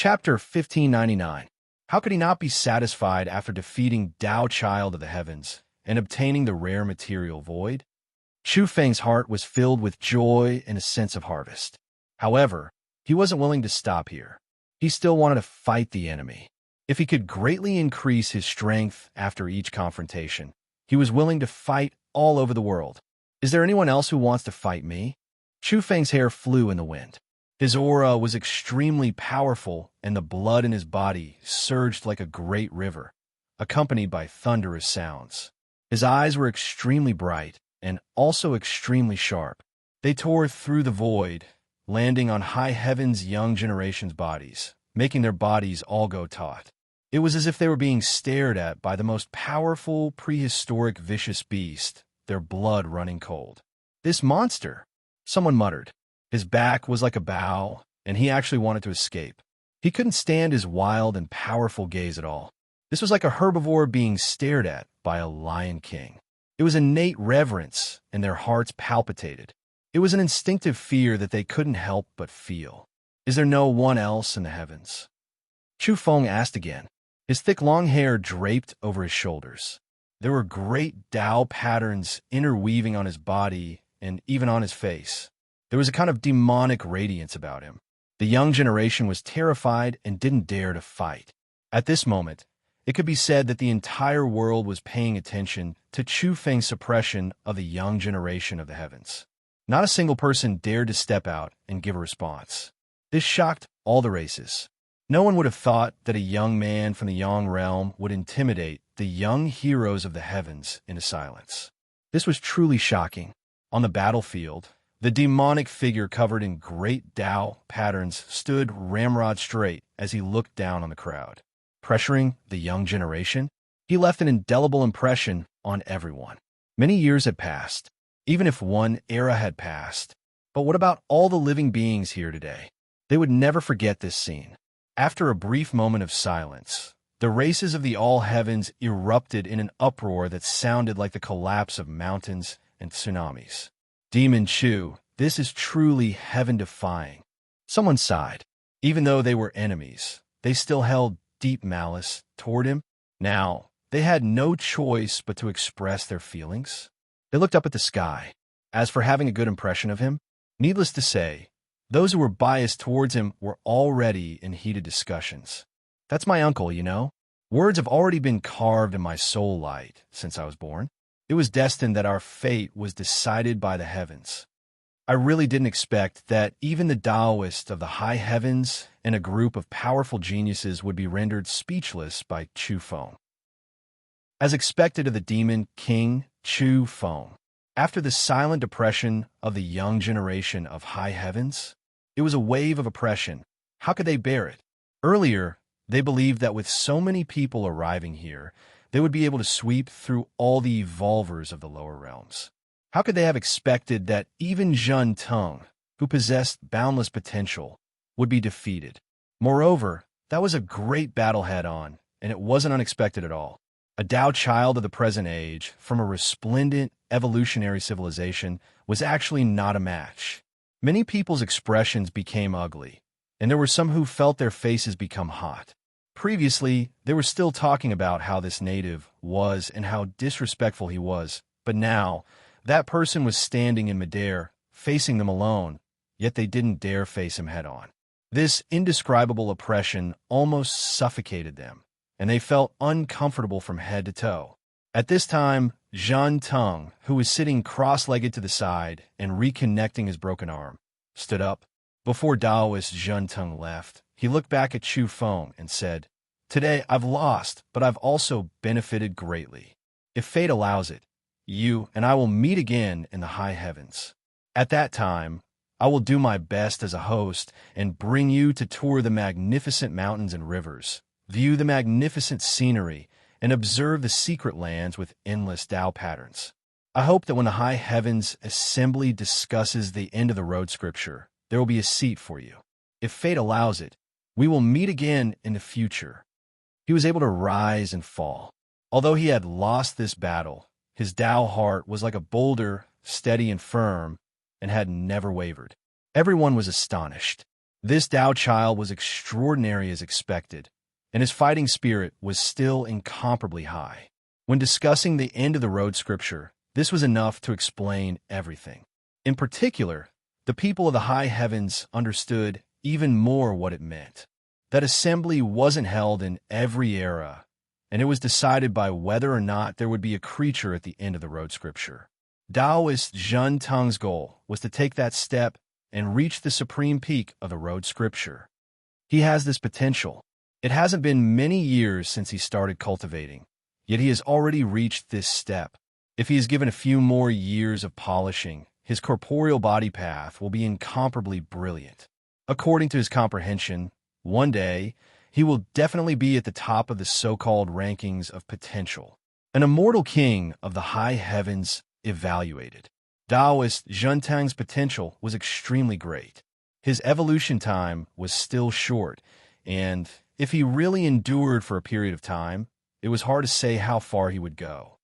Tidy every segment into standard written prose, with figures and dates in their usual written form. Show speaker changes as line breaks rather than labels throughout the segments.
Chapter 1599. How could he not be satisfied after defeating Tao Child of the Heavens and obtaining the rare material void? Chu Feng's heart was filled with joy and a sense of harvest. However, he wasn't willing to stop here. He still wanted to fight the enemy. If he could greatly increase his strength after each confrontation, he was willing to fight all over the world. Is there anyone else who wants to fight me? Chu Feng's hair flew in the wind. His aura was extremely powerful, and the blood in his body surged like a great river, accompanied by thunderous sounds. His eyes were extremely bright and also extremely sharp. They tore through the void, landing on high heaven's young generation's bodies, making their bodies all go taut. It was as if they were being stared at by the most powerful, prehistoric, vicious beast, their blood running cold. This monster, someone muttered. His back was like a bow, and he actually wanted to escape. He couldn't stand his wild and powerful gaze at all. This was like a herbivore being stared at by a lion king. It was innate reverence, and their hearts palpitated. It was an instinctive fear that they couldn't help but feel. Is there no one else in the heavens? Chu Feng asked again. His thick long hair draped over his shoulders. There were great Tao patterns interweaving on his body and even on his face. There was a kind of demonic radiance about him. The young generation was terrified and didn't dare to fight. At this moment, it could be said that the entire world was paying attention to Chu Feng's suppression of the young generation of the heavens. Not a single person dared to step out and give a response. This shocked all the races. No one would have thought that a young man from the Yang realm would intimidate the young heroes of the heavens into silence. This was truly shocking. On the battlefield, the demonic figure covered in great Tao patterns stood ramrod straight as he looked down on the crowd. Pressuring the young generation, he left an indelible impression on everyone. Many years had passed, even if one era had passed. But what about all the living beings here today? They would never forget this scene. After a brief moment of silence, the races of the all heavens erupted in an uproar that sounded like the collapse of mountains and tsunamis. Demon Chu, this is truly heaven-defying. Someone sighed. Even though they were enemies, they still held deep malice toward him. Now, they had no choice but to express their feelings. They looked up at the sky. As for having a good impression of him, needless to say, those who were biased towards him were already in heated discussions. That's my uncle, you know. Words have already been carved in my soul light since I was born. It was destined that our fate was decided by the heavens. I really didn't expect that even the Taoists of the high heavens and a group of powerful geniuses would be rendered speechless by Chu Feng. As expected of the demon king Chu Feng, after the silent oppression of the young generation of high heavens, it was a wave of oppression. How could they bear it? Earlier, they believed that with so many people arriving here, they would be able to sweep through all the evolvers of the lower realms. How could they have expected that even Zhen Teng, who possessed boundless potential, would be defeated? Moreover, that was a great battle head-on, and it wasn't unexpected at all. A Tao child of the present age, from a resplendent evolutionary civilization, was actually not a match. Many people's expressions became ugly, and there were some who felt their faces become hot. Previously, they were still talking about how this native was and how disrespectful he was, but now, that person was standing in midair, facing them alone, yet they didn't dare face him head-on. This indescribable oppression almost suffocated them, and they felt uncomfortable from head to toe. At this time, Zhen Teng, who was sitting cross-legged to the side and reconnecting his broken arm, stood up. Before Taoist Zhen Teng left, he looked back at Chu Feng and said, "Today I've lost, but I've also benefited greatly. If fate allows it, you and I will meet again in the high heavens. At that time, I will do my best as a host and bring you to tour the magnificent mountains and rivers, view the magnificent scenery, and observe the secret lands with endless Tao patterns. I hope that when the high heavens assembly discusses the end of the road scripture, there will be a seat for you. If fate allows it, we will meet again in the future." He was able to rise and fall. Although he had lost this battle, his Tao heart was like a boulder, steady and firm, and had never wavered. Everyone was astonished. This Tao child was extraordinary as expected, and his fighting spirit was still incomparably high. When discussing the end-of-the-road scripture, this was enough to explain everything. In particular, the people of the high heavens understood even more what it meant. That assembly wasn't held in every era, and it was decided by whether or not there would be a creature at the end of the road scripture. Taoist Zhen Teng's goal was to take that step and reach the supreme peak of the road scripture. He has this potential. It hasn't been many years since he started cultivating, yet he has already reached this step. If he is given a few more years of polishing, his corporeal body path will be incomparably brilliant. According to his comprehension, one day, he will definitely be at the top of the so-called rankings of potential. An immortal king of the high heavens evaluated. Taoist Zhen Teng's potential was extremely great. His evolution time was still short, and if he really endured for a period of time, it was hard to say how far he would go.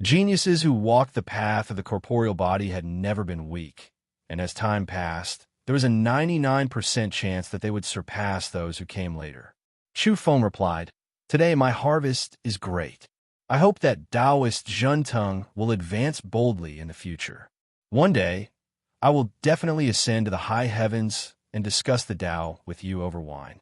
Geniuses who walked the path of the corporeal body had never been weak, and as time passed, there was a 99% chance that they would surpass those who came later. Chu Feng replied, "Today my harvest is great. I hope that Taoist Zhen Teng will advance boldly in the future. One day, I will definitely ascend to the high heavens and discuss the Tao with you over wine."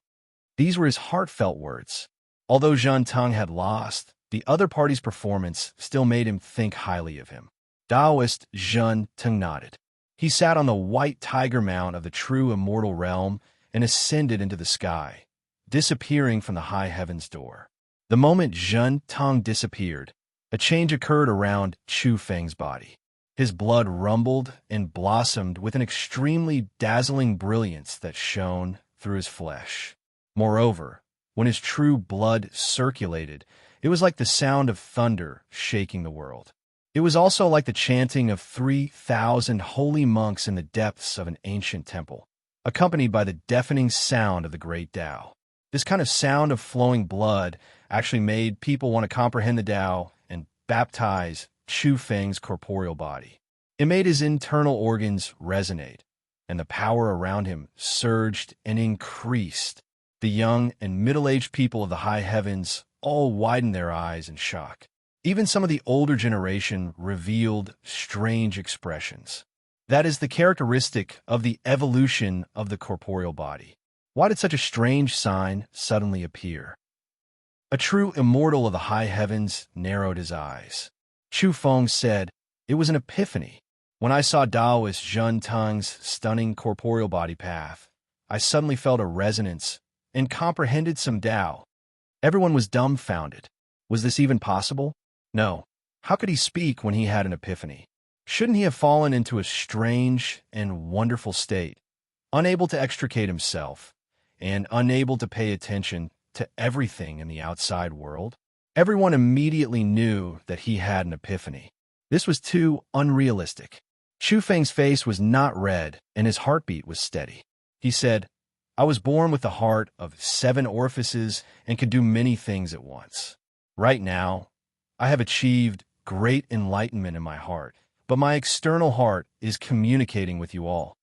These were his heartfelt words. Although Zhen Teng had lost, the other party's performance still made him think highly of him. Taoist Zhen Teng nodded. He sat on the white tiger mount of the true immortal realm and ascended into the sky, disappearing from the high heavens door. The moment Zhen Teng disappeared, a change occurred around Chu Feng's body. His blood rumbled and blossomed with an extremely dazzling brilliance that shone through his flesh. Moreover, when his true blood circulated, it was like the sound of thunder shaking the world. It was also like the chanting of 3,000 holy monks in the depths of an ancient temple, accompanied by the deafening sound of the great Tao. This kind of sound of flowing blood actually made people want to comprehend the Tao and baptize Chu Feng's corporeal body. It made his internal organs resonate, and the power around him surged and increased. The young and middle-aged people of the high heavens all widened their eyes in shock. Even some of the older generation revealed strange expressions. That is the characteristic of the evolution of the corporeal body. Why did such a strange sign suddenly appear? A true immortal of the high heavens narrowed his eyes. Chu Feng said, "It was an epiphany. When I saw Taoist Zhen Teng's stunning corporeal body path, I suddenly felt a resonance and comprehended some Tao." Everyone was dumbfounded. Was this even possible? No. How could he speak when he had an epiphany? Shouldn't he have fallen into a strange and wonderful state, unable to extricate himself, and unable to pay attention to everything in the outside world? Everyone immediately knew that he had an epiphany. This was too unrealistic. Chu Feng's face was not red, and his heartbeat was steady. He said, "I was born with the heart of 7 orifices and could do many things at once. Right now, I have achieved great enlightenment in my heart, but my external heart is communicating with you all."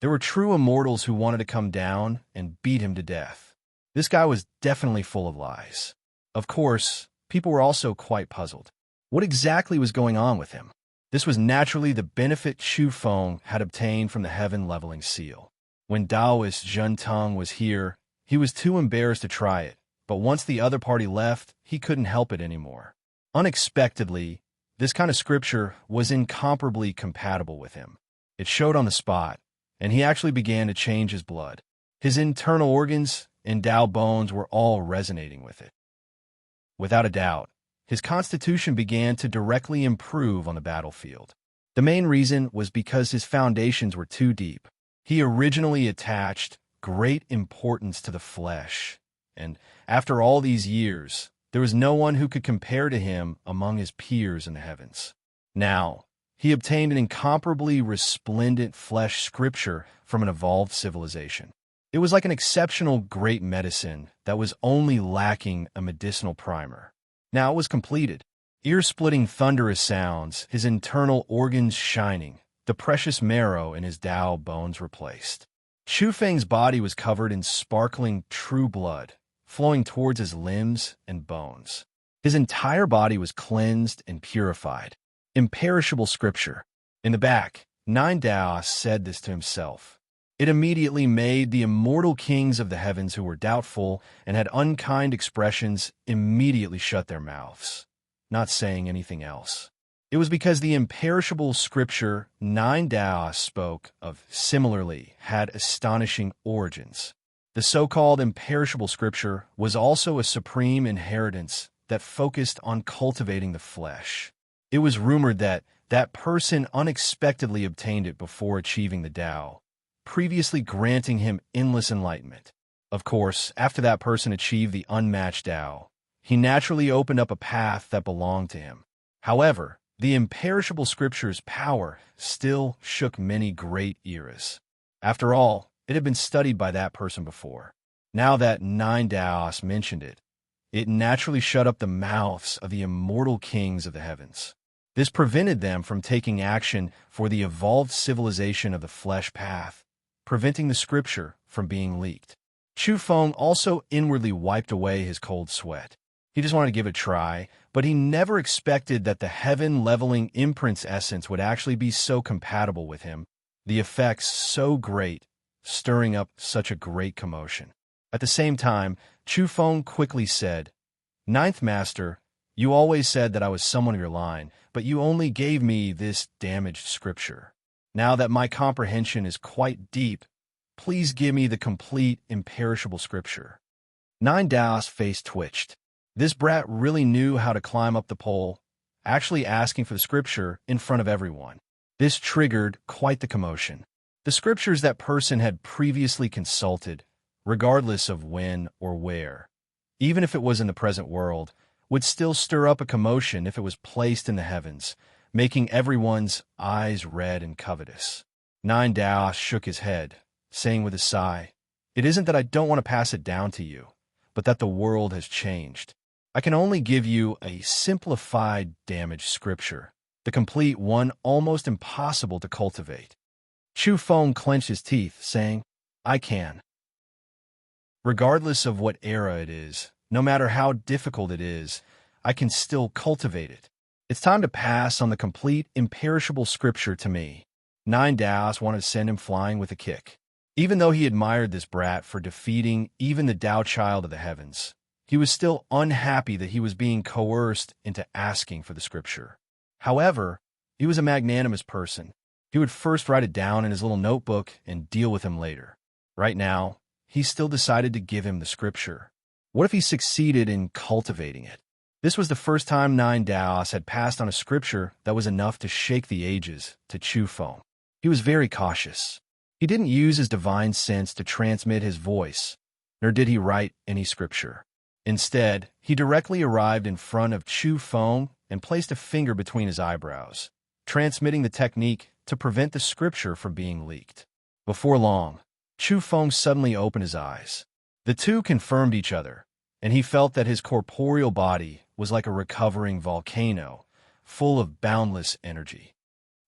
There were true immortals who wanted to come down and beat him to death. This guy was definitely full of lies. Of course, people were also quite puzzled. What exactly was going on with him? This was naturally the benefit Chu Feng had obtained from the heaven leveling seal. When Taoist Zhen Teng was here, he was too embarrassed to try it, but once the other party left, he couldn't help it anymore. Unexpectedly, this kind of scripture was incomparably compatible with him. It showed on the spot, and he actually began to change his blood. His internal organs and Tao bones were all resonating with it. Without a doubt, his constitution began to directly improve on the battlefield. The main reason was because his foundations were too deep. He originally attached great importance to the flesh, and after all these years, there was no one who could compare to him among his peers in the heavens. Now, he obtained an incomparably resplendent flesh scripture from an evolved civilization. It was like an exceptional great medicine that was only lacking a medicinal primer. Now it was completed. Ear-splitting thunderous sounds, his internal organs shining, the precious marrow in his Tao bones replaced. Chu Feng's body was covered in sparkling true blood, flowing towards his limbs and bones. His entire body was cleansed and purified. Imperishable scripture. In the back, Nine Daos said this to himself. It immediately made the immortal kings of the heavens who were doubtful and had unkind expressions immediately shut their mouths, not saying anything else. It was because the imperishable scripture Nine Daos spoke of similarly had astonishing origins. The so-called imperishable scripture was also a supreme inheritance that focused on cultivating the flesh. It was rumored that that person unexpectedly obtained it before achieving the Tao, previously granting him endless enlightenment. Of course, after that person achieved the unmatched Tao, he naturally opened up a path that belonged to him. However, the imperishable scripture's power still shook many great eras. After all, it had been studied by that person before. Now that Nine Daos mentioned it, it naturally shut up the mouths of the immortal kings of the heavens. This prevented them from taking action for the evolved civilization of the flesh path, preventing the scripture from being leaked. Chu Feng also inwardly wiped away his cold sweat. He just wanted to give it a try, but he never expected that the heaven-leveling imprint's essence would actually be so compatible with him, the effects so great, stirring up such a great commotion. At the same time, Chu Feng quickly said, "Ninth Master, you always said that I was someone of your line, but you only gave me this damaged scripture. Now that my comprehension is quite deep, please give me the complete imperishable scripture." Nine Daos' face twitched. This brat really knew how to climb up the pole, actually asking for the scripture in front of everyone. This triggered quite the commotion. The scriptures that person had previously consulted, regardless of when or where, even if it was in the present world, would still stir up a commotion if it was placed in the heavens, making everyone's eyes red and covetous. Nine Daos shook his head, saying with a sigh, "It isn't that I don't want to pass it down to you, but that the world has changed. I can only give you a simplified, damaged scripture, the complete one almost impossible to cultivate." Chu Feng clenched his teeth, saying, "I can. Regardless of what era it is, no matter how difficult it is, I can still cultivate it. It's time to pass on the complete, imperishable scripture to me." Nine Daos wanted to send him flying with a kick. Even though he admired this brat for defeating even the Tao child of the heavens, he was still unhappy that he was being coerced into asking for the scripture. However, he was a magnanimous person. He would first write it down in his little notebook and deal with him later. Right now, he still decided to give him the scripture. What if he succeeded in cultivating it? This was the first time Nine Daos had passed on a scripture that was enough to shake the ages to Chu Feng. He was very cautious. He didn't use his divine sense to transmit his voice, nor did he write any scripture. Instead, he directly arrived in front of Chu Feng and placed a finger between his eyebrows, transmitting the technique to prevent the scripture from being leaked. Before long, Chu Feng suddenly opened his eyes. The two confirmed each other, and he felt that his corporeal body was like a recovering volcano, full of boundless energy.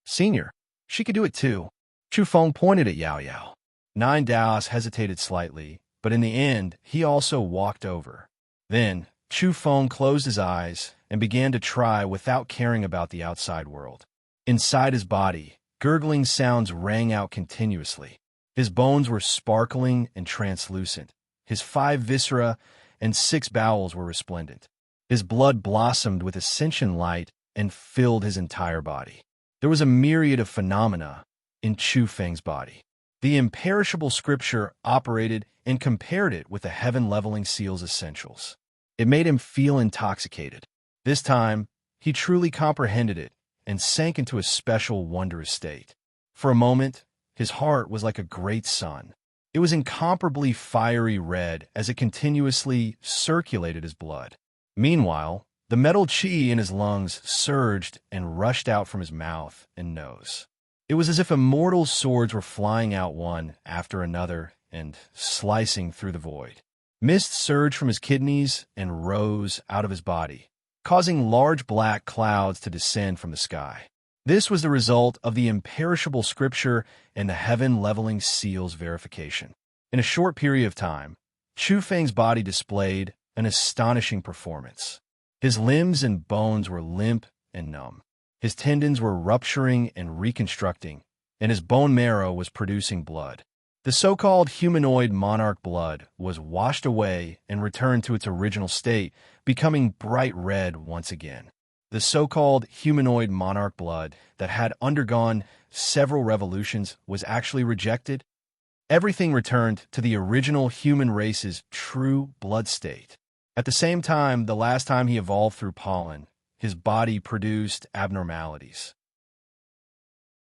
"Senior, she could do it too." Chu Feng pointed at Yao Yao. Nine Daos hesitated slightly, but in the end, he also walked over. Then, Chu Feng closed his eyes and began to try without caring about the outside world. Inside his body, gurgling sounds rang out continuously. His bones were sparkling and translucent. His 5 viscera and 6 bowels were resplendent. His blood blossomed with ascension light and filled his entire body. There was a myriad of phenomena in Chu Feng's body. The imperishable scripture operated and compared it with the heaven-leveling seal's essentials. It made him feel intoxicated. This time, he truly comprehended it and sank into a special, wondrous state. For a moment, his heart was like a great sun. It was incomparably fiery red as it continuously circulated his blood. Meanwhile, the metal chi in his lungs surged and rushed out from his mouth and nose. It was as if immortal swords were flying out one after another and slicing through the void. Mist surged from his kidneys and rose out of his body, causing large black clouds to descend from the sky. This was the result of the imperishable scripture and the heaven-leveling seal's verification. In a short period of time, Chu Feng's body displayed an astonishing performance. His limbs and bones were limp and numb. His tendons were rupturing and reconstructing, and his bone marrow was producing blood. The so-called humanoid monarch blood was washed away and returned to its original state, becoming bright red once again. The so-called humanoid monarch blood that had undergone several revolutions was actually rejected. Everything returned to the original human race's true blood state. At the same time, the last time he evolved through pollen, his body produced abnormalities.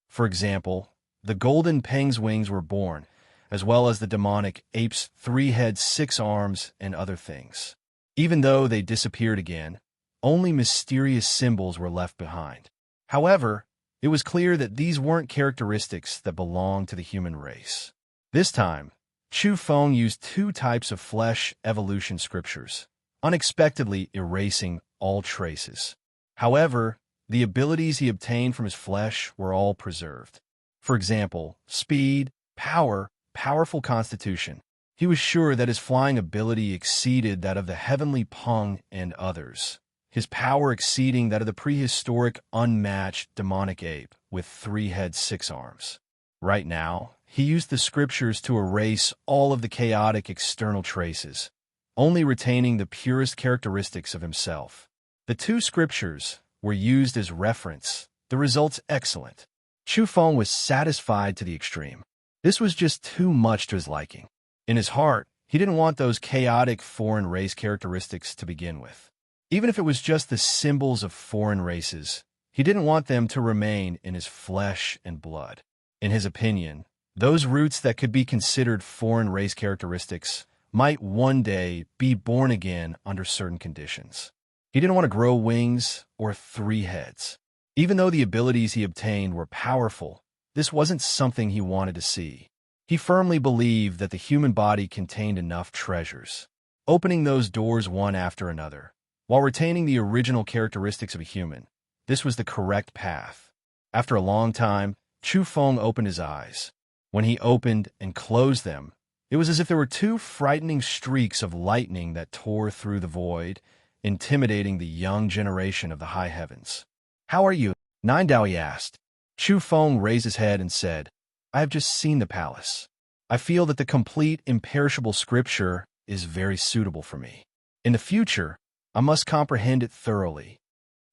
For example, the golden peng's wings were born, as well as the demonic ape's 3 heads, 6 arms, and other things. Even though they disappeared again, only mysterious symbols were left behind. However, it was clear that these weren't characteristics that belonged to the human race. This time, Chu Feng used 2 types of flesh evolution scriptures, unexpectedly erasing all traces. However, the abilities he obtained from his flesh were all preserved. For example, speed, power, powerful constitution. He was sure that his flying ability exceeded that of the heavenly Peng and others, his power exceeding that of the prehistoric unmatched demonic ape with 3 heads, 6 arms. Right now, he used the scriptures to erase all of the chaotic external traces, only retaining the purest characteristics of himself. The 2 scriptures were used as reference, the results excellent. Chu Feng was satisfied to the extreme. This was just too much to his liking. In his heart, he didn't want those chaotic foreign race characteristics to begin with. Even if it was just the symbols of foreign races, he didn't want them to remain in his flesh and blood. In his opinion, those roots that could be considered foreign race characteristics might one day be born again under certain conditions. He didn't want to grow wings or 3 heads. Even though the abilities he obtained were powerful, this wasn't something he wanted to see. He firmly believed that the human body contained enough treasures, opening those doors one after another, while retaining the original characteristics of a human. This was the correct path. After a long time, Chu Feng opened his eyes. When he opened and closed them, it was as if there were 2 frightening streaks of lightning that tore through the void, intimidating the young generation of the high heavens. "How are you?" Nine Dao asked. Chu Feng raised his head and said, "I have just seen the palace. I feel that the complete imperishable scripture is very suitable for me. In the future, I must comprehend it thoroughly."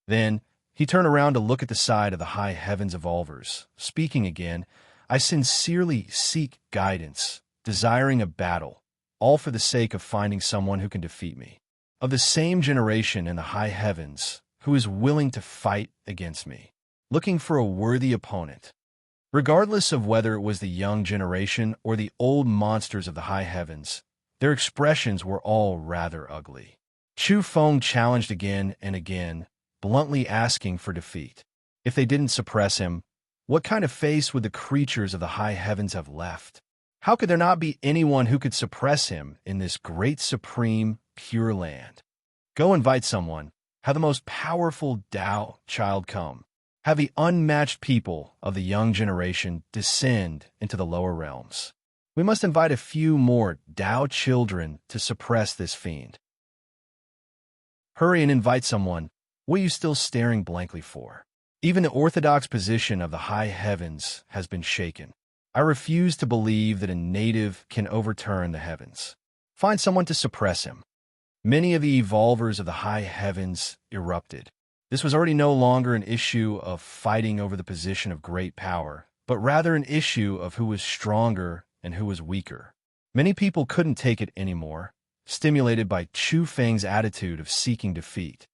Then, he turned around to look at the side of the high heavens evolvers, speaking again, "I sincerely seek guidance, desiring a battle, all for the sake of finding someone who can defeat me, of the same generation in the high heavens, who is willing to fight against me, looking for a worthy opponent." Regardless of whether it was the young generation or the old monsters of the high heavens, their expressions were all rather ugly. Chu Feng challenged again and again, bluntly asking for defeat. If they didn't suppress him, what kind of face would the creatures of the high heavens have left? How could there not be anyone who could suppress him in this great, supreme, pure land? Go invite someone. Have the most powerful Tao child come. Have the unmatched people of the young generation descend into the lower realms. We must invite a few more Tao children to suppress this fiend. Hurry and invite someone. What are you still staring blankly for? Even the orthodox position of the high heavens has been shaken. I refuse to believe that a native can overturn the heavens. Find someone to suppress him. Many of the evolvers of the high heavens erupted. This was already no longer an issue of fighting over the position of great power, but rather an issue of who was stronger and who was weaker. Many people couldn't take it anymore, stimulated by Chu Feng's attitude of seeking defeat.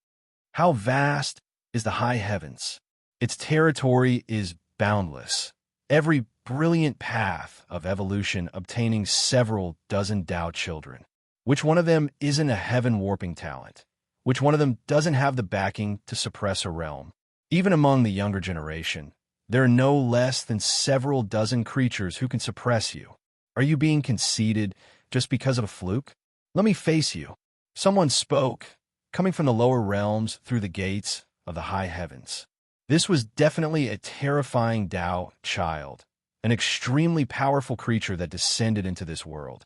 How vast is the high heavens? Its territory is boundless. Every brilliant path of evolution obtaining several dozen Tao children. Which one of them isn't a heaven-warping talent? Which one of them doesn't have the backing to suppress a realm? Even among the younger generation, there are no less than several dozen creatures who can suppress you. Are you being conceited just because of a fluke? Let me face you. Someone spoke, coming from the lower realms through the gates of the high heavens. This was definitely a terrifying Tao child, an extremely powerful creature that descended into this world.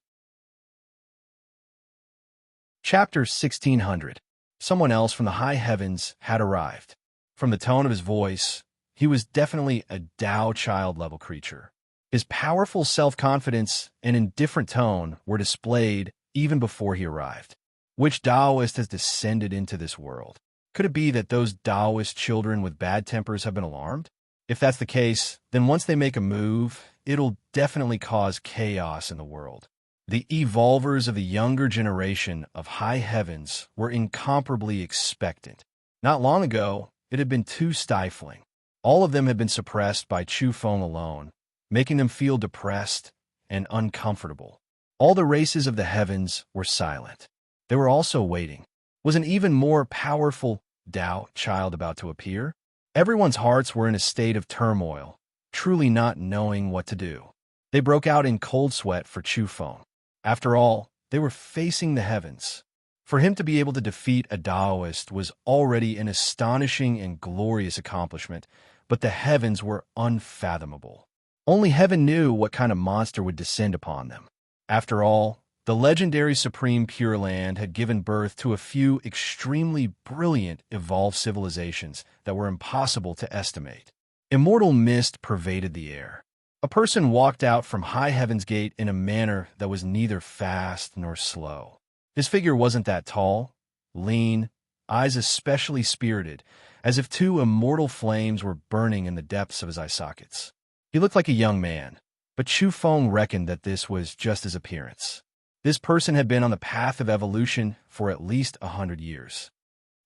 Chapter 1600. Someone else from the high heavens had arrived. From the tone of his voice, he was definitely a Tao child-level creature. His powerful self-confidence and indifferent tone were displayed even before he arrived. Which Taoist has descended into this world? Could it be that those Taoist children with bad tempers have been alarmed? If that's the case, then once they make a move, it'll definitely cause chaos in the world. The evolvers of the younger generation of high heavens were incomparably expectant. Not long ago, it had been too stifling. All of them had been suppressed by Chu Feng alone, making them feel depressed and uncomfortable. All the races of the heavens were silent. They were also waiting. Was an even more powerful Tao child about to appear? Everyone's hearts were in a state of turmoil, truly not knowing what to do. They broke out in cold sweat for Chu Feng. After all, they were facing the heavens. For him to be able to defeat a Taoist was already an astonishing and glorious accomplishment, but the heavens were unfathomable. Only heaven knew what kind of monster would descend upon them. After all, the legendary Supreme Pure Land had given birth to a few extremely brilliant evolved civilizations that were impossible to estimate. Immortal mist pervaded the air. A person walked out from High Heaven's Gate in a manner that was neither fast nor slow. His figure wasn't that tall, lean, eyes especially spirited, as if two immortal flames were burning in the depths of his eye sockets. He looked like a young man, but Chu Feng reckoned that this was just his appearance. This person had been on the path of evolution for at least 100 years.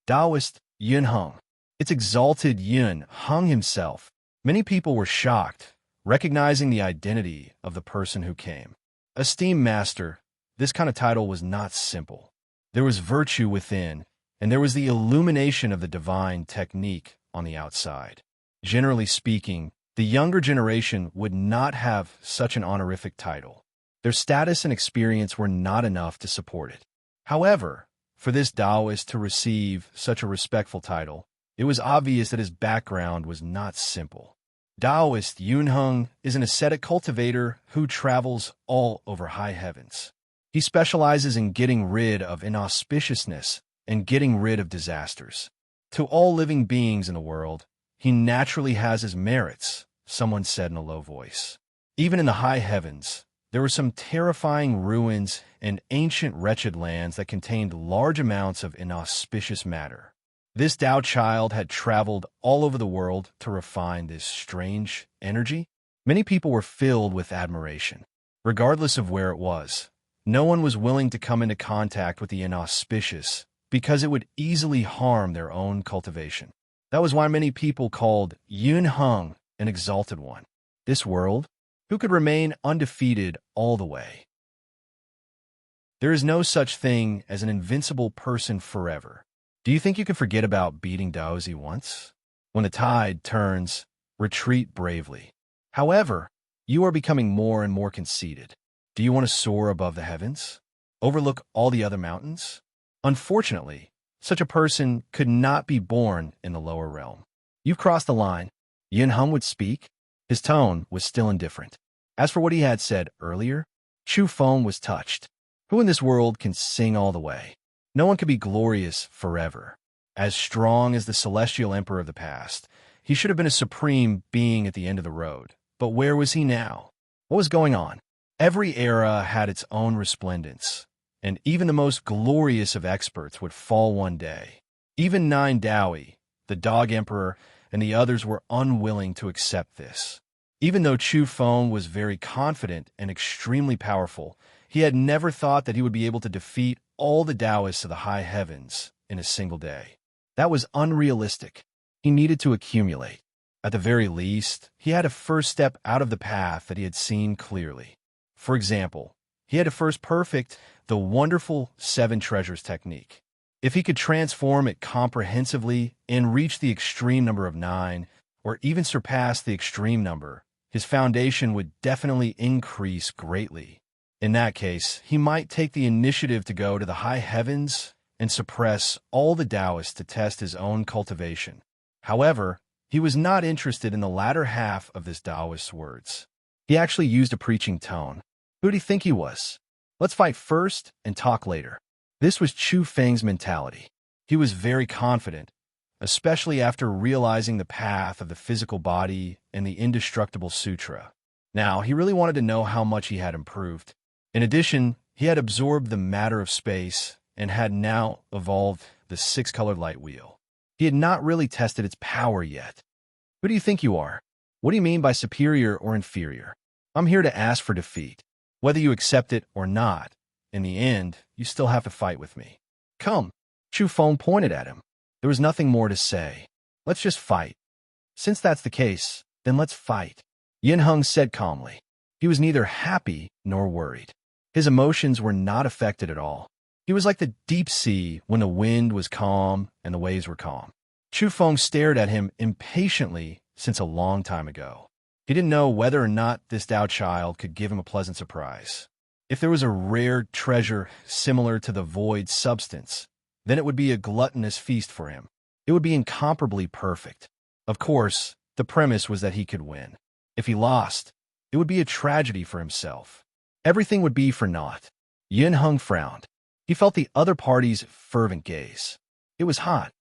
Taoist Yun Heng. Its exalted Yun Heng himself. Many people were shocked, recognizing the identity of the person who came. Esteemed Master, this kind of title was not simple. There was virtue within, and there was the illumination of the divine technique on the outside. Generally speaking, the younger generation would not have such an honorific title. Their status and experience were not enough to support it. However, for this Taoist to receive such a respectful title, it was obvious that his background was not simple. Taoist Yun Heng is an ascetic cultivator who travels all over high heavens. He specializes in getting rid of inauspiciousness and getting rid of disasters. To all living beings in the world, he naturally has his merits, someone said in a low voice. Even in the high heavens, there were some terrifying ruins and ancient wretched lands that contained large amounts of inauspicious matter. This Tao child had traveled all over the world to refine this strange energy. Many people were filled with admiration. Regardless of where it was, no one was willing to come into contact with the inauspicious because it would easily harm their own cultivation. That was why many people called Yun Heng an exalted one. This world, who could remain undefeated all the way. There is no such thing as an invincible person forever. Do you think you can forget about beating Daozi once? When the tide turns, retreat bravely. However, you are becoming more and more conceited. Do you want to soar above the heavens? Overlook all the other mountains? Unfortunately, such a person could not be born in the lower realm. You've crossed the line. Yun Heng would speak. His tone was still indifferent. As for what he had said earlier, Chu Feng was touched. Who in this world can sing all the way? No one can be glorious forever. As strong as the celestial emperor of the past, he should have been a supreme being at the end of the road. But where was he now? What was going on? Every era had its own resplendence, and even the most glorious of experts would fall one day. Even Nine Daoi, the dog emperor, and the others were unwilling to accept this. Even though Chu Feng was very confident and extremely powerful, he had never thought that he would be able to defeat all the Taoists of the high heavens in a single day. That was unrealistic. He needed to accumulate. At the very least, he had to first step out of the path that he had seen clearly. For example, he had to first perfect the wonderful Seven Treasures technique. If he could transform it comprehensively and reach the extreme number of 9, or even surpass the extreme number, his foundation would definitely increase greatly. In that case, he might take the initiative to go to the high heavens and suppress all the Taoists to test his own cultivation. However, He was not interested in the latter half of this Taoist's words. He actually used a preaching tone. Who do you think he was? Let's fight first and talk later. This was Chu Feng's mentality. He was very confident, especially after realizing the path of the physical body and the indestructible sutra. Now, he really wanted to know how much he had improved. In addition, he had absorbed the matter of space and had now evolved the six-colored light wheel. He had not really tested its power yet. Who do you think you are? What do you mean by superior or inferior? I'm here to ask for defeat. Whether you accept it or not, in the end, you still have to fight with me. Come. Chu Feng pointed at him. There was nothing more to say. Let's just fight. Since that's the case, then let's fight. Yin Heng said calmly. He was neither happy nor worried. His emotions were not affected at all. He was like the deep sea when the wind was calm and the waves were calm. Chu Feng stared at him impatiently since a long time ago. He didn't know whether or not this Tao child could give him a pleasant surprise. If there was a rare treasure similar to the void substance, then it would be a gluttonous feast for him. It would be incomparably perfect. Of course, the premise was that he could win. If he lost, it would be a tragedy for himself. Everything would be for naught. Yin Heng frowned. He felt the other party's fervent gaze. It was hot.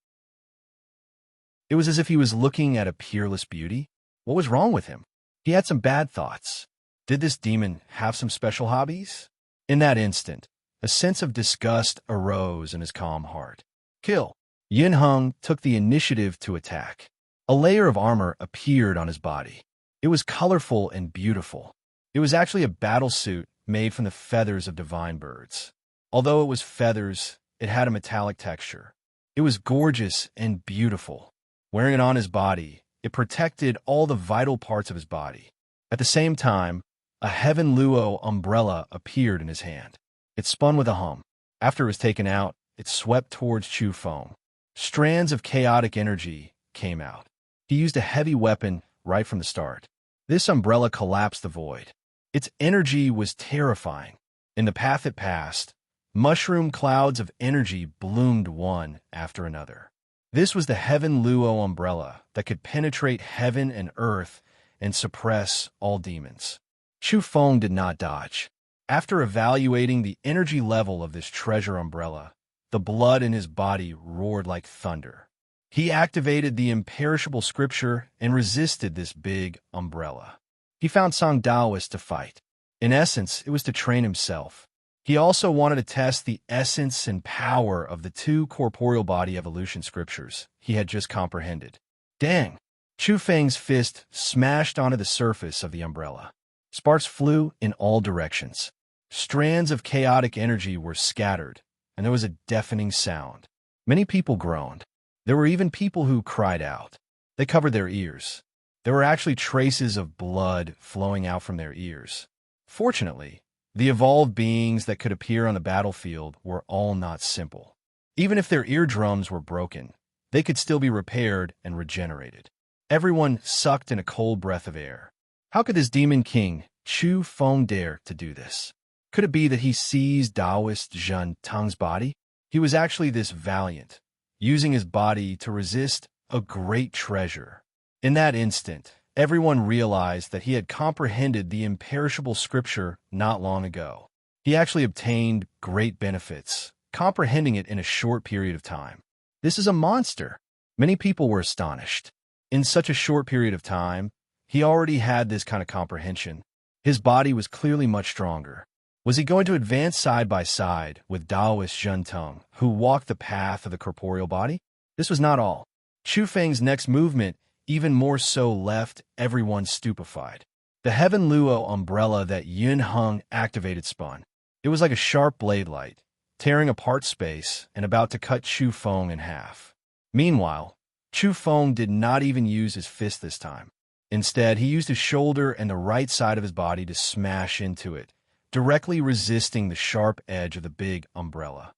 It was as if he was looking at a peerless beauty. What was wrong with him? He had some bad thoughts. Did this demon have some special hobbies? In that instant, a sense of disgust arose in his calm heart. Kill. Yin Heng took the initiative to attack. A layer of armor appeared on his body. It was colorful and beautiful. It was actually a battle suit made from the feathers of divine birds. Although it was feathers, it had a metallic texture. It was gorgeous and beautiful. Wearing it on his body, it protected all the vital parts of his body. At the same time, a heaven luo umbrella appeared in his hand. It spun with a hum. After it was taken out, it swept towards Chu Feng. Strands of chaotic energy came out. He used a heavy weapon right from the start. This umbrella collapsed the void. Its energy was terrifying. In the path it passed, mushroom clouds of energy bloomed one after another. This was the heaven luo umbrella that could penetrate heaven and earth and suppress all demons. Chu Feng did not dodge. After evaluating the energy level of this treasure umbrella, the blood in his body roared like thunder. He activated the imperishable scripture and resisted this big umbrella. He found Song Daoist to fight. In essence, it was to train himself. He also wanted to test the essence and power of the two corporeal body evolution scriptures he had just comprehended. Dang! Chu Feng's fist smashed onto the surface of the umbrella. Sparks flew in all directions. Strands of chaotic energy were scattered, and there was a deafening sound. Many people groaned. There were even people who cried out. They covered their ears. There were actually traces of blood flowing out from their ears. Fortunately, the evolved beings that could appear on the battlefield were all not simple. Even if their eardrums were broken, they could still be repaired and regenerated. Everyone sucked in a cold breath of air. How could this demon king, Chu Feng, dare to do this? Could it be that he seized Taoist Zhen Teng's body? He was actually this valiant, using his body to resist a great treasure. In that instant, everyone realized that he had comprehended the imperishable scripture not long ago. He actually obtained great benefits, comprehending it in a short period of time. This is a monster. Many people were astonished. In such a short period of time, he already had this kind of comprehension. His body was clearly much stronger. Was he going to advance side by side with Taoist Zhen Teng, who walked the path of the corporeal body? This was not all. Chu Feng's next movement even more so left everyone stupefied. The heaven luo umbrella that Yin Heng activated spun. It was like a sharp blade light, tearing apart space and about to cut Chu Feng in half. Meanwhile, Chu Feng did not even use his fist this time. Instead, he used his shoulder and the right side of his body to smash into it, directly resisting the sharp edge of the big umbrella.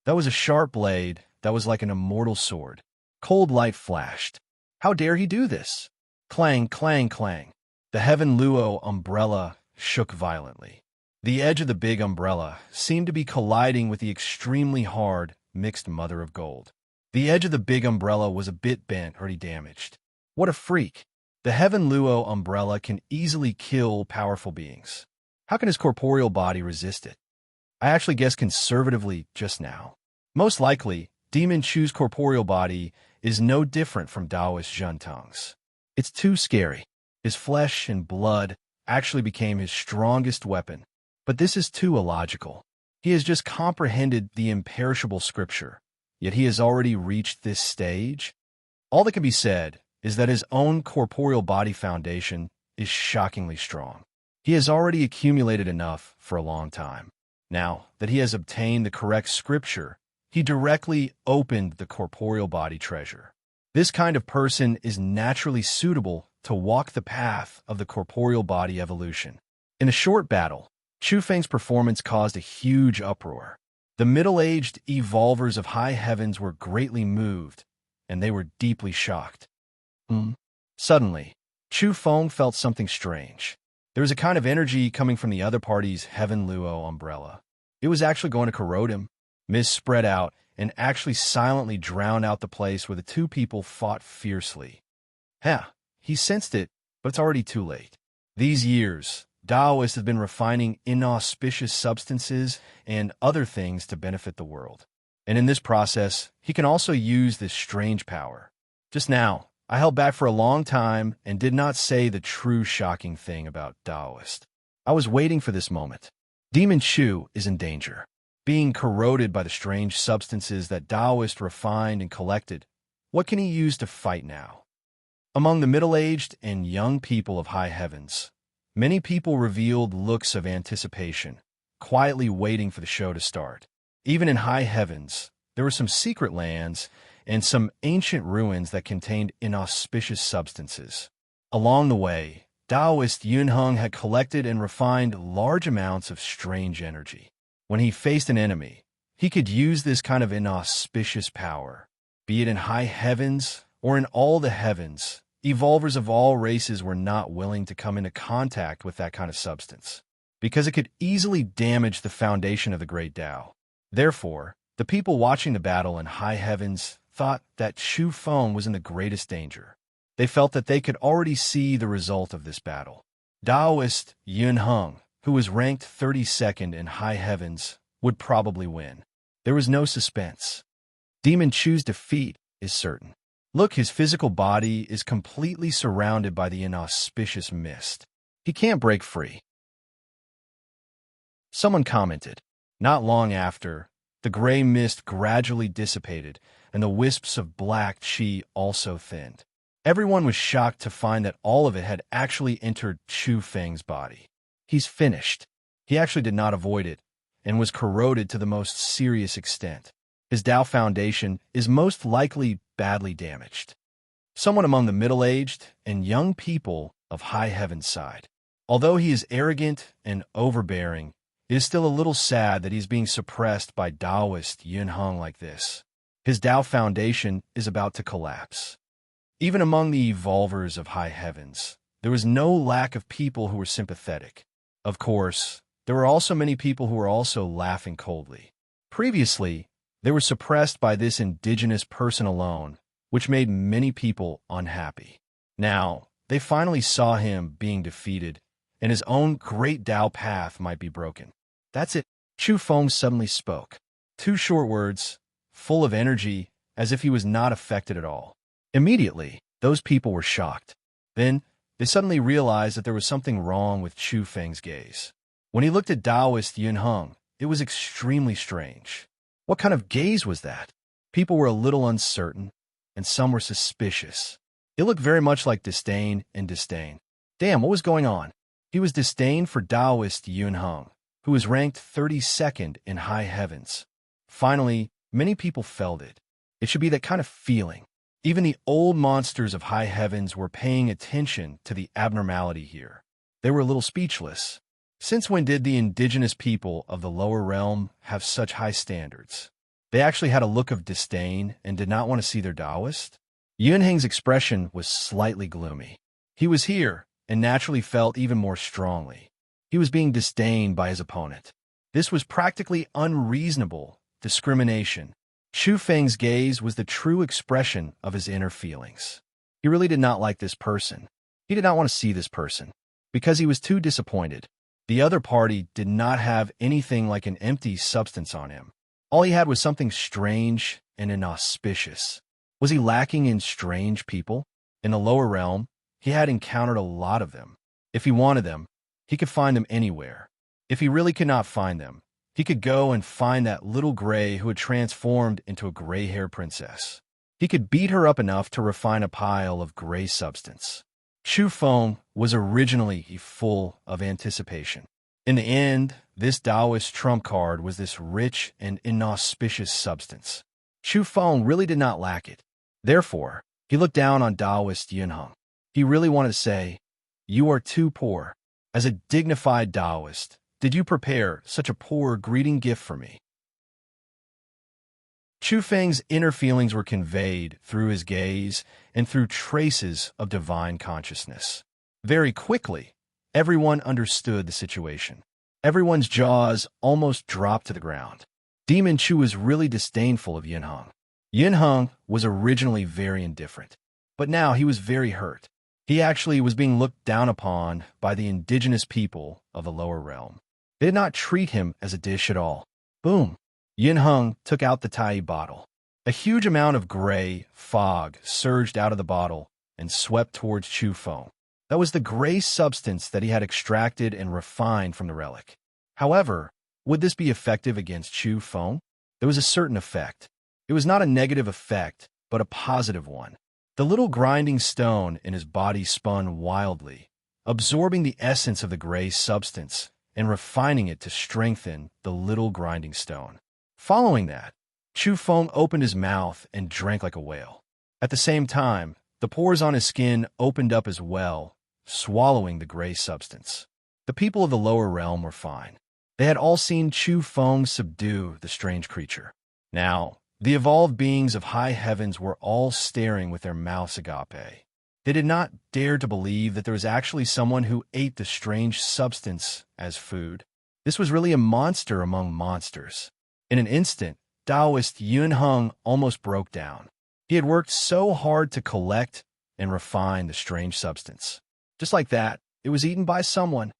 That was a sharp blade that was like an immortal sword. Cold light flashed. How dare he do this? Clang, clang, clang. The heaven luo umbrella shook violently. The edge of the big umbrella seemed to be colliding with the extremely hard, mixed mother of gold. The edge of the big umbrella was a bit bent, already damaged. What a freak! The Heaven Luo umbrella can easily kill powerful beings. How can his corporeal body resist it? I actually guessed conservatively just now. Most likely, Demon Chu's corporeal body is no different from Taoist Zhentang's. It's too scary. His flesh and blood actually became his strongest weapon. But this is too illogical. He has just comprehended the imperishable scripture, yet he has already reached this stage. All that can be said is that his own corporeal body foundation is shockingly strong. He has already accumulated enough for a long time. Now that he has obtained the correct scripture, he directly opened the corporeal body treasure. This kind of person is naturally suitable to walk the path of the corporeal body evolution. In a short battle, Chu Feng's performance caused a huge uproar. The middle-aged evolvers of high heavens were greatly moved, and they were deeply shocked. Suddenly, Chu Feng felt something strange. There was a kind of energy coming from the other party's Heaven Luo umbrella. It was actually going to corrode him. Mist spread out and actually silently drowned out the place where the two people fought fiercely. He sensed it, but it's already too late. These years, Taoists have been refining inauspicious substances and other things to benefit the world. And in this process, he can also use this strange power. Just now, I held back for a long time and did not say the true shocking thing about Taoist. I was waiting for this moment. Demon Chu is in danger, being corroded by the strange substances that Taoist refined and collected. What can he use to fight now? Among the middle-aged and young people of high heavens, many people revealed looks of anticipation, quietly waiting for the show to start. Even in high heavens, there were some secret lands and some ancient ruins that contained inauspicious substances. Along the way, Taoist Yunheng had collected and refined large amounts of strange energy. When he faced an enemy, he could use this kind of inauspicious power. Be it in high heavens or in all the heavens, evolvers of all races were not willing to come into contact with that kind of substance, because it could easily damage the foundation of the great Tao. Therefore, the people watching the battle in high heavens thought that Chu Feng was in the greatest danger. They felt that they could already see the result of this battle. Taoist Yunheng, who was ranked 32nd in high heavens, would probably win. There was no suspense. Demon Chu's defeat is certain. Look, his physical body is completely surrounded by the inauspicious mist. He can't break free. Someone commented. Not long after, the gray mist gradually dissipated, and the wisps of black qi also thinned. Everyone was shocked to find that all of it had actually entered Chu Feng's body. He's finished. He actually did not avoid it, and was corroded to the most serious extent. His Tao foundation is most likely badly damaged. Someone among the middle-aged and young people of high heaven's side. Although he is arrogant and overbearing, it is still a little sad that he is being suppressed by Taoist Yunheng like this. His Tao foundation is about to collapse. Even among the evolvers of high heavens, there was no lack of people who were sympathetic. Of course, there were also many people who were also laughing coldly. Previously, they were suppressed by this indigenous person alone, which made many people unhappy. Now, they finally saw him being defeated, and his own great Tao path might be broken. That's it. Chu Feng suddenly spoke. 2 short words, full of energy, as if he was not affected at all. Immediately, those people were shocked. Then, they suddenly realized that there was something wrong with Chu Feng's gaze. When he looked at Taoist Yunheng, it was extremely strange. What kind of gaze was that? People were a little uncertain, and some were suspicious. It looked very much like disdain and disdain. Damn, what was going on? He was disdain for Taoist Yunheng, who was ranked 32nd in high heavens. Finally, many people felt it. It should be that kind of feeling. Even the old monsters of high heavens were paying attention to the abnormality here. They were a little speechless. Since when did the indigenous people of the lower realm have such high standards? They actually had a look of disdain and did not want to see their Taoist. Yunheng's expression was slightly gloomy. He was here and naturally felt even more strongly. He was being disdained by his opponent. This was practically unreasonable discrimination, Chu Feng's gaze was the true expression of his inner feelings. He really did not like this person. He did not want to see this person, because he was too disappointed. The other party did not have anything like an empty substance on him. All he had was something strange and inauspicious. Was he lacking in strange people? In the lower realm, he had encountered a lot of them. If he wanted them, he could find them anywhere. If he really could not find them, he could go and find that little gray who had transformed into a gray-haired princess. He could beat her up enough to refine a pile of gray substance. Chu Feng was originally full of anticipation. In the end, this Taoist trump card was this rich and inauspicious substance. Chu Feng really did not lack it. Therefore, he looked down on Taoist Yunheng. He really wanted to say, "You are too poor. As a dignified Taoist, did you prepare such a poor greeting gift for me?" Chu Feng's inner feelings were conveyed through his gaze and through traces of divine consciousness. Very quickly, everyone understood the situation. Everyone's jaws almost dropped to the ground. Demon Chu was really disdainful of Yunheng. Yunheng was originally very indifferent, but now he was very hurt. He actually was being looked down upon by the indigenous people of the lower realm. They did not treat him as a dish at all. Boom! Yunheng took out the Tai bottle. A huge amount of gray fog surged out of the bottle and swept towards Chu Feng. That was the gray substance that he had extracted and refined from the relic. However, would this be effective against Chu Feng? There was a certain effect. It was not a negative effect, but a positive one. The little grinding stone in his body spun wildly, absorbing the essence of the gray substance and refining it to strengthen the little grinding stone. Following that, Chu Feng opened his mouth and drank like a whale. At the same time, the pores on his skin opened up as well, swallowing the gray substance. The people of the lower realm were fine. They had all seen Chu Feng subdue the strange creature. Now, the evolved beings of high heavens were all staring with their mouths agape. They did not dare to believe that there was actually someone who ate the strange substance as food. This was really a monster among monsters. In an instant, Taoist Yunheng almost broke down. He had worked so hard to collect and refine the strange substance. Just like that, it was eaten by someone.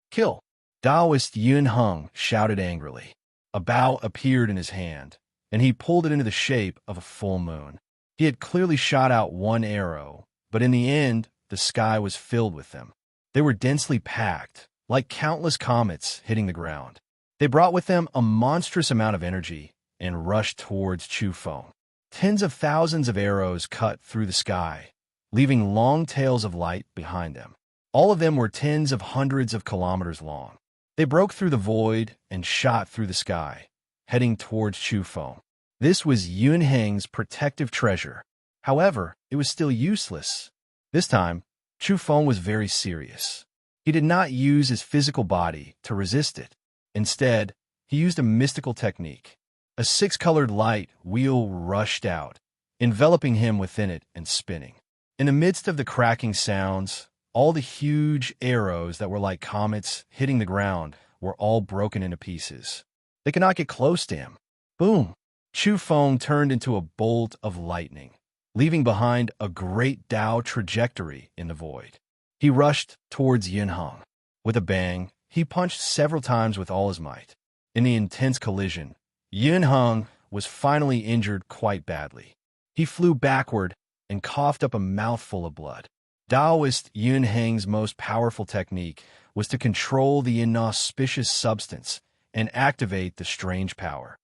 Kill! Taoist Yunheng shouted angrily. A bow appeared in his hand, and he pulled it into the shape of a full moon. He had clearly shot out one arrow, but in the end, the sky was filled with them. They were densely packed, like countless comets hitting the ground. They brought with them a monstrous amount of energy and rushed towards Chu Feng. Tens of thousands of arrows cut through the sky, leaving long tails of light behind them. All of them were tens of hundreds of kilometers long. They broke through the void and shot through the sky, heading towards Chu Feng. This was Yunheng's protective treasure. However, it was still useless. This time, Chu Feng was very serious. He did not use his physical body to resist it. Instead, he used a mystical technique. A six-colored light wheel rushed out, enveloping him within it and spinning. In the midst of the cracking sounds, all the huge arrows that were like comets hitting the ground were all broken into pieces. They could not get close to him. Boom! Chu Feng turned into a bolt of lightning, leaving behind a great Tao trajectory in the void. He rushed towards Yunheng. With a bang, he punched several times with all his might. In the intense collision, Yunheng was finally injured quite badly. He flew backward and coughed up a mouthful of blood. Taoist Yunheng's most powerful technique was to control the inauspicious substance and activate the strange power.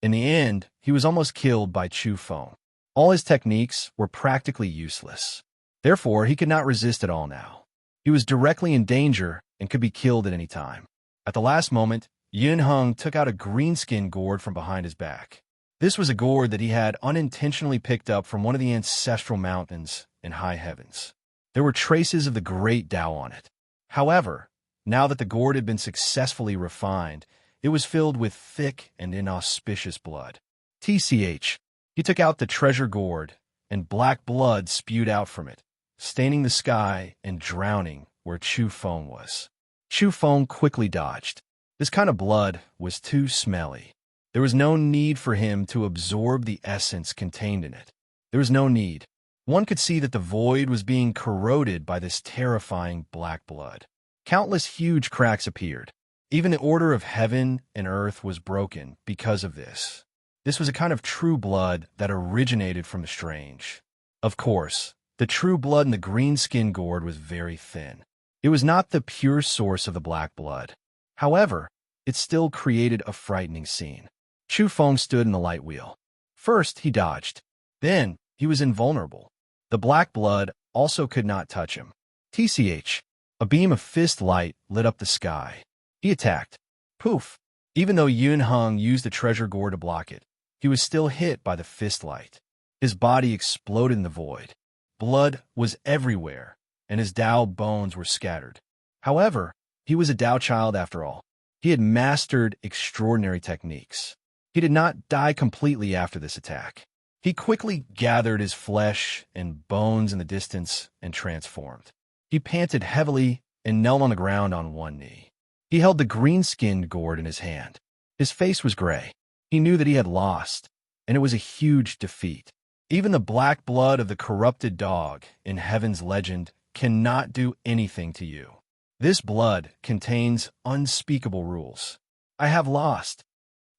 In the end, he was almost killed by Chu Feng. All his techniques were practically useless. Therefore, he could not resist at all now. He was directly in danger and could be killed at any time. At the last moment, Yunheng took out a greenskin gourd from behind his back. This was a gourd that he had unintentionally picked up from one of the ancestral mountains in high heavens. There were traces of the great Tao on it. However, now that the gourd had been successfully refined, it was filled with thick and inauspicious blood. TCH. He took out the treasure gourd, and black blood spewed out from it, staining the sky and drowning where Chu Feng was. Chu Feng quickly dodged. This kind of blood was too smelly. There was no need for him to absorb the essence contained in it. There was no need. One could see that the void was being corroded by this terrifying black blood. Countless huge cracks appeared. Even the order of heaven and earth was broken because of this. This was a kind of true blood that originated from the strange. Of course, the true blood in the green-skinned gourd was very thin. It was not the pure source of the black blood. However, it still created a frightening scene. Chu Feng stood in the light wheel. First, he dodged. Then, he was invulnerable. The black blood also could not touch him. TCH, a beam of fist light lit up the sky. He attacked. Poof! Even though Yun Heng used the treasure gourd to block it, he was still hit by the fist light. His body exploded in the void. Blood was everywhere, and his Tao bones were scattered. However, he was a Tao child after all. He had mastered extraordinary techniques. He did not die completely after this attack. He quickly gathered his flesh and bones in the distance and transformed. He panted heavily and knelt on the ground on one knee. He held the green-skinned gourd in his hand. His face was gray. He knew that he had lost, and it was a huge defeat. Even the black blood of the corrupted dog in Heaven's legend cannot do anything to you. This blood contains unspeakable rules. I have lost.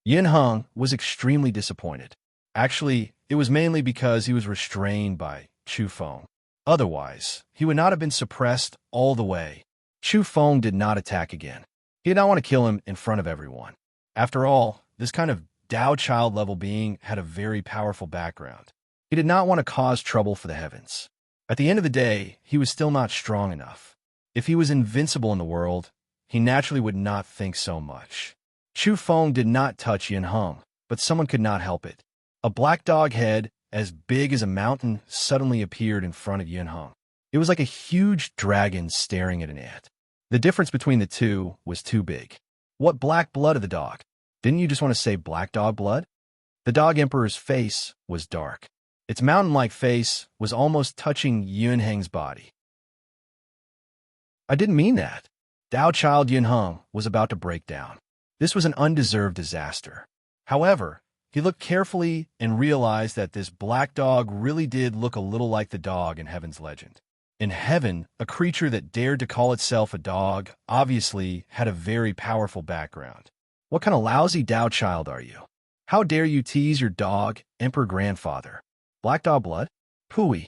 Yin Heng was extremely disappointed. Actually, it was mainly because he was restrained by Chu Feng. Otherwise, he would not have been suppressed all the way. Chu Feng did not attack again. He did not want to kill him in front of everyone. After all, this kind of Tao child-level being had a very powerful background. He did not want to cause trouble for the heavens. At the end of the day, he was still not strong enough. If he was invincible in the world, he naturally would not think so much. Chu Feng did not touch Yin Heng, but someone could not help it. A black dog head, as big as a mountain, suddenly appeared in front of Yin Heng. It was like a huge dragon staring at an ant. The difference between the two was too big. What black blood of the dog? Didn't you just want to say black dog blood? The dog emperor's face was dark. Its mountain-like face was almost touching Yun Heng's body. I didn't mean that. Tao child Yin Heng was about to break down. This was an undeserved disaster. However, he looked carefully and realized that this black dog really did look a little like the dog in Heaven's legend. In Heaven, a creature that dared to call itself a dog obviously had a very powerful background. What kind of lousy Tao child are you? How dare you tease your dog, Emperor Grandfather? Black dog blood? Pooey.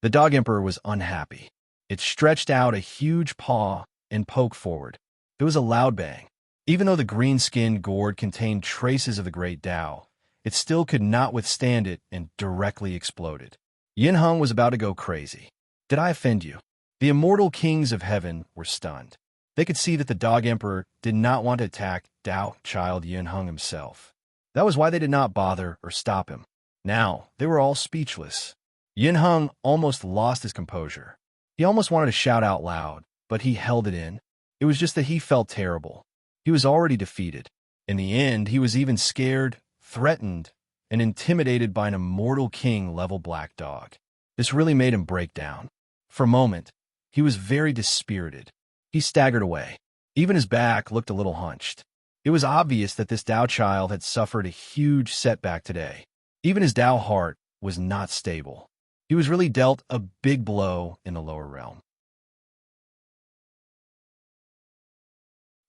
The dog emperor was unhappy. It stretched out a huge paw and poked forward. There was a loud bang. Even though the green-skinned gourd contained traces of the great Tao, it still could not withstand it and directly exploded. Yin Heng was about to go crazy. Did I offend you? The immortal kings of heaven were stunned. They could see that the dog emperor did not want to attack Tao child Yin Heng himself. That was why they did not bother or stop him. Now, they were all speechless. Yin Heng almost lost his composure. He almost wanted to shout out loud, but he held it in. It was just that he felt terrible. He was already defeated. In the end, he was even scared, threatened, and intimidated by an immortal king-level black dog. This really made him break down. For a moment, he was very dispirited. He staggered away. Even his back looked a little hunched. It was obvious that this Tao child had suffered a huge setback today. Even his Tao heart was not stable. He was really dealt a big blow in the lower realm.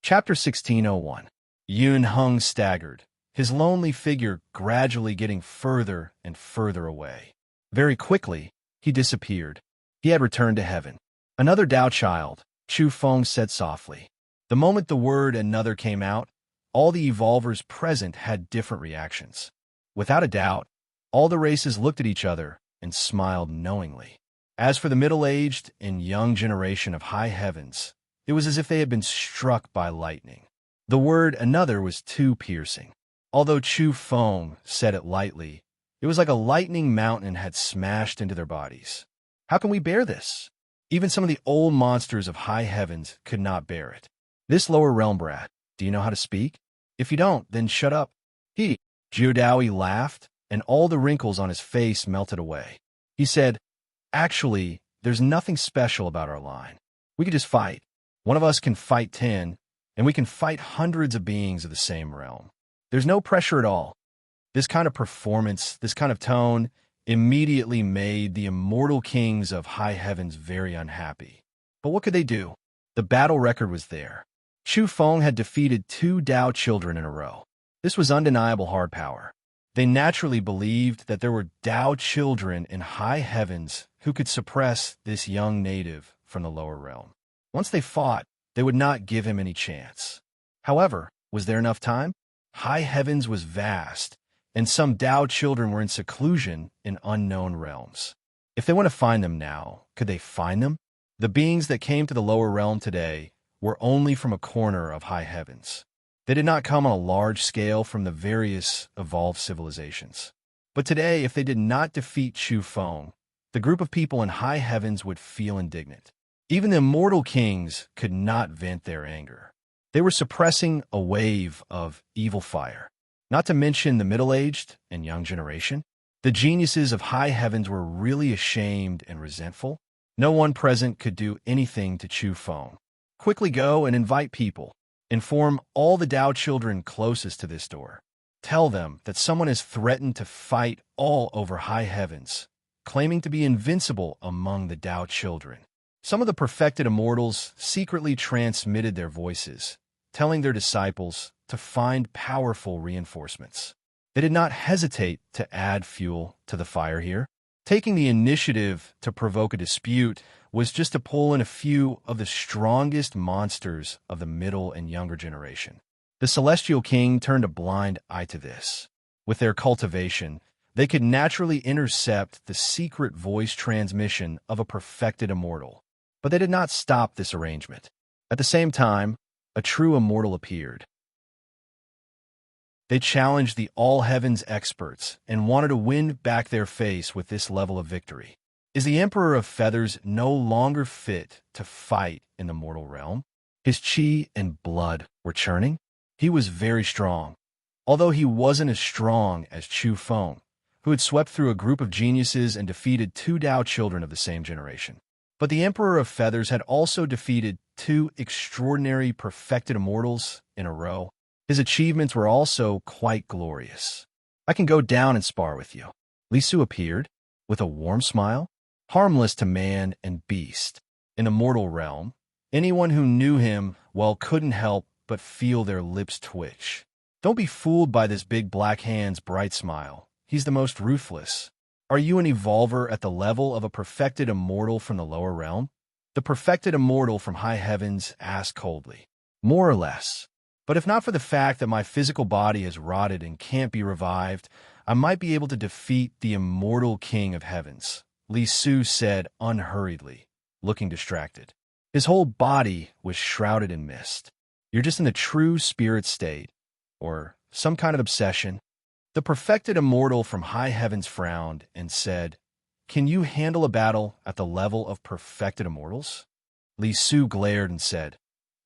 Chapter 1601. Yun Heng staggered, his lonely figure gradually getting further and further away. Very quickly, he disappeared. He had returned to heaven. Another Tao child, Chu Feng said softly. The moment the word another came out, all the evolvers present had different reactions. Without a doubt, all the races looked at each other and smiled knowingly. As for the middle-aged and young generation of high heavens, it was as if they had been struck by lightning. The word another was too piercing. Although Chu Feng said it lightly, it was like a lightning mountain had smashed into their bodies. How can we bear this? Even some of the old monsters of high heavens could not bear it. This lower realm brat, do you know how to speak? If you don't, then shut up. Jiudaoi laughed, and all the wrinkles on his face melted away. He said, actually, there's nothing special about our line. We could just fight. One of us can fight 10, and we can fight hundreds of beings of the same realm. There's no pressure at all. This kind of performance, this kind of tone, immediately made the immortal kings of high heavens very unhappy. But what could they do? The battle record was there. Chu Feng had defeated 2 Dao children in a row. This was undeniable hard power. They naturally believed that there were Dao children in high heavens who could suppress this young native from the lower realm. Once they fought, they would not give him any chance. However, was there enough time? High heavens was vast, and some Dao children were in seclusion in unknown realms. If they want to find them now, could they find them? The beings that came to the lower realm today were only from a corner of high heavens. They did not come on a large scale from the various evolved civilizations. But today, if they did not defeat Chu Feng, the group of people in high heavens would feel indignant. Even the immortal kings could not vent their anger. They were suppressing a wave of evil fire. Not to mention the middle-aged and young generation. The geniuses of high heavens were really ashamed and resentful. No one present could do anything to Chu Feng. Quickly go and invite people. Inform all the Dao children closest to this door. Tell them that someone has threatened to fight all over high heavens, claiming to be invincible among the Dao children. Some of the perfected immortals secretly transmitted their voices, telling their disciples to find powerful reinforcements. They did not hesitate to add fuel to the fire here. Taking the initiative to provoke a dispute was just to pull in a few of the strongest monsters of the middle and younger generation. The Celestial King turned a blind eye to this. With their cultivation, they could naturally intercept the secret voice transmission of a perfected immortal. But they did not stop this arrangement. At the same time, a true immortal appeared. They challenged the all-heavens experts and wanted to win back their face with this level of victory. Is the Emperor of Feathers no longer fit to fight in the mortal realm? His chi and blood were churning. He was very strong, although he wasn't as strong as Chu Feng, who had swept through a group of geniuses and defeated 2 Dao children of the same generation. But the Emperor of Feathers had also defeated 2 extraordinary perfected immortals in a row. His achievements were also quite glorious. I can go down and spar with you. Li Su appeared, with a warm smile, harmless to man and beast. In the mortal realm, anyone who knew him well couldn't help but feel their lips twitch. Don't be fooled by this big black hand's bright smile. He's the most ruthless. Are you an evolver at the level of a perfected immortal from the lower realm? The perfected immortal from high heavens asked coldly. More or less. But if not for the fact that my physical body has rotted and can't be revived, I might be able to defeat the immortal king of heavens, Li Su said unhurriedly, looking distracted. His whole body was shrouded in mist. You're just in the true spirit state, or some kind of obsession. The perfected immortal from high heavens frowned and said, Can you handle a battle at the level of perfected immortals? Li Su glared and said,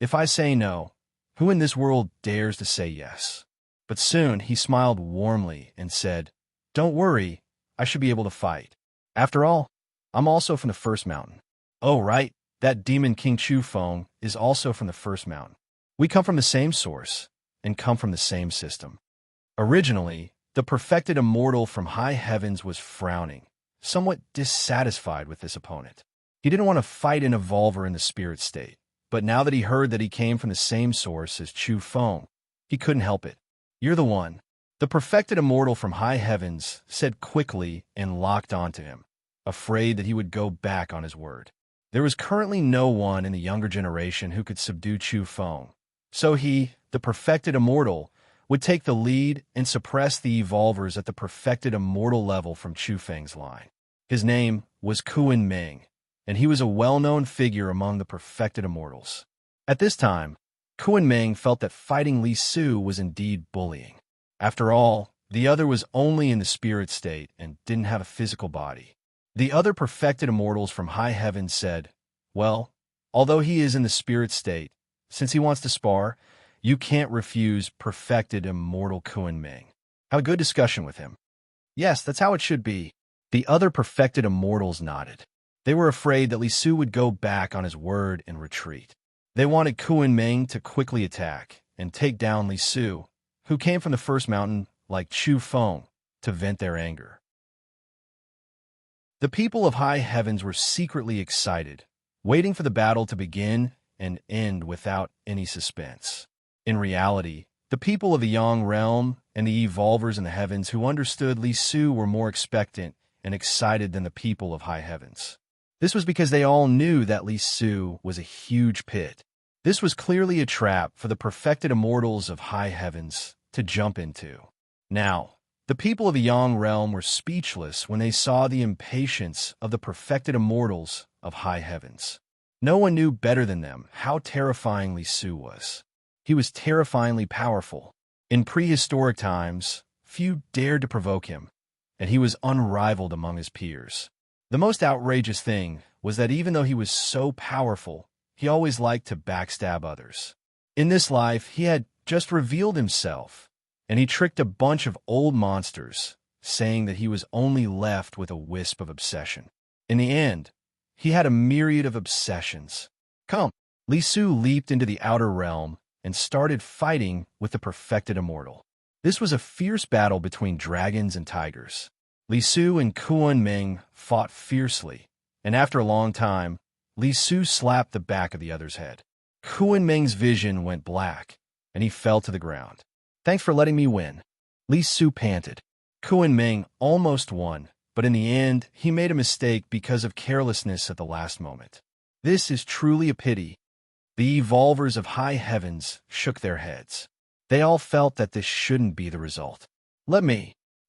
If I say no, who in this world dares to say yes? But soon he smiled warmly and said, Don't worry, I should be able to fight. After all, I'm also from the first mountain. Oh, right, that demon King Chu Feng is also from the first mountain. We come from the same source and come from the same system. Originally, the perfected immortal from high heavens was frowning, somewhat dissatisfied with this opponent. He didn't want to fight an evolver in the spirit state. But now that he heard that he came from the same source as Chu Feng, he couldn't help it. You're the one. The perfected immortal from high heavens said quickly and locked onto him, afraid that he would go back on his word. There was currently no one in the younger generation who could subdue Chu Feng. So he, the perfected immortal, would take the lead and suppress the evolvers at the perfected immortal level from Chu Feng's line. His name was Kuan Ming, and he was a well-known figure among the perfected immortals. At this time, Kuan Ming felt that fighting Li Su was indeed bullying. After all, the other was only in the spirit state and didn't have a physical body. The other perfected immortals from high heaven said, Well, although he is in the spirit state, since he wants to spar, you can't refuse perfected immortal Kuan Ming. Have a good discussion with him. Yes, that's how it should be. The other perfected immortals nodded. They were afraid that Li Su would go back on his word and retreat. They wanted Kuan Ming to quickly attack and take down Li Su, who came from the first mountain like Chu Feng to vent their anger. The people of high heavens were secretly excited, waiting for the battle to begin and end without any suspense. In reality, the people of the Yang realm and the evolvers in the heavens who understood Li Su were more expectant and excited than the people of high heavens. This was because they all knew that Li Su was a huge pit. This was clearly a trap for the perfected immortals of high heavens to jump into. Now, the people of the Yang realm were speechless when they saw the impatience of the perfected immortals of high heavens. No one knew better than them how terrifying Li Su was. He was terrifyingly powerful. In prehistoric times, few dared to provoke him, and he was unrivaled among his peers. The most outrageous thing was that even though he was so powerful, he always liked to backstab others. In this life, he had just revealed himself, and he tricked a bunch of old monsters, saying that he was only left with a wisp of obsession. In the end, he had a myriad of obsessions. Come, Li Su leaped into the outer realm and started fighting with the perfected immortal. This was a fierce battle between dragons and tigers. Li Su and Kunming fought fiercely, and after a long time, Li Su slapped the back of the other's head. Kunming's vision went black, and he fell to the ground. Thanks for letting me win. Li Su panted. Kunming almost won, but in the end, he made a mistake because of carelessness at the last moment. This is truly a pity. The evolvers of high heavens shook their heads. They all felt that this shouldn't be the result.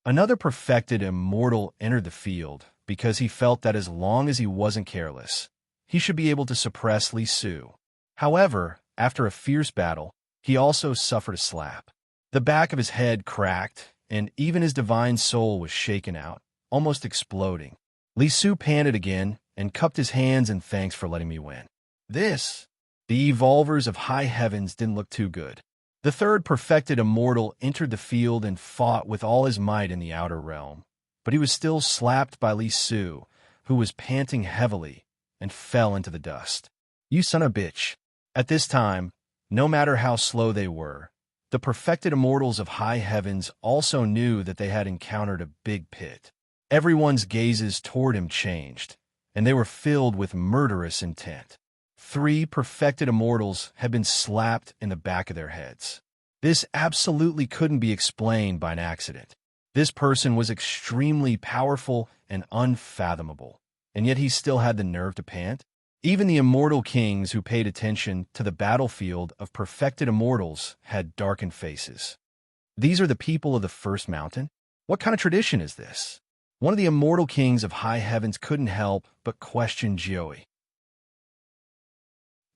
Another perfected immortal entered the field because he felt that as long as he wasn't careless, he should be able to suppress Li Su. However, after a fierce battle, he also suffered a slap. The back of his head cracked, and even his divine soul was shaken out, almost exploding. Li Su panted again and cupped his hands in thanks for letting me win. The evolvers of high heavens didn't look too good. The third perfected immortal entered the field and fought with all his might in the outer realm, but he was still slapped by Li Su, who was panting heavily and fell into the dust. You son of a bitch. At this time, no matter how slow they were, the perfected immortals of high heavens also knew that they had encountered a big pit. Everyone's gazes toward him changed, and they were filled with murderous intent. 3 perfected immortals had been slapped in the back of their heads. This absolutely couldn't be explained by an accident. This person was extremely powerful and unfathomable, and yet he still had the nerve to pant. Even the immortal kings who paid attention to the battlefield of perfected immortals had darkened faces. These are the people of the first mountain? What kind of tradition is this? One of the immortal kings of high heavens couldn't help but question Jioi.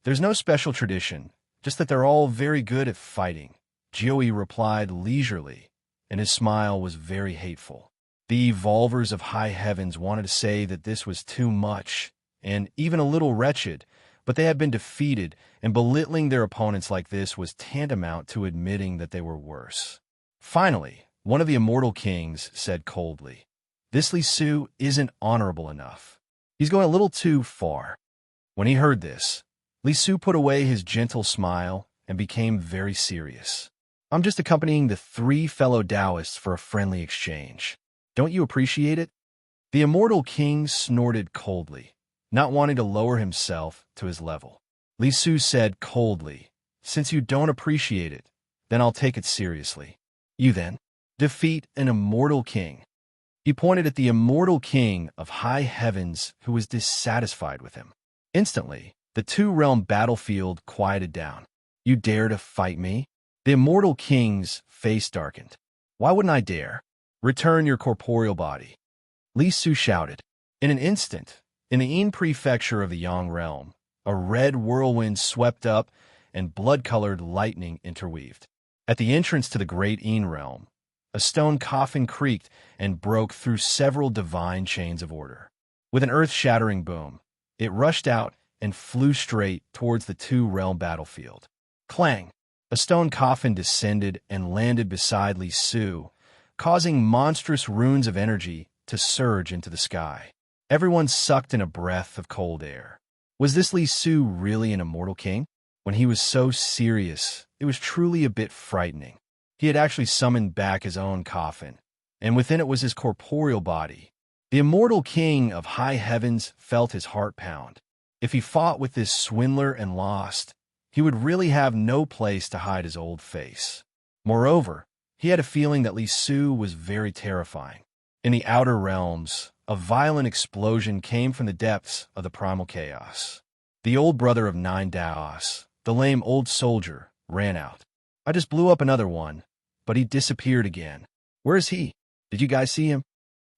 There's no special tradition, just that they're all very good at fighting, Jioi replied leisurely, and his smile was very hateful. The evolvers of high heavens wanted to say that this was too much, and even a little wretched, but they had been defeated, and belittling their opponents like this was tantamount to admitting that they were worse. Finally, one of the immortal kings said coldly, "This Li Su isn't honorable enough. He's going a little too far." When he heard this, Li Su put away his gentle smile and became very serious. "I'm just accompanying the 3 fellow Taoists for a friendly exchange. Don't you appreciate it?" The immortal king snorted coldly, not wanting to lower himself to his level. Li Su said coldly, "Since you don't appreciate it, then I'll take it seriously. You then defeat an immortal king." He pointed at the immortal king of high heavens who was dissatisfied with him. Instantly, the 2-realm battlefield quieted down. "You dare to fight me?" The immortal king's face darkened. "Why wouldn't I dare? Return your corporeal body." Li Su shouted. In an instant, in the Yin prefecture of the Yang realm, a red whirlwind swept up and blood-colored lightning interweaved. At the entrance to the great Yin realm, a stone coffin creaked and broke through several divine chains of order. With an earth-shattering boom, it rushed out and flew straight towards the 2-realm battlefield. Clang! A stone coffin descended and landed beside Li Su, causing monstrous runes of energy to surge into the sky. Everyone sucked in a breath of cold air. Was this Li Su really an immortal king? When he was so serious, it was truly a bit frightening. He had actually summoned back his own coffin, and within it was his corporeal body. The immortal king of high heavens felt his heart pound. If he fought with this swindler and lost, he would really have no place to hide his old face. Moreover, he had a feeling that Li Su was very terrifying. In the outer realms, a violent explosion came from the depths of the primal chaos. The old brother of 9 Daos, the lame old soldier, ran out. I just blew up another one, but he disappeared again. Where is he? Did you guys see him?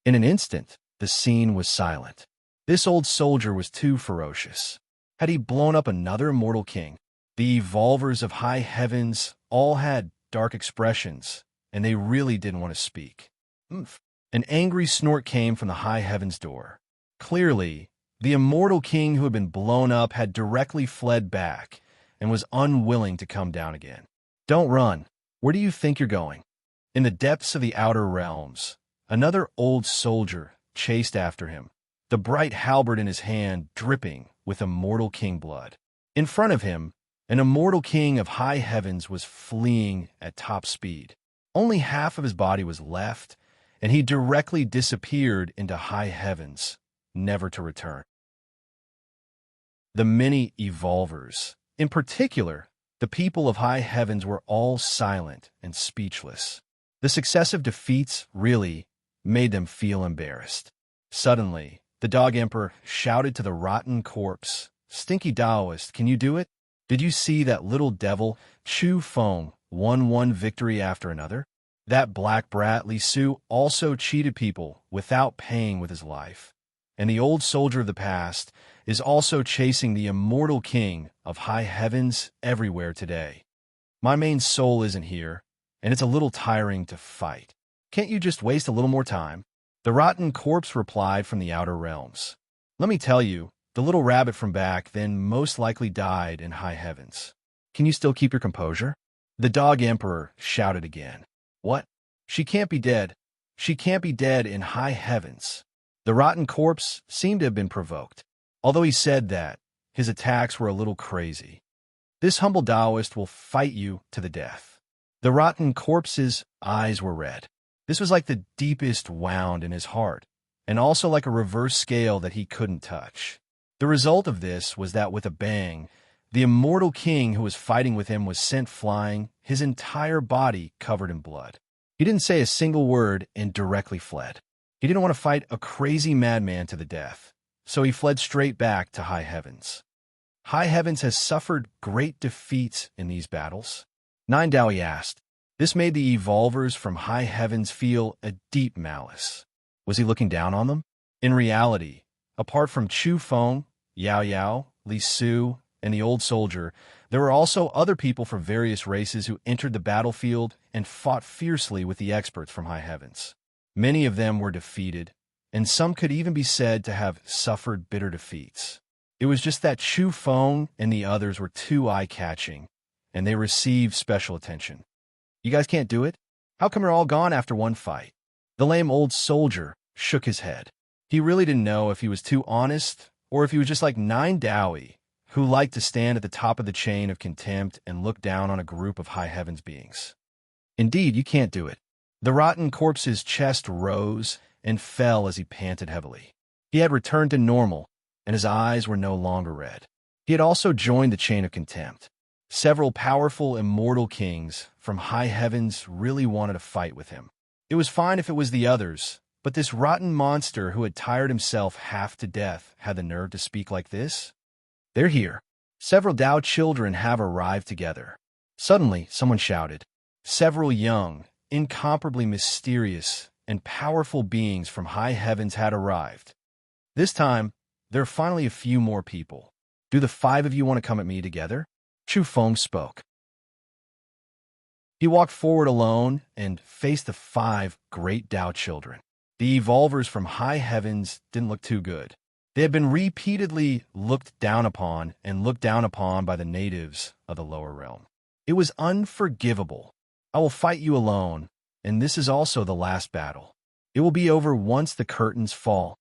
In an instant, the scene was silent. This old soldier was too ferocious. Had he blown up another immortal king? The evolvers of high heavens all had dark expressions, and they really didn't want to speak. An angry snort came from the high heavens door. Clearly, the immortal king who had been blown up had directly fled back and was unwilling to come down again. Don't run. Where do you think you're going? In the depths of the outer realms, another old soldier chased after him, the bright halberd in his hand dripping with immortal king blood. In front of him, an immortal king of high heavens was fleeing at top speed. Only half of his body was left, and he directly disappeared into high heavens, never to return. The many evolvers, in particular, the people of high heavens, were all silent and speechless. The successive defeats really made them feel embarrassed. Suddenly, the Dog Emperor shouted to the rotten corpse, "Stinky Taoist, can you do it? Did you see that little devil, Chu Feng, won one victory after another? That black brat Li Su also cheated people without paying with his life. And the old soldier of the past is also chasing the immortal king of high heavens everywhere today. My main soul isn't here, and it's a little tiring to fight. Can't you just waste a little more time?" The rotten corpse replied from the outer realms. "Let me tell you, the little rabbit from back then most likely died in high heavens. Can you still keep your composure?" The Dog Emperor shouted again. "What? She can't be dead. She can't be dead in high heavens." The rotten corpse seemed to have been provoked. Although he said that, his attacks were a little crazy. "This humble Taoist will fight you to the death." The rotten corpse's eyes were red. This was like the deepest wound in his heart, and also like a reverse scale that he couldn't touch. The result of this was that with a bang, the immortal king who was fighting with him was sent flying, his entire body covered in blood. He didn't say a single word and directly fled. He didn't want to fight a crazy madman to the death, so he fled straight back to high heavens. High heavens has suffered great defeats in these battles. Nine Dowie asked. This made the evolvers from high heavens feel a deep malice. Was he looking down on them? In reality, apart from Chu Feng, Yao Yao, Li Su, and the old soldier, there were also other people from various races who entered the battlefield and fought fiercely with the experts from high heavens. Many of them were defeated, and some could even be said to have suffered bitter defeats. It was just that Chu Feng and the others were too eye-catching, and they received special attention. You guys can't do it? How come you're all gone after one fight? The lame old soldier shook his head. He really didn't know if he was too honest or if he was just like Nine Dowie, who liked to stand at the top of the chain of contempt and look down on a group of high heavens beings. Indeed, you can't do it. The rotten corpse's chest rose and fell as he panted heavily. He had returned to normal, and his eyes were no longer red. He had also joined the chain of contempt. Several powerful immortal kings from high heavens really wanted to fight with him. It was fine if it was the others, but this rotten monster who had tired himself half to death had the nerve to speak like this? They're here. Several Tao children have arrived together. Suddenly, someone shouted. Several young, incomparably mysterious, and powerful beings from high heavens had arrived. This time, there are finally a few more people. Do the 5 of you want to come at me together? Chu Feng spoke. He walked forward alone and faced the 5 great Tao children. The evolvers from high heavens didn't look too good. They had been repeatedly looked down upon by the natives of the lower realm. It was unforgivable. I will fight you alone, and this is also the last battle. It will be over once the curtains fall.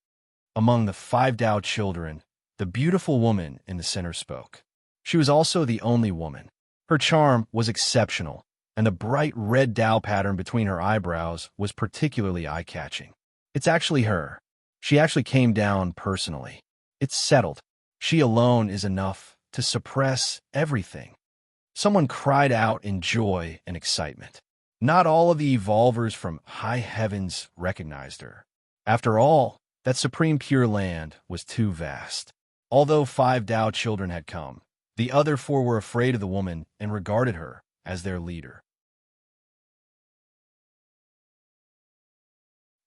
Among the 5 Tao children, the beautiful woman in the center spoke. She was also the only woman. Her charm was exceptional, and the bright red Tao pattern between her eyebrows was particularly eye-catching. It's actually her. She actually came down personally. It's settled. She alone is enough to suppress everything. Someone cried out in joy and excitement. Not all of the evolvers from high heavens recognized her. After all, that supreme pure land was too vast. Although 5 Tao children had come, the other 4 were afraid of the woman and regarded her as their leader.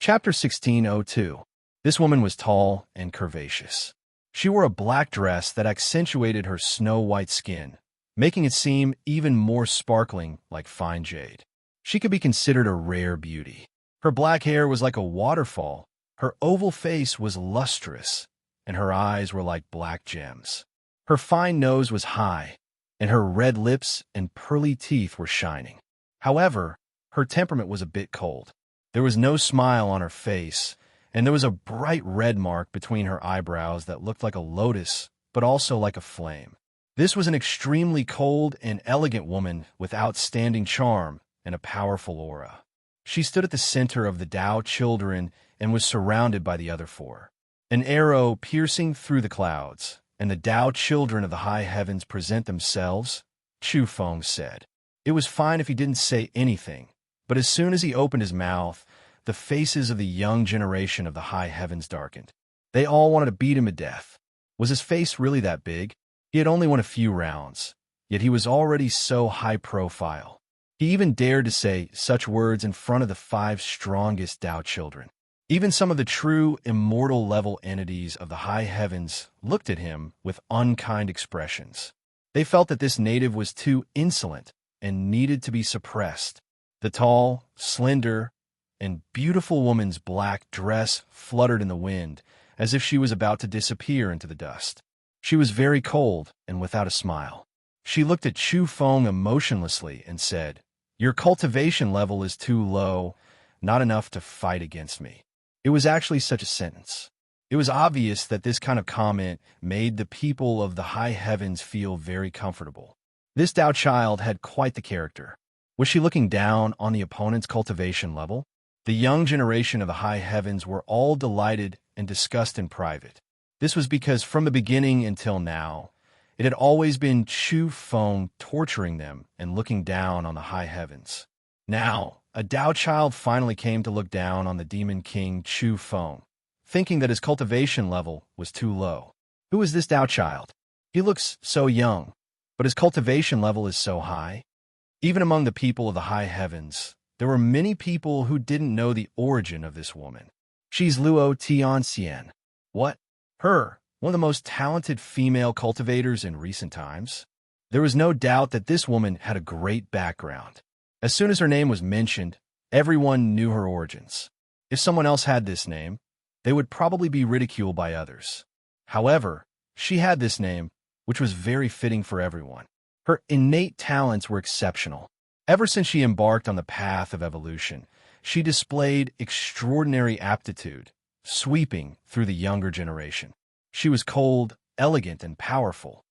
Chapter 16:02. This woman was tall and curvaceous. She wore a black dress that accentuated her snow-white skin, making it seem even more sparkling like fine jade. She could be considered a rare beauty. Her black hair was like a waterfall, her oval face was lustrous, and her eyes were like black gems. Her fine nose was high, and her red lips and pearly teeth were shining. However, her temperament was a bit cold. There was no smile on her face, and there was a bright red mark between her eyebrows that looked like a lotus, but also like a flame. This was an extremely cold and elegant woman with outstanding charm and a powerful aura. She stood at the center of the Tao children and was surrounded by the other 4. An arrow piercing through the clouds, and the Tao children of the high heavens present themselves, Chu Feng said. It was fine if he didn't say anything, but as soon as he opened his mouth, the faces of the young generation of the high heavens darkened. They all wanted to beat him to death. Was his face really that big? He had only won a few rounds, yet he was already so high profile. He even dared to say such words in front of the 5 strongest Tao children. Even some of the true immortal level entities of the high heavens looked at him with unkind expressions. They felt that this native was too insolent and needed to be suppressed. The tall, slender, and beautiful woman's black dress fluttered in the wind as if she was about to disappear into the dust. She was very cold and without a smile. She looked at Chu Feng emotionlessly and said, "Your cultivation level is too low, not enough to fight against me." It was actually such a sentence. It was obvious that this kind of comment made the people of the high heavens feel very comfortable. This Tao child had quite the character. Was she looking down on the opponent's cultivation level? The young generation of the high heavens were all delighted and discussed in private. This was because from the beginning until now, it had always been Chu Feng torturing them and looking down on the high heavens. Now, a Tao child finally came to look down on the demon king Chu Feng, thinking that his cultivation level was too low. Who is this Tao child? He looks so young, but his cultivation level is so high. Even among the people of the high heavens, there were many people who didn't know the origin of this woman. She's Luo Tianxian. What? Her, one of the most talented female cultivators in recent times? There was no doubt that this woman had a great background. As soon as her name was mentioned, everyone knew her origins. If someone else had this name, they would probably be ridiculed by others. However, she had this name, which was very fitting for everyone. Her innate talents were exceptional. Ever since she embarked on the path of evolution, she displayed extraordinary aptitude, sweeping through the younger generation. She was cold, elegant, and powerful.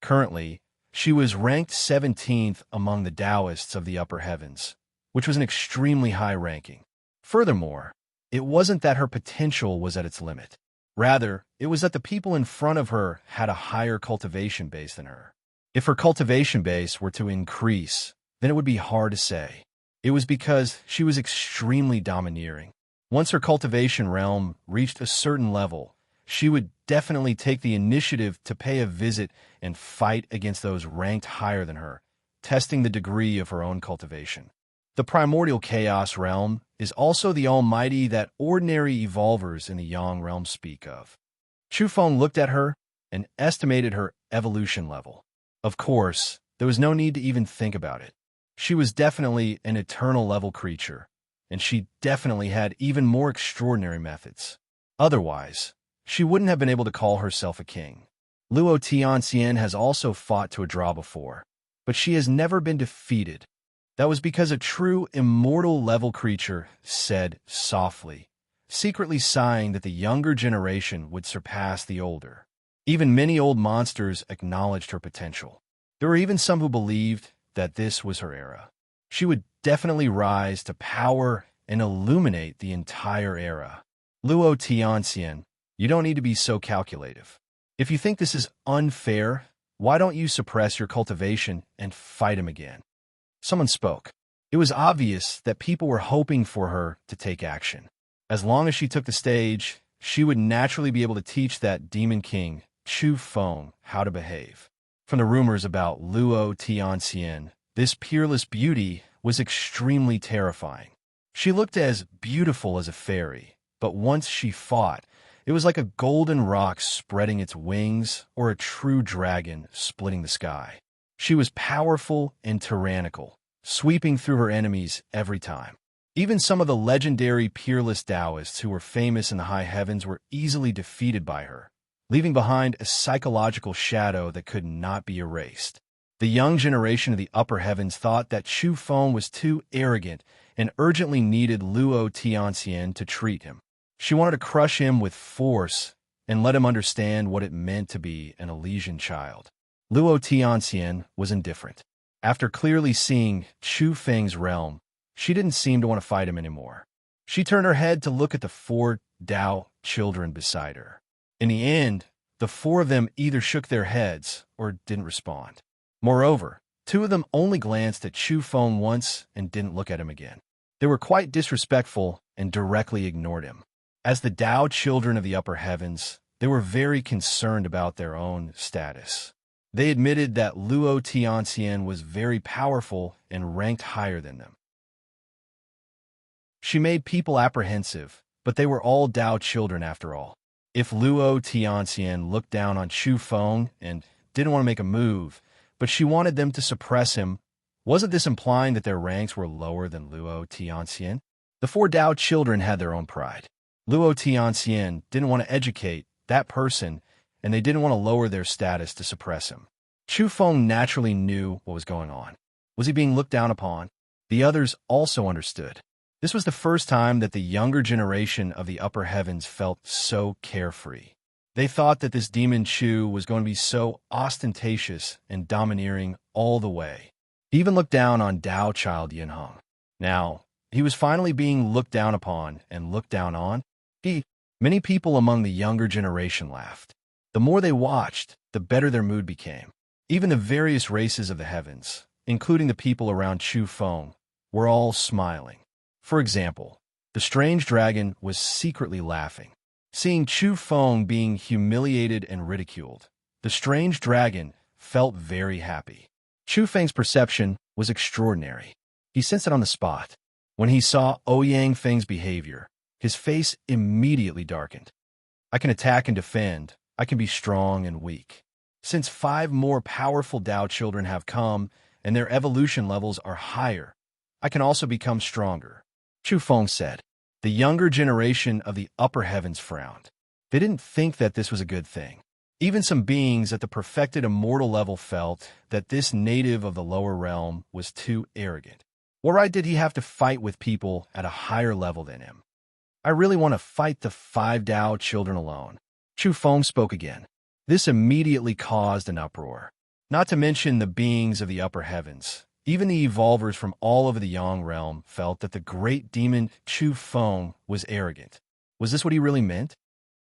Currently, she was ranked 17th among the Taoists of the upper heavens, which was an extremely high ranking. Furthermore, it wasn't that her potential was at its limit. Rather, it was that the people in front of her had a higher cultivation base than her. If her cultivation base were to increase, then it would be hard to say. It was because she was extremely domineering. Once her cultivation realm reached a certain level, she would definitely take the initiative to pay a visit and fight against those ranked higher than her, testing the degree of her own cultivation. The primordial chaos realm is also the almighty that ordinary evolvers in the yang realm speak of. Chu Feng looked at her and estimated her evolution level. Of course, there was no need to even think about it. She was definitely an eternal level creature, and she definitely had even more extraordinary methods. Otherwise, she wouldn't have been able to call herself a king. Luo Tianxian has also fought to a draw before, but she has never been defeated. That was because a true immortal level creature said softly, secretly sighing that the younger generation would surpass the older. Even many old monsters acknowledged her potential. There were even some who believed that this was her era. She would definitely rise to power and illuminate the entire era. Luo Tianxian, you don't need to be so calculative. If you think this is unfair, why don't you suppress your cultivation and fight him again? Someone spoke. It was obvious that people were hoping for her to take action. As long as she took the stage, she would naturally be able to teach that demon king, Chu Feng, how to behave. From the rumors about Luo Tianxian, this peerless beauty was extremely terrifying. She looked as beautiful as a fairy, but once she fought, it was like a golden rock spreading its wings or a true dragon splitting the sky. She was powerful and tyrannical, sweeping through her enemies every time. Even some of the legendary peerless Taoists who were famous in the high heavens were easily defeated by her, leaving behind a psychological shadow that could not be erased. The young generation of the upper heavens thought that Chu Feng was too arrogant and urgently needed Luo Tianxian to treat him. She wanted to crush him with force and let him understand what it meant to be an Elysian child. Luo Tianxian was indifferent. After clearly seeing Chu Feng's realm, she didn't seem to want to fight him anymore. She turned her head to look at the 4 Dao children beside her. In the end, the 4 of them either shook their heads or didn't respond. Moreover, 2 of them only glanced at Chu Feng once and didn't look at him again. They were quite disrespectful and directly ignored him. As the Dao children of the upper heavens, they were very concerned about their own status. They admitted that Luo Tianxian was very powerful and ranked higher than them. She made people apprehensive, but they were all Dao children after all. If Luo Tianxian looked down on Chu Feng and didn't want to make a move, but she wanted them to suppress him, wasn't this implying that their ranks were lower than Luo Tianxian? The 4 Dao children had their own pride. Luo Tianxian didn't want to educate that person, and they didn't want to lower their status to suppress him. Chu Feng naturally knew what was going on. Was he being looked down upon? The others also understood. This was the first time that the younger generation of the upper heavens felt so carefree. They thought that this demon Chu was going to be so ostentatious and domineering all the way. He even looked down on Dao child Yinheng. Now, he was finally being looked down upon and looked down on. Many people among the younger generation laughed. The more they watched, the better their mood became. Even the various races of the heavens, including the people around Chu Feng, were all smiling. For example, the strange dragon was secretly laughing. Seeing Chu Feng being humiliated and ridiculed, the strange dragon felt very happy. Chu Feng's perception was extraordinary. He sensed it on the spot. When he saw Ouyang Feng's behavior, his face immediately darkened. I can attack and defend. I can be strong and weak. Since 5 more powerful Dao children have come and their evolution levels are higher, I can also become stronger, Chu Feng said. The younger generation of the upper heavens frowned. They didn't think that this was a good thing. Even some beings at the perfected immortal level felt that this native of the lower realm was too arrogant. What right did he have to fight with people at a higher level than him? I really want to fight the 5 Dao children alone. Chu Feng spoke again. This immediately caused an uproar. Not to mention the beings of the upper heavens. Even the evolvers from all over the Yang realm felt that the great demon Chu Feng was arrogant. Was this what he really meant?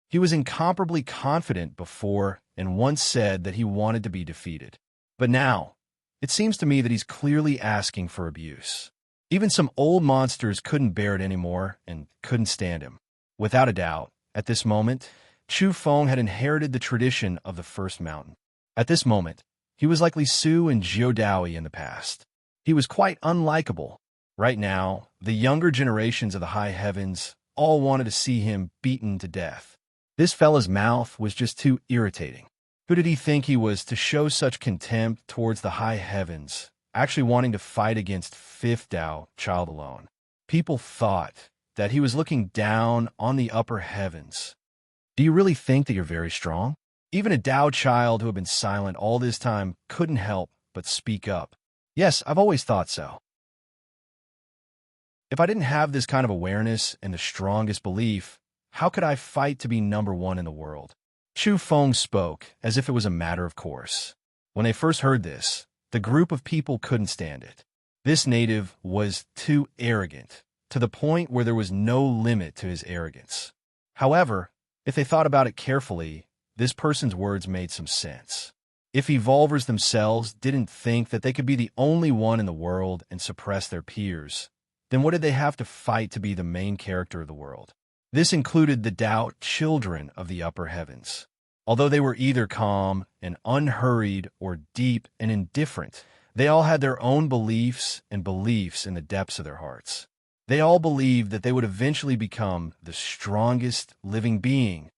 He was incomparably confident before and once said that he wanted to be defeated. But now, it seems to me that he's clearly asking for abuse. Even some old monsters couldn't bear it anymore and couldn't stand him. Without a doubt, at this moment, Chu Feng had inherited the tradition of the first mountain. At this moment, he was like Li Su and Jiu Daoi in the past. He was quite unlikable. Right now, the younger generations of the high heavens all wanted to see him beaten to death. This fella's mouth was just too irritating. Who did he think he was to show such contempt towards the high heavens, actually wanting to fight against 5th Dao child alone? People thought that he was looking down on the upper heavens. Do you really think that you're very strong? Even a Dao child who had been silent all this time couldn't help but speak up. Yes, I've always thought so. If I didn't have this kind of awareness and the strongest belief, how could I fight to be number 1 in the world? Chu Feng spoke as if it was a matter of course. When they first heard this, The group of people couldn't stand it. This native was too arrogant, to the point where there was no limit to his arrogance. However, if they thought about it carefully, this person's words made some sense. If evolvers themselves didn't think that they could be the only one in the world and suppress their peers, then what did they have to fight to be the main character of the world? This included the Tao children of the upper heavens. Although they were either calm and unhurried or deep and indifferent, they all had their own beliefs and beliefs in the depths of their hearts. They all believed that they would eventually become the strongest living being.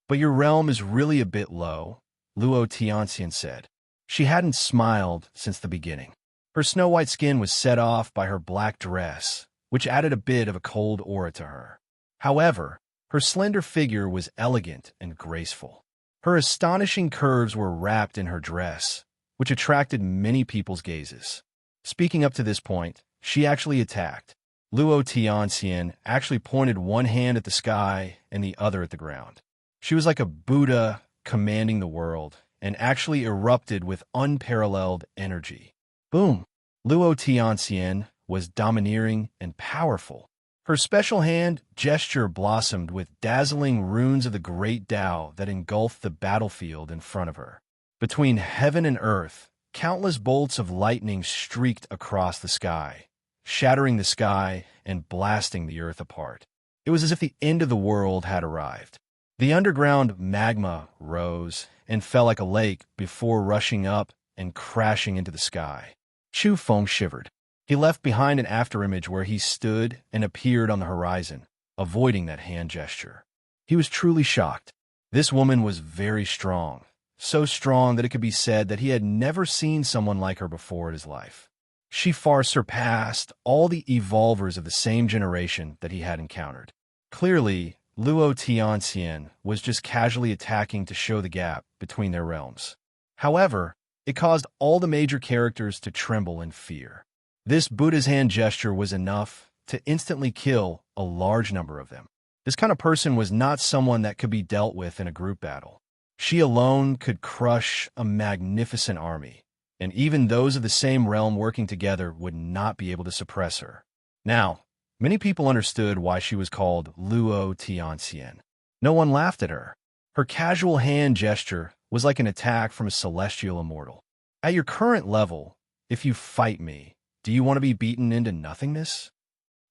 But your realm is really a bit low, Luo Tianxian said. She hadn't smiled since the beginning. Her snow-white skin was set off by her black dress, which added a bit of a cold aura to her. However, her slender figure was elegant and graceful. Her astonishing curves were wrapped in her dress, which attracted many people's gazes. Speaking up to this point, she actually attacked. Luo Tianxian actually pointed one hand at the sky and the other at the ground. She was like a Buddha commanding the world, and actually erupted with unparalleled energy. Boom! Luo Tianxian was domineering and powerful. Her special hand gesture blossomed with dazzling runes of the great Tao that engulfed the battlefield in front of her. Between heaven and earth, countless bolts of lightning streaked across the sky, shattering the sky and blasting the earth apart. It was as if the end of the world had arrived. The underground magma rose and fell like a lake before rushing up and crashing into the sky. Chu Feng shivered. He left behind an afterimage where he stood and appeared on the horizon, avoiding that hand gesture. He was truly shocked. This woman was very strong, so strong that it could be said that he had never seen someone like her before in his life. She far surpassed all the evolvers of the same generation that he had encountered. Clearly, Luo Tianxian was just casually attacking to show the gap between their realms. However, it caused all the major characters to tremble in fear. This Buddha's hand gesture was enough to instantly kill a large number of them. This kind of person was not someone that could be dealt with in a group battle. She alone could crush a magnificent army, and even those of the same realm working together would not be able to suppress her. Now, many people understood why she was called Luo Tianxian. No one laughed at her. Her casual hand gesture was like an attack from a celestial immortal. At your current level, if you fight me, do you want to be beaten into nothingness?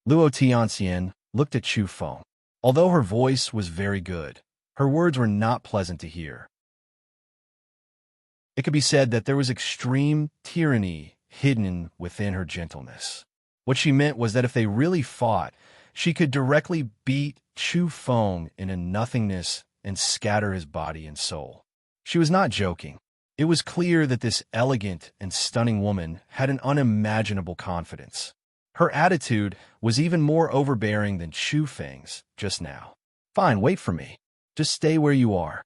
Luo Tianxian looked at Chu Feng. Although her voice was very good, her words were not pleasant to hear. It could be said that there was extreme tyranny hidden within her gentleness. What she meant was that if they really fought, she could directly beat Chu Feng into nothingness and scatter his body and soul. She was not joking. It was clear that this elegant and stunning woman had an unimaginable confidence. Her attitude was even more overbearing than Chu Feng's just now. Fine, wait for me. Just stay where you are.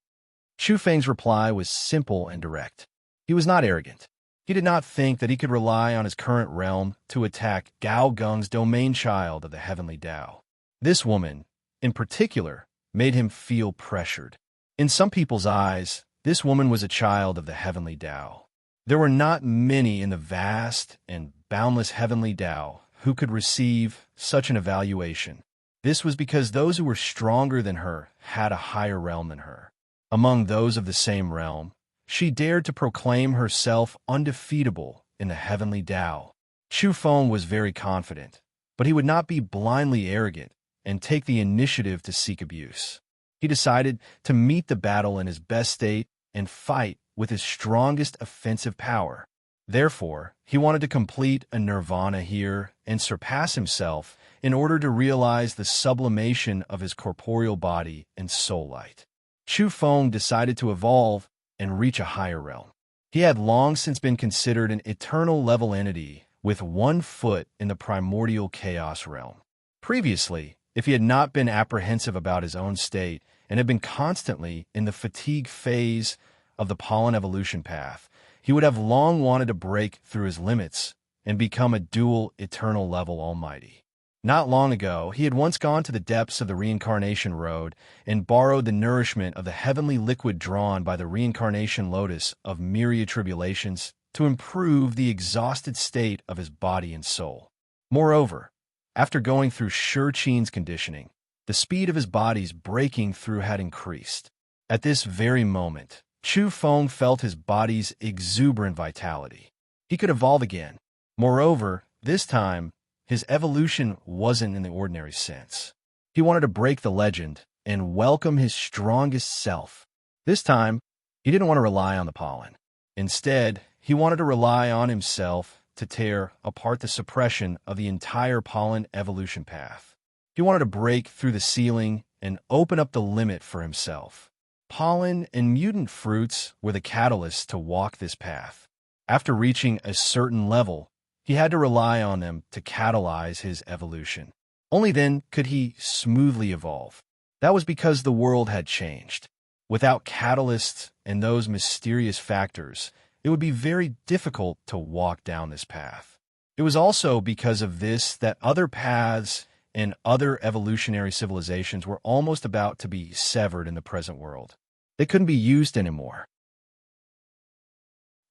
Chu Feng's reply was simple and direct. He was not arrogant. He did not think that he could rely on his current realm to attack Gao Geng's domain child of the heavenly Tao. This woman, in particular, made him feel pressured. In some people's eyes, this woman was a child of the heavenly Tao. There were not many in the vast and boundless heavenly Tao who could receive such an evaluation. This was because those who were stronger than her had a higher realm than her. Among those of the same realm, she dared to proclaim herself undefeatable in the heavenly Tao. Chu Feng was very confident, but he would not be blindly arrogant and take the initiative to seek abuse. He decided to meet the battle in his best state and fight with his strongest offensive power. Therefore, he wanted to complete a nirvana here and surpass himself in order to realize the sublimation of his corporeal body and soul light. Chu Feng decided to evolve and reach a higher realm. He had long since been considered an eternal level entity with 1 foot in the primordial chaos realm. Previously, if he had not been apprehensive about his own state and had been constantly in the fatigue phase of the pollen evolution path, he would have long wanted to break through his limits and become a dual eternal level almighty. Not long ago, he had once gone to the depths of the reincarnation road and borrowed the nourishment of the heavenly liquid drawn by the reincarnation lotus of myriad tribulations to improve the exhausted state of his body and soul. Moreover, after going through Shurchin's conditioning, the speed of his body's breaking through had increased. At this very moment, Chu Feng felt his body's exuberant vitality. He could evolve again. Moreover, this time, his evolution wasn't in the ordinary sense. He wanted to break the legend and welcome his strongest self. This time, he didn't want to rely on the pollen. Instead, he wanted to rely on himself to tear apart the suppression of the entire pollen evolution path. He wanted to break through the ceiling and open up the limit for himself. Pollen and mutant fruits were the catalysts to walk this path. After reaching a certain level, he had to rely on them to catalyze his evolution. Only then could he smoothly evolve. That was because the world had changed. Without catalysts and those mysterious factors, it would be very difficult to walk down this path. It was also because of this that other paths and other evolutionary civilizations were almost about to be severed in the present world. They couldn't be used anymore.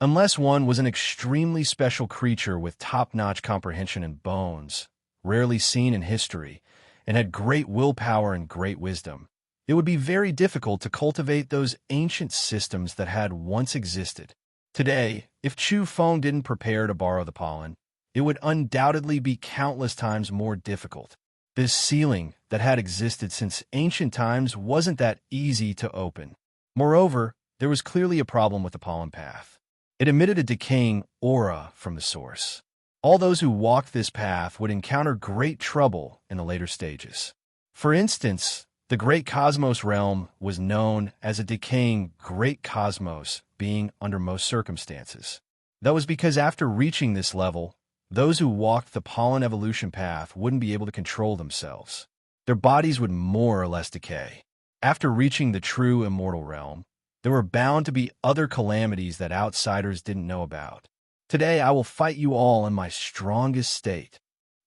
Unless one was an extremely special creature with top-notch comprehension and bones, rarely seen in history, and had great willpower and great wisdom, it would be very difficult to cultivate those ancient systems that had once existed. Today, if Chu Feng didn't prepare to borrow the pollen, it would undoubtedly be countless times more difficult. This ceiling that had existed since ancient times wasn't that easy to open. Moreover, there was clearly a problem with the pollen path. It emitted a decaying aura from the source. All those who walked this path would encounter great trouble in the later stages. For instance, the Great Cosmos realm was known as a decaying Great Cosmos being under most circumstances. That was because after reaching this level, those who walked the pollen evolution path wouldn't be able to control themselves. Their bodies would more or less decay. After reaching the true immortal realm, there were bound to be other calamities that outsiders didn't know about. Today I will fight you all in my strongest state,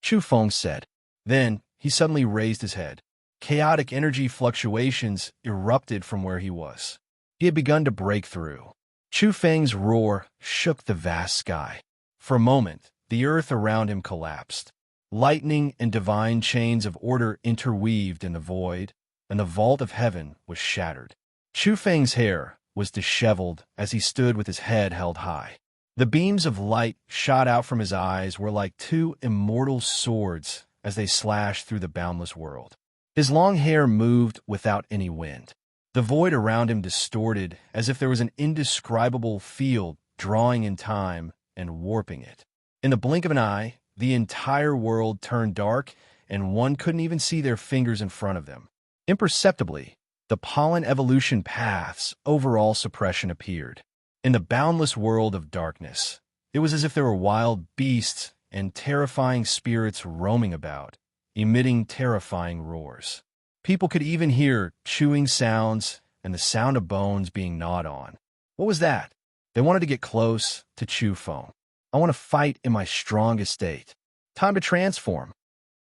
Chu Feng said. Then he suddenly raised his head. Chaotic energy fluctuations erupted from where he was. He had begun to break through. Chu Feng's roar shook the vast sky. For a moment, the earth around him collapsed. Lightning and divine chains of order interweaved in the void, and the vault of heaven was shattered. Chu Feng's hair was disheveled as he stood with his head held high. The beams of light shot out from his eyes were like two immortal swords as they slashed through the boundless world. His long hair moved without any wind. The void around him distorted as if there was an indescribable field drawing in time and warping it. In the blink of an eye, the entire world turned dark, and one couldn't even see their fingers in front of them. Imperceptibly, the pollen evolution path's overall suppression appeared. In the boundless world of darkness, it was as if there were wild beasts and terrifying spirits roaming about, emitting terrifying roars. People could even hear chewing sounds and the sound of bones being gnawed on. What was that? They wanted to get close to Chu Feng. I want to fight in my strongest state. Time to transform.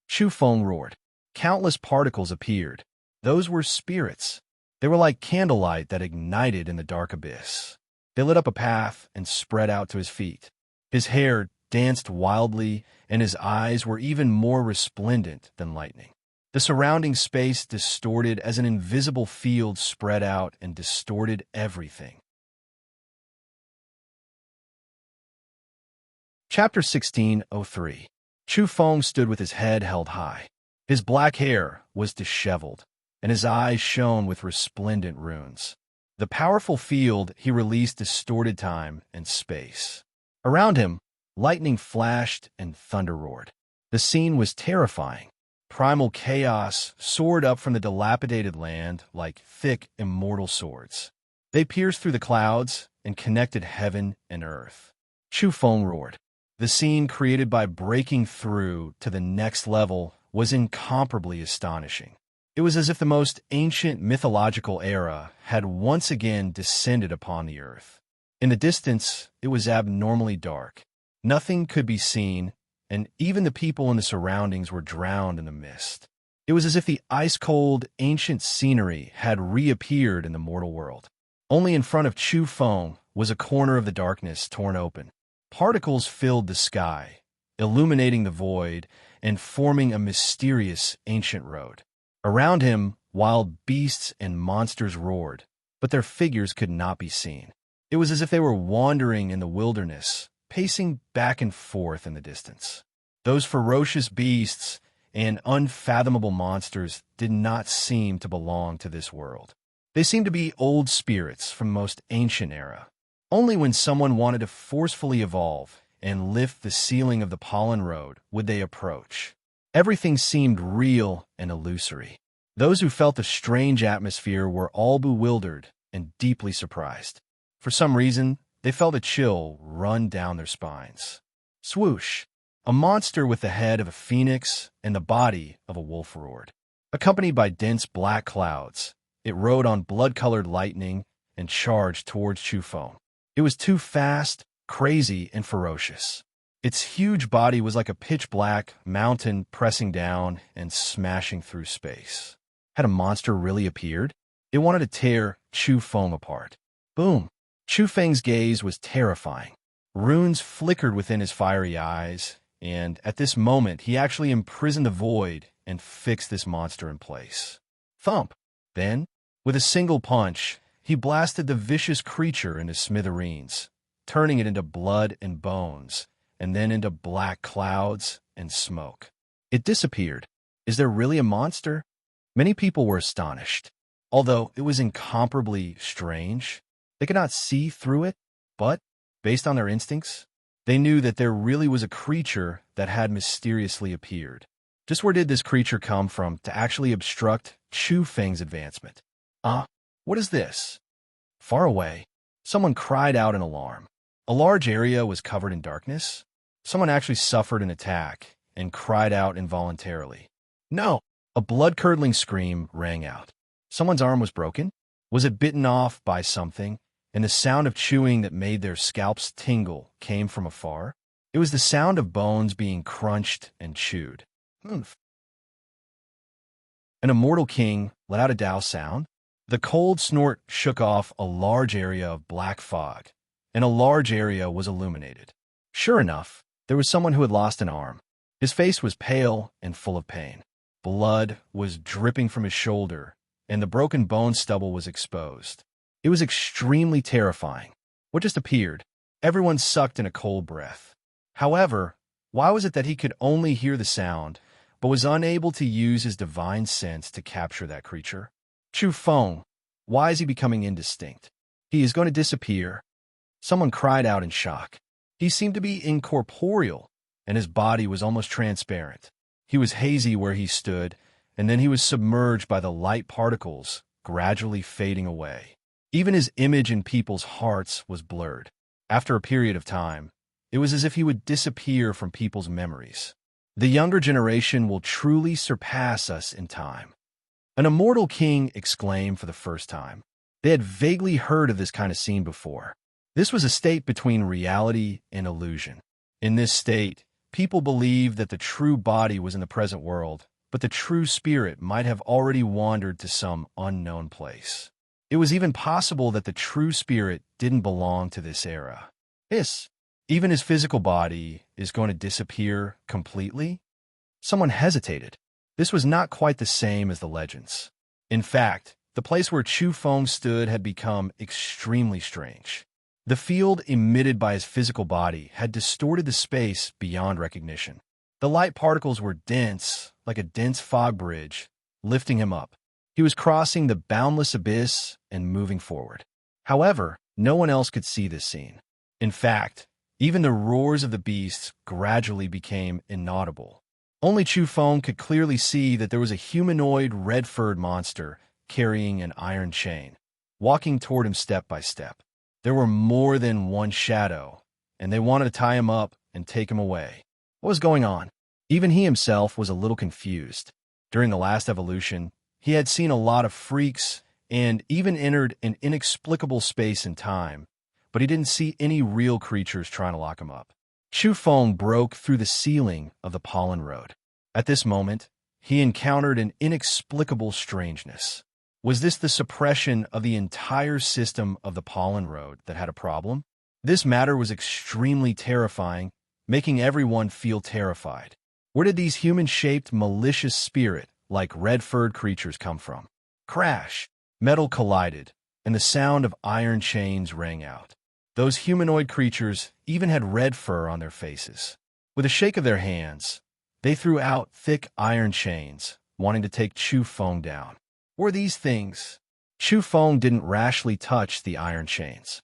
Chu Feng roared. Countless particles appeared. Those were spirits. They were like candlelight that ignited in the dark abyss. They lit up a path and spread out to his feet. His hair danced wildly, and his eyes were even more resplendent than lightning. The surrounding space distorted as an invisible field spread out and distorted everything. Chapter 16:03. Chu Feng stood with his head held high. His black hair was disheveled, and his eyes shone with resplendent runes. The powerful field he released distorted time and space. Around him, lightning flashed and thunder roared. The scene was terrifying. Primal chaos soared up from the dilapidated land like thick, immortal swords. They pierced through the clouds and connected heaven and earth. Chu Feng roared. The scene created by breaking through to the next level was incomparably astonishing. It was as if the most ancient mythological era had once again descended upon the earth. In the distance, it was abnormally dark. Nothing could be seen, and even the people in the surroundings were drowned in the mist. It was as if the ice-cold, ancient scenery had reappeared in the mortal world. Only in front of Chu Feng was a corner of the darkness torn open. Particles filled the sky, illuminating the void and forming a mysterious ancient road. Around him, wild beasts and monsters roared, but their figures could not be seen. It was as if they were wandering in the wilderness, pacing back and forth in the distance. Those ferocious beasts and unfathomable monsters did not seem to belong to this world. They seemed to be old spirits from the most ancient era. Only when someone wanted to forcefully evolve and lift the ceiling of the pollen road would they approach. Everything seemed real and illusory. Those who felt the strange atmosphere were all bewildered and deeply surprised. For some reason, they felt a chill run down their spines. Swoosh! A monster with the head of a phoenix and the body of a wolf roared. Accompanied by dense black clouds, it rode on blood-colored lightning and charged towards Chufeng. It was too fast, crazy, and ferocious. Its huge body was like a pitch-black mountain pressing down and smashing through space. Had a monster really appeared? It wanted to tear Chufeng apart. Boom! Chufeng's gaze was terrifying. Runes flickered within his fiery eyes, and at this moment he actually imprisoned the void and fixed this monster in place. Thump! Then, with a single punch, he blasted the vicious creature into smithereens, turning it into blood and bones, and then into black clouds and smoke. It disappeared. Is there really a monster? Many people were astonished. Although it was incomparably strange, they could not see through it, but, based on their instincts, they knew that there really was a creature that had mysteriously appeared. Just where did this creature come from to actually obstruct Chufeng's advancement? What is this? Far away, someone cried out in alarm. A large area was covered in darkness. Someone actually suffered an attack and cried out involuntarily. No! A blood-curdling scream rang out. Someone's arm was broken? Was it bitten off by something? And the sound of chewing that made their scalps tingle came from afar. It was the sound of bones being crunched and chewed. An immortal king let out a Tao sound. The cold snort shook off a large area of black fog, and a large area was illuminated. Sure enough, there was someone who had lost an arm. His face was pale and full of pain. Blood was dripping from his shoulder, and the broken bone stubble was exposed. It was extremely terrifying. What just appeared? Everyone sucked in a cold breath. However, why was it that he could only hear the sound, but was unable to use his divine sense to capture that creature? Chufeng, why is he becoming indistinct? He is going to disappear. Someone cried out in shock. He seemed to be incorporeal, and his body was almost transparent. He was hazy where he stood, and then he was submerged by the light particles, gradually fading away. Even his image in people's hearts was blurred. After a period of time, it was as if he would disappear from people's memories. The younger generation will truly surpass us in time. An immortal king exclaimed for the first time. They had vaguely heard of this kind of scene before. This was a state between reality and illusion. In this state, people believed that the true body was in the present world, but the true spirit might have already wandered to some unknown place. It was even possible that the true spirit didn't belong to this era. Even his physical body is going to disappear completely? Someone hesitated. This was not quite the same as the legends. In fact, the place where Chufeng stood had become extremely strange. The field emitted by his physical body had distorted the space beyond recognition. The light particles were dense, like a dense fog bridge, lifting him up. He was crossing the boundless abyss and moving forward. However, no one else could see this scene. In fact, even the roars of the beasts gradually became inaudible. Only Chufeng could clearly see that there was a humanoid red-furred monster carrying an iron chain, walking toward him step by step. There were more than one shadow, and they wanted to tie him up and take him away. What was going on? Even he himself was a little confused. During the last evolution, he had seen a lot of freaks and even entered an inexplicable space and time, but he didn't see any real creatures trying to lock him up. Chufeng broke through the ceiling of the pollen road. At this moment, he encountered an inexplicable strangeness. Was this the suppression of the entire system of the pollen road that had a problem? This matter was extremely terrifying, making everyone feel terrified. Where did these human-shaped, malicious spirit, like red-furred creatures come from? Crash! Metal collided, and the sound of iron chains rang out. Those humanoid creatures even had red fur on their faces. With a shake of their hands, they threw out thick iron chains, wanting to take Chu Feng down. Were these things? Chu Feng didn't rashly touch the iron chains.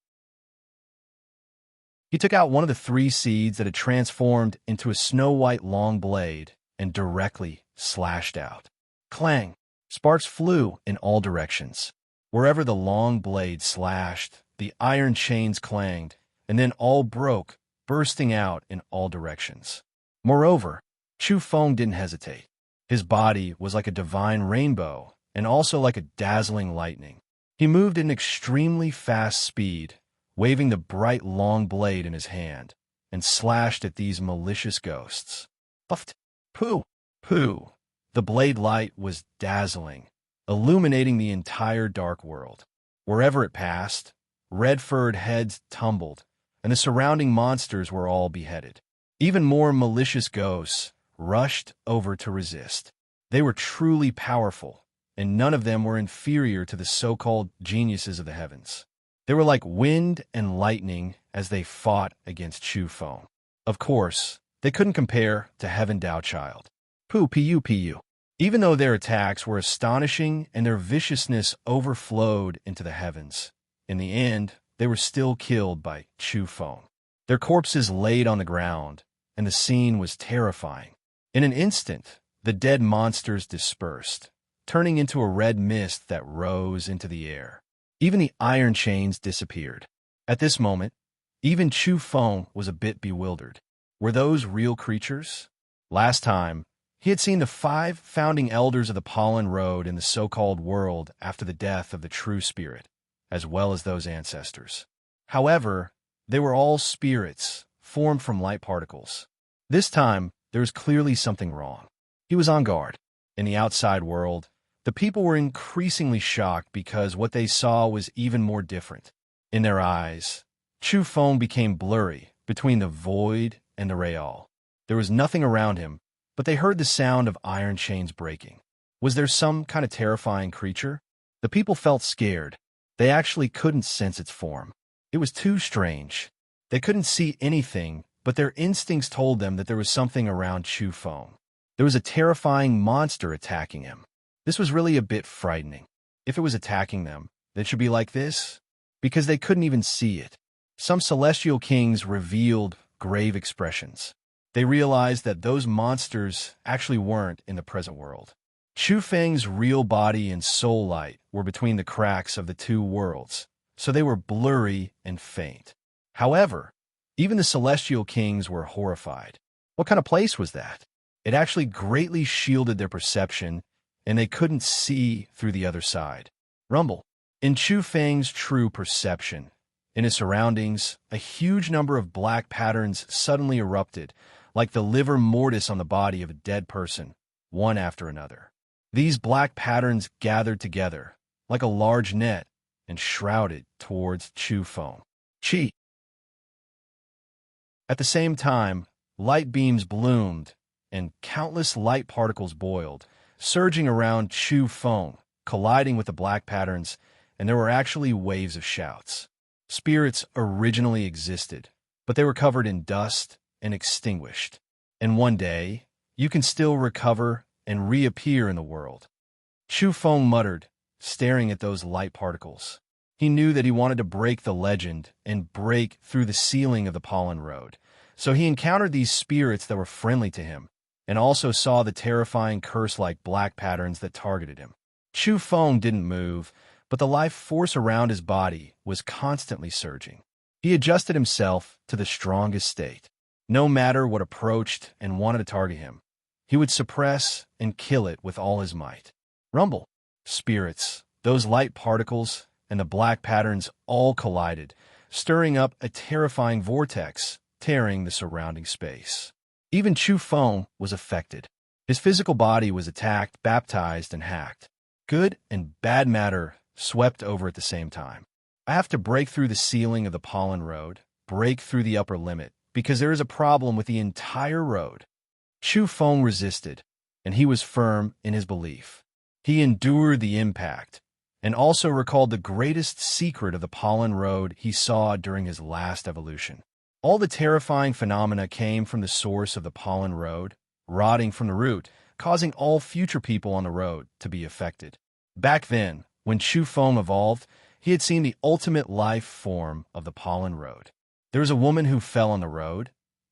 He took out one of the 3 seeds that had transformed into a snow-white long blade and directly slashed out. Clang! Sparks flew in all directions. Wherever the long blade slashed, the iron chains clanged, and then all broke, bursting out in all directions. Moreover, Chu Feng didn't hesitate. His body was like a divine rainbow, and also like a dazzling lightning. He moved at an extremely fast speed, waving the bright long blade in his hand, and slashed at these malicious ghosts. Puffed! Pooh! Pooh! The blade light was dazzling, illuminating the entire dark world. Wherever it passed, red-furred heads tumbled, and the surrounding monsters were all beheaded. Even more malicious ghosts rushed over to resist. They were truly powerful, and none of them were inferior to the so-called geniuses of the heavens. They were like wind and lightning as they fought against Chu Feng. Of course, they couldn't compare to Heaven Tao Child. Pu. Even though their attacks were astonishing and their viciousness overflowed into the heavens, in the end, they were still killed by Chu Feng. Their corpses laid on the ground, and the scene was terrifying. In an instant, the dead monsters dispersed, turning into a red mist that rose into the air. Even the iron chains disappeared. At this moment, even Chu Feng was a bit bewildered. Were those real creatures? Last time, he had seen the 5 founding elders of the Pollen Road in the so-called world after the death of the true spirit, as well as those ancestors. However, they were all spirits, formed from light particles. This time, there was clearly something wrong. He was on guard. In the outside world, the people were increasingly shocked because what they saw was even more different. In their eyes, Chu Feng became blurry between the void and the real. There was nothing around him, but they heard the sound of iron chains breaking. Was there some kind of terrifying creature? The people felt scared. They actually couldn't sense its form. It was too strange. They couldn't see anything, but their instincts told them that there was something around Chu Feng. There was a terrifying monster attacking him. This was really a bit frightening. If it was attacking them, it should be like this, because they couldn't even see it. Some celestial kings revealed grave expressions. They realized that those monsters actually weren't in the present world. Chu Feng's real body and soul light were between the cracks of the 2 worlds, so they were blurry and faint. However, even the celestial kings were horrified. What kind of place was that? It actually greatly shielded their perception, and they couldn't see through the other side. Rumble. In Chu Feng's true perception, in his surroundings, a huge number of black patterns suddenly erupted, like the livor mortis on the body of a dead person, one after another. These black patterns gathered together, like a large net, and shrouded towards Chu Feng. Chi. At the same time, light beams bloomed, and countless light particles boiled, surging around Chu Feng, colliding with the black patterns, and there were actually waves of shouts. Spirits originally existed, but they were covered in dust and extinguished. And one day, you can still recover and reappear in the world. Chu Feng muttered, staring at those light particles. He knew that he wanted to break the legend and break through the ceiling of the Pollen Road. So he encountered these spirits that were friendly to him, and also saw the terrifying curse-like black patterns that targeted him. Chu Feng didn't move, but the life force around his body was constantly surging. He adjusted himself to the strongest state. No matter what approached and wanted to target him, he would suppress and kill it with all his might. Rumble. Spirits, those light particles, and the black patterns all collided, stirring up a terrifying vortex, tearing the surrounding space. Even Chu Feng was affected. His physical body was attacked, baptized, and hacked. Good and bad matter swept over at the same time. I have to break through the ceiling of the Pollen Road, break through the upper limit because there is a problem with the entire road. Chu Feng resisted, and he was firm in his belief. He endured the impact, and also recalled the greatest secret of the pollen road he saw during his last evolution. All the terrifying phenomena came from the source of the pollen road, rotting from the root, causing all future people on the road to be affected. Back then, when Chu Feng evolved, he had seen the ultimate life form of the pollen road. There was a woman who fell on the road,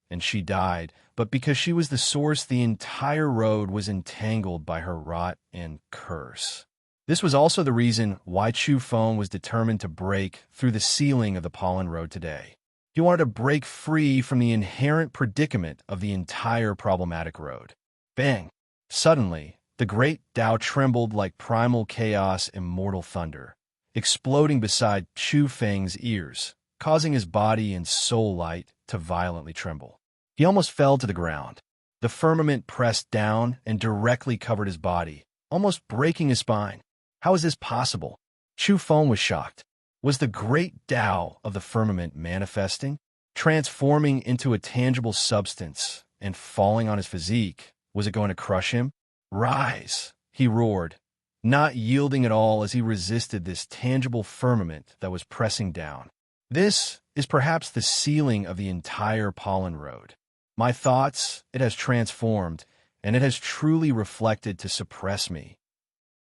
and she died, but because she was the source, the entire road was entangled by her rot and curse. This was also the reason why Chu Feng was determined to break through the ceiling of the pollen road today. He wanted to break free from the inherent predicament of the entire problematic road. Bang! Suddenly, the great Tao trembled like primal chaos and mortal thunder, exploding beside Chu Feng's ears, causing his body and soul light to violently tremble. He almost fell to the ground. The firmament pressed down and directly covered his body, almost breaking his spine. How is this possible? Chu Feng was shocked. Was the great Tao of the firmament manifesting, transforming into a tangible substance, and falling on his physique? Was it going to crush him? Rise, he roared, not yielding at all as he resisted this tangible firmament that was pressing down. This is perhaps the ceiling of the entire pollen road. My thoughts, it has transformed, and it has truly reflected to suppress me.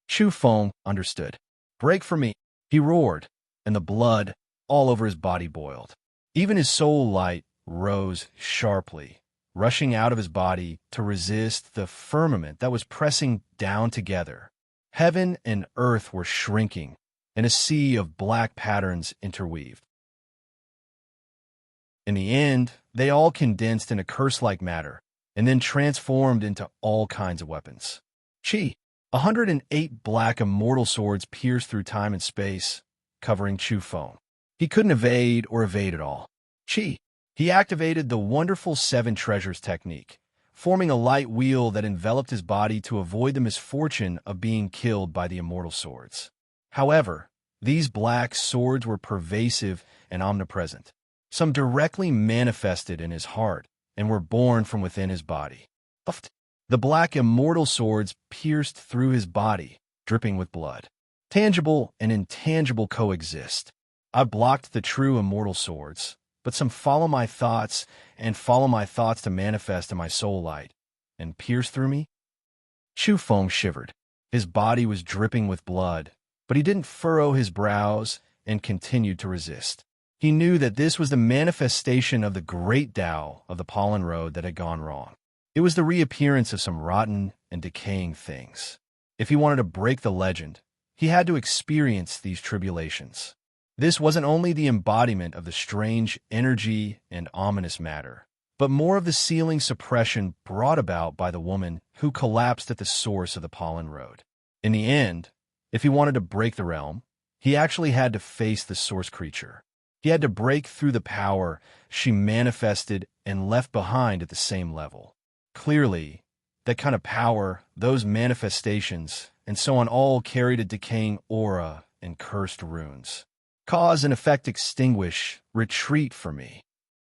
Chu Feng understood. Break from me, he roared, and the blood all over his body boiled. Even his soul light rose sharply, rushing out of his body to resist the firmament that was pressing down together. Heaven and earth were shrinking, and a sea of black patterns interweaved. In the end, they all condensed in a curse-like matter, and then transformed into all kinds of weapons. 108 black immortal swords pierced through time and space, covering Chu Feng. He couldn't evade or evade at all. He activated the wonderful 7 treasures technique, forming a light wheel that enveloped his body to avoid the misfortune of being killed by the immortal swords. However, these black swords were pervasive and omnipresent. Some directly manifested in his heart and were born from within his body. The black immortal swords pierced through his body, dripping with blood. Tangible and intangible coexist. I blocked the true immortal swords, but some follow my thoughts and follow my thoughts to manifest in my soul light and pierce through me. Chu Feng shivered. His body was dripping with blood, but he didn't furrow his brows and continued to resist. He knew that this was the manifestation of the great Tao of the pollen road that had gone wrong. It was the reappearance of some rotten and decaying things. If he wanted to break the legend, he had to experience these tribulations. This wasn't only the embodiment of the strange energy and ominous matter, but more of the ceiling suppression brought about by the woman who collapsed at the source of the pollen road. In the end, if he wanted to break the realm, he actually had to face the source creature. He had to break through the power she manifested and left behind at the same level. Clearly, that kind of power, those manifestations, and so on all carried a decaying aura and cursed runes. Cause and effect extinguish, retreat for me,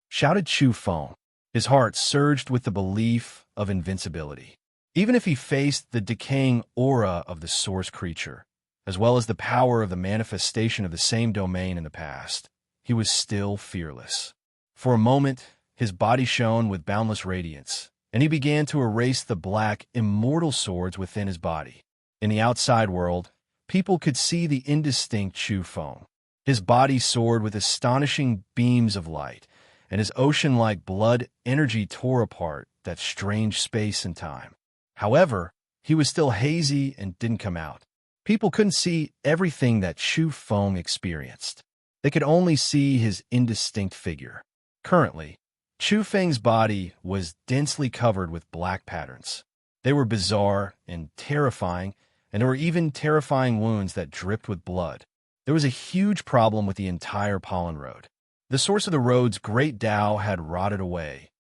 shouted Chu Feng. His heart surged with the belief of invincibility. Even if he faced the decaying aura of the source creature, as well as the power of the manifestation of the same domain in the past, he was still fearless. For a moment, his body shone with boundless radiance, and he began to erase the black, immortal swords within his body. In the outside world, people could see the indistinct Chu Feng. His body soared with astonishing beams of light, and his ocean-like blood energy tore apart that strange space and time. However, he was still hazy and didn't come out. People couldn't see everything that Chu Feng experienced. They could only see his indistinct figure. Currently, Chu Feng's body was densely covered with black patterns. They were bizarre and terrifying, and there were even terrifying wounds that dripped with blood. There was a huge problem with the entire pollen road. The source of the road's great Tao had rotted away,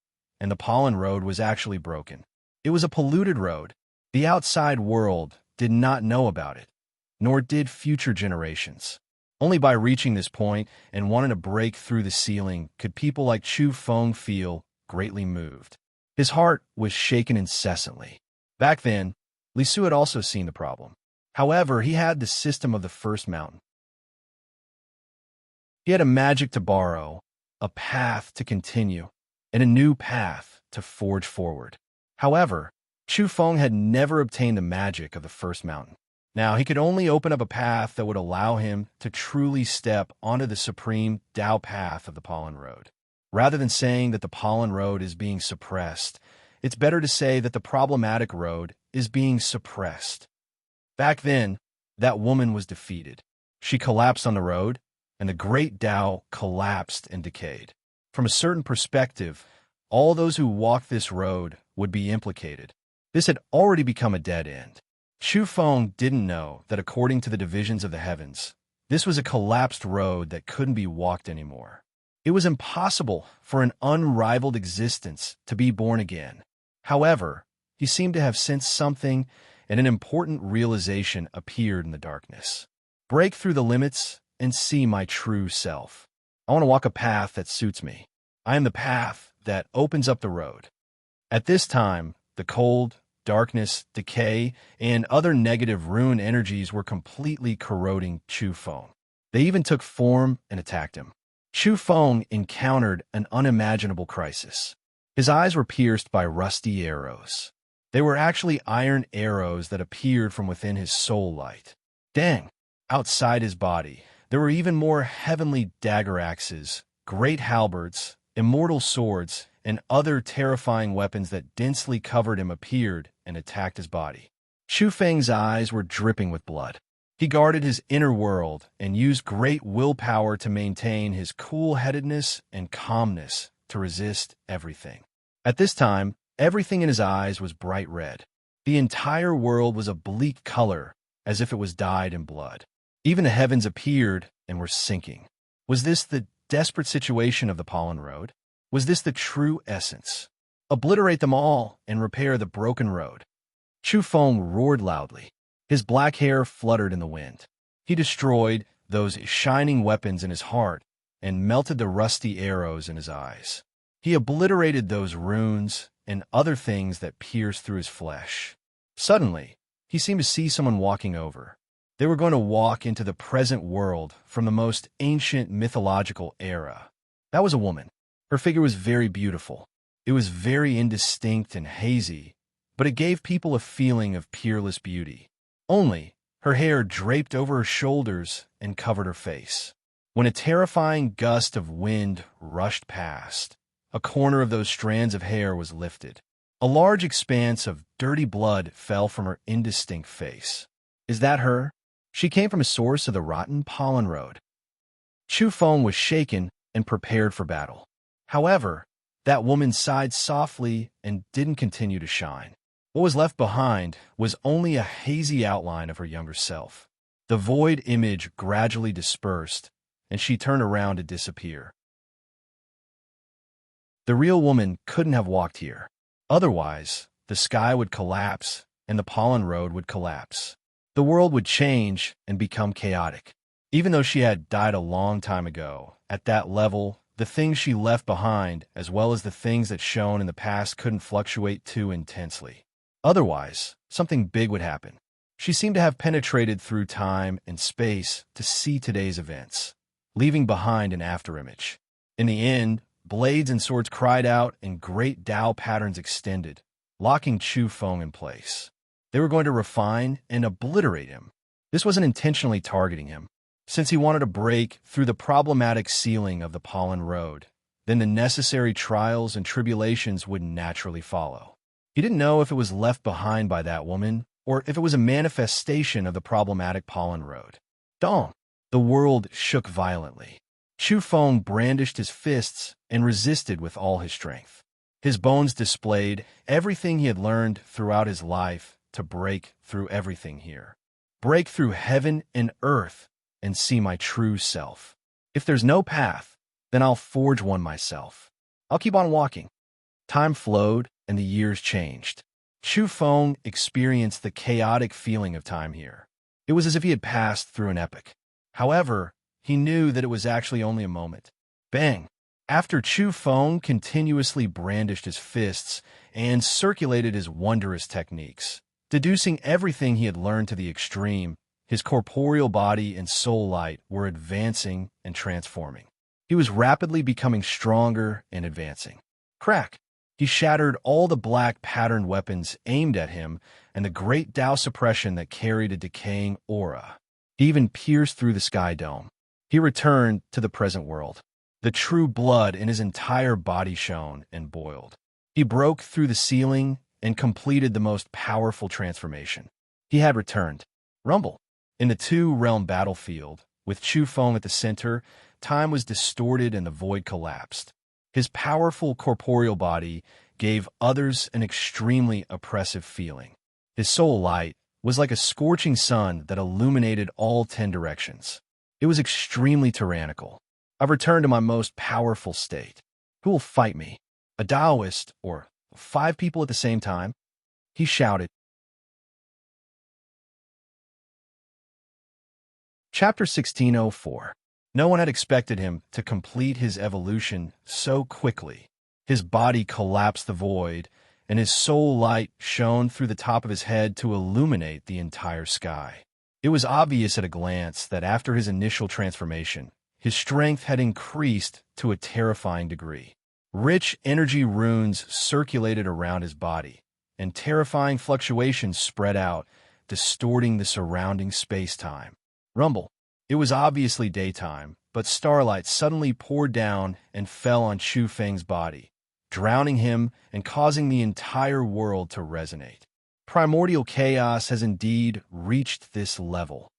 and the pollen road was actually broken. It was a polluted road. The outside world did not know about it, nor did future generations. Only by reaching this point and wanting to break through the ceiling could people like Chu Feng feel greatly moved. His heart was shaken incessantly. Back then, Li Su had also seen the problem. However, he had the system of the first mountain. He had a magic to borrow, a path to continue, and a new path to forge forward. However, Chu Feng had never obtained the magic of the first mountain. Now, he could only open up a path that would allow him to truly step onto the supreme Tao path of the Pollen Road. Rather than saying that the Pollen Road is being suppressed, it's better to say that the problematic road is being suppressed. Back then, that woman was defeated. She collapsed on the road, and the great Tao collapsed and decayed. From a certain perspective, all those who walked this road would be implicated. This had already become a dead end. Chu Feng didn't know that according to the divisions of the heavens, this was a collapsed road that couldn't be walked anymore. It was impossible for an unrivaled existence to be born again. However, he seemed to have sensed something, and an important realization appeared in the darkness. Break through the limits and see my true self. I want to walk a path that suits me. I am the path that opens up the road. At this time, the cold, darkness, decay, and other negative ruin energies were completely corroding Chu Feng. They even took form and attacked him. Chu Feng encountered an unimaginable crisis. His eyes were pierced by rusty arrows. They were actually iron arrows that appeared from within his soul light. Dang! Outside his body, there were even more heavenly dagger axes, great halberds, immortal swords, and other terrifying weapons that densely covered him appeared and attacked his body. Chu Feng's eyes were dripping with blood. He guarded his inner world and used great willpower to maintain his cool-headedness and calmness to resist everything. At this time, everything in his eyes was bright red. The entire world was a bleak color, as if it was dyed in blood. Even the heavens appeared and were sinking. Was this the desperate situation of the Pollen Road? Was this the true essence? Obliterate them all and repair the broken road. Chu Feng roared loudly. His black hair fluttered in the wind. He destroyed those shining weapons in his heart and melted the rusty arrows in his eyes. He obliterated those runes and other things that pierced through his flesh. Suddenly, he seemed to see someone walking over. They were going to walk into the present world from the most ancient mythological era. That was a woman. Her figure was very beautiful. It was very indistinct and hazy, but it gave people a feeling of peerless beauty. Only, her hair draped over her shoulders and covered her face. When a terrifying gust of wind rushed past, a corner of those strands of hair was lifted. A large expanse of dirty blood fell from her indistinct face. Is that her? She came from a source of the rotten Pollen Road. Chu Feng was shaken and prepared for battle. However, that woman sighed softly and didn't continue to shine. What was left behind was only a hazy outline of her younger self. The void image gradually dispersed, and she turned around to disappear. The real woman couldn't have walked here. Otherwise, the sky would collapse and the Pollen Road would collapse. The world would change and become chaotic. Even though she had died a long time ago, at that level, the things she left behind, as well as the things that shone in the past, couldn't fluctuate too intensely. Otherwise, something big would happen. She seemed to have penetrated through time and space to see today's events, leaving behind an afterimage. In the end, blades and swords cried out and great Tao patterns extended, locking Chu Feng in place. They were going to refine and obliterate him. This wasn't intentionally targeting him. Since he wanted to break through the problematic ceiling of the Pollen Road, then the necessary trials and tribulations would naturally follow. He didn't know if it was left behind by that woman or if it was a manifestation of the problematic Pollen Road. Dong! The world shook violently. Chu Feng brandished his fists and resisted with all his strength. His bones displayed everything he had learned throughout his life to break through everything here. Break through heaven and earth and see my true self. If there's no path, then I'll forge one myself. I'll keep on walking. Time flowed and the years changed. Chu Feng experienced the chaotic feeling of time here. It was as if he had passed through an epoch. However, he knew that it was actually only a moment. Bang! After Chu Feng continuously brandished his fists and circulated his wondrous techniques, deducing everything he had learned to the extreme, his corporeal body and soul light were advancing and transforming. He was rapidly becoming stronger and advancing. Crack! He shattered all the black patterned weapons aimed at him and the great Tao suppression that carried a decaying aura. He even pierced through the sky dome. He returned to the present world. The true blood in his entire body shone and boiled. He broke through the ceiling and completed the most powerful transformation. He had returned. Rumble. In the two-realm battlefield, with Chu Feng at the center, time was distorted and the void collapsed. His powerful corporeal body gave others an extremely oppressive feeling. His soul light was like a scorching sun that illuminated all 10 directions. It was extremely tyrannical. I've returned to my most powerful state. Who will fight me? A Taoist, or 5 people at the same time? He shouted. Chapter 1604. No one had expected him to complete his evolution so quickly. His body collapsed the void, and his soul light shone through the top of his head to illuminate the entire sky. It was obvious at a glance that after his initial transformation, his strength had increased to a terrifying degree. Rich energy runes circulated around his body, and terrifying fluctuations spread out, distorting the surrounding space-time. Rumble. It was obviously daytime, but starlight suddenly poured down and fell on Chu Feng's body, drowning him and causing the entire world to resonate. Primordial chaos has indeed reached this level.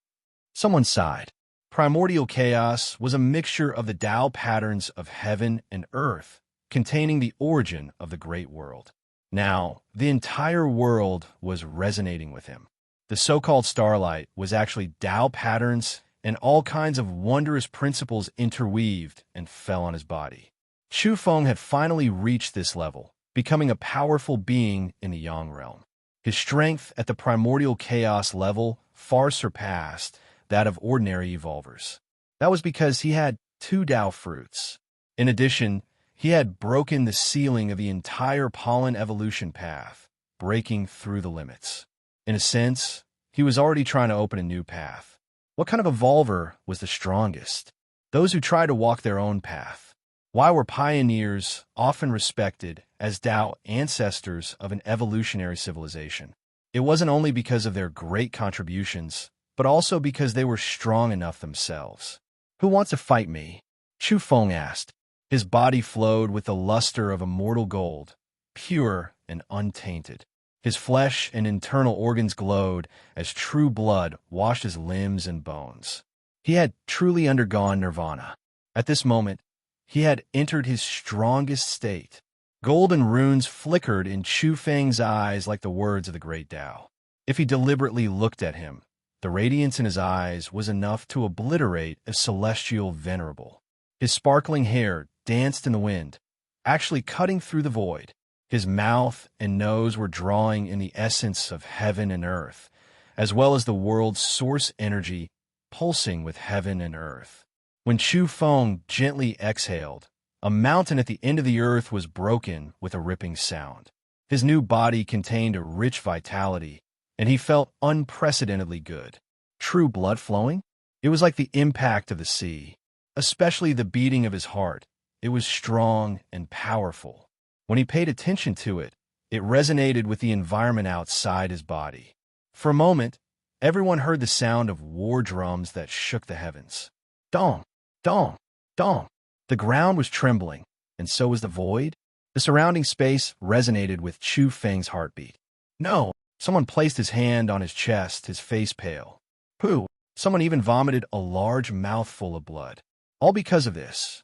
Someone sighed. Primordial chaos was a mixture of the Tao patterns of heaven and earth, containing the origin of the great world. Now, the entire world was resonating with him. The so-called starlight was actually Tao patterns and all kinds of wondrous principles interweaved and fell on his body. Chu Feng had finally reached this level, becoming a powerful being in the Yang realm. His strength at the primordial chaos level far surpassed that of ordinary evolvers. That was because he had 2 Tao fruits. In addition, he had broken the ceiling of the entire pollen evolution path, breaking through the limits. In a sense, he was already trying to open a new path. What kind of evolver was the strongest? Those who try to walk their own path. Why were pioneers often respected as Tao ancestors of an evolutionary civilization? It wasn't only because of their great contributions, but also because they were strong enough themselves. Who wants to fight me? Chu Feng asked. His body flowed with the luster of immortal gold, pure and untainted. His flesh and internal organs glowed as true blood washed his limbs and bones. He had truly undergone nirvana. At this moment, he had entered his strongest state. Golden runes flickered in Chu Feng's eyes like the words of the great Tao. If he deliberately looked at him, the radiance in his eyes was enough to obliterate a celestial venerable. His sparkling hair danced in the wind, actually cutting through the void. His mouth and nose were drawing in the essence of heaven and earth, as well as the world's source energy pulsing with heaven and earth. When Chu Feng gently exhaled, a mountain at the end of the earth was broken with a ripping sound. His new body contained a rich vitality, and he felt unprecedentedly good. True blood flowing? It was like the impact of the sea, especially the beating of his heart. It was strong and powerful. When he paid attention to it, it resonated with the environment outside his body. For a moment, everyone heard the sound of war drums that shook the heavens. Dong, dong, dong. The ground was trembling, and so was the void. The surrounding space resonated with Chu Feng's heartbeat. No! Someone placed his hand on his chest, his face pale. Pooh! Someone even vomited a large mouthful of blood. All because of this.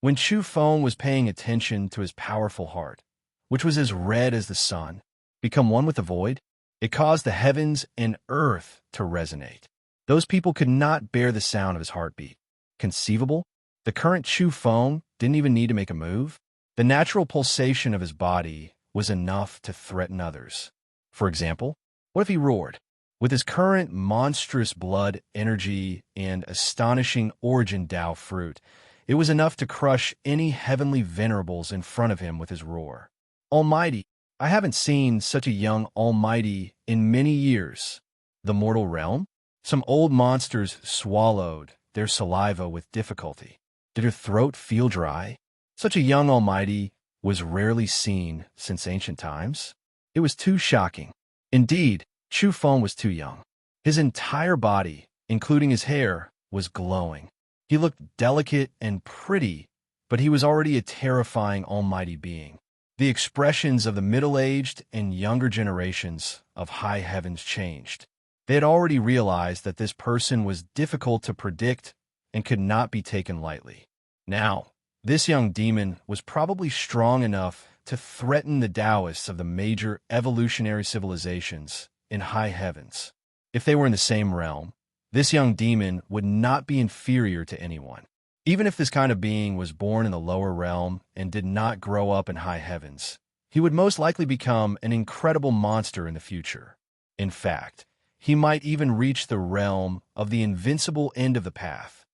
When Chu Feng was paying attention to his powerful heart, which was as red as the sun, become one with the void, it caused the heavens and earth to resonate. Those people could not bear the sound of his heartbeat. Conceivable? The current Chu Feng didn't even need to make a move. The natural pulsation of his body was enough to threaten others. For example, what if he roared? With his current monstrous blood, energy, and astonishing origin Tao fruit, it was enough to crush any heavenly venerables in front of him with his roar. Almighty, I haven't seen such a young Almighty in many years. The mortal realm? Some old monsters swallowed their saliva with difficulty. Did her throat feel dry? Such a young Almighty was rarely seen since ancient times. It was too shocking. Indeed, Chu Feng was too young. His entire body, including his hair, was glowing. He looked delicate and pretty, but he was already a terrifying almighty being. The expressions of the middle-aged and younger generations of high heavens changed. They had already realized that this person was difficult to predict and could not be taken lightly. Now, this young demon was probably strong enough to threaten the Taoists of the major evolutionary civilizations in high heavens. If they were in the same realm, this young demon would not be inferior to anyone. Even if this kind of being was born in the lower realm and did not grow up in high heavens, he would most likely become an incredible monster in the future. In fact, he might even reach the realm of the invincible end of the path.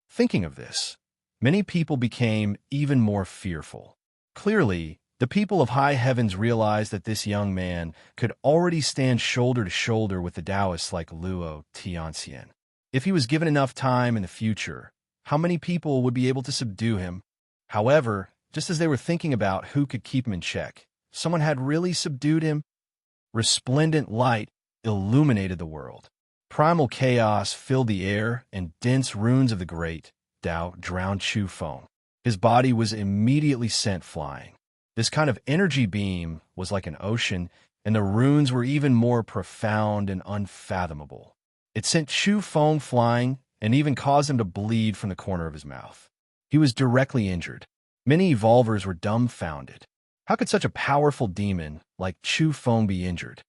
Thinking of this, many people became even more fearful. Clearly, the people of high heavens realized that this young man could already stand shoulder to shoulder with the Taoists like Luo Tianxian. If he was given enough time in the future, how many people would be able to subdue him? However, just as they were thinking about who could keep him in check, someone had really subdued him. Resplendent light illuminated the world. Primal chaos filled the air, and dense runes of the great Tao drowned Chu Feng. His body was immediately sent flying. This kind of energy beam was like an ocean, and the runes were even more profound and unfathomable. It sent Chu Feng flying and even caused him to bleed from the corner of his mouth. He was directly injured. Many evolvers were dumbfounded. How could such a powerful demon like Chu Feng be injured?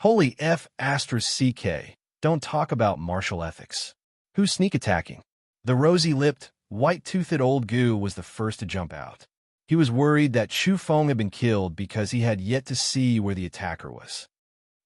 Holy F***CK, don't talk about martial ethics. Who's sneak attacking? The rosy-lipped, white-toothed old goo was the first to jump out. He was worried that Chu Feng had been killed because he had yet to see where the attacker was.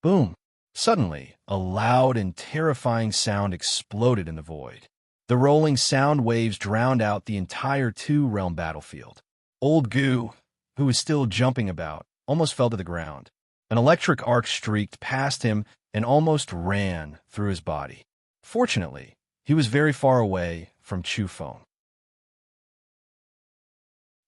Boom! Suddenly, a loud and terrifying sound exploded in the void. The rolling sound waves drowned out the entire two-realm battlefield. Old Goo, who was still jumping about, almost fell to the ground. An electric arc streaked past him and almost ran through his body. Fortunately, he was very far away from Chu Feng.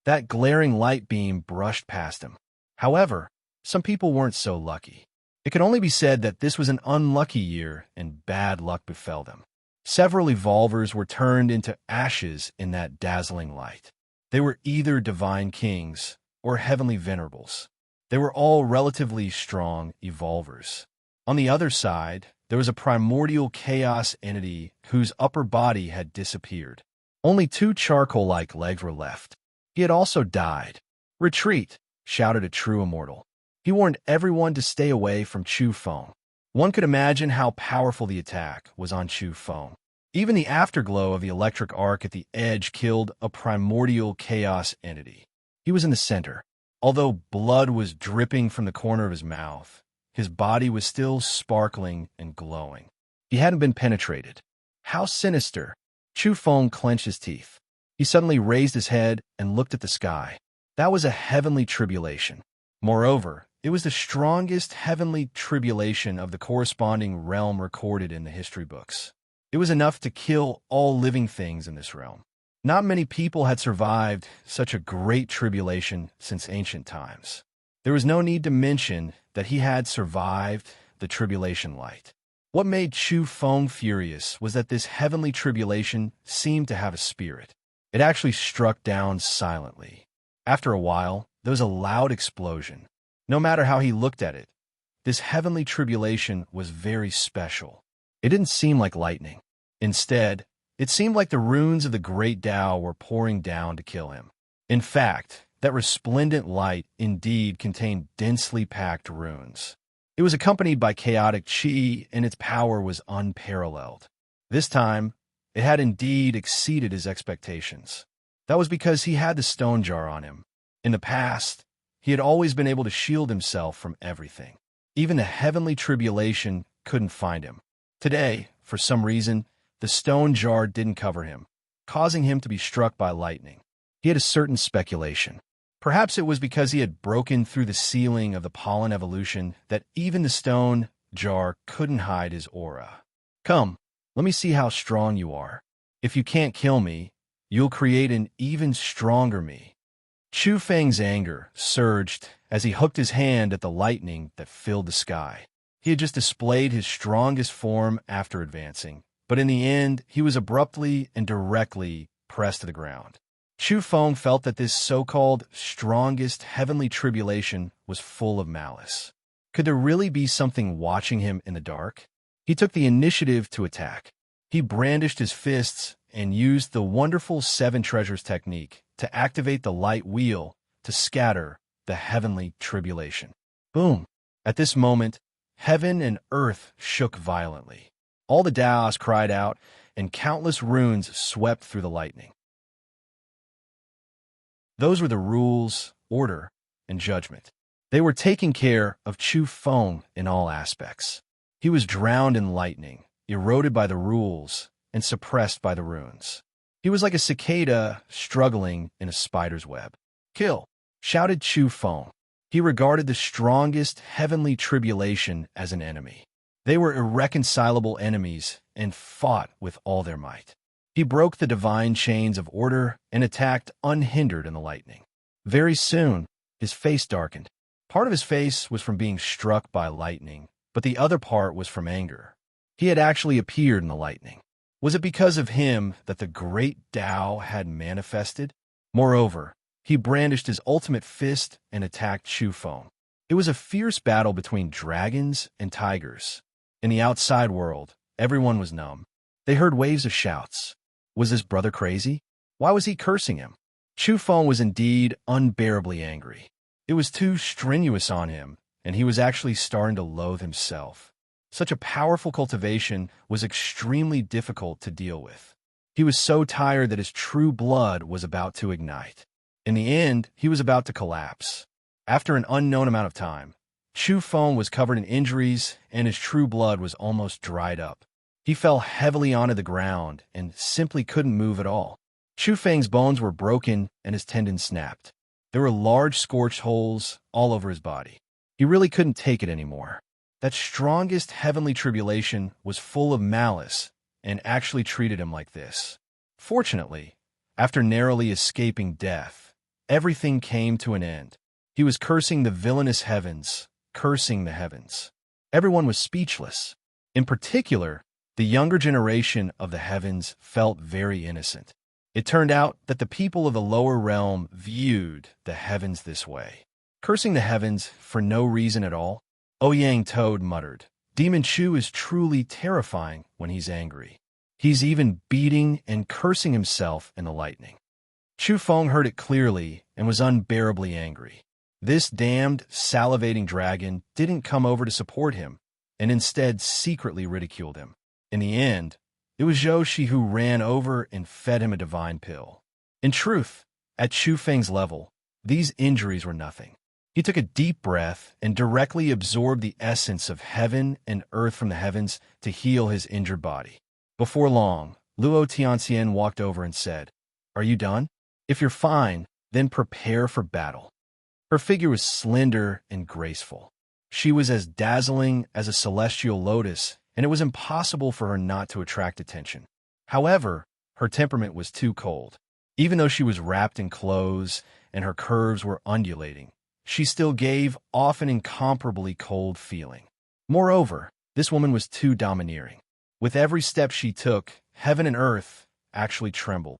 That glaring light beam brushed past him. However, some people weren't so lucky. It could only be said that this was an unlucky year and bad luck befell them. Several evolvers were turned into ashes in that dazzling light. They were either divine kings or heavenly venerables. They were all relatively strong evolvers. On the other side, there was a primordial chaos entity whose upper body had disappeared. Only two charcoal-like legs were left. He had also died. "Retreat!" shouted a true immortal. He warned everyone to stay away from Chu Feng. One could imagine how powerful the attack was on Chu Feng. Even the afterglow of the electric arc at the edge killed a primordial chaos entity. He was in the center. Although blood was dripping from the corner of his mouth, his body was still sparkling and glowing. He hadn't been penetrated. How sinister! Chu Feng clenched his teeth. He suddenly raised his head and looked at the sky. That was a heavenly tribulation. Moreover, it was the strongest heavenly tribulation of the corresponding realm recorded in the history books. It was enough to kill all living things in this realm. Not many people had survived such a great tribulation since ancient times. There was no need to mention that he had survived the tribulation light. What made Chu Feng furious was that this heavenly tribulation seemed to have a spirit. It actually struck down silently. After a while, there was a loud explosion. No matter how he looked at it, this heavenly tribulation was very special. It didn't seem like lightning. Instead, it seemed like the runes of the great Tao were pouring down to kill him. In fact, that resplendent light indeed contained densely packed runes. It was accompanied by chaotic qi, and its power was unparalleled. This time, it had indeed exceeded his expectations. That was because he had the stone jar on him. In the past, he had always been able to shield himself from everything. Even the heavenly tribulation couldn't find him. Today, for some reason, the stone jar didn't cover him, causing him to be struck by lightning. He had a certain speculation. Perhaps it was because he had broken through the ceiling of the pollen evolution that even the stone jar couldn't hide his aura. Come, let me see how strong you are. If you can't kill me, you'll create an even stronger me. Chu Feng's anger surged as he hooked his hand at the lightning that filled the sky. He had just displayed his strongest form after advancing, but in the end, he was abruptly and directly pressed to the ground. Chu Feng felt that this so-called strongest heavenly tribulation was full of malice. Could there really be something watching him in the dark? He took the initiative to attack. He brandished his fists and used the wonderful seven treasures technique to activate the light wheel to scatter the heavenly tribulation. Boom! At this moment, heaven and earth shook violently. All the Daos cried out, and countless runes swept through the lightning. Those were the rules, order, and judgment. They were taking care of Chu Feng in all aspects. He was drowned in lightning, eroded by the rules, and suppressed by the runes. He was like a cicada struggling in a spider's web. Kill! Shouted Chu Feng. He regarded the strongest heavenly tribulation as an enemy. They were irreconcilable enemies and fought with all their might. He broke the divine chains of order and attacked unhindered in the lightning. Very soon, his face darkened. Part of his face was from being struck by lightning, but the other part was from anger. He had actually appeared in the lightning. Was it because of him that the great Tao had manifested? Moreover, he brandished his ultimate fist and attacked Chu Feng. It was a fierce battle between dragons and tigers. In the outside world, everyone was numb. They heard waves of shouts. Was his brother crazy? Why was he cursing him? Chu Feng was indeed unbearably angry. It was too strenuous on him, and he was actually starting to loathe himself. Such a powerful cultivation was extremely difficult to deal with. He was so tired that his true blood was about to ignite. In the end, he was about to collapse. After an unknown amount of time, Chu Feng was covered in injuries, and his true blood was almost dried up. He fell heavily onto the ground and simply couldn't move at all. Chu Feng's bones were broken and his tendons snapped. There were large scorched holes all over his body. He really couldn't take it anymore. That strongest heavenly tribulation was full of malice and actually treated him like this. Fortunately, after narrowly escaping death, everything came to an end. He was cursing the villainous heavens, cursing the heavens. Everyone was speechless. In particular, the younger generation of the heavens felt very innocent. It turned out that the people of the lower realm viewed the heavens this way. Cursing the heavens for no reason at all? Ouyang Toad muttered, Demon Chu is truly terrifying when he's angry. He's even beating and cursing himself in the lightning. Chu Feng heard it clearly and was unbearably angry. This damned, salivating dragon didn't come over to support him, and instead secretly ridiculed him. In the end, it was Zhou Shi who ran over and fed him a divine pill. In truth, at Chu Feng's level, these injuries were nothing. He took a deep breath and directly absorbed the essence of heaven and earth from the heavens to heal his injured body. Before long, Luo Tianxian walked over and said, Are you done? If you're fine, then prepare for battle. Her figure was slender and graceful. She was as dazzling as a celestial lotus, and it was impossible for her not to attract attention. However, her temperament was too cold. Even though she was wrapped in clothes and her curves were undulating, she still gave off an incomparably cold feeling. Moreover, this woman was too domineering. With every step she took, heaven and earth actually trembled.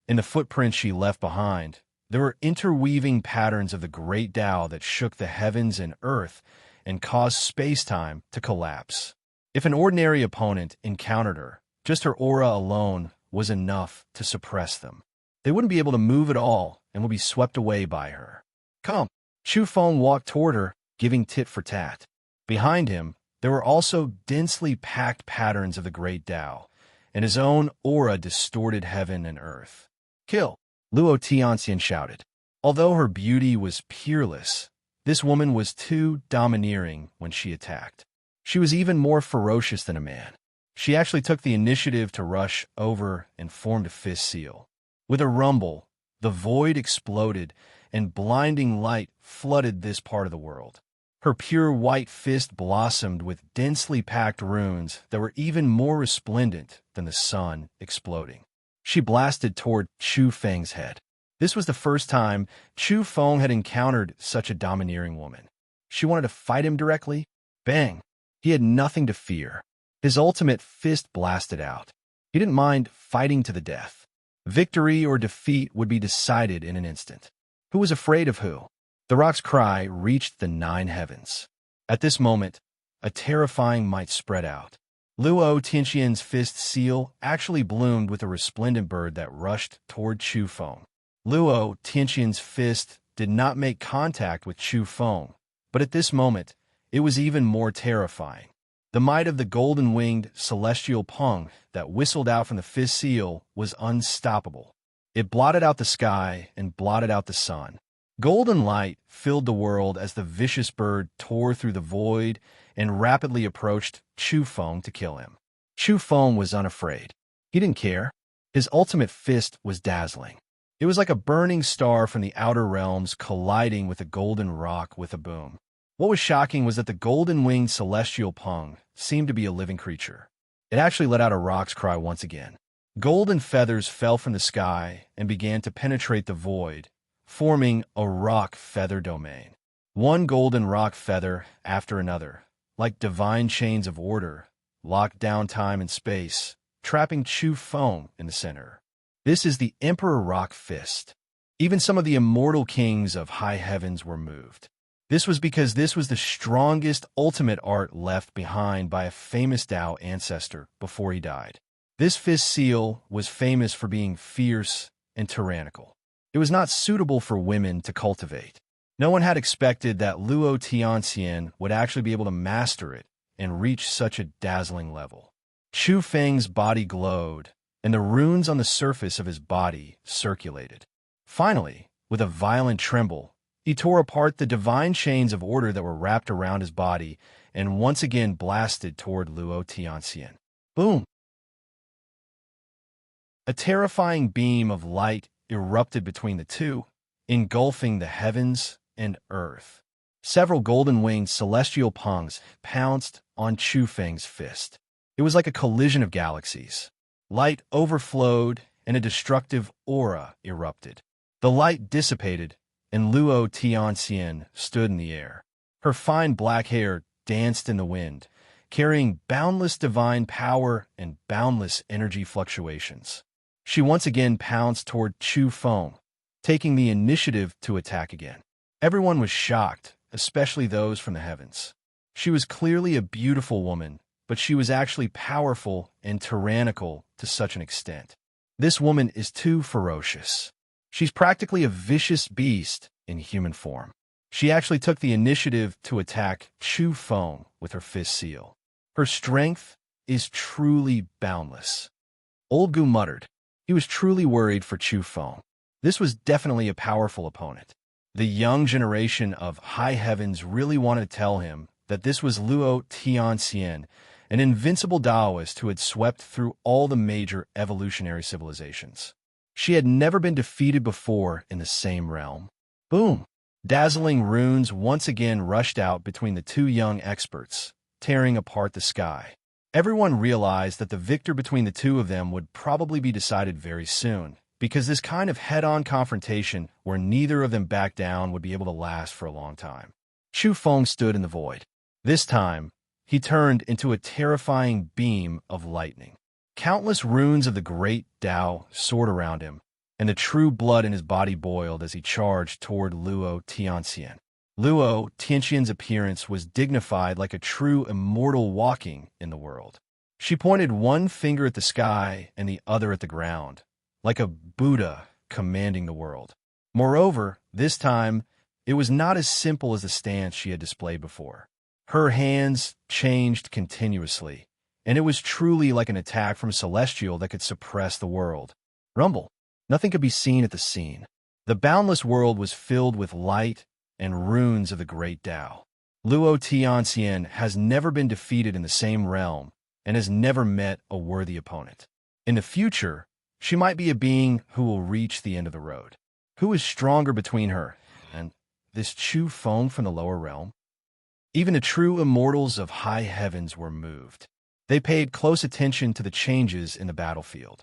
In the footprints she left behind, there were interweaving patterns of the great Tao that shook the heavens and earth and caused space-time to collapse. If an ordinary opponent encountered her, just her aura alone was enough to suppress them. They wouldn't be able to move at all and would be swept away by her. Come! Chu Feng walked toward her, giving tit for tat. Behind him, there were also densely packed patterns of the great Tao, and his own aura distorted heaven and earth. Kill! Luo Tianxian shouted. Although her beauty was peerless, This woman was too domineering when she attacked. She was even more ferocious than a man. She actually took the initiative to rush over and formed a fist seal. With a rumble, the void exploded, and blinding light flooded this part of the world. Her pure white fist blossomed with densely packed runes that were even more resplendent than the sun exploding. She blasted toward Chu Feng's head. This was the first time Chu Feng had encountered such a domineering woman. She wanted to fight him directly. Bang! He had nothing to fear. His ultimate fist blasted out. He didn't mind fighting to the death. Victory or defeat would be decided in an instant. Who was afraid of who? The rock's cry reached the 9 heavens. At this moment, a terrifying might spread out. Luo Tianxian's fist seal actually bloomed with a resplendent bird that rushed toward Chu Feng. Luo Tianxian's fist did not make contact with Chu Feng, but at this moment, it was even more terrifying. The might of the golden-winged celestial pung that whistled out from the fist seal was unstoppable. It blotted out the sky and blotted out the sun. Golden light filled the world as the vicious bird tore through the void and rapidly approached Chu Feng to kill him. Chu Feng was unafraid. He didn't care. His ultimate fist was dazzling. It was like a burning star from the outer realms colliding with a golden rock with a boom. What was shocking was that the golden-winged celestial pung seemed to be a living creature. It actually let out a rock's cry once again. Golden feathers fell from the sky and began to penetrate the void, forming a rock feather domain. One golden rock feather after another, like divine chains of order, locked down time and space, trapping Chu Feng in the center. This is the Emperor Rock Fist. Even some of the immortal kings of high heavens were moved. This was because this was the strongest ultimate art left behind by a famous Tao ancestor before he died. This fist seal was famous for being fierce and tyrannical. It was not suitable for women to cultivate. No one had expected that Luo Tianxian would actually be able to master it and reach such a dazzling level. Chu Feng's body glowed, and the runes on the surface of his body circulated. Finally, with a violent tremble, he tore apart the divine chains of order that were wrapped around his body and once again blasted toward Luo Tianxian. Boom! A terrifying beam of light erupted between the two, engulfing the heavens and earth. Several golden-winged celestial pungs pounced on Chu Feng's fist. It was like a collision of galaxies. Light overflowed and a destructive aura erupted. The light dissipated, and Luo Tianxian stood in the air. Her fine black hair danced in the wind, carrying boundless divine power and boundless energy fluctuations. She once again pounced toward Chu Feng, taking the initiative to attack again. Everyone was shocked, especially those from the heavens. She was clearly a beautiful woman, but she was actually powerful and tyrannical to such an extent. This woman is too ferocious. She's practically a vicious beast in human form. She actually took the initiative to attack Chu Feng with her fist seal. Her strength is truly boundless. Old Gu muttered. He was truly worried for Chu Feng. This was definitely a powerful opponent. The young generation of high heavens really wanted to tell him that this was Luo Tianxian, an invincible Taoist who had swept through all the major evolutionary civilizations. She had never been defeated before in the same realm. Boom! Dazzling runes once again rushed out between the two young experts, tearing apart the sky. Everyone realized that the victor between the two of them would probably be decided very soon, because this kind of head-on confrontation where neither of them backed down would be able to last for a long time. Chu Feng stood in the void. This time, he turned into a terrifying beam of lightning. Countless runes of the great Tao soared around him, and the true blood in his body boiled as he charged toward Luo Tianxian. Luo Tianxian's appearance was dignified like a true immortal walking in the world. She pointed one finger at the sky and the other at the ground, like a Buddha commanding the world. Moreover, this time, it was not as simple as the stance she had displayed before. Her hands changed continuously, and it was truly like an attack from Celestial that could suppress the world. Rumble. Nothing could be seen at the scene. The boundless world was filled with light and runes of the great Tao. Luo Tianxian has never been defeated in the same realm and has never met a worthy opponent. In the future, she might be a being who will reach the end of the road. Who is stronger between her and this Chu Feng from the lower realm? Even the true immortals of high heavens were moved. They paid close attention to the changes in the battlefield.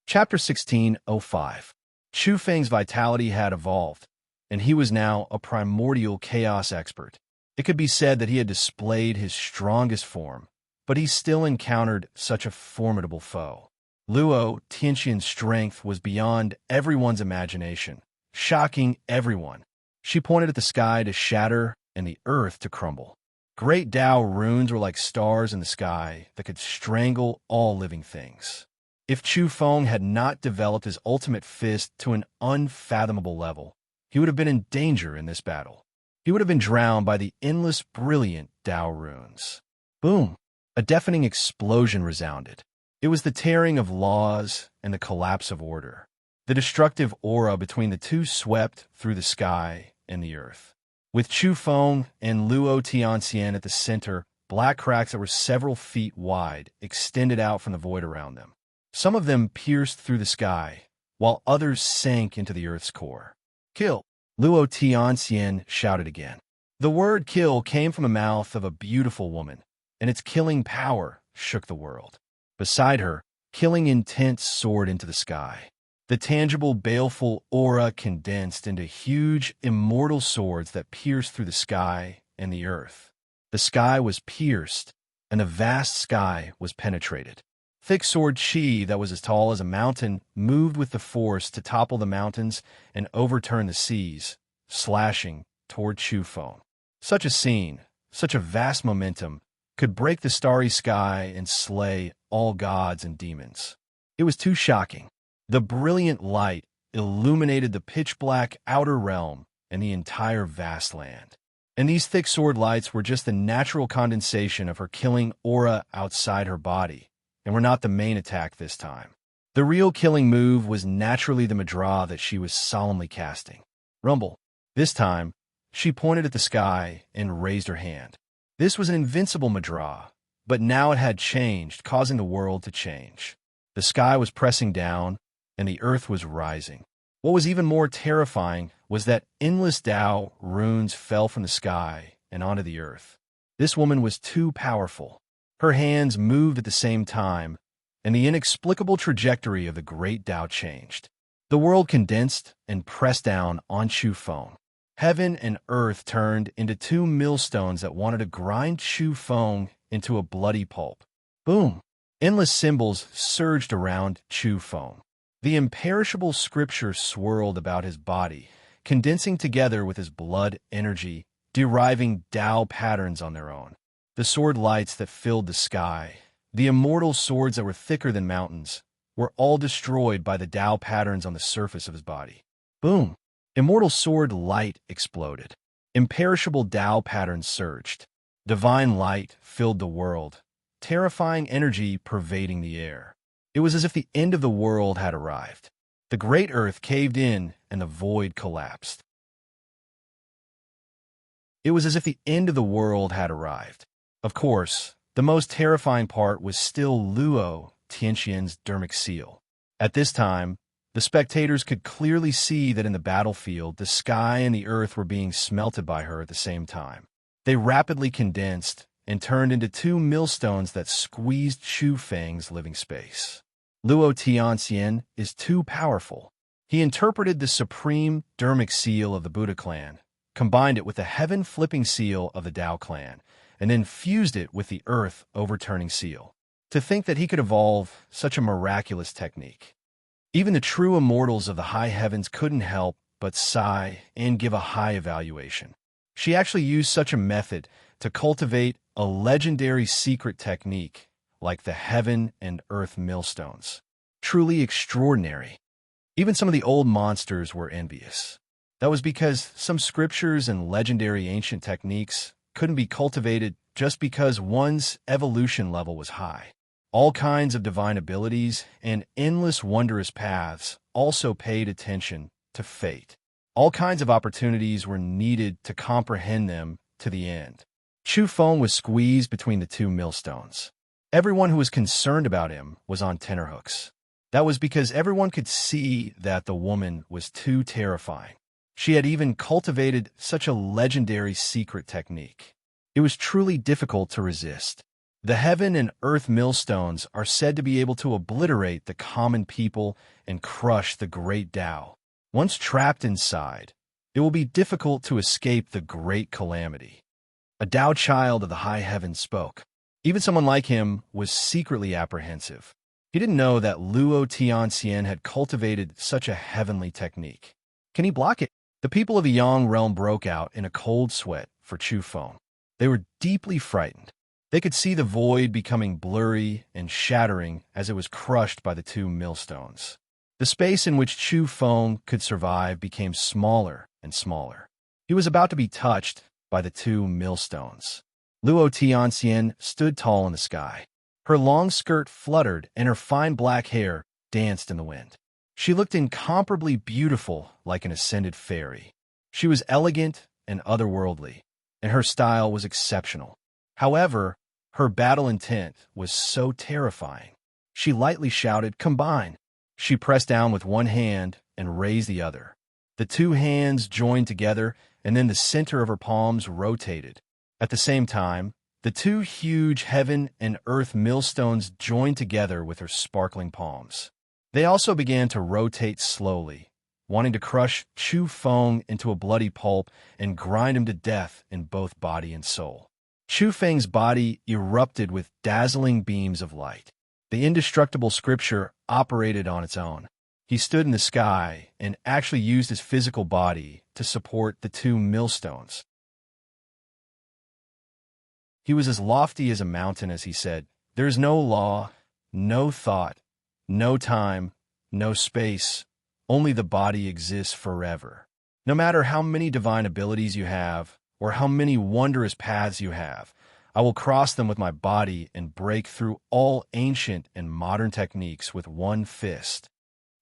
Chapter 16:05. Chu Feng's vitality had evolved, and he was now a primordial chaos expert. It could be said that he had displayed his strongest form, but he still encountered such a formidable foe. Luo Tianxian's strength was beyond everyone's imagination, shocking everyone. She pointed at the sky to shatter and the earth to crumble. Great Tao runes were like stars in the sky that could strangle all living things. If Chu Feng had not developed his ultimate fist to an unfathomable level, he would have been in danger in this battle. He would have been drowned by the endless brilliant Tao runes. Boom! A deafening explosion resounded. It was the tearing of laws and the collapse of order. The destructive aura between the two swept through the sky and the earth. With Chu Feng and Luo Tianxian at the center, black cracks that were several feet wide extended out from the void around them. Some of them pierced through the sky, while others sank into the earth's core. Kill! Luo Tianxian shouted again. The word kill came from the mouth of a beautiful woman, and its killing power shook the world. Beside her, killing intent soared into the sky. The tangible, baleful aura condensed into huge, immortal swords that pierced through the sky and the earth. The sky was pierced, and the vast sky was penetrated. Thick sword chi that was as tall as a mountain moved with the force to topple the mountains and overturn the seas, slashing toward Chu Feng. Such a scene, such a vast momentum, could break the starry sky and slay all gods and demons. It was too shocking. The brilliant light illuminated the pitch-black outer realm and the entire vast land. And these thick sword lights were just the natural condensation of her killing aura outside her body, and were not the main attack this time. The real killing move was naturally the Madra that she was solemnly casting. Rumble. This time, she pointed at the sky and raised her hand. This was an invincible Madra, but now it had changed, causing the world to change. The sky was pressing down, and the earth was rising. What was even more terrifying was that endless Tao runes fell from the sky and onto the earth. This woman was too powerful. Her hands moved at the same time, and the inexplicable trajectory of the great Tao changed. The world condensed and pressed down on Chu Feng. Heaven and earth turned into two millstones that wanted to grind Chu Feng into a bloody pulp. Boom! Endless symbols surged around Chu Feng. The imperishable scripture swirled about his body, condensing together with his blood energy, deriving Tao patterns on their own. The sword lights that filled the sky, the immortal swords that were thicker than mountains, were all destroyed by the Tao patterns on the surface of his body. Boom! Immortal sword light exploded. Imperishable Tao patterns surged. Divine light filled the world, terrifying energy pervading the air. It was as if the end of the world had arrived. The great earth caved in and the void collapsed. It was as if the end of the world had arrived. Of course, the most terrifying part was still Luo Tianxian's dermic seal. At this time, the spectators could clearly see that in the battlefield, the sky and the earth were being smelted by her at the same time. They rapidly condensed and turned into two millstones that squeezed Chu Feng's living space. Luo Tianxian is too powerful. He interpreted the supreme dermic seal of the Buddha clan, combined it with the heaven-flipping seal of the Tao clan, and then fused it with the earth overturning seal. To think that he could evolve such a miraculous technique. Even the true immortals of the high heavens couldn't help but sigh and give a high evaluation. She actually used such a method to cultivate a legendary secret technique like the heaven and earth millstones. Truly extraordinary. Even some of the old monsters were envious. That was because some scriptures and legendary ancient techniques couldn't be cultivated just because one's evolution level was high. All kinds of divine abilities and endless wondrous paths also paid attention to fate. All kinds of opportunities were needed to comprehend them to the end. Chu Feng was squeezed between the two millstones. Everyone who was concerned about him was on tenterhooks. That was because everyone could see that the woman was too terrifying. She had even cultivated such a legendary secret technique. It was truly difficult to resist. The heaven and earth millstones are said to be able to obliterate the common people and crush the great Tao. Once trapped inside, it will be difficult to escape the great calamity. A Tao child of the high heavens spoke. Even someone like him was secretly apprehensive. He didn't know that Luo Tianxian had cultivated such a heavenly technique. Can he block it? The people of the Yang realm broke out in a cold sweat for Chu Feng. They were deeply frightened. They could see the void becoming blurry and shattering as it was crushed by the two millstones. The space in which Chu Feng could survive became smaller and smaller. He was about to be touched by the two millstones. Luo Tianxian stood tall in the sky. Her long skirt fluttered and her fine black hair danced in the wind. She looked incomparably beautiful like an ascended fairy. She was elegant and otherworldly, and her style was exceptional. However, her battle intent was so terrifying. She lightly shouted, "Combine!" She pressed down with one hand and raised the other. The two hands joined together, and then the center of her palms rotated. At the same time, the two huge heaven and earth millstones joined together with her sparkling palms. They also began to rotate slowly, wanting to crush Chu Feng into a bloody pulp and grind him to death in both body and soul. Chu Feng's body erupted with dazzling beams of light. The indestructible scripture operated on its own. He stood in the sky and actually used his physical body to support the two millstones. He was as lofty as a mountain as he said, "There is no law, no thought, no time, no space. Only the body exists forever. No matter how many divine abilities you have, or how many wondrous paths you have, I will cross them with my body and break through all ancient and modern techniques with one fist."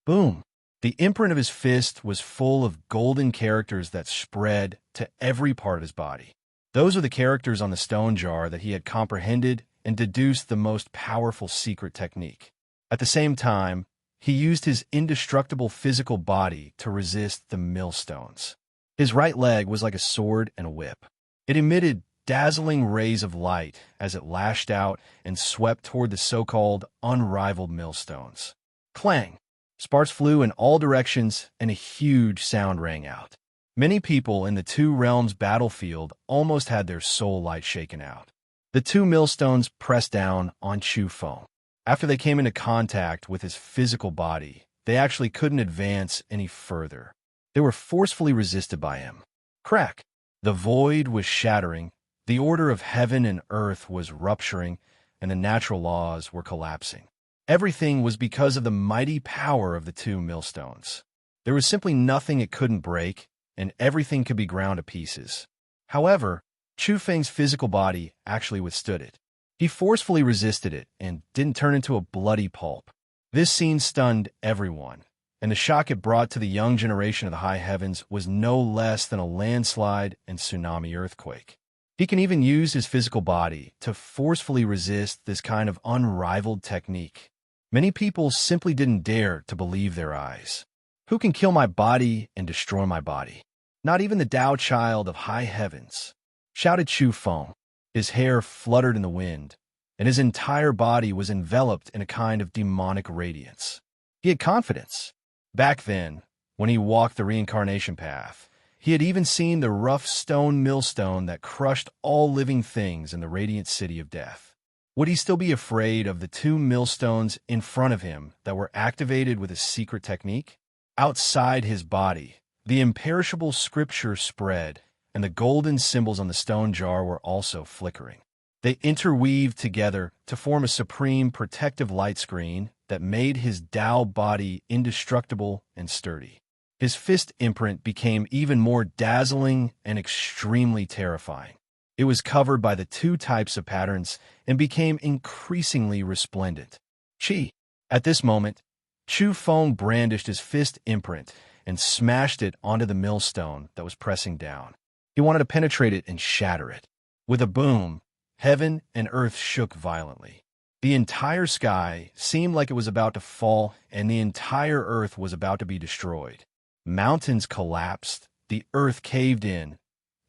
Boom! The imprint of his fist was full of golden characters that spread to every part of his body. Those are the characters on the stone jar that he had comprehended and deduced the most powerful secret technique. At the same time, he used his indestructible physical body to resist the millstones. His right leg was like a sword and a whip. It emitted dazzling rays of light as it lashed out and swept toward the so-called unrivaled millstones. Clang! Sparks flew in all directions and a huge sound rang out. Many people in the two realms battlefield almost had their soul light shaken out. The two millstones pressed down on Chu Feng. After they came into contact with his physical body, they actually couldn't advance any further. They were forcefully resisted by him. Crack! The void was shattering, the order of heaven and earth was rupturing, and the natural laws were collapsing. Everything was because of the mighty power of the two millstones. There was simply nothing it couldn't break, and everything could be ground to pieces. However, Chu Feng's physical body actually withstood it. He forcefully resisted it and didn't turn into a bloody pulp. This scene stunned everyone, and the shock it brought to the young generation of the high heavens was no less than a landslide and tsunami earthquake. He can even use his physical body to forcefully resist this kind of unrivaled technique. Many people simply didn't dare to believe their eyes. Who can kill my body and destroy my body? Not even the Tao child of high heavens, shouted Chu Feng. His hair fluttered in the wind, and his entire body was enveloped in a kind of demonic radiance. He had confidence. Back then, when he walked the reincarnation path, he had even seen the rough stone millstone that crushed all living things in the radiant city of death. Would he still be afraid of the two millstones in front of him that were activated with a secret technique? Outside his body, the imperishable scripture spread, and the golden symbols on the stone jar were also flickering. They interweaved together to form a supreme protective light screen that made his Tao body indestructible and sturdy. His fist imprint became even more dazzling and extremely terrifying. It was covered by the two types of patterns and became increasingly resplendent. Chi. At this moment, Chu Feng brandished his fist imprint and smashed it onto the millstone that was pressing down. He wanted to penetrate it and shatter it. With a boom, heaven and earth shook violently. The entire sky seemed like it was about to fall, and the entire earth was about to be destroyed. Mountains collapsed, the earth caved in,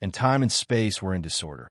and time and space were in disorder.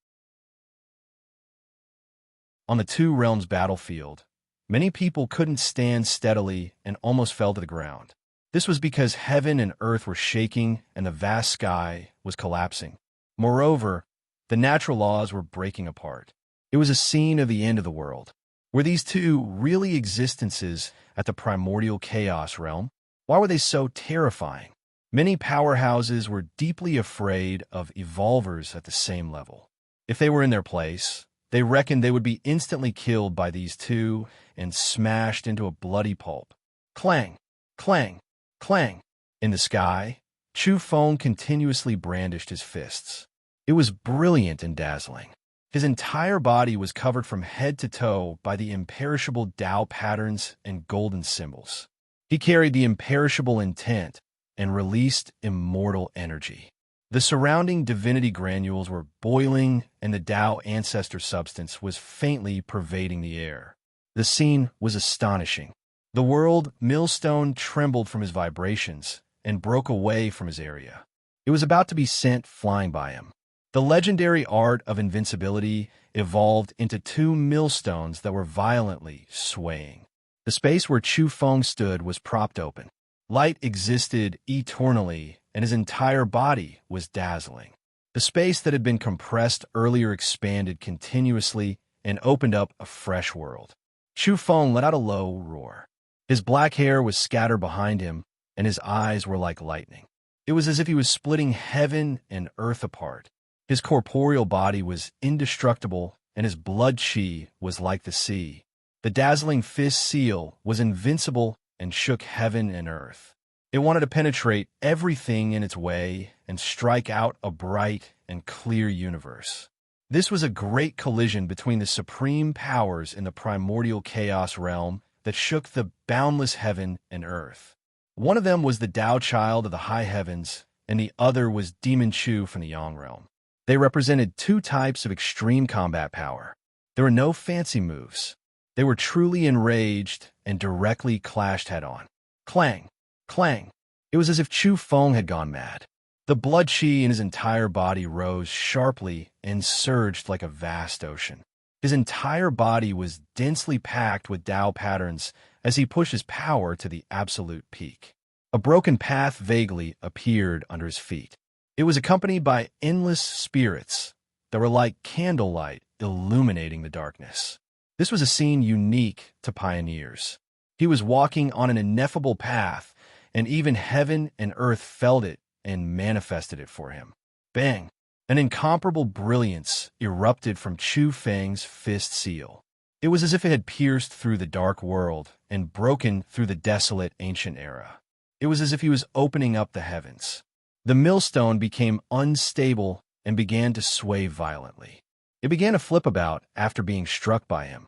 On the two realms battlefield, many people couldn't stand steadily and almost fell to the ground. This was because heaven and earth were shaking and the vast sky was collapsing. Moreover, the natural laws were breaking apart. It was a scene of the end of the world. Were these two really existences at the primordial chaos realm? Why were they so terrifying? Many powerhouses were deeply afraid of evolvers at the same level. If they were in their place, they reckoned they would be instantly killed by these two and smashed into a bloody pulp. Clang, clang, clang. In the sky, Chu Feng continuously brandished his fists. It was brilliant and dazzling. His entire body was covered from head to toe by the imperishable Tao patterns and golden symbols. He carried the imperishable intent and released immortal energy. The surrounding divinity granules were boiling, and the Tao ancestor substance was faintly pervading the air. The scene was astonishing. The world millstone trembled from his vibrations and broke away from his area. It was about to be sent flying by him. The legendary art of invincibility evolved into two millstones that were violently swaying. The space where Chu Feng stood was propped open. Light existed eternally, and his entire body was dazzling. The space that had been compressed earlier expanded continuously and opened up a fresh world. Chu Feng let out a low roar. His black hair was scattered behind him, and his eyes were like lightning. It was as if he was splitting heaven and earth apart. His corporeal body was indestructible, and his blood chi was like the sea. The dazzling fist seal was invincible and shook heaven and earth. It wanted to penetrate everything in its way and strike out a bright and clear universe. This was a great collision between the supreme powers in the primordial chaos realm that shook the boundless heaven and earth. One of them was the Tao child of the high heavens, and the other was Demon Chu from the Yang realm. They represented two types of extreme combat power. There were no fancy moves. They were truly enraged and directly clashed head-on. Clang, clang. It was as if Chu Feng had gone mad. The blood chi in his entire body rose sharply and surged like a vast ocean. His entire body was densely packed with Tao patterns as he pushed his power to the absolute peak. A broken path vaguely appeared under his feet. It was accompanied by endless spirits that were like candlelight illuminating the darkness. This was a scene unique to pioneers. He was walking on an ineffable path, and even heaven and earth felt it and manifested it for him. Bang! An incomparable brilliance erupted from Chu Feng's fist seal. It was as if it had pierced through the dark world and broken through the desolate ancient era. It was as if he was opening up the heavens. The millstone became unstable and began to sway violently. It began to flip about after being struck by him.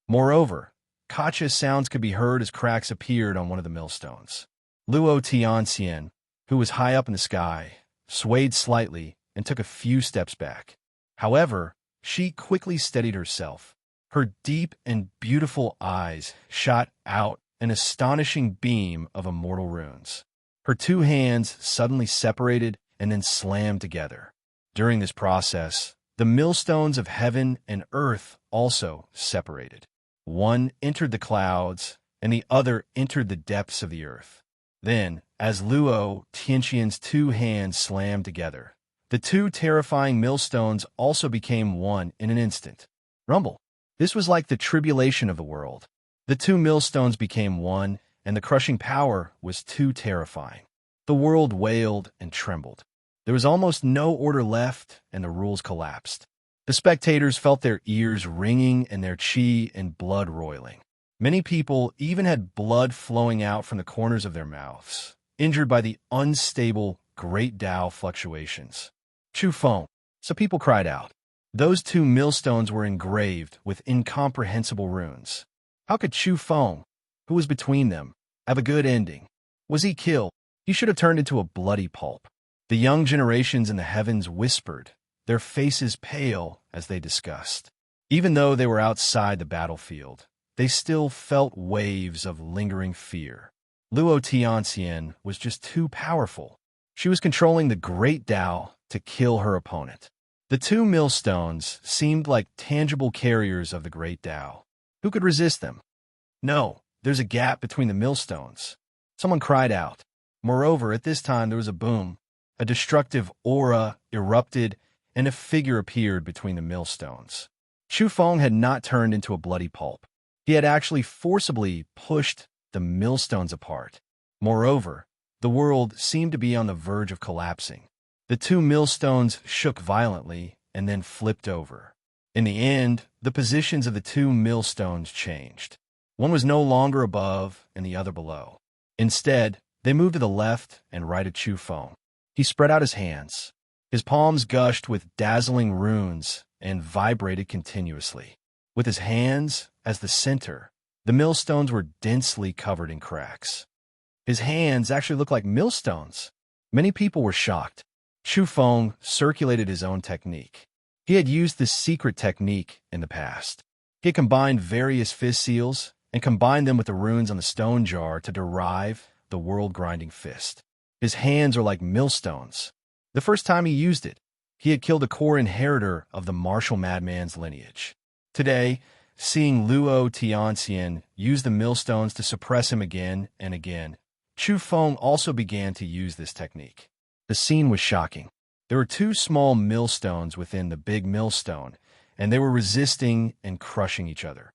Moreover, Kacha sounds could be heard as cracks appeared on one of the millstones. Luo Tianxian, who was high up in the sky, swayed slightly and took a few steps back. However, she quickly steadied herself. Her deep and beautiful eyes shot out an astonishing beam of immortal runes. Her two hands suddenly separated and then slammed together. During this process, the millstones of heaven and earth also separated. One entered the clouds, and the other entered the depths of the earth. Then, as Luo Tianxian's two hands slammed together, the two terrifying millstones also became one in an instant. Rumble. This was like the tribulation of the world. The two millstones became one, and the crushing power was too terrifying. The world wailed and trembled. There was almost no order left, and the rules collapsed. The spectators felt their ears ringing and their chi and blood roiling. Many people even had blood flowing out from the corners of their mouths, injured by the unstable Great Tao fluctuations. Chu Feng. So people cried out. Those two millstones were engraved with incomprehensible runes. How could Chu Feng, who was between them, have a good ending? Was he killed? He should have turned into a bloody pulp. The young generations in the heavens whispered, their faces pale as they discussed. Even though they were outside the battlefield, they still felt waves of lingering fear. Luo Tianxian was just too powerful. She was controlling the great Tao to kill her opponent. The two millstones seemed like tangible carriers of the great Tao. Who could resist them? No, there's a gap between the millstones. Someone cried out. Moreover, at this time there was a boom. A destructive aura erupted, and a figure appeared between the millstones. Chu Feng had not turned into a bloody pulp. He had actually forcibly pushed the millstones apart. Moreover, the world seemed to be on the verge of collapsing. The two millstones shook violently and then flipped over. In the end, the positions of the two millstones changed. One was no longer above and the other below. Instead, they moved to the left and right of Chu Feng. He spread out his hands. His palms gushed with dazzling runes and vibrated continuously. With his hands as the center, the millstones were densely covered in cracks. His hands actually looked like millstones. Many people were shocked. Chu Feng circulated his own technique. He had used this secret technique in the past. He had combined various fist seals and combined them with the runes on the stone jar to derive the world-grinding fist. His hands are like millstones. The first time he used it, he had killed a core inheritor of the martial madman's lineage. Today, seeing Luo Tianxian use the millstones to suppress him again and again, Chu Feng also began to use this technique. The scene was shocking. There were two small millstones within the big millstone, and they were resisting and crushing each other.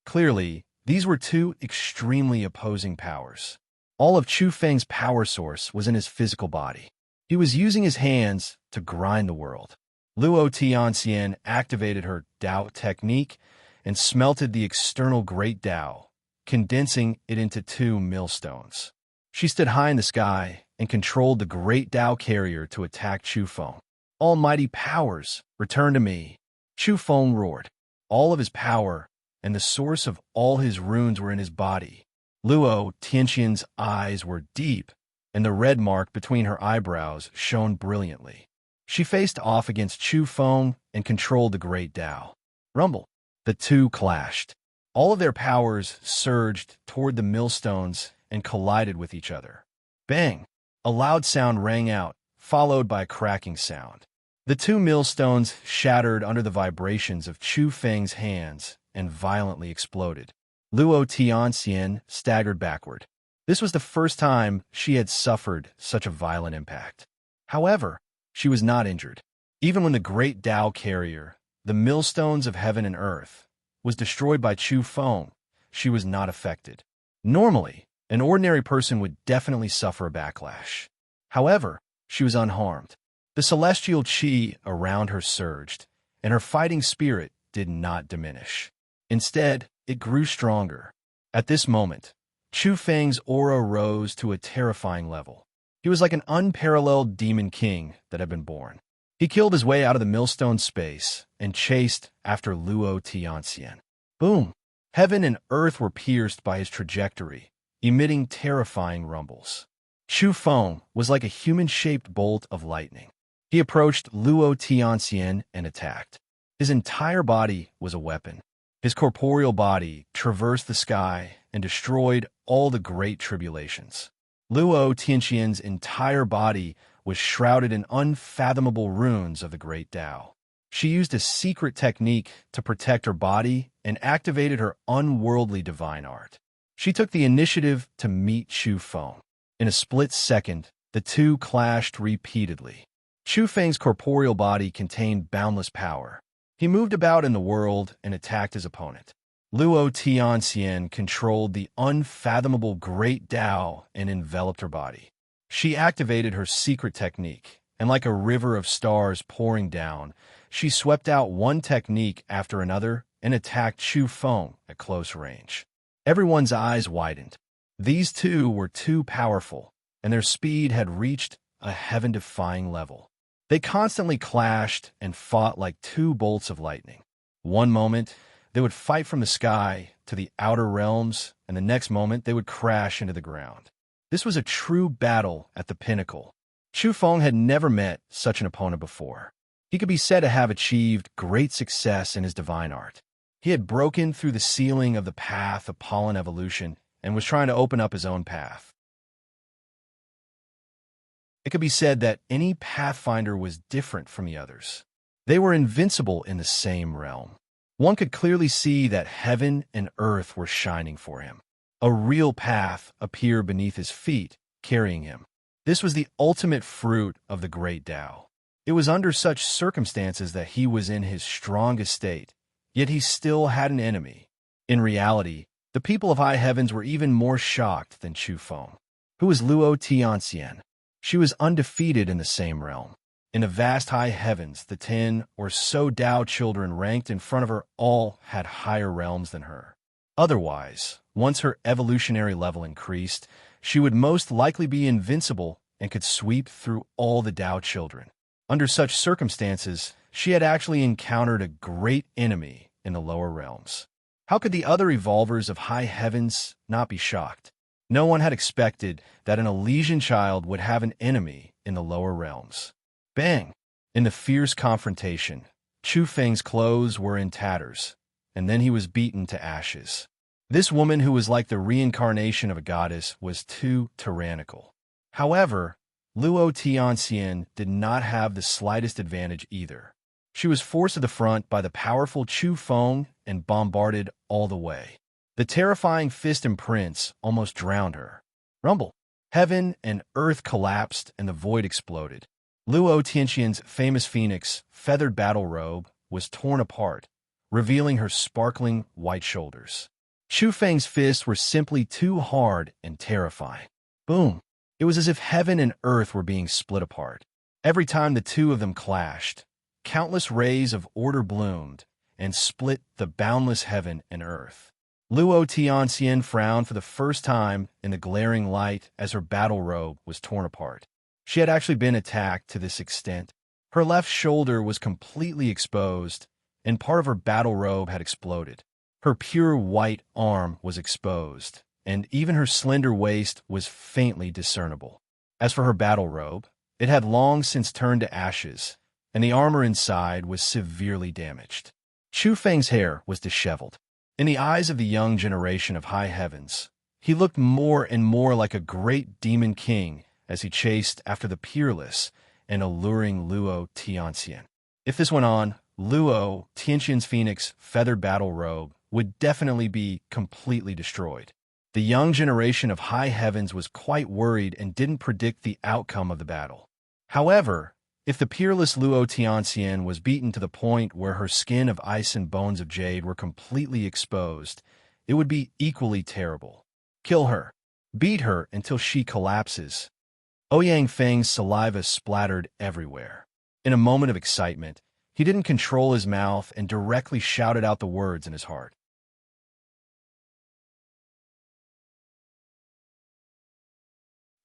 Clearly, these were two extremely opposing powers. All of Chu Feng's power source was in his physical body. He was using his hands to grind the world. Luo Tianxian activated her Dao technique and smelted the external great Dao, condensing it into two millstones. She stood high in the sky and controlled the great Dao carrier to attack Chu Feng. Almighty powers, return to me. Chu Feng roared. All of his power and the source of all his runes were in his body. Luo Tianxian's eyes were deep, and the red mark between her eyebrows shone brilliantly. She faced off against Chu Feng and controlled the great Dao. Rumble. The two clashed. All of their powers surged toward the millstones and collided with each other. Bang! A loud sound rang out, followed by a cracking sound. The two millstones shattered under the vibrations of Chu Feng's hands and violently exploded. Luo Tianxian staggered backward. This was the first time she had suffered such a violent impact. However, she was not injured. Even when the great Dao carrier, the millstones of heaven and earth, was destroyed by Chu Feng, she was not affected. Normally, an ordinary person would definitely suffer a backlash. However, she was unharmed. The celestial qi around her surged, and her fighting spirit did not diminish. Instead, it grew stronger. At this moment, Chu Feng's aura rose to a terrifying level. He was like an unparalleled demon king that had been born. He killed his way out of the millstone space and chased after Luo Tianxian. Boom! Heaven and earth were pierced by his trajectory, emitting terrifying rumbles. Chu Feng was like a human-shaped bolt of lightning. He approached Luo Tianxian and attacked. His entire body was a weapon. His corporeal body traversed the sky and destroyed all the great tribulations. Luo Tianxian's entire body was shrouded in unfathomable runes of the great Tao. She used a secret technique to protect her body and activated her unworldly divine art. She took the initiative to meet Chu Feng. In a split second, the two clashed repeatedly. Chu Feng's corporeal body contained boundless power. He moved about in the world and attacked his opponent. Luo Tianxian controlled the unfathomable great Tao and enveloped her body. She activated her secret technique, and like a river of stars pouring down, she swept out one technique after another and attacked Chu Feng at close range. Everyone's eyes widened. These two were too powerful, and their speed had reached a heaven-defying level. They constantly clashed and fought like two bolts of lightning. One moment, they would fight from the sky to the outer realms, and the next moment they would crash into the ground. This was a true battle at the pinnacle. Chu Feng had never met such an opponent before. He could be said to have achieved great success in his divine art. He had broken through the ceiling of the path of pollen evolution and was trying to open up his own path. It could be said that any pathfinder was different from the others. They were invincible in the same realm. One could clearly see that heaven and earth were shining for him. A real path appeared beneath his feet, carrying him. This was the ultimate fruit of the great Tao. It was under such circumstances that he was in his strongest state, yet he still had an enemy. In reality, the people of high heavens were even more shocked than Chu Feng. Who was Luo Tianxian? She was undefeated in the same realm. In the vast high heavens, the 10 or so Tao children ranked in front of her all had higher realms than her. Otherwise, once her evolutionary level increased, she would most likely be invincible and could sweep through all the Tao children. Under such circumstances, she had actually encountered a great enemy in the lower realms. How could the other evolvers of high heavens not be shocked? No one had expected that an Elysian child would have an enemy in the lower realms. Bang! In the fierce confrontation, Chu Feng's clothes were in tatters, and then he was beaten to ashes. This woman, who was like the reincarnation of a goddess, was too tyrannical. However, Luo Tianxian did not have the slightest advantage either. She was forced to the front by the powerful Chu Feng and bombarded all the way. The terrifying fist and prince almost drowned her. Rumble! Heaven and earth collapsed and the void exploded. Luo Tianxian's famous phoenix, feathered battle robe, was torn apart, revealing her sparkling white shoulders. Chu Feng's fists were simply too hard and terrifying. Boom! It was as if heaven and earth were being split apart. Every time the two of them clashed, countless rays of order bloomed and split the boundless heaven and earth. Luo Tianxian frowned for the first time in the glaring light as her battle robe was torn apart. She had actually been attacked to this extent. Her left shoulder was completely exposed, and part of her battle robe had exploded. Her pure white arm was exposed, and even her slender waist was faintly discernible. As for her battle robe, it had long since turned to ashes, and the armor inside was severely damaged. Chu Feng's hair was disheveled. In the eyes of the young generation of high heavens, he looked more and more like a great demon king as he chased after the peerless and alluring Luo Tianxian. If this went on, Luo Tianxian's phoenix feathered battle robe would definitely be completely destroyed. The young generation of high heavens was quite worried and didn't predict the outcome of the battle. However, if the peerless Luo Tianxian was beaten to the point where her skin of ice and bones of jade were completely exposed, it would be equally terrible. Kill her. Beat her until she collapses. Ouyang Feng's saliva splattered everywhere. In a moment of excitement, he didn't control his mouth and directly shouted out the words in his heart.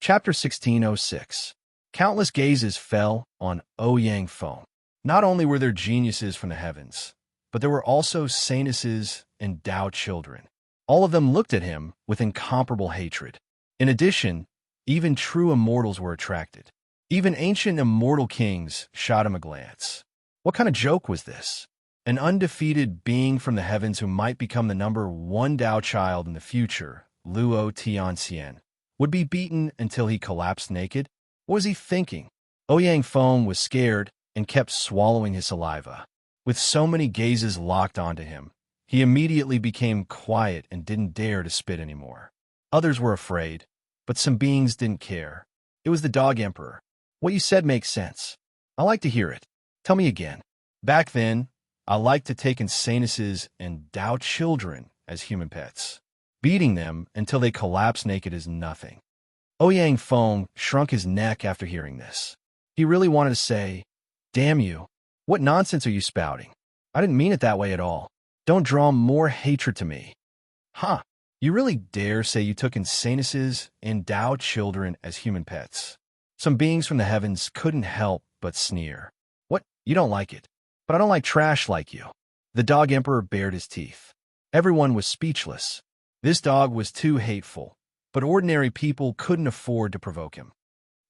Chapter 1606. Countless gazes fell on Ouyang Feng. Not only were there geniuses from the heavens, but there were also saintesses and Tao children. All of them looked at him with incomparable hatred. In addition, even true immortals were attracted. Even ancient immortal kings shot him a glance. What kind of joke was this? An undefeated being from the heavens who might become the #1 Tao child in the future, Luo Tianxian, would be beaten until he collapsed naked? What was he thinking? Ouyang Feng was scared and kept swallowing his saliva. With so many gazes locked onto him, he immediately became quiet and didn't dare to spit anymore. Others were afraid, but some beings didn't care. It was the Dog Emperor. What you said makes sense. I like to hear it. Tell me again. Back then, I liked to take insanuses and Tao children as human pets. Beating them until they collapse naked is nothing. Ouyang Feng shrunk his neck after hearing this. He really wanted to say, "Damn you. What nonsense are you spouting? I didn't mean it that way at all. Don't draw more hatred to me." Huh. You really dare say you took insanuses and Tao children as human pets? Some beings from the heavens couldn't help but sneer. What? You don't like it? But I don't like trash like you. The dog emperor bared his teeth. Everyone was speechless. This dog was too hateful, but ordinary people couldn't afford to provoke him.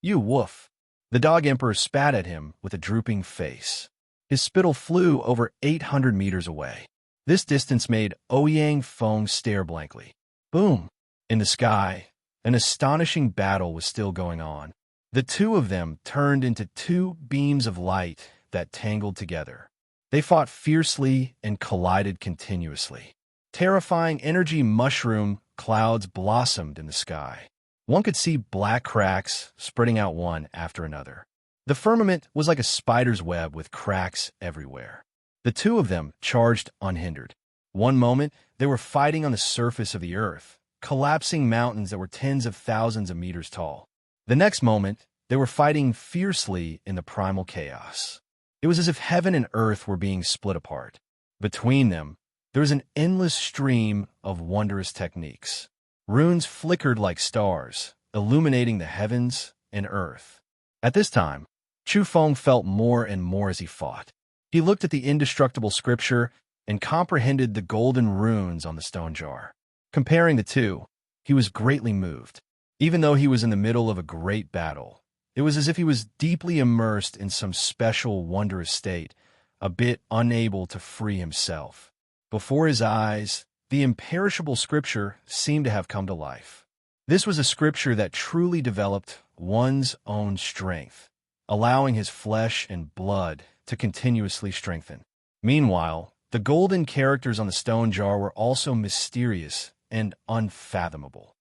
You woof. The dog emperor spat at him with a drooping face. His spittle flew over 800 meters away. This distance made Ouyang Feng stare blankly. Boom! In the sky, an astonishing battle was still going on. The two of them turned into two beams of light that tangled together. They fought fiercely and collided continuously. Terrifying energy mushroom clouds blossomed in the sky. One could see black cracks spreading out one after another. The firmament was like a spider's web with cracks everywhere. The two of them charged unhindered. One moment, they were fighting on the surface of the earth, collapsing mountains that were tens of thousands of meters tall. The next moment, they were fighting fiercely in the primal chaos. It was as if heaven and earth were being split apart. Between them, there was an endless stream of wondrous techniques. Runes flickered like stars, illuminating the heavens and earth. At this time, Chu Feng felt more and more as he fought. He looked at the indestructible scripture and comprehended the golden runes on the stone jar. Comparing the two, he was greatly moved. Even though he was in the middle of a great battle, it was as if he was deeply immersed in some special, wondrous state, a bit unable to free himself. Before his eyes, the imperishable scripture seemed to have come to life. This was a scripture that truly developed one's own strength, allowing his flesh and blood to continuously strengthen. Meanwhile, the golden characters on the stone jar were also mysterious and unfathomable.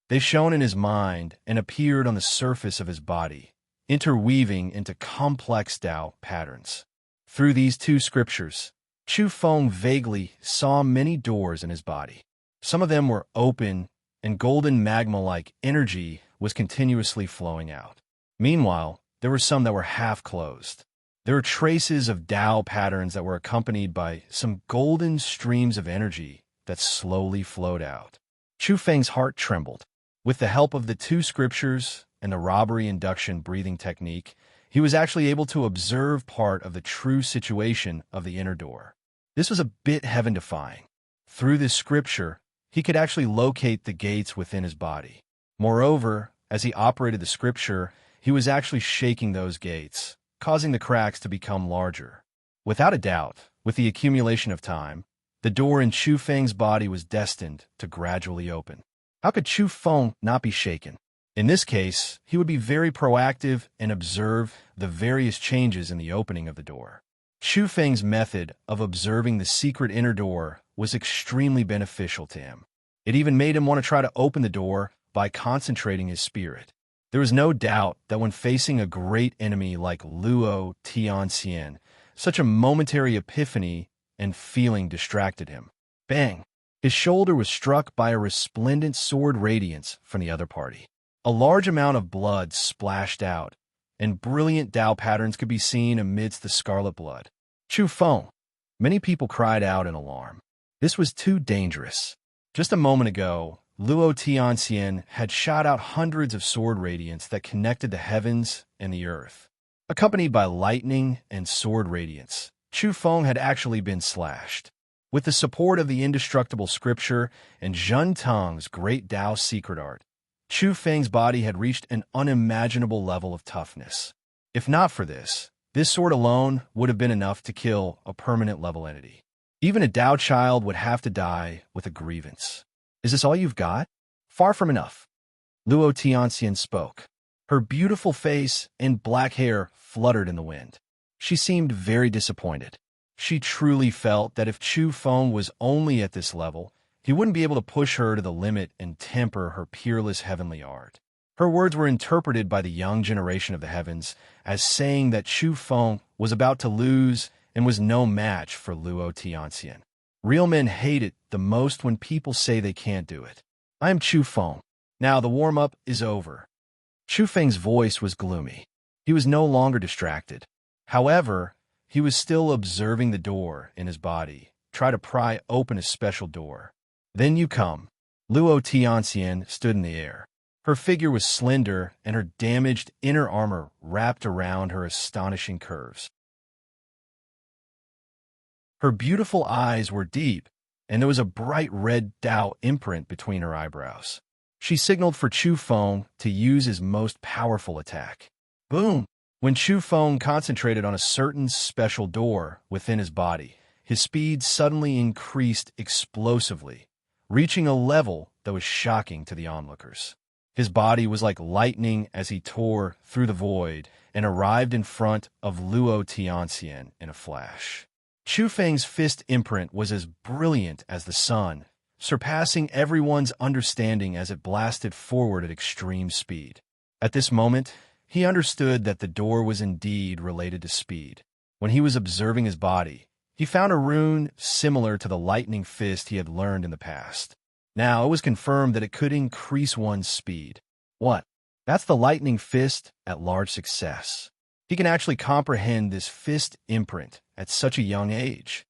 They shone in his mind and appeared on the surface of his body, interweaving into complex Tao patterns. Through these two scriptures, Chu Feng vaguely saw many doors in his body. Some of them were open, and golden magma-like energy was continuously flowing out. Meanwhile, there were some that were half-closed. There were traces of Tao patterns that were accompanied by some golden streams of energy that slowly flowed out. Chu Feng's heart trembled. With the help of the two scriptures and the robbery induction breathing technique, he was actually able to observe part of the true situation of the inner door. This was a bit heaven-defying. Through this scripture, he could actually locate the gates within his body. Moreover, as he operated the scripture, he was actually shaking those gates, causing the cracks to become larger. Without a doubt, with the accumulation of time, the door in Chu Feng's body was destined to gradually open. How could Chu Feng not be shaken? In this case, he would be very proactive and observe the various changes in the opening of the door. Chu Feng's method of observing the secret inner door was extremely beneficial to him. It even made him want to try to open the door by concentrating his spirit. There was no doubt that when facing a great enemy like Luo Tianxian, such a momentary epiphany and feeling distracted him. Bang! His shoulder was struck by a resplendent sword radiance from the other party. A large amount of blood splashed out, and brilliant Tao patterns could be seen amidst the scarlet blood. Chu Feng! Many people cried out in alarm. This was too dangerous. Just a moment ago, Luo Tianxian had shot out hundreds of sword radiance that connected the heavens and the earth. Accompanied by lightning and sword radiance, Chu Feng had actually been slashed. With the support of the indestructible scripture and Zhen Tong's great Tao secret art, Chu Feng's body had reached an unimaginable level of toughness. If not for this sword alone would have been enough to kill a permanent level entity. Even a Tao child would have to die with a grievance. Is this all you've got? Far from enough. Luo Tianxian spoke. Her beautiful face and black hair fluttered in the wind. She seemed very disappointed. She truly felt that if Chu Feng was only at this level, he wouldn't be able to push her to the limit and temper her peerless heavenly art. Her words were interpreted by the young generation of the heavens as saying that Chu Feng was about to lose and was no match for Luo Tianxian. Real men hate it the most when people say they can't do it. I am Chu Feng. Now the warm-up is over. Chu Feng's voice was gloomy. He was no longer distracted. However, he was still observing the door in his body, try to pry open a special door. Then you come. Luo Tianxian stood in the air. Her figure was slender, and her damaged inner armor wrapped around her astonishing curves. Her beautiful eyes were deep, and there was a bright red Dao imprint between her eyebrows. She signaled for Chu Feng to use his most powerful attack. Boom! When Chu Feng concentrated on a certain special door within his body, his speed suddenly increased explosively, reaching a level that was shocking to the onlookers. His body was like lightning as he tore through the void and arrived in front of Luo Tianxian in a flash. Chu Feng's fist imprint was as brilliant as the sun, surpassing everyone's understanding as it blasted forward at extreme speed. At this moment, he understood that the door was indeed related to speed. When he was observing his body, he found a rune similar to the lightning fist he had learned in the past. Now it was confirmed that it could increase one's speed. What? That's the lightning fist at large success. He can actually comprehend this fist imprint at such a young age.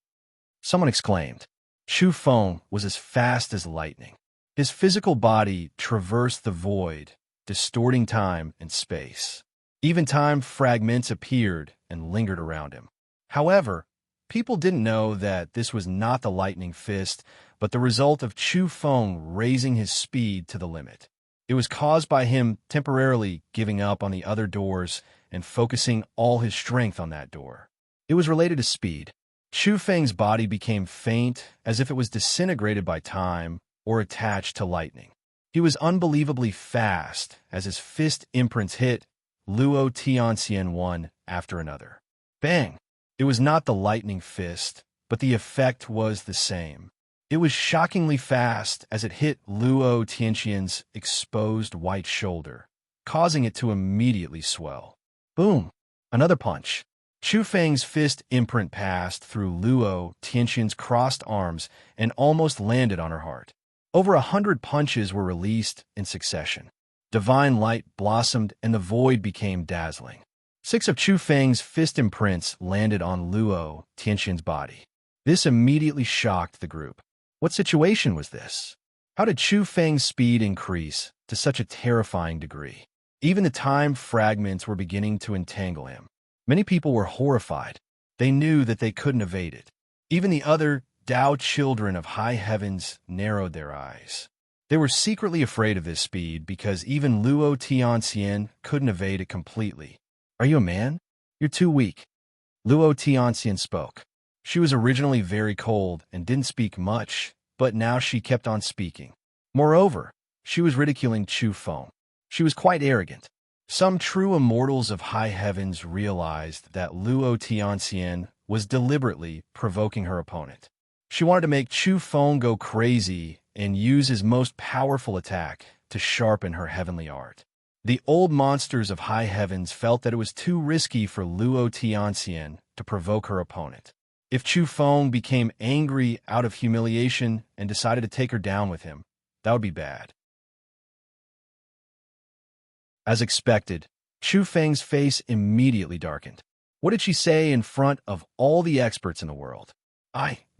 Someone exclaimed. Chu Feng was as fast as lightning. His physical body traversed the void, distorting time and space. Even time fragments appeared and lingered around him. However, people didn't know that this was not the lightning fist, but the result of Chu Feng raising his speed to the limit. It was caused by him temporarily giving up on the other doors and focusing all his strength on that door. It was related to speed. Chu Feng's body became faint, as if it was disintegrated by time or attached to lightning. He was unbelievably fast as his fist imprints hit Luo Tianxian one after another. Bang! It was not the lightning fist, but the effect was the same. It was shockingly fast as it hit Luo Tianxian's exposed white shoulder, causing it to immediately swell. Boom! Another punch. Chu Feng's fist imprint passed through Luo Tianxian's crossed arms and almost landed on her heart. Over 100 punches were released in succession. Divine light blossomed and the void became dazzling. 6 of Chu Feng's fist imprints landed on Luo Tianxian's body. This immediately shocked the group. What situation was this? How did Chu Feng's speed increase to such a terrifying degree? Even the time fragments were beginning to entangle him. Many people were horrified. They knew that they couldn't evade it. Even the other Dao children of high heavens narrowed their eyes. They were secretly afraid of this speed because even Luo Tianxian couldn't evade it completely. Are you a man? You're too weak. Luo Tianxian spoke. She was originally very cold and didn't speak much, but now she kept on speaking. Moreover, she was ridiculing Chu Feng. She was quite arrogant. Some true immortals of high heavens realized that Luo Tianxian was deliberately provoking her opponent. She wanted to make Chu Feng go crazy and use his most powerful attack to sharpen her heavenly art. The old monsters of high heavens felt that it was too risky for Luo Tianxian to provoke her opponent. If Chu Feng became angry out of humiliation and decided to take her down with him, that would be bad. As expected, Chu Feng's face immediately darkened. What did she say in front of all the experts in the world?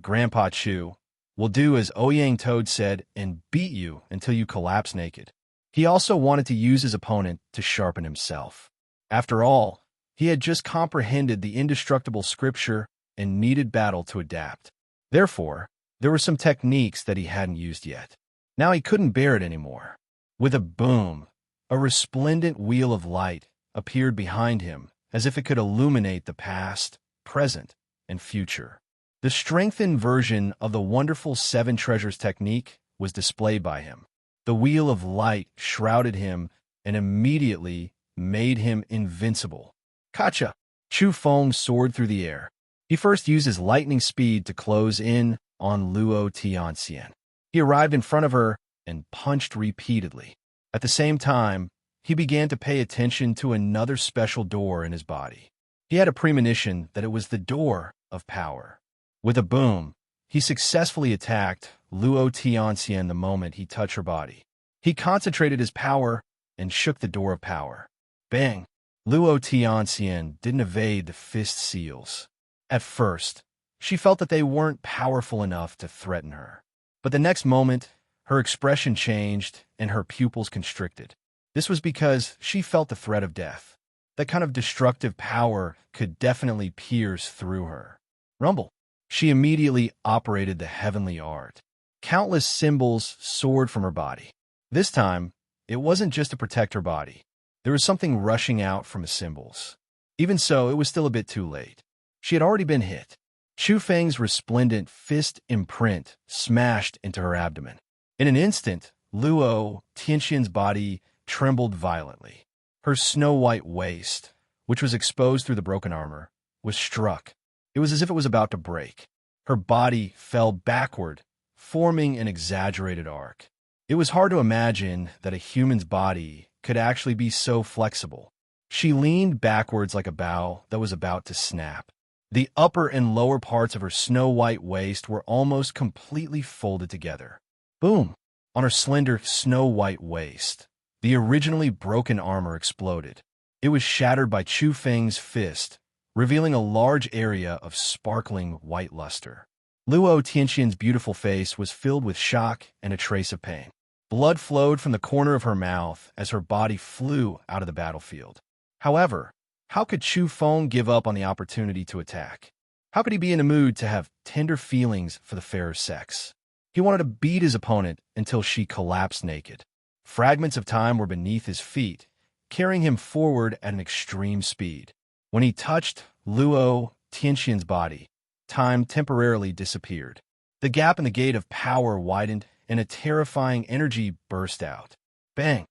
Grandpa Chu, will do as Ouyang Toad said and beat you until you collapse naked. He also wanted to use his opponent to sharpen himself. After all, he had just comprehended the indestructible scripture and needed battle to adapt. Therefore, there were some techniques that he hadn't used yet. Now he couldn't bear it anymore. With a boom, a resplendent wheel of light appeared behind him as if it could illuminate the past, present, and future. The strengthened version of the wonderful 7 treasures technique was displayed by him. The wheel of light shrouded him and immediately made him invincible. Kacha! Chu Feng soared through the air. He first used his lightning speed to close in on Luo Tianxian. He arrived in front of her and punched repeatedly. At the same time, he began to pay attention to another special door in his body. He had a premonition that it was the door of power. With a boom, he successfully attacked Luo Tianxian the moment he touched her body. He concentrated his power and shook the door of power. Bang! Luo Tianxian didn't evade the fist seals. At first, she felt that they weren't powerful enough to threaten her. But the next moment, her expression changed and her pupils constricted. This was because she felt the threat of death. That kind of destructive power could definitely pierce through her. Rumble. She immediately operated the heavenly art. Countless symbols soared from her body. This time, it wasn't just to protect her body. There was something rushing out from the symbols. Even so, it was still a bit too late. She had already been hit. Chu Feng's resplendent fist imprint smashed into her abdomen. In an instant, Luo Tianxian's body trembled violently. Her snow-white waist, which was exposed through the broken armor, was struck. It was as if it was about to break. Her body fell backward, forming an exaggerated arc. It was hard to imagine that a human's body could actually be so flexible. She leaned backwards like a bough that was about to snap. The upper and lower parts of her snow-white waist were almost completely folded together. Boom! On her slender, snow-white waist, the originally broken armor exploded. It was shattered by Chu Feng's fist, revealing a large area of sparkling white luster. Luo Tianxian's beautiful face was filled with shock and a trace of pain. Blood flowed from the corner of her mouth as her body flew out of the battlefield. However, how could Chu Feng give up on the opportunity to attack? How could he be in a mood to have tender feelings for the fairer sex? He wanted to beat his opponent until she collapsed naked. Fragments of time were beneath his feet, carrying him forward at an extreme speed. When he touched Luo Tianxian's body, time temporarily disappeared. The gap in the gate of power widened, and a terrifying energy burst out. Bang!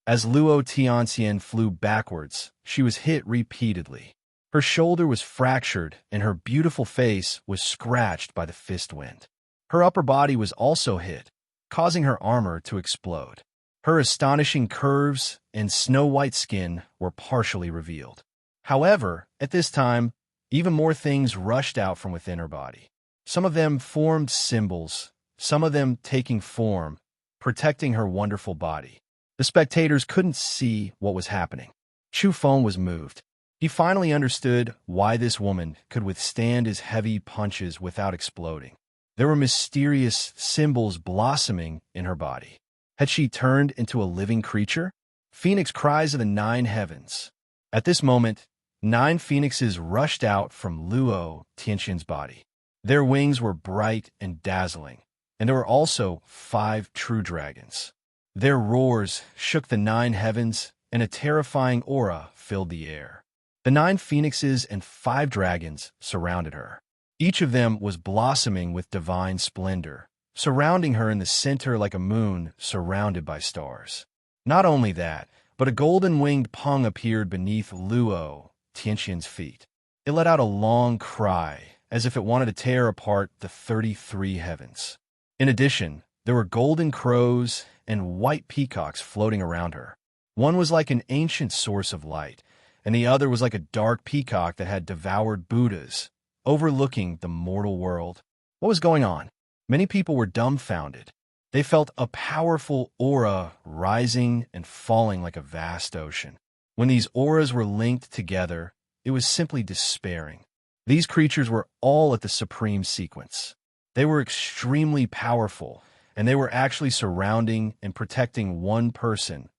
As Luo Tianxian flew backwards, she was hit repeatedly. Her shoulder was fractured, and her beautiful face was scratched by the fist wind. Her upper body was also hit, causing her armor to explode. Her astonishing curves and snow-white skin were partially revealed. However, at this time, even more things rushed out from within her body. Some of them formed symbols, some of them taking form, protecting her wonderful body. The spectators couldn't see what was happening. Chu Feng was moved. He finally understood why this woman could withstand his heavy punches without exploding. There were mysterious symbols blossoming in her body. Had she turned into a living creature? Phoenix cries of the 9 heavens. At this moment, 9 phoenixes rushed out from Luo Tianxian's body. Their wings were bright and dazzling, and there were also 5 true dragons. Their roars shook the 9 heavens, and a terrifying aura filled the air. The 9 phoenixes and 5 dragons surrounded her. Each of them was blossoming with divine splendor, surrounding her in the center like a moon surrounded by stars. Not only that, but a golden-winged pung appeared beneath Luo Tianxian's feet. It let out a long cry, as if it wanted to tear apart the 33 heavens. In addition, there were golden crows and white peacocks floating around her. One was like an ancient source of light, and the other was like a dark peacock that had devoured Buddhas, overlooking the mortal world. What was going on? Many people were dumbfounded. They felt a powerful aura rising and falling like a vast ocean. When these auras were linked together, it was simply despairing. These creatures were all at the supreme sequence. They were extremely powerful, and they were actually surrounding and protecting one person,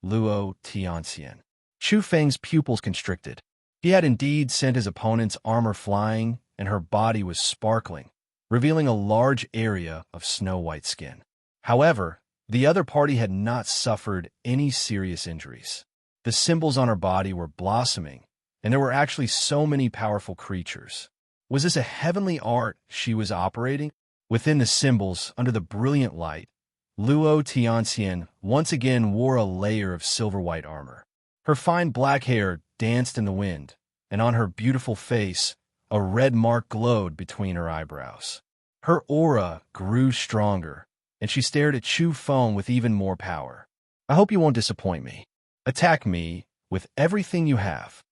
Luo Tianxian. Chu Feng's pupils constricted. He had indeed sent his opponent's armor flying, and her body was sparkling, revealing a large area of snow-white skin. However, the other party had not suffered any serious injuries. The symbols on her body were blossoming, and there were actually so many powerful creatures. Was this a heavenly art she was operating? Within the symbols, under the brilliant light, Luo Tianxian once again wore a layer of silver-white armor. Her fine black hair danced in the wind, and on her beautiful face, a red mark glowed between her eyebrows. Her aura grew stronger, and she stared at Chu Feng with even more power. I hope you won't disappoint me. Attack me with everything you have.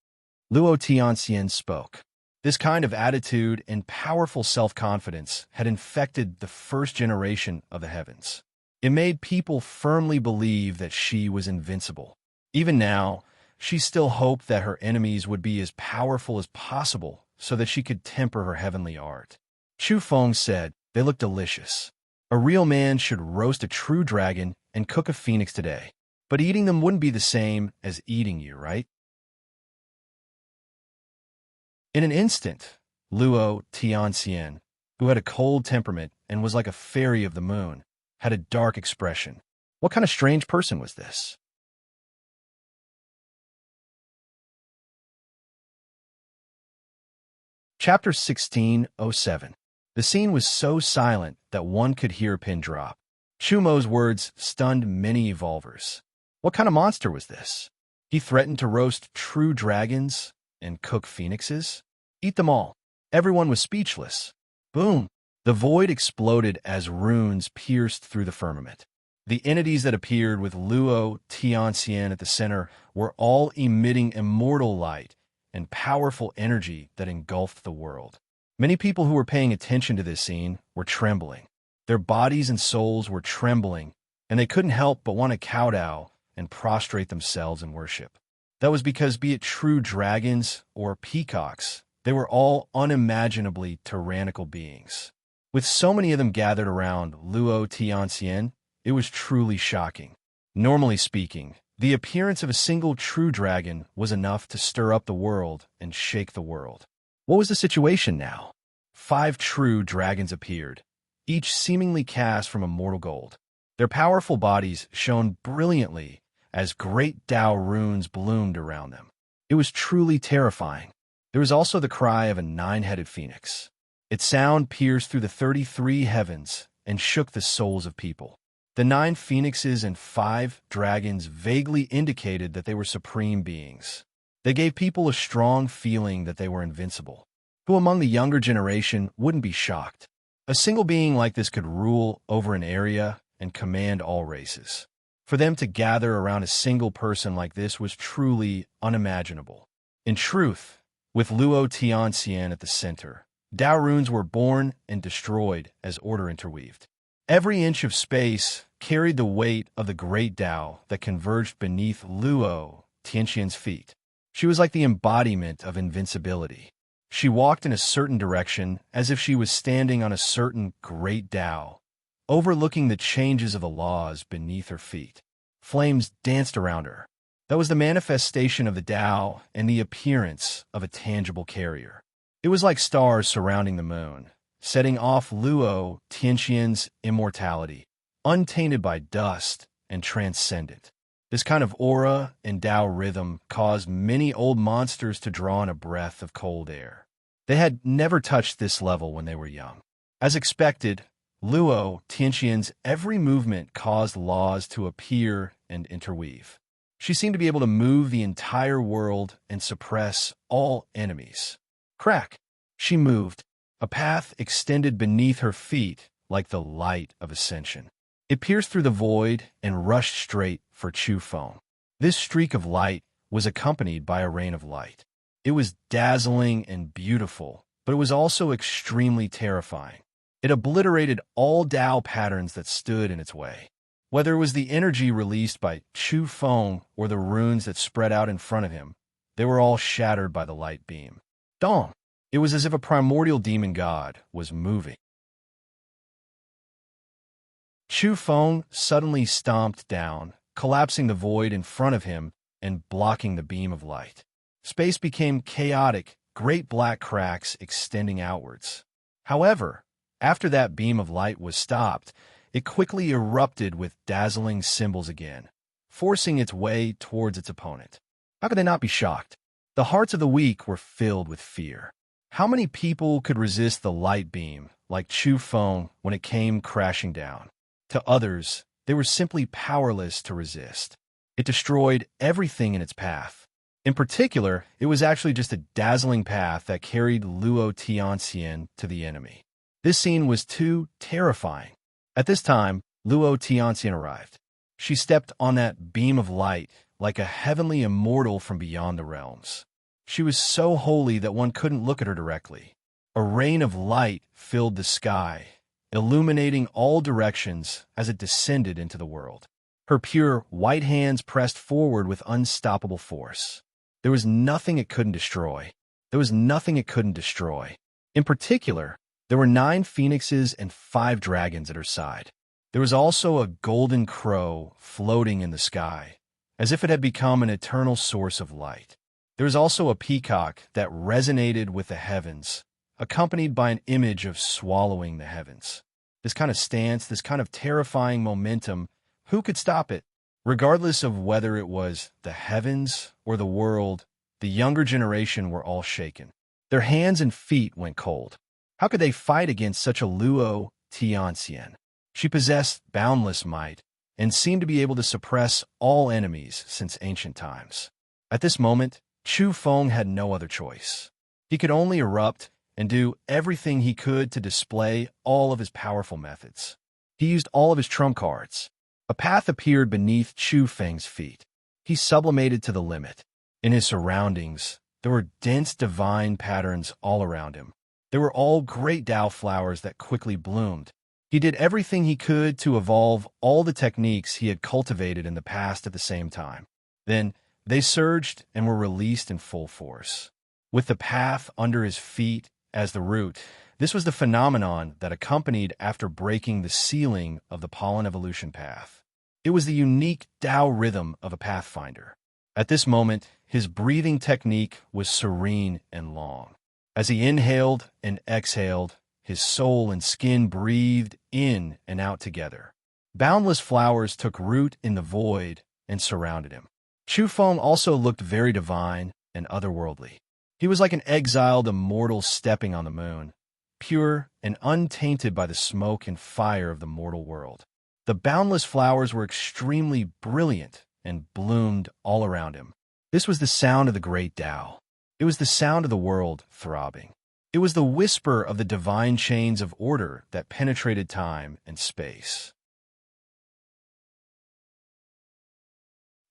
Luo Tianxian spoke. This kind of attitude and powerful self-confidence had infected the first generation of the heavens. It made people firmly believe that she was invincible. Even now, she still hoped that her enemies would be as powerful as possible so that she could temper her heavenly art. Chu Feng said, "They look delicious. A real man should roast a true dragon and cook a phoenix today. But eating them wouldn't be the same as eating you, right? In an instant, Luo Tianxian, who had a cold temperament and was like a fairy of the moon, had a dark expression. What kind of strange person was this? Chapter 16:07. The scene was so silent that one could hear a pin drop. Chumo's words stunned many evolvers. What kind of monster was this? He threatened to roast true dragons and cook phoenixes? Eat them all. Everyone was speechless. Boom! The void exploded as runes pierced through the firmament. The entities that appeared with Luo Tianxian at the center were all emitting immortal light and powerful energy that engulfed the world. Many people who were paying attention to this scene were trembling. Their bodies and souls were trembling, and they couldn't help but want to kowtow and prostrate themselves in worship. That was because, be it true dragons or peacocks, they were all unimaginably tyrannical beings. With so many of them gathered around Luo Tianxian, it was truly shocking. Normally speaking, the appearance of a single true dragon was enough to stir up the world and shake the world. What was the situation now? 5 true dragons appeared, each seemingly cast from immortal gold. Their powerful bodies shone brilliantly as great Tao runes bloomed around them. It was truly terrifying. There was also the cry of a 9-headed phoenix. Its sound pierced through the 33 heavens and shook the souls of people. The 9 phoenixes and 5 dragons vaguely indicated that they were supreme beings. They gave people a strong feeling that they were invincible. Who among the younger generation wouldn't be shocked? A single being like this could rule over an area and command all races. For them to gather around a single person like this was truly unimaginable. In truth, with Luo Tianxian at the center, Tao runes were born and destroyed as order interweaved. Every inch of space carried the weight of the great Tao that converged beneath Luo Tianxian's feet. She was like the embodiment of invincibility. She walked in a certain direction as if she was standing on a certain great Tao, overlooking the changes of the laws beneath her feet. Flames danced around her. That was the manifestation of the Tao and the appearance of a tangible carrier. It was like stars surrounding the moon, setting off Luo Tianxian's immortality, untainted by dust and transcendent. This kind of aura and Tao rhythm caused many old monsters to draw in a breath of cold air. They had never touched this level when they were young. As expected, Luo Tianxian's every movement caused laws to appear and interweave. She seemed to be able to move the entire world and suppress all enemies. Crack! She moved. A path extended beneath her feet like the light of ascension. It pierced through the void and rushed straight for Chu Feng. This streak of light was accompanied by a rain of light. It was dazzling and beautiful, but it was also extremely terrifying. It obliterated all Tao patterns that stood in its way. Whether it was the energy released by Chu Feng or the runes that spread out in front of him, they were all shattered by the light beam. Dong! It was as if a primordial demon god was moving. Chu Feng suddenly stomped down, collapsing the void in front of him and blocking the beam of light. Space became chaotic, great black cracks extending outwards. However, after that beam of light was stopped, it quickly erupted with dazzling symbols again, forcing its way towards its opponent. How could they not be shocked? The hearts of the weak were filled with fear. How many people could resist the light beam, like Chu Feng, when it came crashing down? To others, they were simply powerless to resist. It destroyed everything in its path. In particular, it was actually just a dazzling path that carried Luo Tianxian to the enemy. This scene was too terrifying. At this time, Luo Tianxian arrived. She stepped on that beam of light like a heavenly immortal from beyond the realms. She was so holy that one couldn't look at her directly. A rain of light filled the sky, illuminating all directions as it descended into the world. Her pure white hands pressed forward with unstoppable force. There was nothing it couldn't destroy. There was nothing it couldn't destroy. In particular, there were 9 phoenixes and 5 dragons at her side. There was also a golden crow floating in the sky, as if it had become an eternal source of light. There was also a peacock that resonated with the heavens, accompanied by an image of swallowing the heavens. This kind of stance, this kind of terrifying momentum, who could stop it? Regardless of whether it was the heavens or the world, the younger generation were all shaken. Their hands and feet went cold. How could they fight against such a Luo Tianxian? She possessed boundless might and seemed to be able to suppress all enemies since ancient times. At this moment, Chu Feng had no other choice. He could only erupt and do everything he could to display all of his powerful methods. He used all of his trump cards. A path appeared beneath Chu Feng's feet. He sublimated to the limit. In his surroundings, there were dense divine patterns all around him. They were all great Tao flowers that quickly bloomed. He did everything he could to evolve all the techniques he had cultivated in the past at the same time. Then, they surged and were released in full force. With the path under his feet as the root, this was the phenomenon that accompanied after breaking the ceiling of the pollen evolution path. It was the unique Tao rhythm of a pathfinder. At this moment, his breathing technique was serene and long. As he inhaled and exhaled, his soul and skin breathed in and out together. Boundless flowers took root in the void and surrounded him. Chu Feng also looked very divine and otherworldly. He was like an exiled immortal stepping on the moon, pure and untainted by the smoke and fire of the mortal world. The boundless flowers were extremely brilliant and bloomed all around him. This was the sound of the great Tao. It was the sound of the world throbbing. It was the whisper of the divine chains of order that penetrated time and space.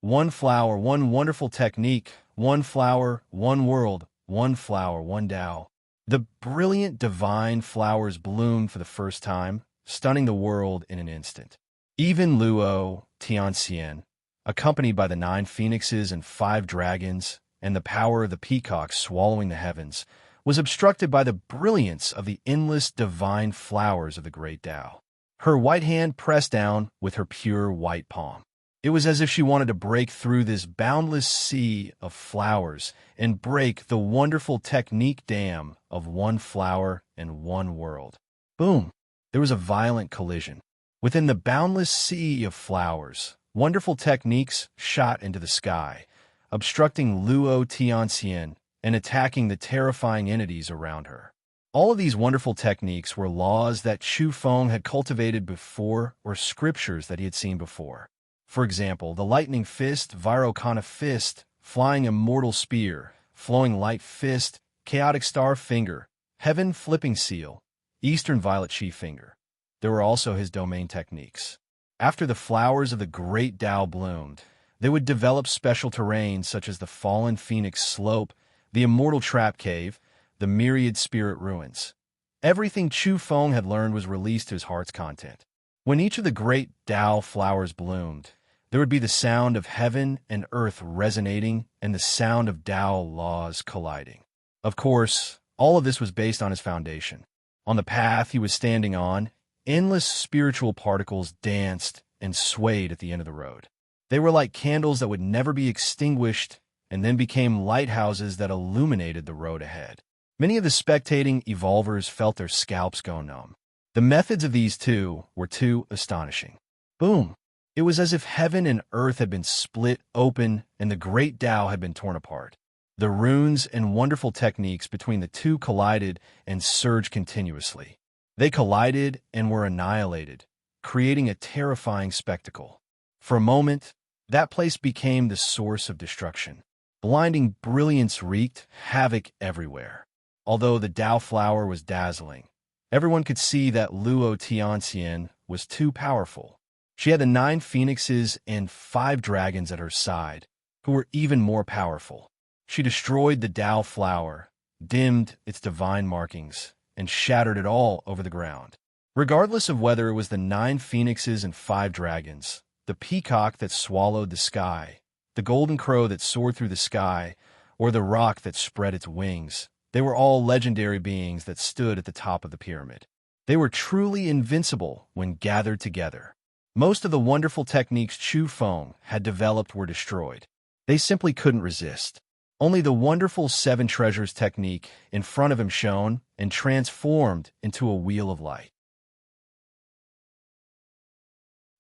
One flower, one wonderful technique, one flower, one world, one flower, one Tao. The brilliant divine flowers bloomed for the first time, stunning the world in an instant. Even Luo Tianxian, accompanied by the 9 phoenixes and 5 dragons, and the power of the peacock swallowing the heavens, was obstructed by the brilliance of the endless divine flowers of the great Tao. Her white hand pressed down with her pure white palm. It was as if she wanted to break through this boundless sea of flowers and break the wonderful technique dam of one flower and one world. Boom! There was a violent collision. Within the boundless sea of flowers, wonderful techniques shot into the sky, obstructing Luo Tianxian and attacking the terrifying entities around her. All of these wonderful techniques were laws that Chu Feng had cultivated before or scriptures that he had seen before. For example, the lightning fist, Virokana fist, flying immortal spear, flowing light fist, chaotic star finger, heaven flipping seal, eastern violet chi finger. There were also his domain techniques. After the flowers of the great Tao bloomed, they would develop special terrains such as the fallen phoenix slope, the immortal trap cave, the myriad spirit ruins. Everything Chu Feng had learned was released to his heart's content. When each of the great Tao flowers bloomed, there would be the sound of heaven and earth resonating and the sound of Tao laws colliding. Of course, all of this was based on his foundation. On the path he was standing on, endless spiritual particles danced and swayed at the end of the road. They were like candles that would never be extinguished and then became lighthouses that illuminated the road ahead. Many of the spectating evolvers felt their scalps go numb. The methods of these two were too astonishing. Boom! It was as if heaven and earth had been split open and the great Tao had been torn apart. The runes and wonderful techniques between the two collided and surged continuously. They collided and were annihilated, creating a terrifying spectacle. For a moment, that place became the source of destruction. Blinding brilliance wreaked havoc everywhere. Although the Tao flower was dazzling, everyone could see that Luo Tianxian was too powerful. She had the 9 phoenixes and 5 dragons at her side, who were even more powerful. She destroyed the Tao flower, dimmed its divine markings, and shattered it all over the ground. Regardless of whether it was the 9 phoenixes and 5 dragons, the peacock that swallowed the sky, the golden crow that soared through the sky, or the rock that spread its wings, they were all legendary beings that stood at the top of the pyramid. They were truly invincible when gathered together. Most of the wonderful techniques Chu Feng had developed were destroyed. They simply couldn't resist. Only the wonderful Seven Treasures technique in front of him shone and transformed into a wheel of light.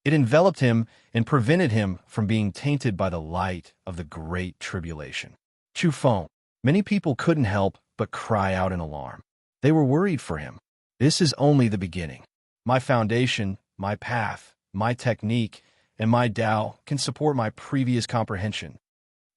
It enveloped him and prevented him from being tainted by the light of the Great Tribulation. Chu Feng. Many people couldn't help but cry out in alarm. They were worried for him. This is only the beginning. My foundation, my path, my technique, and my Tao can support my previous comprehension.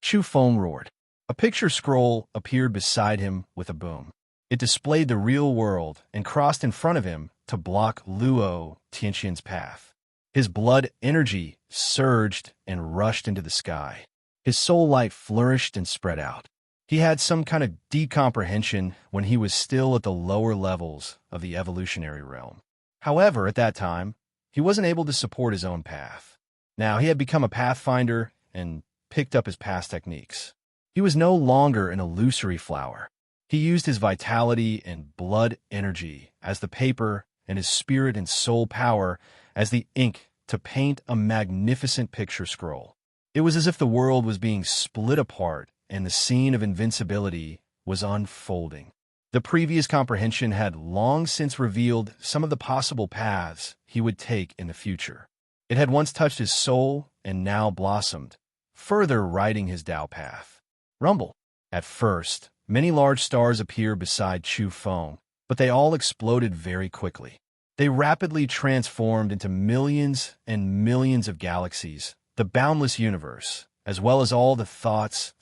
Chu Feng roared. A picture scroll appeared beside him with a boom. It displayed the real world and crossed in front of him to block Luo Tianxian's path. His blood energy surged and rushed into the sky. His soul light flourished and spread out. He had some kind of deep comprehension when he was still at the lower levels of the evolutionary realm. However, at that time, he wasn't able to support his own path. Now he had become a pathfinder and picked up his past techniques. He was no longer an illusory flower. He used his vitality and blood energy as the paper and his spirit and soul power as the ink to paint a magnificent picture scroll. It was as if the world was being split apart and the scene of invincibility was unfolding. The previous comprehension had long since revealed some of the possible paths he would take in the future. It had once touched his soul and now blossomed, further writing his Tao path. Rumble. At first, many large stars appeared beside Chu Feng, but they all exploded very quickly. They rapidly transformed into millions and millions of galaxies, the boundless universe, as well as all the thoughts,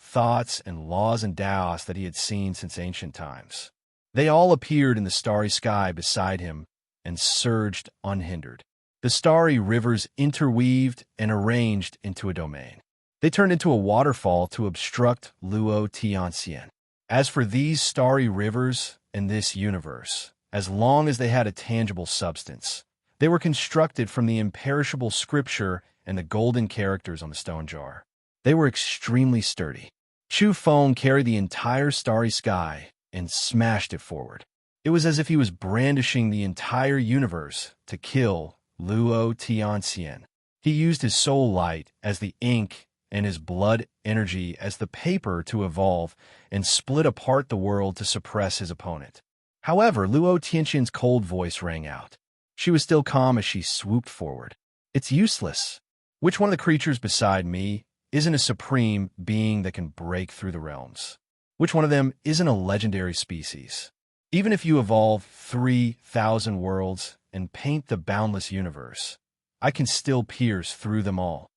and laws and Taos that he had seen since ancient times. They all appeared in the starry sky beside him and surged unhindered. The starry rivers interweaved and arranged into a domain. They turned into a waterfall to obstruct Luo Tianxian. As for these starry rivers and this universe, as long as they had a tangible substance, they were constructed from the imperishable scripture and the golden characters on the stone jar. They were extremely sturdy. Chu Feng carried the entire starry sky and smashed it forward. It was as if he was brandishing the entire universe to kill Luo Tianxian. He used his soul light as the ink and his blood energy as the paper to evolve and split apart the world to suppress his opponent. However, Luo Tianxian's cold voice rang out. She was still calm as she swooped forward. It's useless. Which one of the creatures beside me isn't a supreme being that can break through the realms? Which one of them isn't a legendary species? Even if you evolve 3,000 worlds and paint the boundless universe, I can still pierce through them all.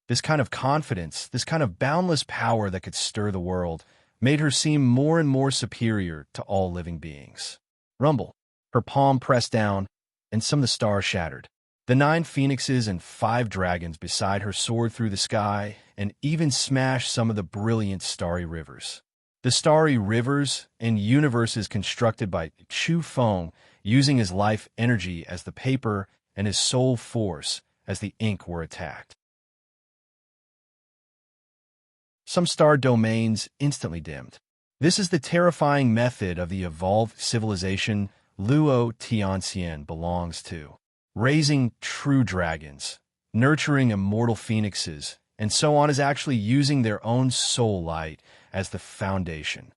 This kind of confidence, this kind of boundless power that could stir the world, made her seem more and more superior to all living beings. Rumble. Her palm pressed down, and some of the stars shattered. The 9 phoenixes and 5 dragons beside her soared through the sky and even smashed some of the brilliant starry rivers. The starry rivers and universes constructed by Chu Feng using his life energy as the paper and his soul force as the ink were attacked. Some star domains instantly dimmed. This is the terrifying method of the evolved civilization Luo Tianxian belongs to. Raising true dragons, nurturing immortal phoenixes, and so on is actually using their own soul light as the foundation.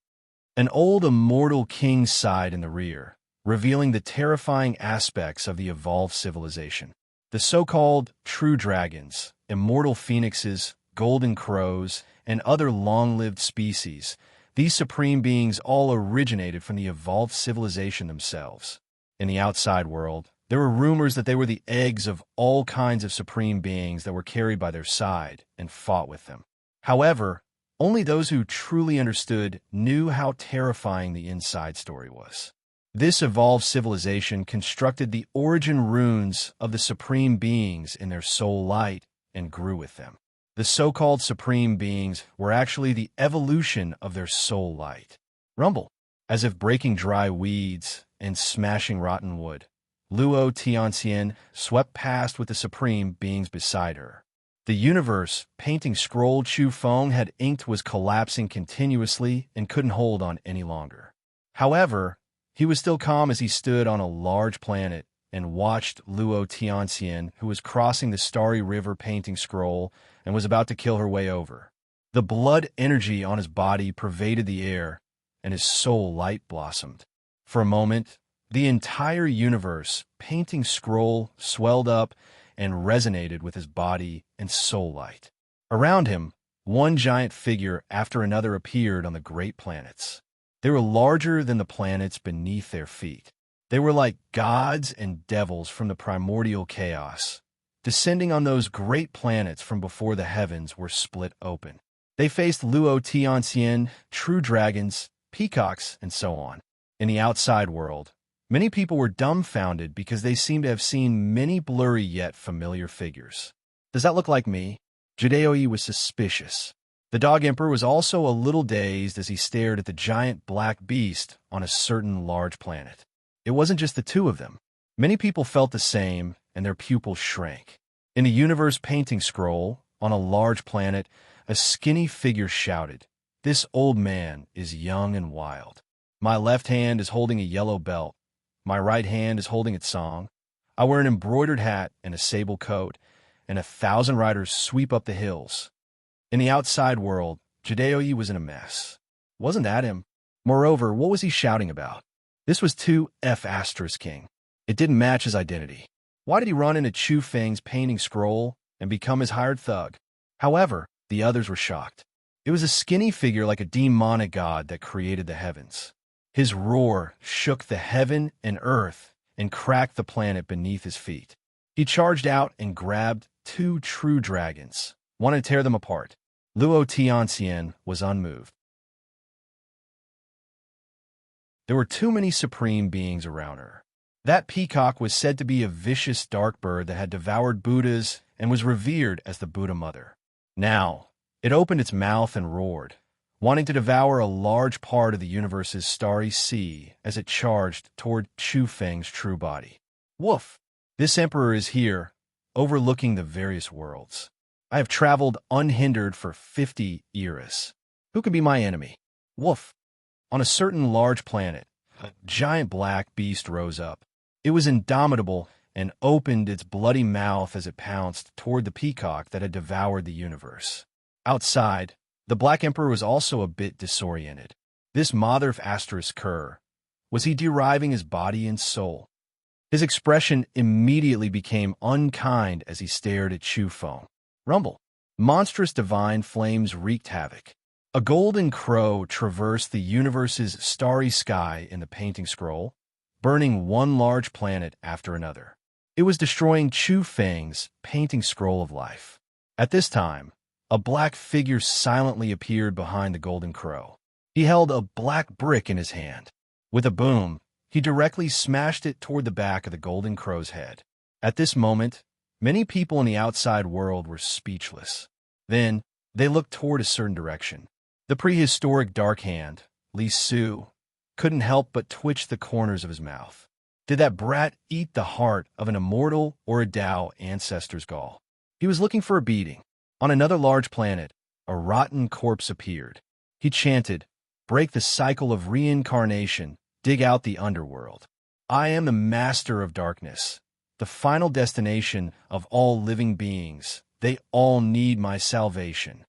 An old immortal king sighed in the rear, revealing the terrifying aspects of the evolved civilization. The so-called true dragons, immortal phoenixes, golden crows, and other long-lived species, these supreme beings all originated from the evolved civilization themselves. In the outside world, there were rumors that they were the eggs of all kinds of supreme beings that were carried by their side and fought with them. However, only those who truly understood knew how terrifying the inside story was. This evolved civilization constructed the origin runes of the supreme beings in their soul light and grew with them. The so-called supreme beings were actually the evolution of their soul light. Rumble. As if breaking dry weeds and smashing rotten wood, Luo Tianxian swept past with the supreme beings beside her. The universe, painting scroll Chu Feng had inked was collapsing continuously and couldn't hold on any longer. However, He was still calm as he stood on a large planet and watched Luo Tianxian, who was crossing the starry river painting scroll and was about to kill her way over. The blood energy on his body pervaded the air, and his soul light blossomed. For a moment, the entire universe painting scroll swelled up and resonated with his body and soul light. Around him, one giant figure after another appeared on the great planets. They were larger than the planets beneath their feet. They were like gods and devils from the primordial chaos, descending on those great planets from before the heavens were split open. They faced Luo Tianxian, true dragons, peacocks, and so on. In the outside world, many people were dumbfounded because they seemed to have seen many blurry yet familiar figures. Does that look like me? Jidaoi was suspicious. The Dog Emperor was also a little dazed as he stared at the giant black beast on a certain large planet. It wasn't just the two of them. Many people felt the same, and their pupils shrank. In the universe painting scroll, on a large planet, a skinny figure shouted, "This old man is young and wild. My left hand is holding a yellow belt. My right hand is holding its song. I wear an embroidered hat and a sable coat, and 1,000 riders sweep up the hills." In the outside world, Jidaoi was in a mess. Wasn't that him? Moreover, what was he shouting about? This was 2F King. It didn't match his identity. Why did he run into Chu Feng's painting scroll and become his hired thug? However, the others were shocked. It was a skinny figure like a demonic god that created the heavens. His roar shook the heaven and earth and cracked the planet beneath his feet. He charged out and grabbed 2 true dragons, wanted to tear them apart. Luo Tianxian was unmoved. There were too many supreme beings around her. That peacock was said to be a vicious dark bird that had devoured Buddhas and was revered as the Buddha mother. Now, it opened its mouth and roared, wanting to devour a large part of the universe's starry sea as it charged toward Chu Feng's true body. Woof! This emperor is here, overlooking the various worlds. I have traveled unhindered for 50 eras. Who can be my enemy? Woof! On a certain large planet, a giant black beast rose up. It was indomitable and opened its bloody mouth as it pounced toward the peacock that had devoured the universe. Outside, the Black Emperor was also a bit disoriented. This mother of Kerr, was he deriving his body and soul? His expression immediately became unkind as he stared at Chu Feng. Rumble. Monstrous divine flames wreaked havoc. A golden crow traversed the universe's starry sky in the painting scroll, burning one large planet after another. It was destroying Chu Feng's painting scroll of life. At this time, a black figure silently appeared behind the golden crow. He held a black brick in his hand. With a boom, he directly smashed it toward the back of the golden crow's head. At this moment, many people in the outside world were speechless. Then, they looked toward a certain direction. The prehistoric dark hand, Li Su, couldn't help but twitch the corners of his mouth. Did that brat eat the heart of an immortal or a Tao ancestor's gall? He was looking for a beating. On another large planet, a rotten corpse appeared. He chanted, "Break the cycle of reincarnation, dig out the underworld. I am the master of darkness, the final destination of all living beings. They all need my salvation."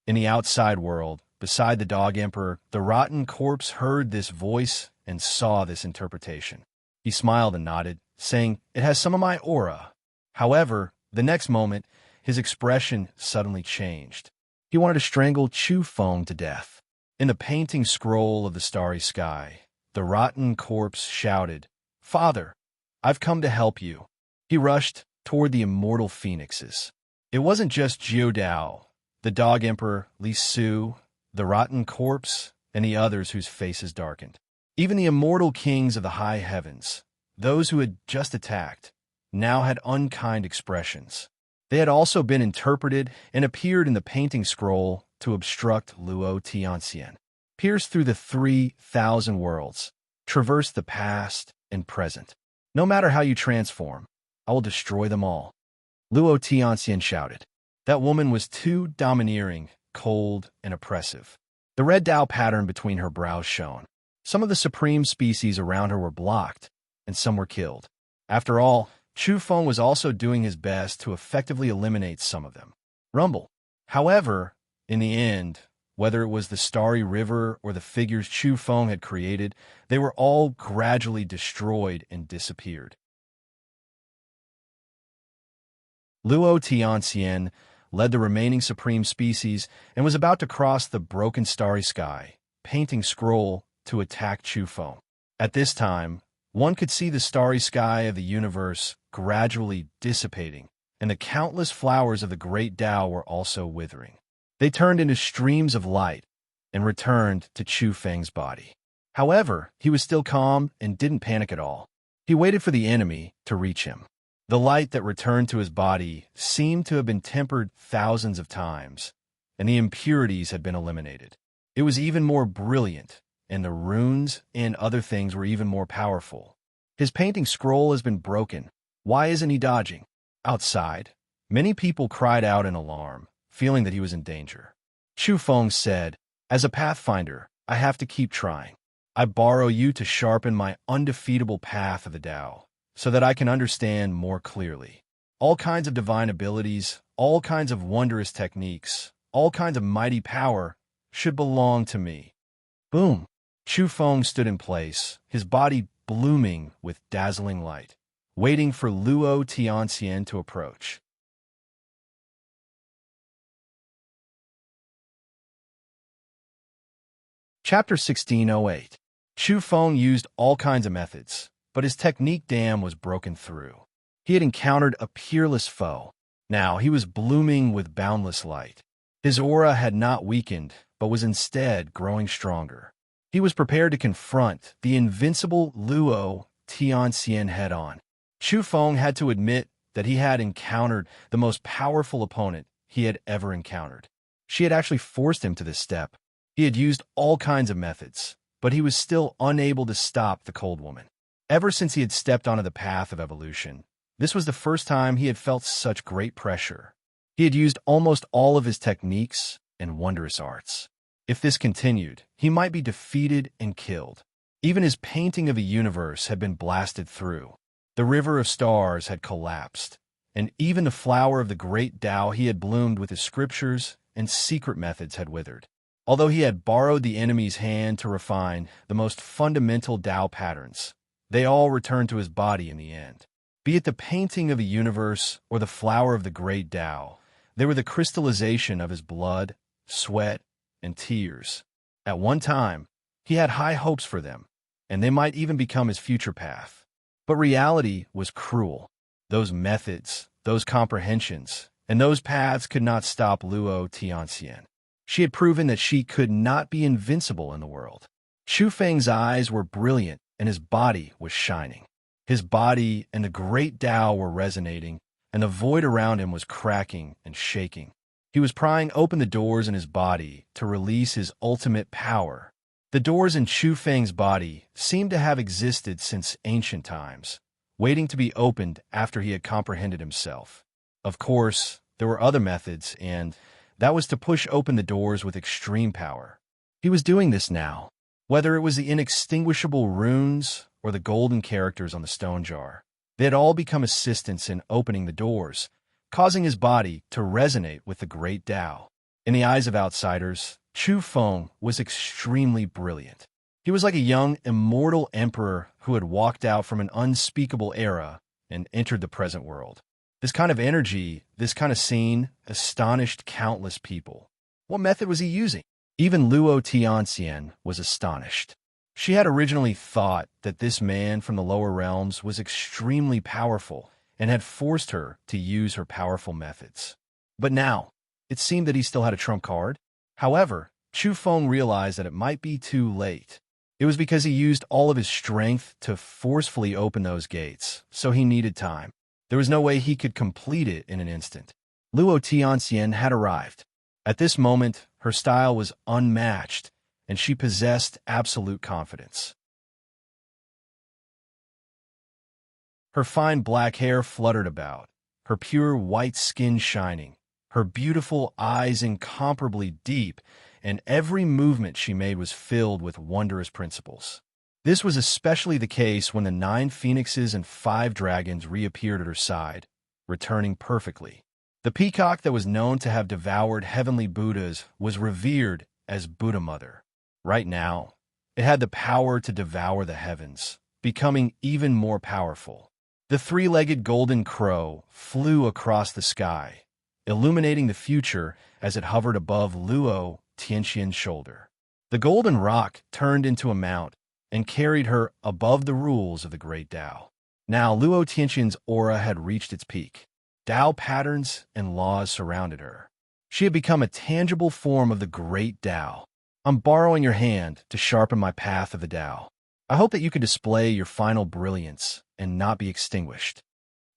In the outside world, beside the Dog Emperor, the rotten corpse heard this voice and saw this interpretation. He smiled and nodded, saying, "It has some of my aura." However, the next moment, his expression suddenly changed. He wanted to strangle Chu Feng to death. In the painting scroll of the starry sky, the rotten corpse shouted, "Father, I've come to help you." He rushed toward the immortal phoenixes. It wasn't just Jiu Dao, the Dog Emperor, Li Su, the rotten corpse, and the others whose faces darkened. Even the immortal kings of the high heavens, those who had just attacked, now had unkind expressions. They had also been interpreted and appeared in the painting scroll to obstruct Luo Tianxian, pierce through the 3,000 worlds, traverse the past and present. No matter how you transform, I will destroy them all. Luo Tianxian shouted. That woman was too domineering, cold, and oppressive. The red Tao pattern between her brows shone. Some of the supreme species around her were blocked, and some were killed. After all, Chu Feng was also doing his best to effectively eliminate some of them. Rumble. However, in the end, whether it was the starry river or the figures Chu Feng had created, they were all gradually destroyed and disappeared. Luo Tianxian led the remaining supreme species and was about to cross the broken starry sky, painting scroll to attack Chu Feng. At this time, one could see the starry sky of the universe gradually dissipating, and the countless flowers of the great Tao were also withering. They turned into streams of light and returned to Chu Feng's body. However, he was still calm and didn't panic at all. He waited for the enemy to reach him. The light that returned to his body seemed to have been tempered thousands of times, and the impurities had been eliminated. It was even more brilliant, and the runes and other things were even more powerful. His painting scroll has been broken. Why isn't he dodging? Outside, many people cried out in alarm, feeling that he was in danger. Chu Feng said, "As a pathfinder, I have to keep trying. I borrow you to sharpen my undefeatable path of the Tao, so that I can understand more clearly. All kinds of divine abilities, all kinds of wondrous techniques, all kinds of mighty power should belong to me." Boom! Chu Feng stood in place, his body blooming with dazzling light, waiting for Luo Tianxian to approach. Chapter 1608. Chu Feng used all kinds of methods, but his technique dam was broken through. He had encountered a peerless foe. Now he was blooming with boundless light. His aura had not weakened, but was instead growing stronger. He was prepared to confront the invincible Luo Tianxian head-on. Chu Feng had to admit that he had encountered the most powerful opponent he had ever encountered. She had actually forced him to this step. He had used all kinds of methods, but he was still unable to stop the cold woman. Ever since he had stepped onto the path of evolution, this was the first time he had felt such great pressure. He had used almost all of his techniques and wondrous arts. If this continued, he might be defeated and killed. Even his painting of a universe had been blasted through. The river of stars had collapsed, and even the flower of the great Tao he had bloomed with his scriptures and secret methods had withered. Although he had borrowed the enemy's hand to refine the most fundamental Tao patterns, they all returned to his body in the end. Be it the painting of a universe or the flower of the great Tao, they were the crystallization of his blood, sweat, and tears. At one time, he had high hopes for them, and they might even become his future path. But reality was cruel. Those methods, those comprehensions, and those paths could not stop Luo Tianxian. She had proven that she could not be invincible in the world. Chu Feng's eyes were brilliant, and his body was shining. His body and the great Tao were resonating, and the void around him was cracking and shaking. He was prying open the doors in his body to release his ultimate power. The doors in Chu Feng's body seemed to have existed since ancient times, waiting to be opened after he had comprehended himself. Of course, there were other methods, and that was to push open the doors with extreme power. He was doing this now, whether it was the inextinguishable runes or the golden characters on the stone jar. They had all become assistants in opening the doors, causing his body to resonate with the great Tao. In the eyes of outsiders, Chu Feng was extremely brilliant. He was like a young, immortal emperor who had walked out from an unspeakable era and entered the present world. This kind of energy, this kind of scene, astonished countless people. What method was he using? Even Luo Tianxian was astonished. She had originally thought that this man from the lower realms was extremely powerful and had forced her to use her powerful methods. But now, it seemed that he still had a trump card. However, Chu Feng realized that it might be too late. It was because he used all of his strength to forcefully open those gates, so he needed time. There was no way he could complete it in an instant. Luo Tianxian had arrived. At this moment, her style was unmatched, and she possessed absolute confidence. Her fine black hair fluttered about, her pure white skin shining, her beautiful eyes incomparably deep, and every movement she made was filled with wondrous principles. This was especially the case when the 9 phoenixes and 5 dragons reappeared at her side, returning perfectly. The peacock that was known to have devoured heavenly Buddhas was revered as Buddha Mother. Right now, it had the power to devour the heavens, becoming even more powerful. The 3-legged golden crow flew across the sky, illuminating the future as it hovered above Luo Tianxian's shoulder. The golden rock turned into a mount and carried her above the rules of the great Tao. Now Luo Tianxian's aura had reached its peak. Tao patterns and laws surrounded her. She had become a tangible form of the great Tao. I'm borrowing your hand to sharpen my path of the Tao. I hope that you can display your final brilliance and not be extinguished.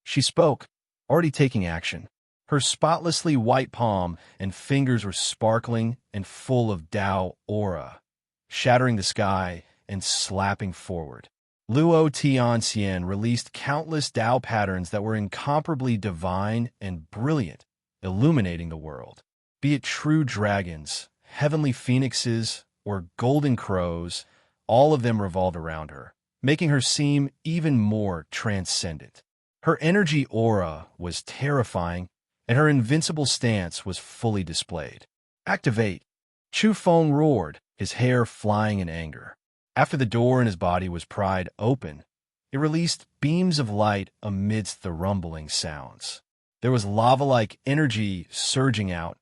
She spoke, already taking action. Her spotlessly white palm and fingers were sparkling and full of Tao aura, shattering the sky and slapping forward. Luo Tianxian released countless Tao patterns that were incomparably divine and brilliant, illuminating the world. Be it true dragons, heavenly phoenixes, or golden crows, all of them revolved around her, making her seem even more transcendent. Her energy aura was terrifying, and her invincible stance was fully displayed. Activate! Chu Feng roared, his hair flying in anger. After the door in his body was pried open, it released beams of light amidst the rumbling sounds. There was lava-like energy surging out,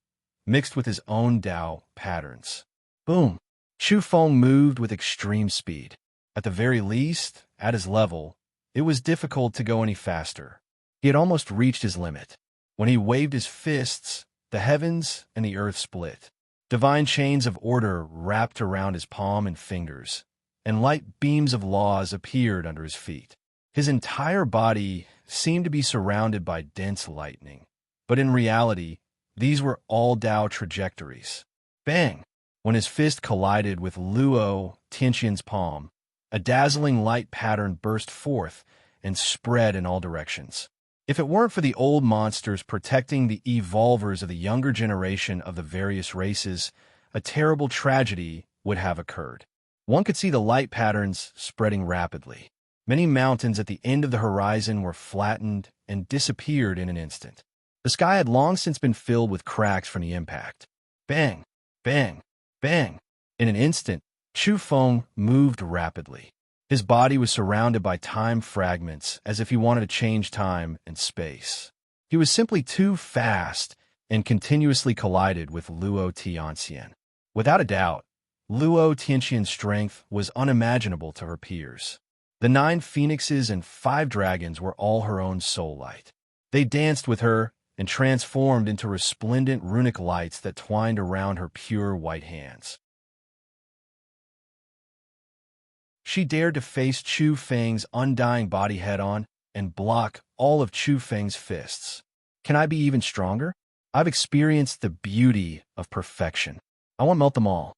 mixed with his own Tao patterns. Boom! Chu Feng moved with extreme speed. At the very least, at his level, it was difficult to go any faster. He had almost reached his limit. When he waved his fists, the heavens and the earth split. Divine chains of order wrapped around his palm and fingers, and light beams of laws appeared under his feet. His entire body seemed to be surrounded by dense lightning, but in reality, these were all Tao trajectories. Bang! When his fist collided with Luo Tianxian's palm, a dazzling light pattern burst forth and spread in all directions. If it weren't for the old monsters protecting the evolvers of the younger generation of the various races, a terrible tragedy would have occurred. One could see the light patterns spreading rapidly. Many mountains at the end of the horizon were flattened and disappeared in an instant. The sky had long since been filled with cracks from the impact. Bang! Bang! Bang! In an instant, Chu Feng moved rapidly. His body was surrounded by time fragments as if he wanted to change time and space. He was simply too fast and continuously collided with Luo Tianxian. Without a doubt, Luo Tianxian's strength was unimaginable to her peers. The 9 phoenixes and 5 dragons were all her own soul light. They danced with her and transformed into resplendent runic lights that twined around her pure white hands. She dared to face Chu Feng's undying body head-on and block all of Chu Feng's fists. Can I be even stronger? I've experienced the beauty of perfection. I want to melt them all.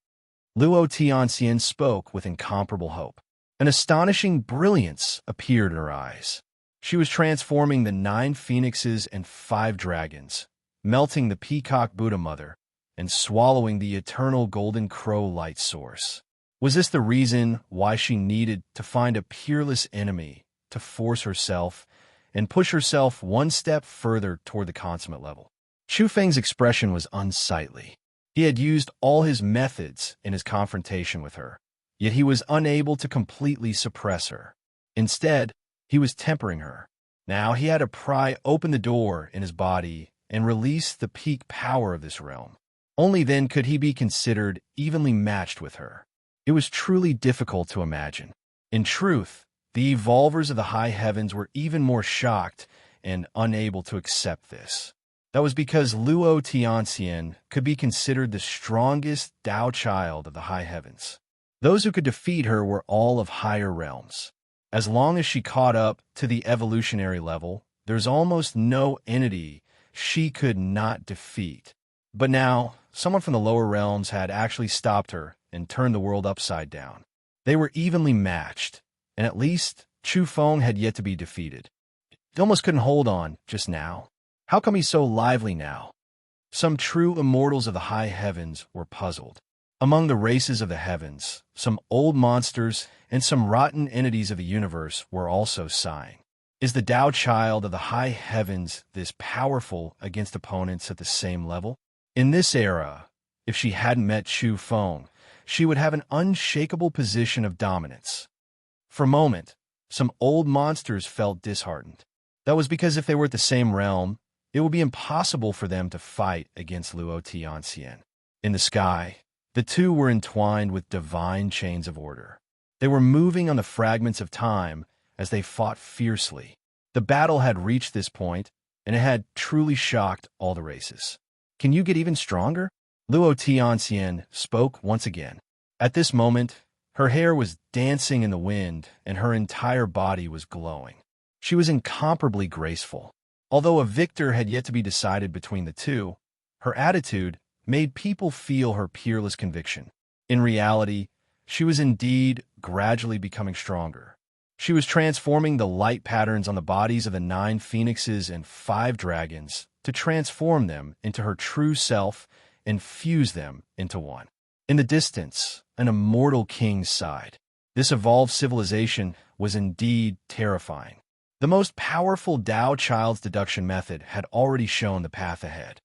Luo Tianxian spoke with incomparable hope. An astonishing brilliance appeared in her eyes. She was transforming the 9 phoenixes and 5 dragons, melting the peacock Buddha Mother, and swallowing the eternal golden crow light source. Was this the reason why she needed to find a peerless enemy to force herself and push herself one step further toward the consummate level? Chu Feng's expression was unsightly. He had used all his methods in his confrontation with her, yet he was unable to completely suppress her. Instead, he was tempering her. Now he had to pry open the door in his body and release the peak power of this realm. Only then could he be considered evenly matched with her. It was truly difficult to imagine. In truth, the evolvers of the high heavens were even more shocked and unable to accept this. That was because Luo Tianxian could be considered the strongest Tao child of the high heavens. Those who could defeat her were all of higher realms. As long as she caught up to the evolutionary level, there's almost no entity she could not defeat. But now, someone from the lower realms had actually stopped her and turned the world upside down. They were evenly matched, and at least Chu Feng had yet to be defeated. He almost couldn't hold on just now. How come he's so lively now? Some true immortals of the high heavens were puzzled. Among the races of the heavens, some old monsters and some rotten entities of the universe were also sighing. Is the Tao child of the high heavens this powerful against opponents at the same level? In this era, if she hadn't met Chu Feng, she would have an unshakable position of dominance. For a moment, some old monsters felt disheartened. That was because if they were at the same realm, it would be impossible for them to fight against Luo Tianxian. In the sky, the two were entwined with divine chains of order. They were moving on the fragments of time as they fought fiercely. The battle had reached this point, and it had truly shocked all the races. Can you get even stronger? Luo Tianxian spoke once again. At this moment, her hair was dancing in the wind, and her entire body was glowing. She was incomparably graceful. Although a victor had yet to be decided between the two, her attitude made people feel her peerless conviction. In reality, she was indeed gradually becoming stronger. She was transforming the light patterns on the bodies of the 9 phoenixes and 5 dragons to transform them into her true self and fuse them into one. In the distance, an immortal king sighed. This evolved civilization was indeed terrifying. The most powerful Tao child's deduction method had already shown the path ahead.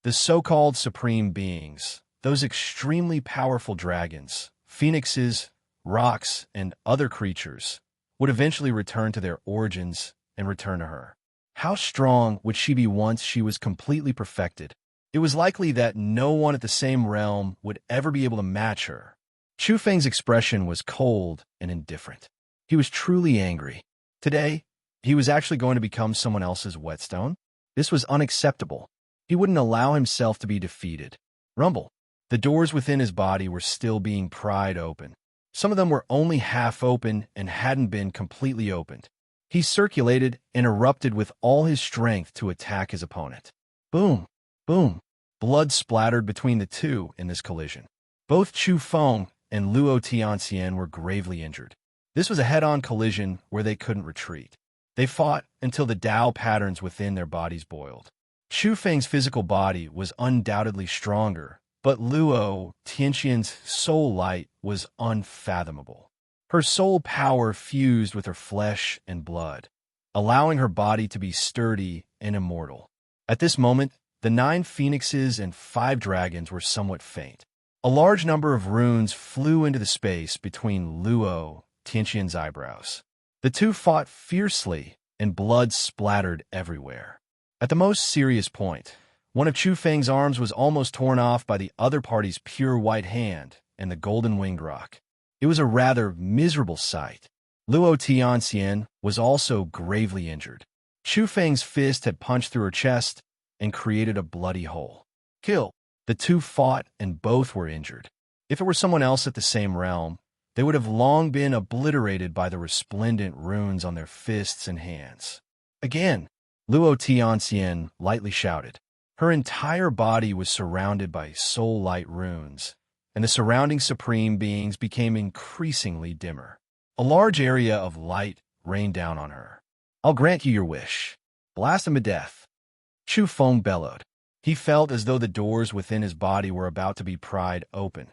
The so-called supreme beings, those extremely powerful dragons, phoenixes, rocks, and other creatures, would eventually return to their origins and return to her. How strong would she be once she was completely perfected? It was likely that no one at the same realm would ever be able to match her. Chu Feng's expression was cold and indifferent. He was truly angry. Today, he was actually going to become someone else's whetstone. This was unacceptable. He wouldn't allow himself to be defeated. Rumble. The doors within his body were still being pried open. Some of them were only half open and hadn't been completely opened. He circulated and erupted with all his strength to attack his opponent. Boom! Boom! Blood splattered between the two in this collision. Both Chu Feng and Luo Tianxian were gravely injured. This was a head-on collision where they couldn't retreat. They fought until the Tao patterns within their bodies boiled. Chu Feng's physical body was undoubtedly stronger, but Luo Tianxian's soul light was unfathomable. Her soul power fused with her flesh and blood, allowing her body to be sturdy and immortal. At this moment, the 9 phoenixes and 5 dragons were somewhat faint. A large number of runes flew into the space between Luo Tianxian's eyebrows. The two fought fiercely, and blood splattered everywhere. At the most serious point, one of Chu Feng's arms was almost torn off by the other party's pure white hand and the golden winged rock. It was a rather miserable sight. Luo Tianxian was also gravely injured. Chu Feng's fist had punched through her chest and created a bloody hole. Kill! The two fought and both were injured. If it were someone else at the same realm, they would have long been obliterated by the resplendent runes on their fists and hands. Again, Luo Tianxian lightly shouted. Her entire body was surrounded by soul-light runes, and the surrounding supreme beings became increasingly dimmer. A large area of light rained down on her. I'll grant you your wish. Blast him to death. Chu Feng bellowed. He felt as though the doors within his body were about to be pried open,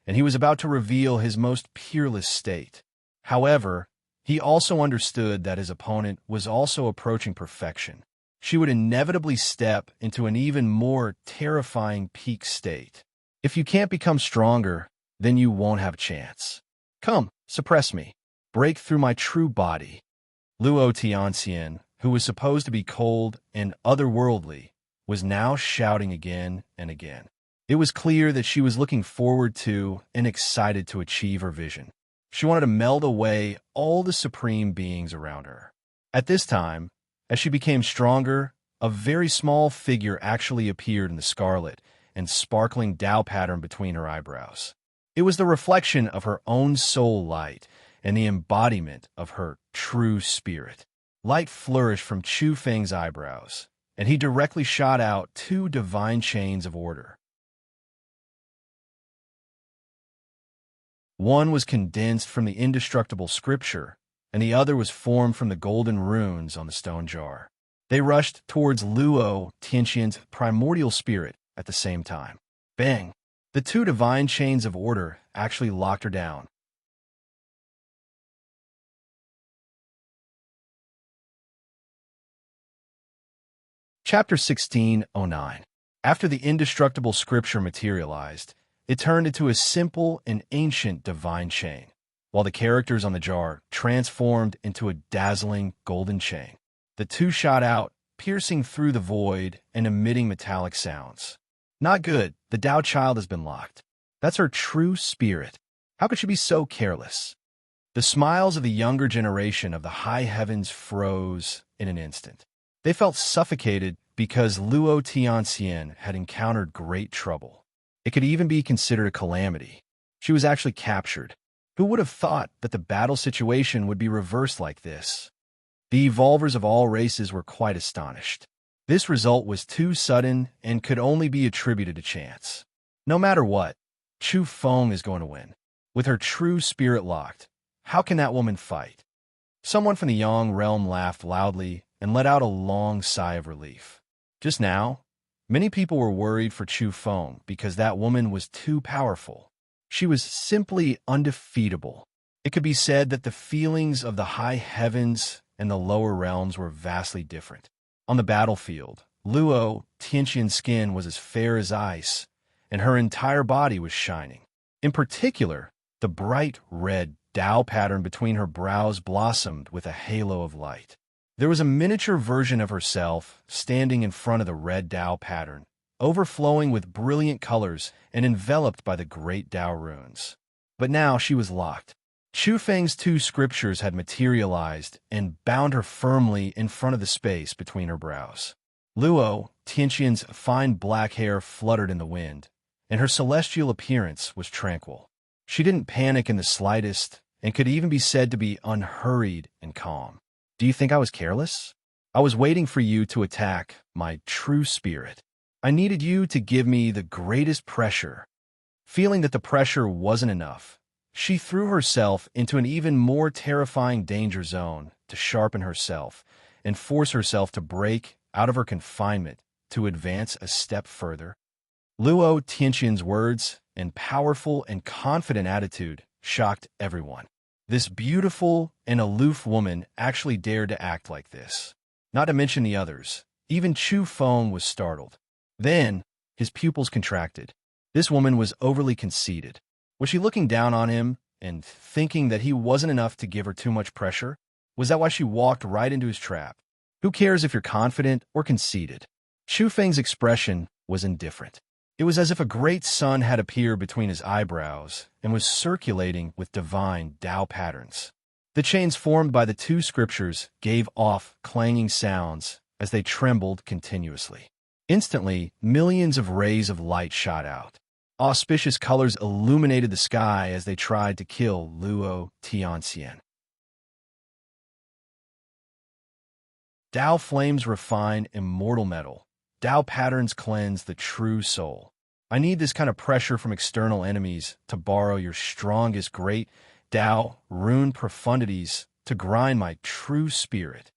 and he was about to reveal his most peerless state. However, he also understood that his opponent was also approaching perfection. She would inevitably step into an even more terrifying peak state. If you can't become stronger, then you won't have a chance. Come, suppress me. Break through my true body. Luo Tianxian, who was supposed to be cold and otherworldly, was now shouting again and again. It was clear that she was looking forward to and excited to achieve her vision. She wanted to meld away all the supreme beings around her. At this time, as she became stronger, a very small figure actually appeared in the scarlet and sparkling Tao pattern between her eyebrows. It was the reflection of her own soul light and the embodiment of her true spirit. Light flourished from Chu Feng's eyebrows, and he directly shot out 2 divine chains of order. One was condensed from the indestructible scripture, and the other was formed from the golden runes on the stone jar. They rushed towards Luo Tianxian's primordial spirit, at the same time. Bang! The two divine chains of order actually locked her down. Chapter 16:09. After the indestructible scripture materialized, it turned into a simple and ancient divine chain, while the characters on the jar transformed into a dazzling golden chain. The two shot out, piercing through the void and emitting metallic sounds. Not good. The Tao child has been locked. That's her true spirit. How could she be so careless? The smiles of the younger generation of the high heavens froze in an instant. They felt suffocated because Luo Tianxian had encountered great trouble. It could even be considered a calamity. She was actually captured. Who would have thought that the battle situation would be reversed like this? The evolvers of all races were quite astonished. This result was too sudden and could only be attributed to chance. No matter what, Chu Feng is going to win. With her true spirit locked, how can that woman fight? Someone from the Yang realm laughed loudly and let out a long sigh of relief. Just now, many people were worried for Chu Feng because that woman was too powerful. She was simply undefeatable. It could be said that the feelings of the high heavens and the lower realms were vastly different. On the battlefield, Luo Tianxian's skin was as fair as ice, and her entire body was shining. In particular, the bright red Tao pattern between her brows blossomed with a halo of light. There was a miniature version of herself standing in front of the red Tao pattern, overflowing with brilliant colors and enveloped by the great Tao runes. But now she was locked. Chu Feng's two scriptures had materialized and bound her firmly in front of the space between her brows. Luo Tianxian's fine black hair fluttered in the wind, and her celestial appearance was tranquil. She didn't panic in the slightest and could even be said to be unhurried and calm. Do you think I was careless? I was waiting for you to attack my true spirit. I needed you to give me the greatest pressure. Feeling that the pressure wasn't enough, she threw herself into an even more terrifying danger zone to sharpen herself and force herself to break out of her confinement to advance a step further. Luo Tianxian's words and powerful and confident attitude shocked everyone. This beautiful and aloof woman actually dared to act like this. Not to mention the others. Even Chu Feng was startled. Then, his pupils contracted. This woman was overly conceited. Was she looking down on him and thinking that he wasn't enough to give her too much pressure? Was that why she walked right into his trap? Who cares if you're confident or conceited? Chu Feng's expression was indifferent. It was as if a great sun had appeared between his eyebrows and was circulating with divine Tao patterns. The chains formed by the two scriptures gave off clanging sounds as they trembled continuously. Instantly, millions of rays of light shot out. Auspicious colors illuminated the sky as they tried to kill Luo Tianxian. Tao flames refine immortal metal. Tao patterns cleanse the true soul. I need this kind of pressure from external enemies to borrow your strongest great Tao rune profundities to grind my true spirit.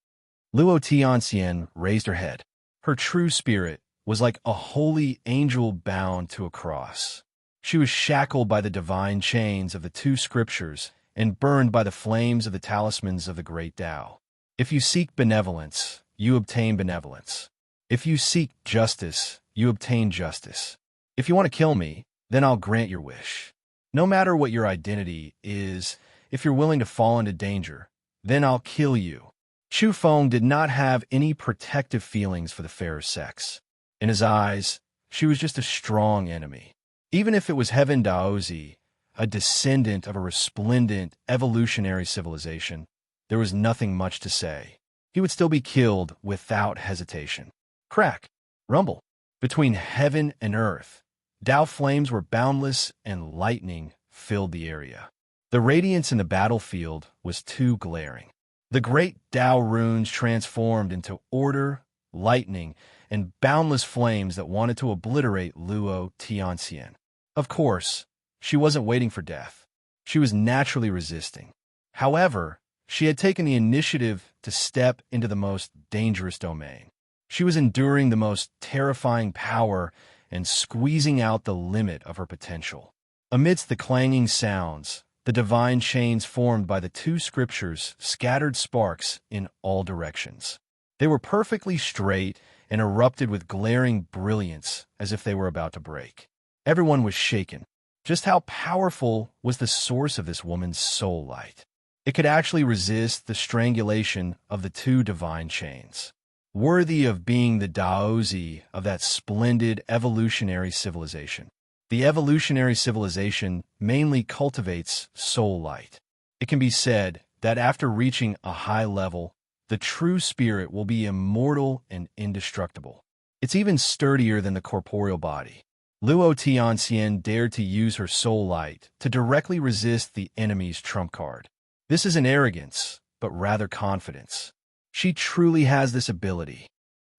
Luo Tianxian raised her head. Her true spirit was like a holy angel bound to a cross. She was shackled by the divine chains of the two scriptures and burned by the flames of the talismans of the great Tao. If you seek benevolence, you obtain benevolence. If you seek justice, you obtain justice. If you want to kill me, then I'll grant your wish. No matter what your identity is, if you're willing to fall into danger, then I'll kill you. Chu Feng did not have any protective feelings for the fairer sex. In his eyes, she was just a strong enemy. Even if it was Heaven Daozi, a descendant of a resplendent evolutionary civilization, there was nothing much to say. He would still be killed without hesitation. Crack, rumble. Between heaven and earth, Tao flames were boundless and lightning filled the area. The radiance in the battlefield was too glaring. The great Tao runes transformed into order, lightning, and boundless flames that wanted to obliterate Luo Tianxian. Of course, she wasn't waiting for death. She was naturally resisting. However, she had taken the initiative to step into the most dangerous domain. She was enduring the most terrifying power and squeezing out the limit of her potential. Amidst the clanging sounds, the divine chains formed by the two scriptures scattered sparks in all directions. They were perfectly straight and erupted with glaring brilliance as if they were about to break. Everyone was shaken. Just how powerful was the source of this woman's soul light? It could actually resist the strangulation of the two divine chains. Worthy of being the Daozi of that splendid evolutionary civilization. The evolutionary civilization mainly cultivates soul light. It can be said that after reaching a high level, the true spirit will be immortal and indestructible. It's even sturdier than the corporeal body. Luo Tianxian dared to use her soul light to directly resist the enemy's trump card. This isn't arrogance, but rather confidence. She truly has this ability.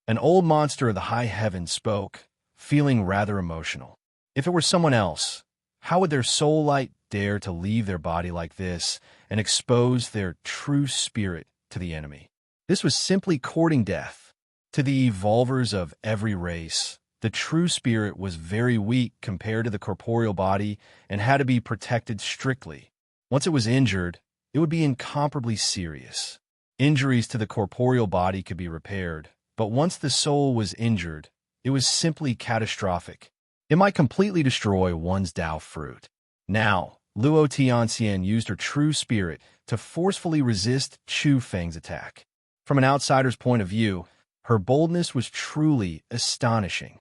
An old monster of the high heavens spoke, feeling rather emotional. If it were someone else, how would their soul light dare to leave their body like this and expose their true spirit to the enemy? This was simply courting death. To the evolvers of every race, the true spirit was very weak compared to the corporeal body and had to be protected strictly. Once it was injured, it would be incomparably serious. Injuries to the corporeal body could be repaired, but once the soul was injured, it was simply catastrophic. It might completely destroy one's Tao fruit. Now, Luo Tianxian used her true spirit to forcefully resist Chu Feng's attack. From an outsider's point of view, her boldness was truly astonishing.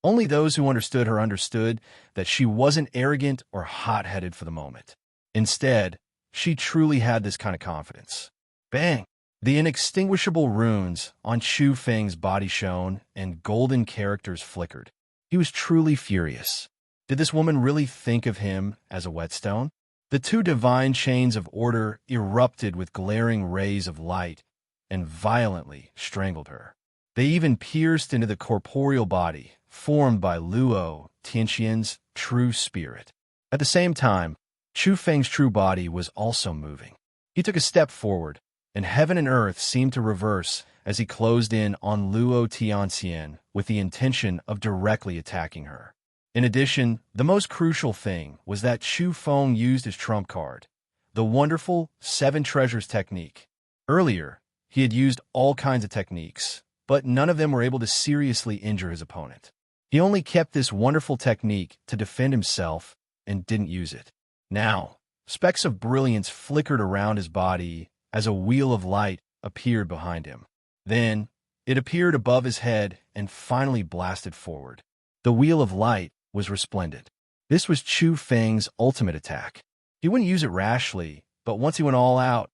Only those who understood her understood that she wasn't arrogant or hot-headed for the moment. Instead, she truly had this kind of confidence. Bang! The inextinguishable runes on Chu Feng's body shone, and golden characters flickered. He was truly furious. Did this woman really think of him as a whetstone? The two divine chains of order erupted with glaring rays of light and violently strangled her. They even pierced into the corporeal body, formed by Luo Tianxian's true spirit. At the same time, Chu Feng's true body was also moving. He took a step forward, and heaven and earth seemed to reverse as he closed in on Luo Tianxian with the intention of directly attacking her. In addition, the most crucial thing was that Chu Feng used his trump card, the wonderful Seven Treasures technique. Earlier, he had used all kinds of techniques, but none of them were able to seriously injure his opponent. He only kept this wonderful technique to defend himself and didn't use it. Now, specks of brilliance flickered around his body as a wheel of light appeared behind him. Then, it appeared above his head and finally blasted forward. The wheel of light was resplendent. This was Chu Feng's ultimate attack. He wouldn't use it rashly, but once he went all out,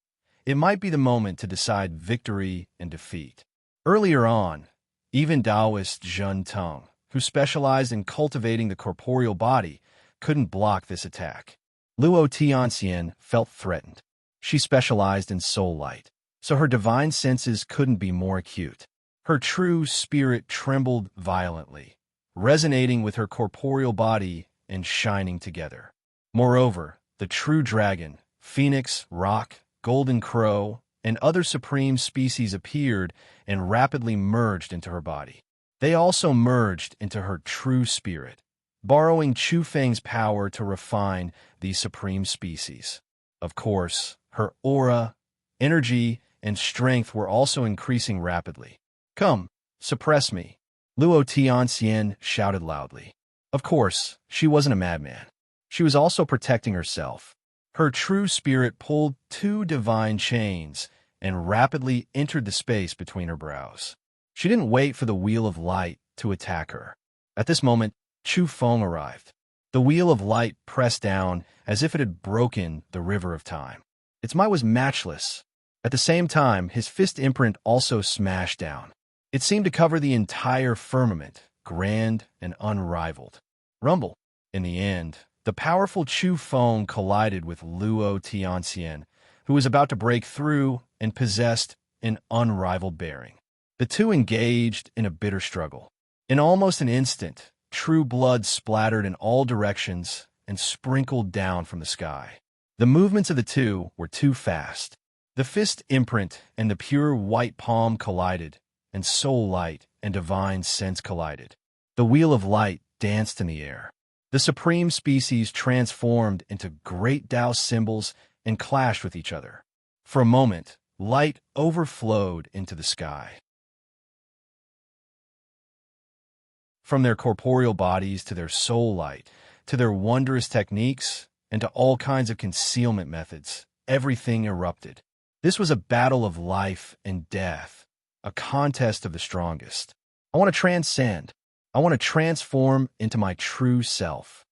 it might be the moment to decide victory and defeat. Earlier on, even Taoist Zhen Teng, who specialized in cultivating the corporeal body, couldn't block this attack. Luo Tianxian felt threatened. She specialized in soul light, so her divine senses couldn't be more acute. Her true spirit trembled violently, resonating with her corporeal body and shining together. Moreover, the true dragon, phoenix, roc, golden crow, and other supreme species appeared and rapidly merged into her body. They also merged into her true spirit, borrowing Chu Feng's power to refine these supreme species. Of course, her aura, energy, and strength were also increasing rapidly. "Come, suppress me," Luo Tianxian shouted loudly. Of course, she wasn't a madman. She was also protecting herself. Her true spirit pulled two divine chains and rapidly entered the space between her brows. She didn't wait for the wheel of light to attack her. At this moment, Chu Feng arrived. The wheel of light pressed down as if it had broken the river of time. Its might was matchless. At the same time, his fist imprint also smashed down. It seemed to cover the entire firmament, grand and unrivaled. Rumble. In the end, the powerful Chu Feng collided with Luo Tianxian, who was about to break through and possessed an unrivaled bearing. The two engaged in a bitter struggle. In almost an instant, true blood splattered in all directions and sprinkled down from the sky. The movements of the two were too fast. The fist imprint and the pure white palm collided, and soul light and divine sense collided. The wheel of light danced in the air. The supreme species transformed into great Tao symbols and clashed with each other. For a moment, light overflowed into the sky. From their corporeal bodies to their soul light, to their wondrous techniques, and to all kinds of concealment methods, everything erupted. This was a battle of life and death, a contest of the strongest. I want to transcend. I want to transform into my true self.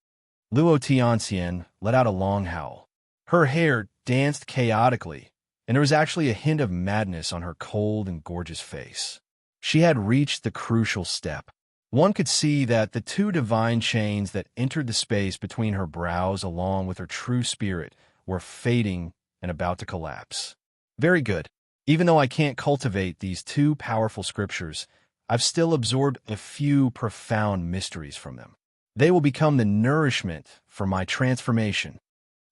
Luo Tianxian let out a long howl. Her hair danced chaotically, and there was actually a hint of madness on her cold and gorgeous face. She had reached the crucial step. One could see that the two divine chains that entered the space between her brows along with her true spirit were fading and about to collapse. Very good. Even though I can't cultivate these two powerful scriptures, I've still absorbed a few profound mysteries from them. They will become the nourishment for my transformation.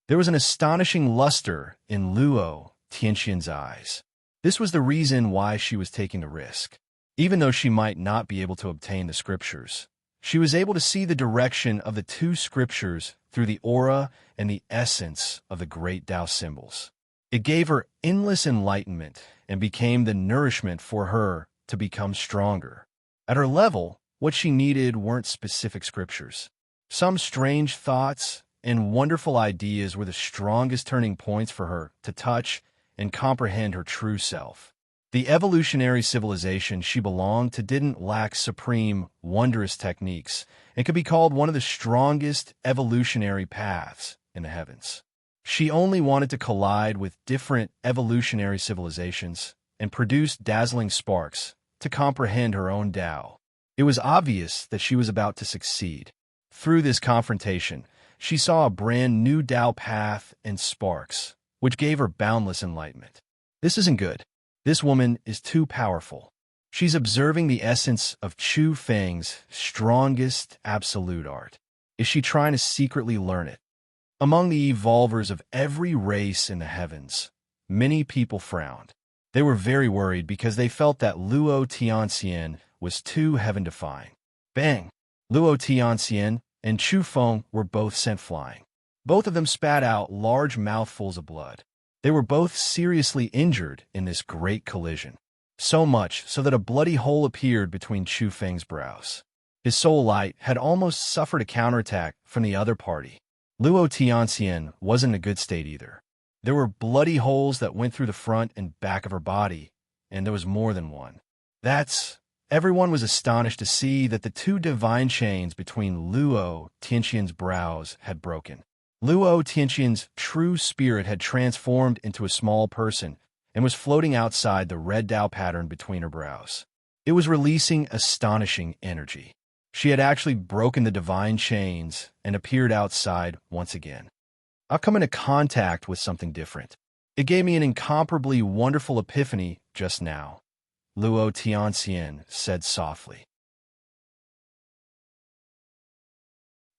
There was an astonishing luster in Luo Tianxian's eyes. This was the reason why she was taking the risk. Even though she might not be able to obtain the scriptures, she was able to see the direction of the two scriptures through the aura and the essence of the great Tao symbols. It gave her endless enlightenment and became the nourishment for her to become stronger. At her level, what she needed weren't specific scriptures. Some strange thoughts and wonderful ideas were the strongest turning points for her to touch and comprehend her true self. The evolutionary civilization she belonged to didn't lack supreme, wondrous techniques and could be called one of the strongest evolutionary paths in the heavens. She only wanted to collide with different evolutionary civilizations and produce dazzling sparks to comprehend her own Tao. It was obvious that she was about to succeed. Through this confrontation, she saw a brand new Tao path and sparks, which gave her boundless enlightenment. This isn't good. This woman is too powerful. She's observing the essence of Chu Feng's strongest absolute art. Is she trying to secretly learn it? Among the evolvers of every race in the heavens, many people frowned. They were very worried because they felt that Luo Tianxian was too heaven-defying. Bang! Luo Tianxian and Chu Feng were both sent flying. Both of them spat out large mouthfuls of blood. They were both seriously injured in this great collision. So much so that a bloody hole appeared between Chu Feng's brows. His soul light had almost suffered a counterattack from the other party. Luo Tianxian wasn't in a good state either. There were bloody holes that went through the front and back of her body, and there was more than one. Everyone was astonished to see that the two divine chains between Luo Tianxian's brows had broken. Luo Tianxian's true spirit had transformed into a small person and was floating outside the red Tao pattern between her brows. It was releasing astonishing energy. She had actually broken the divine chains and appeared outside once again. I've come into contact with something different. It gave me an incomparably wonderful epiphany just now, Luo Tianxian said softly.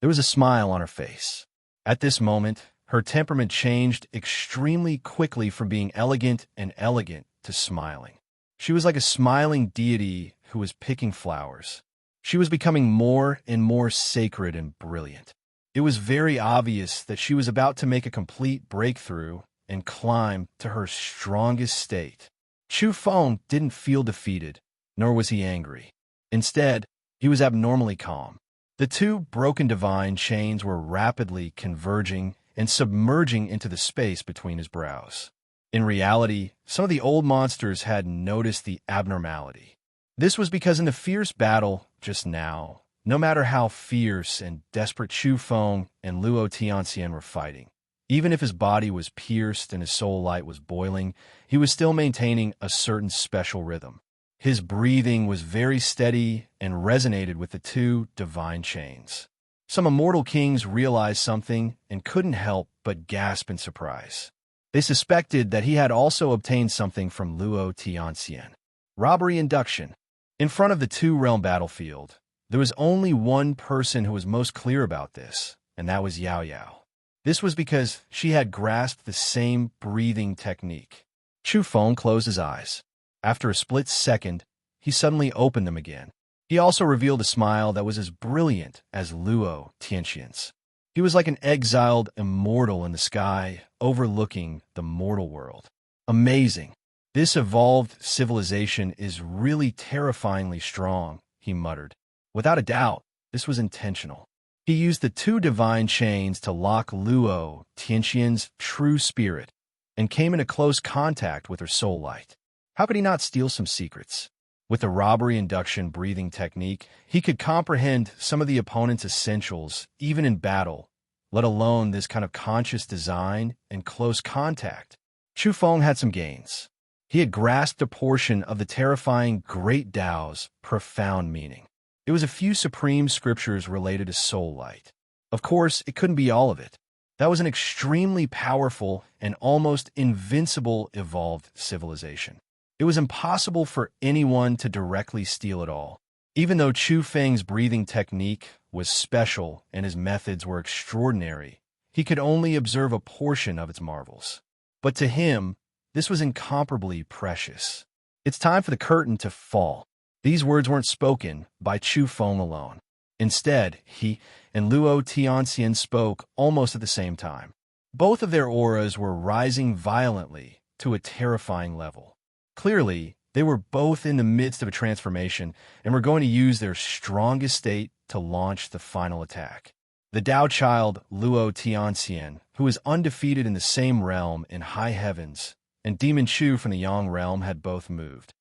There was a smile on her face. At this moment, her temperament changed extremely quickly from being elegant to smiling. She was like a smiling deity who was picking flowers. She was becoming more and more sacred and brilliant. It was very obvious that she was about to make a complete breakthrough and climb to her strongest state. Chu Feng didn't feel defeated, nor was he angry. Instead, he was abnormally calm. The two broken divine chains were rapidly converging and submerging into the space between his brows. In reality, some of the old monsters had noticed the abnormality. This was because in the fierce battle just now, no matter how fierce and desperate Chu Feng and Luo Tianxian were fighting, even if his body was pierced and his soul light was boiling, he was still maintaining a certain special rhythm. His breathing was very steady and resonated with the two divine chains. Some immortal kings realized something and couldn't help but gasp in surprise. They suspected that he had also obtained something from Luo Tianxian. Robbery induction. In front of the two-realm battlefield, there was only one person who was most clear about this, and that was Yao Yao. This was because she had grasped the same breathing technique. Chu Feng closed his eyes. After a split second, he suddenly opened them again. He also revealed a smile that was as brilliant as Luo Tianxian's. He was like an exiled immortal in the sky, overlooking the mortal world. Amazing. This evolved civilization is really terrifyingly strong, he muttered. Without a doubt, this was intentional. He used the two divine chains to lock Luo Tianxian's true spirit and came into close contact with her soul light. How could he not steal some secrets? With the robbery induction breathing technique, he could comprehend some of the opponent's essentials, even in battle, let alone this kind of conscious design and close contact. Chu Feng had some gains. He had grasped a portion of the terrifying Great Tao's profound meaning. It was a few supreme scriptures related to soul light. Of course, it couldn't be all of it. That was an extremely powerful and almost invincible evolved civilization. It was impossible for anyone to directly steal it all. Even though Chu Feng's breathing technique was special and his methods were extraordinary, he could only observe a portion of its marvels. But to him, this was incomparably precious. It's time for the curtain to fall. These words weren't spoken by Chu Feng alone. Instead, he and Luo Tianxian spoke almost at the same time. Both of their auras were rising violently to a terrifying level. Clearly, they were both in the midst of a transformation and were going to use their strongest state to launch the final attack. The Tao child Luo Tianxian, who was undefeated in the same realm in high heavens, and Demon Chu from the Yang realm had both moved.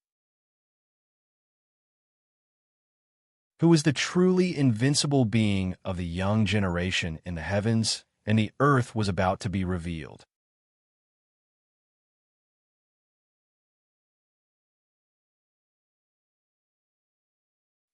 Who was the truly invincible being of the young generation in the heavens, and the earth was about to be revealed.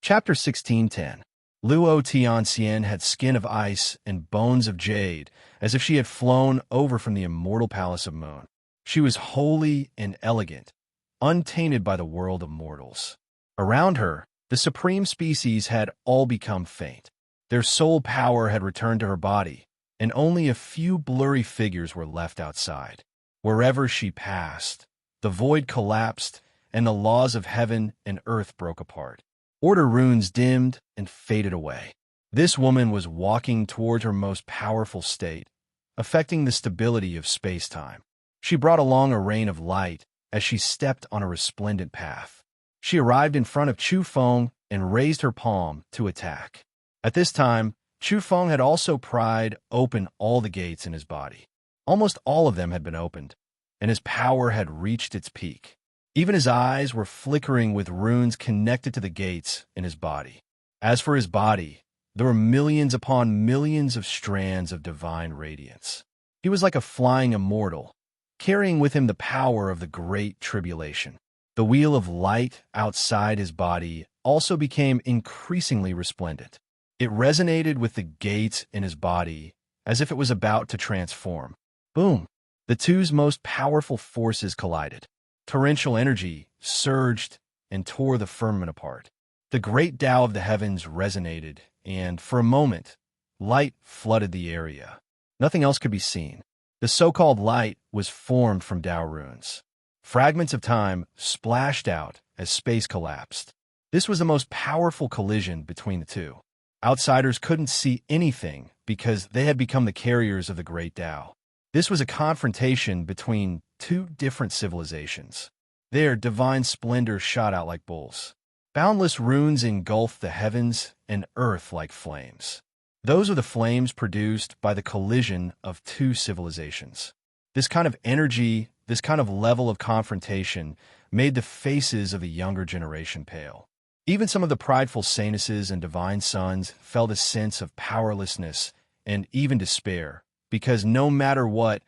Chapter 16:10. Luo Tianxian had skin of ice and bones of jade, as if she had flown over from the immortal palace of Moon. She was holy and elegant, untainted by the world of mortals. Around her, the supreme species had all become faint. Their soul power had returned to her body, and only a few blurry figures were left outside. Wherever she passed, the void collapsed, and the laws of heaven and earth broke apart. Order runes dimmed and faded away. This woman was walking toward her most powerful state, affecting the stability of space-time. She brought along a rain of light as she stepped on a resplendent path. She arrived in front of Chu Feng and raised her palm to attack. At this time, Chu Feng had also pried open all the gates in his body. Almost all of them had been opened, and his power had reached its peak. Even his eyes were flickering with runes connected to the gates in his body. As for his body, there were millions upon millions of strands of divine radiance. He was like a flying immortal, carrying with him the power of the great tribulation. The wheel of light outside his body also became increasingly resplendent. It resonated with the gates in his body as if it was about to transform. Boom! The two's most powerful forces collided. Torrential energy surged and tore the firmament apart. The great Tao of the heavens resonated, and for a moment, light flooded the area. Nothing else could be seen. The so-called light was formed from Tao runes. Fragments of time splashed out as space collapsed. This was the most powerful collision between the two. Outsiders couldn't see anything because they had become the carriers of the great Tao. This was a confrontation between two different civilizations. Their divine splendor shot out like bulls. Boundless runes engulfed the heavens and earth like flames. Those are the flames produced by the collision of two civilizations. This kind of energy, this kind of level of confrontation made the faces of the younger generation pale. Even some of the prideful saintesses and divine sons felt a sense of powerlessness and even despair, because no matter what,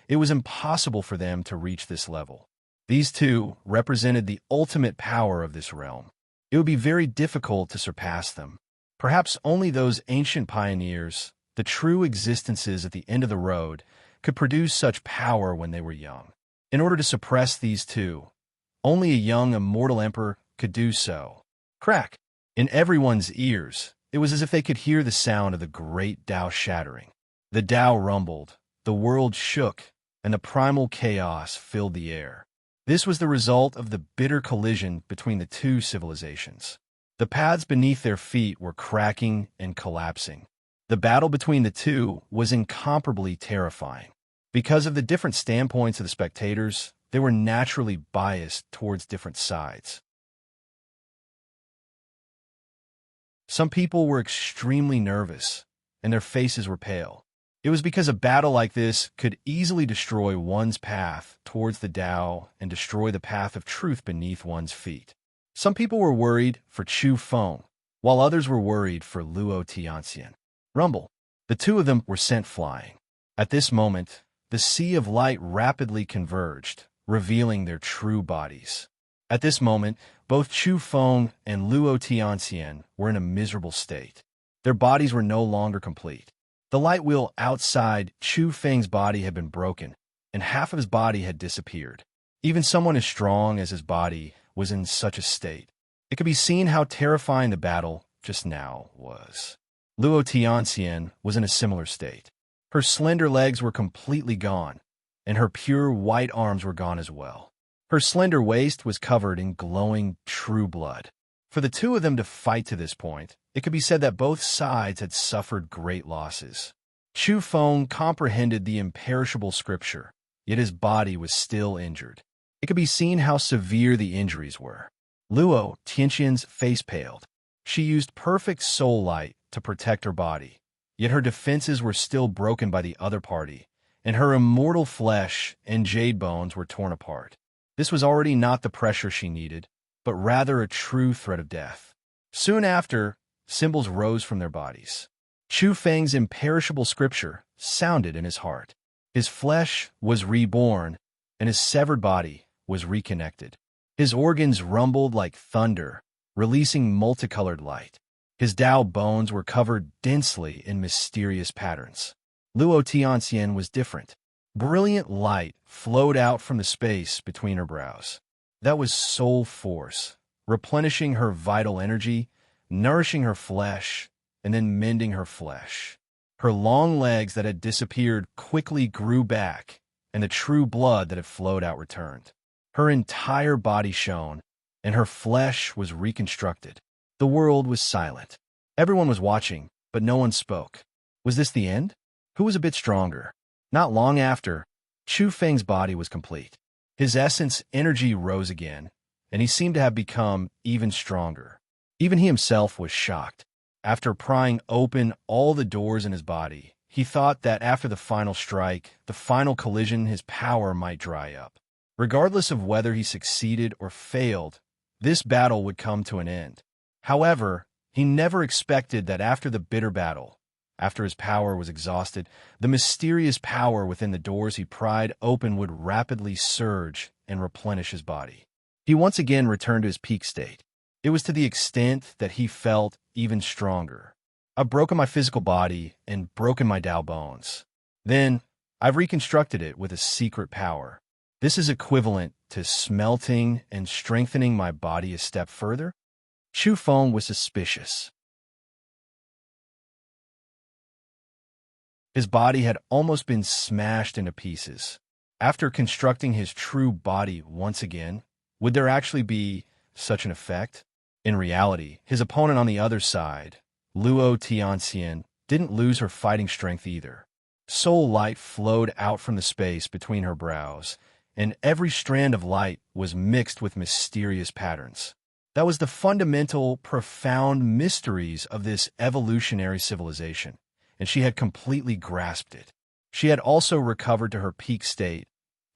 it was impossible for them to reach this level. These two represented the ultimate power of this realm. It would be very difficult to surpass them. Perhaps only those ancient pioneers, the true existences at the end of the road, could produce such power when they were young. In order to suppress these two, only a young immortal emperor could do so. Crack! In everyone's ears, it was as if they could hear the sound of the great Tao shattering. The Tao rumbled, the world shook, and the primal chaos filled the air. This was the result of the bitter collision between the two civilizations. The paths beneath their feet were cracking and collapsing. The battle between the two was incomparably terrifying. Because of the different standpoints of the spectators, they were naturally biased towards different sides. Some people were extremely nervous, and their faces were pale. It was because a battle like this could easily destroy one's path towards the Tao and destroy the path of truth beneath one's feet. Some people were worried for Chu Feng, while others were worried for Luo Tianxian. Rumble. The two of them were sent flying. At this moment, the sea of light rapidly converged, revealing their true bodies. At this moment, both Chu Feng and Luo Tianxian were in a miserable state. Their bodies were no longer complete. The light wheel outside Chu Feng's body had been broken, and half of his body had disappeared. Even someone as strong as his body was in such a state. It could be seen how terrifying the battle just now was. Luo Tianxian was in a similar state. Her slender legs were completely gone, and her pure white arms were gone as well. Her slender waist was covered in glowing true blood. For the two of them to fight to this point, it could be said that both sides had suffered great losses. Chu Feng comprehended the imperishable scripture, yet his body was still injured. It could be seen how severe the injuries were. Luo Tianxian's face paled. She used perfect soul light to protect her body, yet her defenses were still broken by the other party, and her immortal flesh and jade bones were torn apart. This was already not the pressure she needed, but rather a true threat of death. Soon after, symbols rose from their bodies. Chu Feng's imperishable scripture sounded in his heart. His flesh was reborn, and his severed body was reconnected. His organs rumbled like thunder, releasing multicolored light. His Tao bones were covered densely in mysterious patterns. Luo Tianxian was different. Brilliant light flowed out from the space between her brows. That was soul force, replenishing her vital energy, nourishing her flesh, and then mending her flesh. Her long legs that had disappeared quickly grew back, and the true blood that had flowed out returned. Her entire body shone, and her flesh was reconstructed. The world was silent. Everyone was watching, but no one spoke. Was this the end? Who was a bit stronger? Not long after, Chu Feng's body was complete. His essence energy rose again, and he seemed to have become even stronger. Even he himself was shocked. After prying open all the doors in his body, he thought that after the final strike, the final collision, his power might dry up. Regardless of whether he succeeded or failed, this battle would come to an end. However, he never expected that after the bitter battle, after his power was exhausted, the mysterious power within the doors he pried open would rapidly surge and replenish his body. He once again returned to his peak state. It was to the extent that he felt even stronger. I've broken my physical body and broken my Tao bones. Then, I've reconstructed it with a secret power. This is equivalent to smelting and strengthening my body a step further. Chu Feng was suspicious. His body had almost been smashed into pieces. After constructing his true body once again, would there actually be such an effect? In reality, his opponent on the other side, Luo Tianxian, didn't lose her fighting strength either. Soul light flowed out from the space between her brows, and every strand of light was mixed with mysterious patterns. That was the fundamental, profound mysteries of this evolutionary civilization, and she had completely grasped it. She had also recovered to her peak state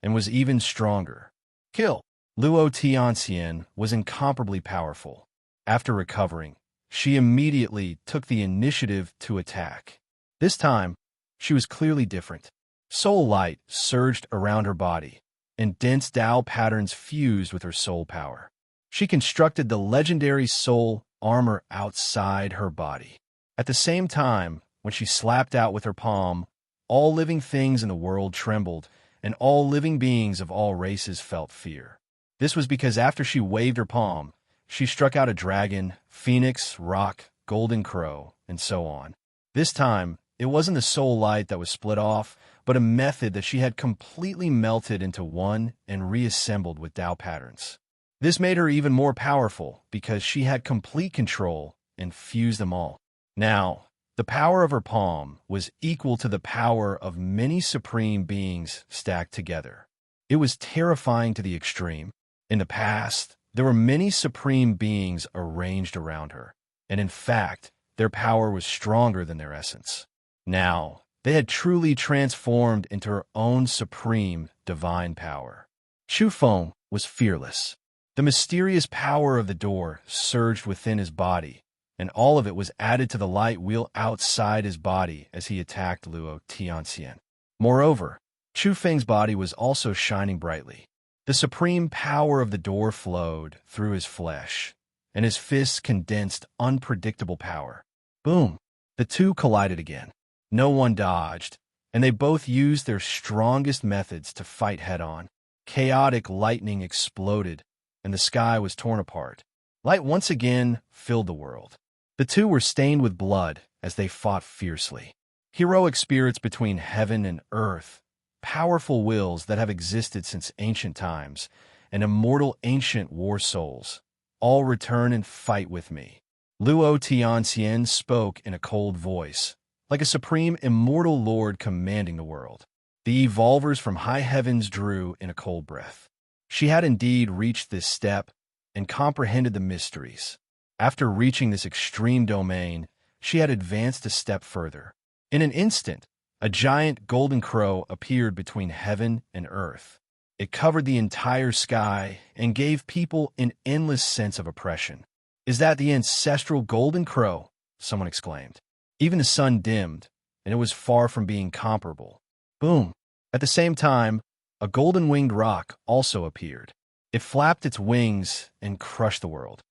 and was even stronger. Kill! Luo Tianxian was incomparably powerful. After recovering, she immediately took the initiative to attack. This time, she was clearly different. Soul light surged around her body, and dense Tao patterns fused with her soul power. She constructed the legendary soul armor outside her body. At the same time, when she slapped out with her palm, all living things in the world trembled, and all living beings of all races felt fear. This was because after she waved her palm, she struck out a dragon, phoenix, roc, golden crow, and so on. This time, it wasn't the soul light that was split off, but a method that she had completely melted into one and reassembled with Tao patterns. This made her even more powerful because she had complete control and fused them all. Now, the power of her palm was equal to the power of many supreme beings stacked together. It was terrifying to the extreme. In the past, there were many supreme beings arranged around her, and in fact, their power was stronger than their essence. Now, they had truly transformed into her own supreme divine power. Chu Feng was fearless. The mysterious power of the door surged within his body, and all of it was added to the light wheel outside his body as he attacked Luo Tianxian. Moreover, Chu Feng's body was also shining brightly. The supreme power of the door flowed through his flesh, and his fists condensed unpredictable power. Boom! The two collided again. No one dodged, and they both used their strongest methods to fight head-on. Chaotic lightning exploded, and the sky was torn apart. Light once again filled the world. The two were stained with blood as they fought fiercely. Heroic spirits between heaven and earth, powerful wills that have existed since ancient times, and immortal ancient war souls, all return and fight with me. Luo Tianxian spoke in a cold voice, like a supreme immortal lord commanding the world. The evolvers from high heavens drew in a cold breath. She had indeed reached this step and comprehended the mysteries. After reaching this extreme domain, she had advanced a step further. In an instant, a giant golden crow appeared between heaven and earth. It covered the entire sky and gave people an endless sense of oppression. "Is that the ancestral golden crow?" someone exclaimed. Even the sun dimmed, and it was far from being comparable. Boom! At the same time, a golden-winged rock also appeared. It flapped its wings and crushed the world.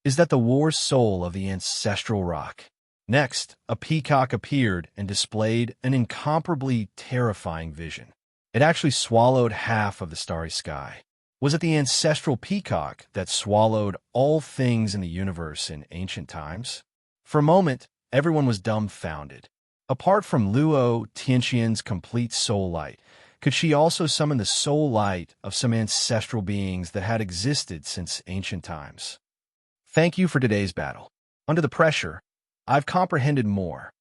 Is that the war soul of the ancestral rock? Next, a peacock appeared and displayed an incomparably terrifying vision. It actually swallowed half of the starry sky. Was it the ancestral peacock that swallowed all things in the universe in ancient times? For a moment, everyone was dumbfounded. Apart from Luo Tianxian's complete soul light, could she also summon the soul light of some ancestral beings that had existed since ancient times? Thank you for today's battle. Under the pressure, I've comprehended more.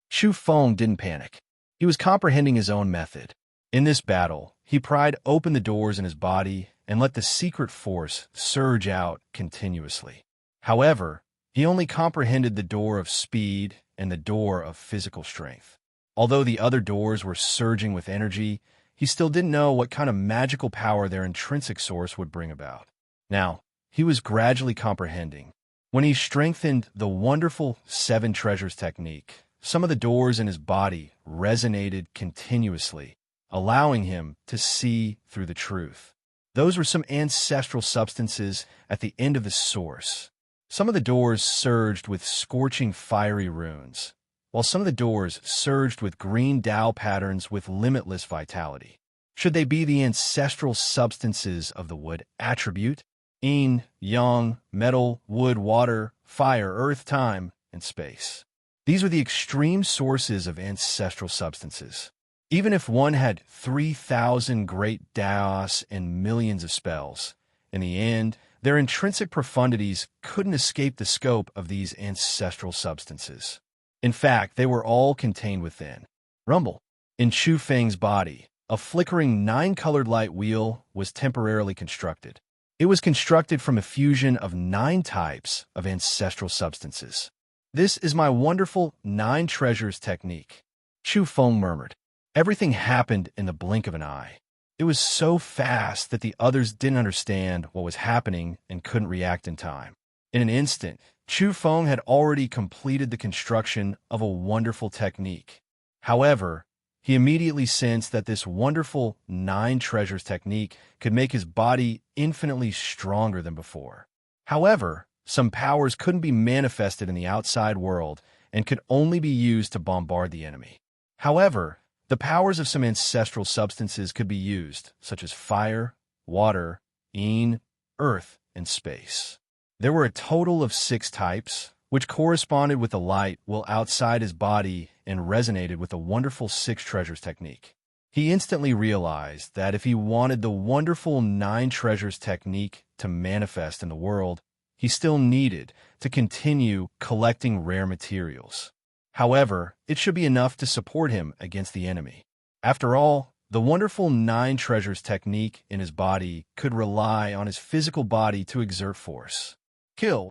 Chu Feng didn't panic. He was comprehending his own method. In this battle, he pried open the doors in his body and let the secret force surge out continuously. However, he only comprehended the door of speed and the door of physical strength. Although the other doors were surging with energy, he still didn't know what kind of magical power their intrinsic source would bring about. Now, he was gradually comprehending. When he strengthened the wonderful 7 treasures technique, some of the doors in his body resonated continuously, allowing him to see through the truth. Those were some ancestral substances at the end of the source. Some of the doors surged with scorching fiery runes, while some of the doors surged with green Tao patterns with limitless vitality. Should they be the ancestral substances of the wood attribute? Yin, yang, metal, wood, water, fire, earth, time, and space. These were the extreme sources of ancestral substances. Even if one had 3,000 great Taos and millions of spells, in the end, their intrinsic profundities couldn't escape the scope of these ancestral substances. In fact, they were all contained within. Rumble. In Chu Feng's body, a flickering 9-colored light wheel was temporarily constructed. It was constructed from a fusion of 9 types of ancestral substances. "This is my wonderful 9 treasures technique," Chu Feng murmured. Everything happened in the blink of an eye. It was so fast that the others didn't understand what was happening and couldn't react in time. In an instant, Chu Feng had already completed the construction of a wonderful technique. However, he immediately sensed that this wonderful 9 treasures technique could make his body infinitely stronger than before. However, some powers couldn't be manifested in the outside world and could only be used to bombard the enemy. However, the powers of some ancestral substances could be used, such as fire, water, yin, earth, and space. There were a total of 6 types, which corresponded with the light will outside his body and resonated with the wonderful six treasures technique. He instantly realized that if he wanted the wonderful nine treasures technique to manifest in the world, he still needed to continue collecting rare materials. However, it should be enough to support him against the enemy. After all, the wonderful nine treasures technique in his body could rely on his physical body to exert force. Kill!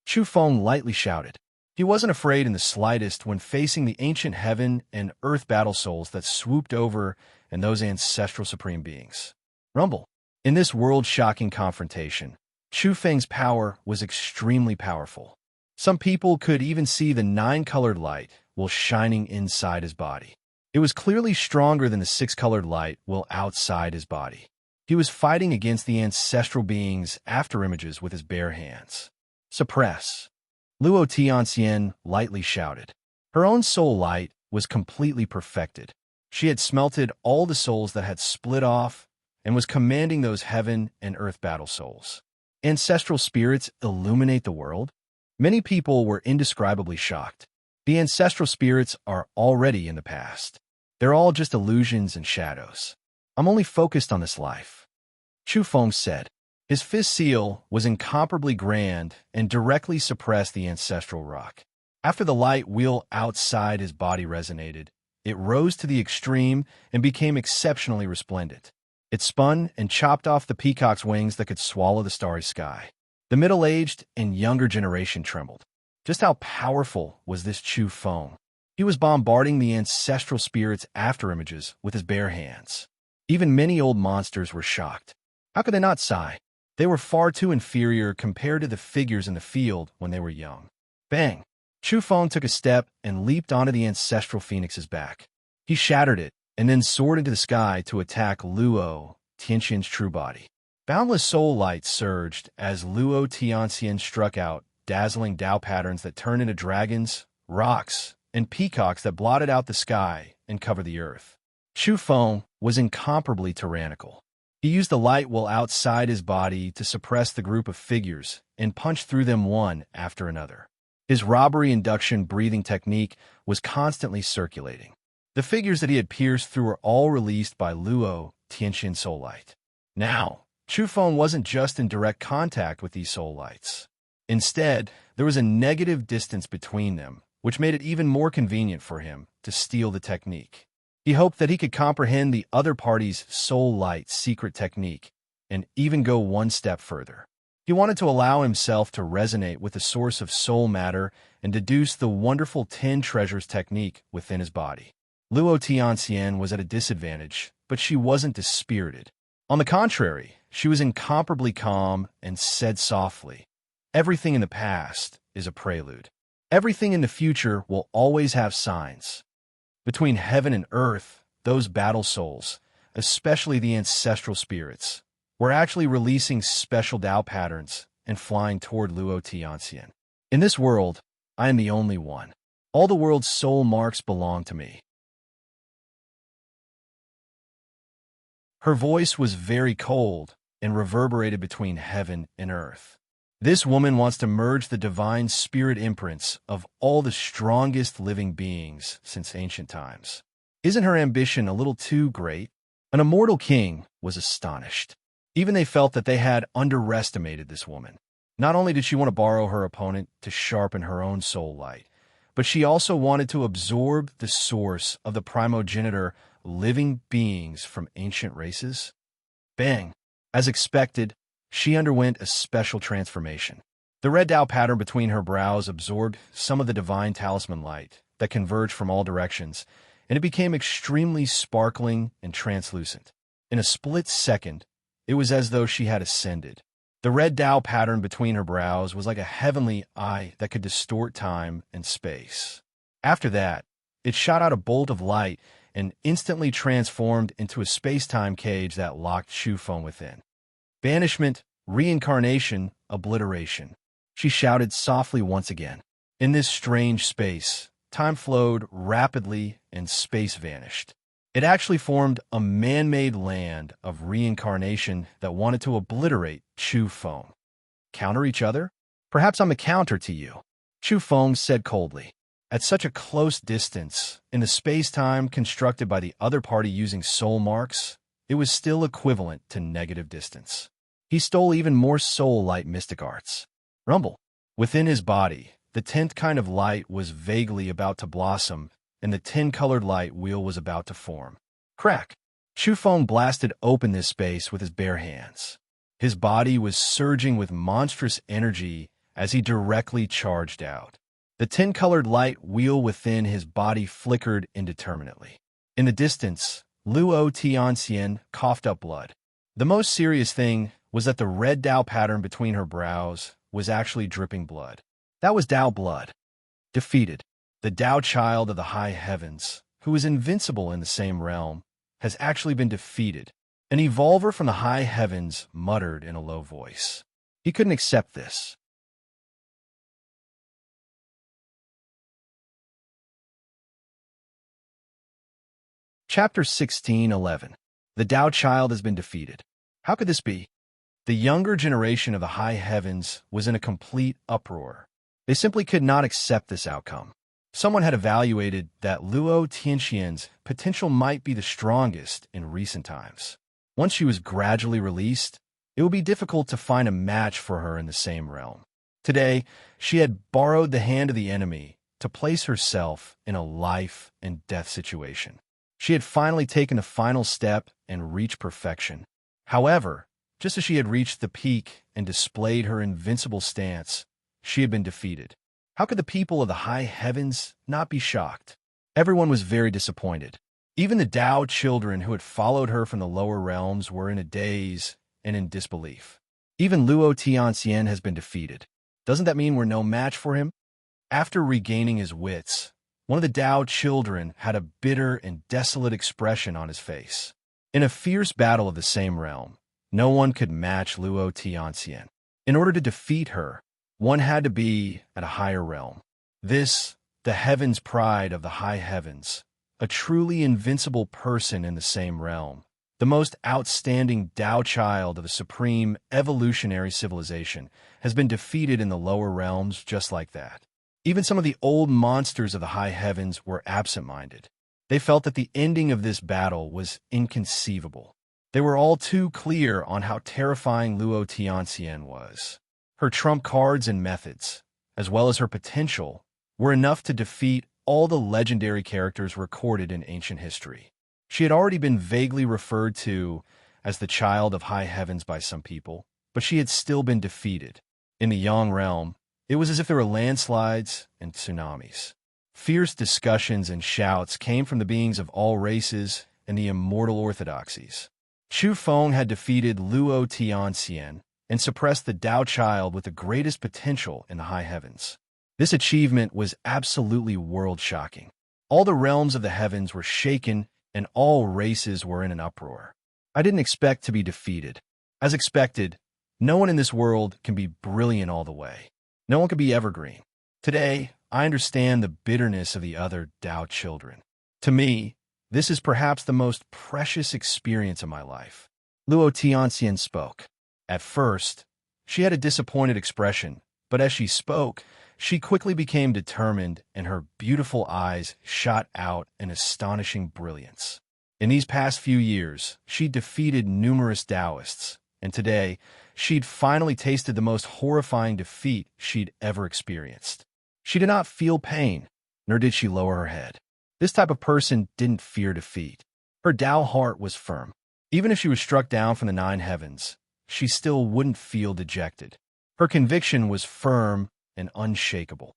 Chu Feng lightly shouted. He wasn't afraid in the slightest when facing the ancient heaven and earth battle souls that swooped over and those ancestral supreme beings. Rumble. In this world-shocking confrontation, Chu Feng's power was extremely powerful. Some people could even see the nine-colored light while shining inside his body. It was clearly stronger than the six-colored light while outside his body. He was fighting against the ancestral beings' afterimages with his bare hands. Suppress. Luo Tianxian lightly shouted. Her own soul light was completely perfected. She had smelted all the souls that had split off and was commanding those heaven and earth battle souls. Ancestral spirits illuminate the world? Many people were indescribably shocked. The ancestral spirits are already in the past. They're all just illusions and shadows. I'm only focused on this life. Chu Feng said. His fist seal was incomparably grand and directly suppressed the ancestral rock. After the light wheel outside his body resonated, it rose to the extreme and became exceptionally resplendent. It spun and chopped off the peacock's wings that could swallow the starry sky. The middle-aged and younger generation trembled. Just how powerful was this Chu Feng? He was bombarding the ancestral spirits' afterimages with his bare hands. Even many old monsters were shocked. How could they not sigh? They were far too inferior compared to the figures in the field when they were young. Bang! Chu Feng took a step and leaped onto the ancestral phoenix's back. He shattered it and then soared into the sky to attack Luo Tianxian's true body. Boundless soul light surged as Luo Tianxian struck out, dazzling Dao patterns that turned into dragons, rocks, and peacocks that blotted out the sky and covered the earth. Chu Feng was incomparably tyrannical. He used the light while outside his body to suppress the group of figures and punch through them one after another. His robbery induction breathing technique was constantly circulating. The figures that he had pierced through were all released by Luo Tianxian soul light. Now, Chu Feng wasn't just in direct contact with these soul lights. Instead, there was a negative distance between them, which made it even more convenient for him to steal the technique. He hoped that he could comprehend the other party's soul light secret technique and even go one step further. He wanted to allow himself to resonate with the source of soul matter and deduce the wonderful 10 treasures technique within his body. Luo Tianxian was at a disadvantage, but she wasn't dispirited. On the contrary, she was incomparably calm and said softly, "Everything in the past is a prelude. Everything in the future will always have signs. Between heaven and earth, those battle souls, especially the ancestral spirits, were actually releasing special Dao patterns and flying toward Luo Tianxian. In this world, I am the only one. All the world's soul marks belong to me." Her voice was very cold and reverberated between heaven and earth. This woman wants to merge the divine spirit imprints of all the strongest living beings since ancient times. Isn't her ambition a little too great? An immortal king was astonished. Even they felt that they had underestimated this woman. Not only did she want to borrow her opponent to sharpen her own soul light, but she also wanted to absorb the source of the primogenitor living beings from ancient races. Bang! As expected, she underwent a special transformation. The red Dao pattern between her brows absorbed some of the divine talisman light that converged from all directions, and it became extremely sparkling and translucent. In a split second, it was as though she had ascended. The red Dao pattern between her brows was like a heavenly eye that could distort time and space. After that, it shot out a bolt of light and instantly transformed into a space-time cage that locked Chu Feng within. Banishment, reincarnation, obliteration. She shouted softly once again. In this strange space, time flowed rapidly and space vanished. It actually formed a man-made land of reincarnation that wanted to obliterate Chu Feng. Counter each other? Perhaps I'm a counter to you, Chu Feng said coldly. At such a close distance, in the space-time constructed by the other party using soul marks, it was still equivalent to negative distance. He stole even more soul-light mystic arts. Rumble. Within his body, the 10th kind of light was vaguely about to blossom, and the 10-colored light wheel was about to form. Crack! Chu Feng blasted open this space with his bare hands. His body was surging with monstrous energy as he directly charged out. The 10-colored light wheel within his body flickered indeterminately. In the distance, Luo Tianxian coughed up blood. The most serious thing was that the red Dao pattern between her brows was actually dripping blood. That was Dao blood. Defeated. The Dao child of the high heavens, who is invincible in the same realm, has actually been defeated. An evolver from the high heavens muttered in a low voice. He couldn't accept this. Chapter 16:11. The Dao child has been defeated. How could this be? The younger generation of the high heavens was in a complete uproar. They simply could not accept this outcome. Someone had evaluated that Luo Tianxian's potential might be the strongest in recent times. Once she was gradually released, it would be difficult to find a match for her in the same realm. Today, she had borrowed the hand of the enemy to place herself in a life and death situation. She had finally taken the final step and reached perfection. However, just as she had reached the peak and displayed her invincible stance, she had been defeated. How could the people of the high heavens not be shocked? Everyone was very disappointed. Even the Dao children who had followed her from the lower realms were in a daze and in disbelief. Even Luo Tianxian has been defeated. Doesn't that mean we're no match for him? After regaining his wits, one of the Dao children had a bitter and desolate expression on his face. In a fierce battle of the same realm, no one could match Luo Tianxian. In order to defeat her, one had to be at a higher realm. This, the heaven's pride of the high heavens, a truly invincible person in the same realm, the most outstanding Dao child of a supreme evolutionary civilization, has been defeated in the lower realms just like that. Even some of the old monsters of the high heavens were absent-minded. They felt that the ending of this battle was inconceivable. They were all too clear on how terrifying Luo Tianxian was. Her trump cards and methods, as well as her potential, were enough to defeat all the legendary characters recorded in ancient history. She had already been vaguely referred to as the child of high heavens by some people, but she had still been defeated. In the Yang realm, it was as if there were landslides and tsunamis. Fierce discussions and shouts came from the beings of all races and the immortal orthodoxies. Chu Feng had defeated Luo Tianxian and suppressed the Dao child with the greatest potential in the high heavens. This achievement was absolutely world-shocking. All the realms of the heavens were shaken and all races were in an uproar. I didn't expect to be defeated. As expected, no one in this world can be brilliant all the way. No one can be evergreen. Today, I understand the bitterness of the other Dao children. To me, this is perhaps the most precious experience of my life. Luo Tianxian spoke. At first, she had a disappointed expression, but as she spoke, she quickly became determined and her beautiful eyes shot out an astonishing brilliance. In these past few years, she'd defeated numerous Taoists, and today, she'd finally tasted the most horrifying defeat she'd ever experienced. She did not feel pain, nor did she lower her head. This type of person didn't fear defeat. Her Tao heart was firm. Even if she was struck down from the 9 heavens, she still wouldn't feel dejected. Her conviction was firm and unshakable.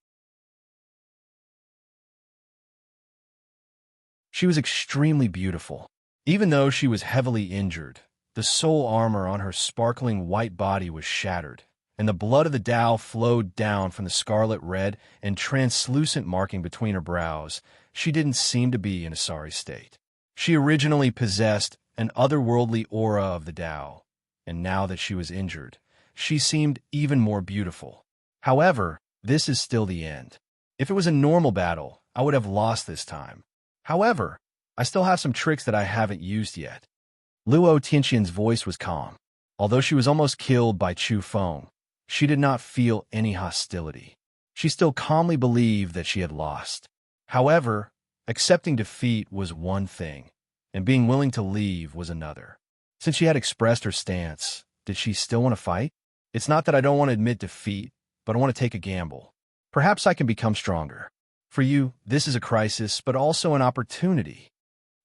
She was extremely beautiful. Even though she was heavily injured, the soul armor on her sparkling white body was shattered, and the blood of the Tao flowed down from the scarlet red and translucent marking between her brows. She didn't seem to be in a sorry state. She originally possessed an otherworldly aura of the Tao, and now that she was injured, she seemed even more beautiful. However, this is still the end. If it was a normal battle, I would have lost this time. However, I still have some tricks that I haven't used yet. Luo Tianxian's voice was calm. Although she was almost killed by Chu Feng, she did not feel any hostility. She still calmly believed that she had lost. However, accepting defeat was one thing, and being willing to leave was another. Since she had expressed her stance, did she still want to fight? It's not that I don't want to admit defeat, but I want to take a gamble. Perhaps I can become stronger. For you, this is a crisis, but also an opportunity,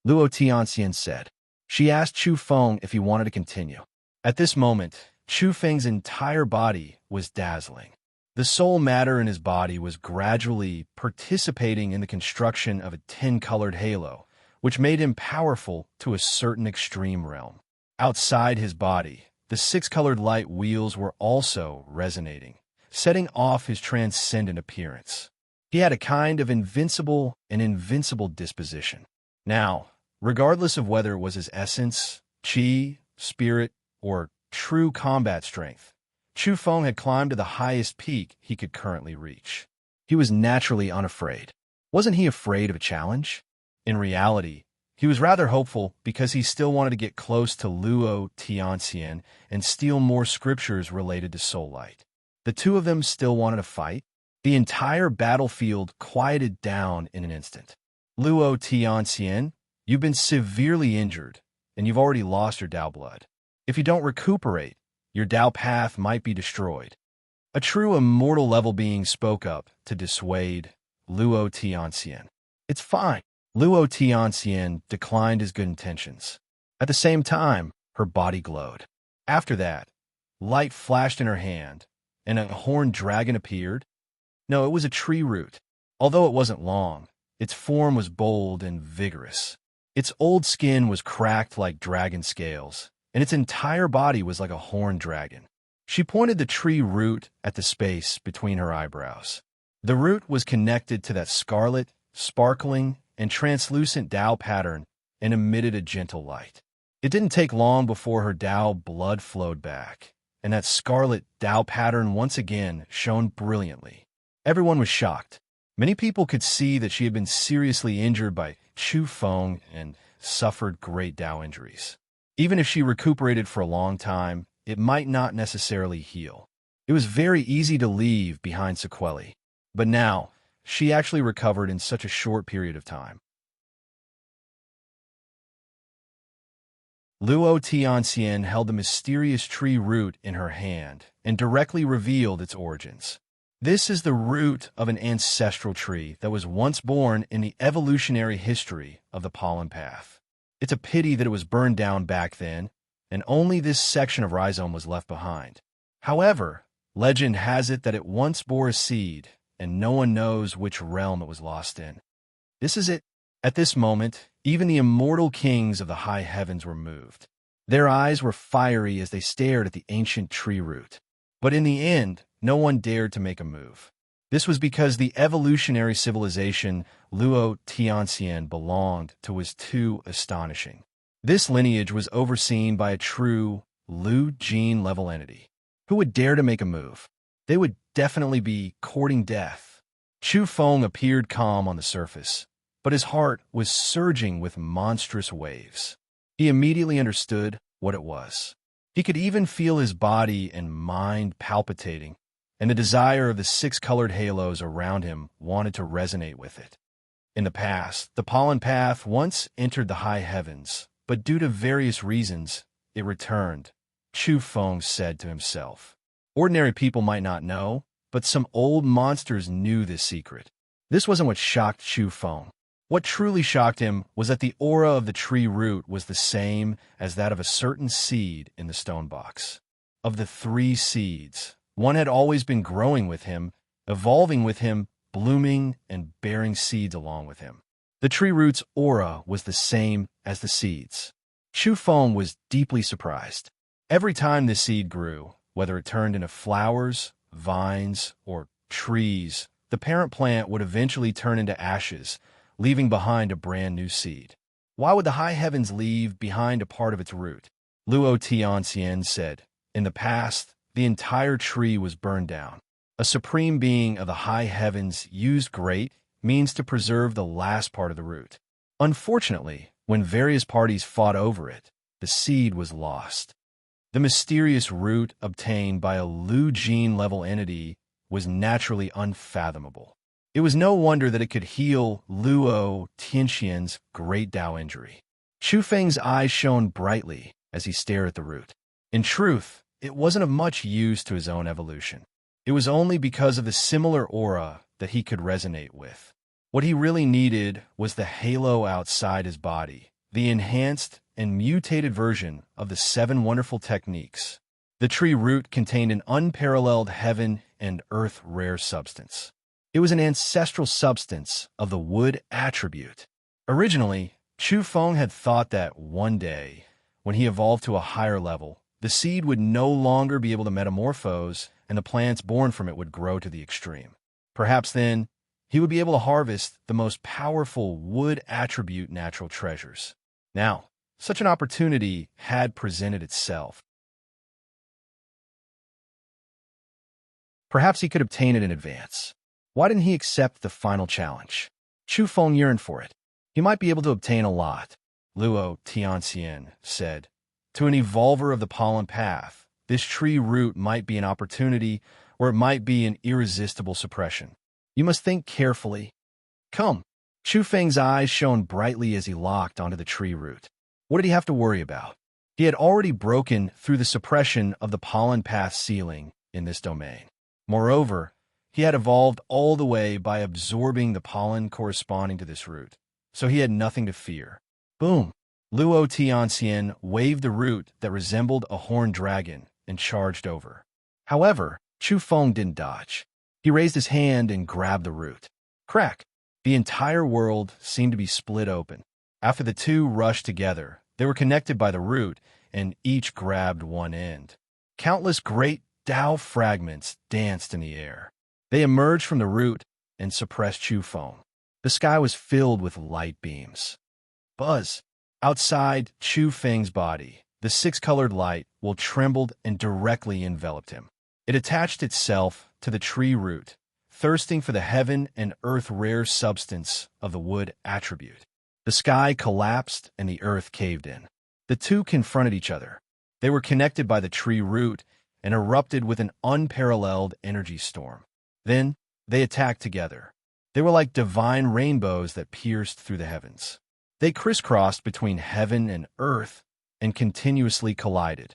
Luo Tianxian said. She asked Chu Feng if he wanted to continue. At this moment, Chu Feng's entire body was dazzling. The soul matter in his body was gradually participating in the construction of a 10-colored halo, which made him powerful to a certain extreme realm. Outside his body, the 6-colored light wheels were also resonating, setting off his transcendent appearance. He had a kind of invincible disposition. Now, regardless of whether it was his essence, chi, spirit, or true combat strength, Chu Feng had climbed to the highest peak he could currently reach. He was naturally unafraid. Wasn't he afraid of a challenge? In reality, he was rather hopeful because he still wanted to get close to Luo Tianxian and steal more scriptures related to soul light. The two of them still wanted to fight. The entire battlefield quieted down in an instant. Luo Tianxian, you've been severely injured, and you've already lost your Dao blood. If you don't recuperate, your Dao path might be destroyed. A true immortal level being spoke up to dissuade Luo Tianxian. It's fine. Luo Tianxian declined his good intentions. At the same time, her body glowed. After that, light flashed in her hand, and a horned dragon appeared. No, it was a tree root. Although it wasn't long, its form was bold and vigorous. Its old skin was cracked like dragon scales, and its entire body was like a horned dragon. She pointed the tree root at the space between her eyebrows. The root was connected to that scarlet, sparkling, and translucent Dao pattern and emitted a gentle light. It didn't take long before her Dao blood flowed back, and that scarlet Dao pattern once again shone brilliantly. Everyone was shocked. Many people could see that she had been seriously injured by Chu Feng and suffered great Dao injuries. Even if she recuperated for a long time, it might not necessarily heal. It was very easy to leave behind sequelae. But now, she actually recovered in such a short period of time. Luo Tianxian held the mysterious tree root in her hand and directly revealed its origins. This is the root of an ancestral tree that was once born in the evolutionary history of the pollen path. It's a pity that it was burned down back then, and only this section of rhizome was left behind. However, legend has it that it once bore a seed, and no one knows which realm it was lost in. This is it. At this moment, even the immortal kings of the high heavens were moved. Their eyes were fiery as they stared at the ancient tree root. But in the end, no one dared to make a move. This was because the evolutionary civilization Luo Tianxian belonged to was too astonishing. This lineage was overseen by a true Lu Jin level entity. Who would dare to make a move? They would definitely be courting death. Chu Feng appeared calm on the surface, but his heart was surging with monstrous waves. He immediately understood what it was. He could even feel his body and mind palpitating, and the desire of the 6-colored halos around him wanted to resonate with it. In the past, the pollen path once entered the high heavens, but due to various reasons, it returned, Chu Feng said to himself. Ordinary people might not know, but some old monsters knew this secret. This wasn't what shocked Chu Feng. What truly shocked him was that the aura of the tree root was the same as that of a certain seed in the stone box. Of the 3 seeds, one had always been growing with him, evolving with him, blooming and bearing seeds along with him. The tree root's aura was the same as the seeds. Chu Feng was deeply surprised. Every time the seed grew, whether it turned into flowers, vines, or trees, the parent plant would eventually turn into ashes, leaving behind a brand new seed. Why would the high heavens leave behind a part of its root? Luo Tianxian said, in the past, the entire tree was burned down. A supreme being of the high heavens used great means to preserve the last part of the root. Unfortunately, when various parties fought over it, the seed was lost. The mysterious root obtained by a Lu gene-level entity was naturally unfathomable. It was no wonder that it could heal Luo Tianxian's great Dao injury. Chu Feng's eyes shone brightly as he stared at the root. In truth, it wasn't of much use to his own evolution. It was only because of the similar aura that he could resonate with. What he really needed was the halo outside his body, the enhanced and mutated version of the 7 wonderful techniques. The tree root contained an unparalleled heaven and earth rare substance. It was an ancestral substance of the wood attribute. Originally, Chu Feng had thought that one day, when he evolved to a higher level, the seed would no longer be able to metamorphose and the plants born from it would grow to the extreme. Perhaps then, he would be able to harvest the most powerful wood attribute natural treasures. Now, such an opportunity had presented itself. Perhaps he could obtain it in advance. Why didn't he accept the final challenge? Chu Feng yearned for it. He might be able to obtain a lot, Luo Tianxian said. To an evolver of the pollen path, this tree root might be an opportunity, or it might be an irresistible suppression. You must think carefully. Come. Chu Feng's eyes shone brightly as he locked onto the tree root. What did he have to worry about? He had already broken through the suppression of the pollen path ceiling in this domain. Moreover, he had evolved all the way by absorbing the pollen corresponding to this root, so he had nothing to fear. Boom! Luo Tianxian waved the root that resembled a horned dragon and charged over. However, Chu Feng didn't dodge. He raised his hand and grabbed the root. Crack! The entire world seemed to be split open. After the two rushed together, they were connected by the root, and each grabbed one end. Countless great Dao fragments danced in the air. They emerged from the root and suppressed Chu Feng. The sky was filled with light beams. Buzz! Outside Chu Feng's body, the 6-colored light trembled and directly enveloped him. It attached itself to the tree root, thirsting for the heaven and earth rare substance of the wood attribute. The sky collapsed and the earth caved in. The two confronted each other. They were connected by the tree root and erupted with an unparalleled energy storm. Then they attacked together. They were like divine rainbows that pierced through the heavens. They crisscrossed between heaven and earth and continuously collided.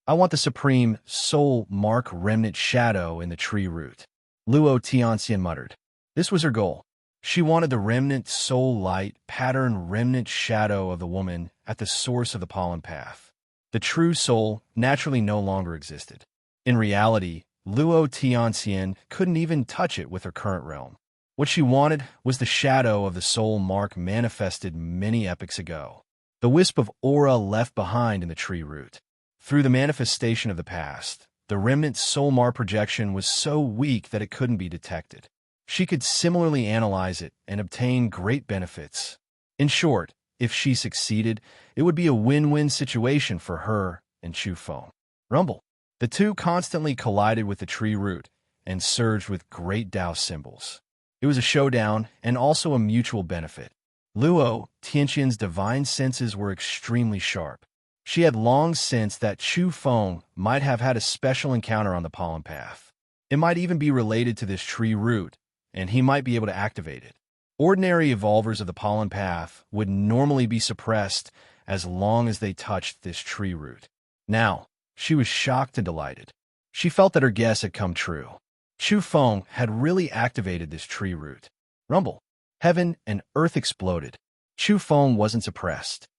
I want the supreme soul mark remnant shadow in the tree root, Luo Tianxian muttered. This was her goal. She wanted the remnant soul light pattern remnant shadow of the woman at the source of the pollen path. The true soul naturally no longer existed. In reality, Luo Tianxian couldn't even touch it with her current realm. What she wanted was the shadow of the soul mark manifested many epochs ago, the wisp of aura left behind in the tree root. Through the manifestation of the past, the remnant soul mark projection was so weak that it couldn't be detected. She could similarly analyze it and obtain great benefits. In short, if she succeeded, it would be a win-win situation for her and Chu Feng. Rumble. The two constantly collided with the tree root and surged with great Dao symbols. It was a showdown and also a mutual benefit. Luo Tianxian's divine senses were extremely sharp. She had long sensed that Chu Feng might have had a special encounter on the pollen path. It might even be related to this tree root, and he might be able to activate it. Ordinary evolvers of the pollen path would normally be suppressed as long as they touched this tree root. Now, she was shocked and delighted. She felt that her guess had come true. Chu Feng had really activated this tree root. Rumble. Heaven and earth exploded. Chu Feng wasn't suppressed.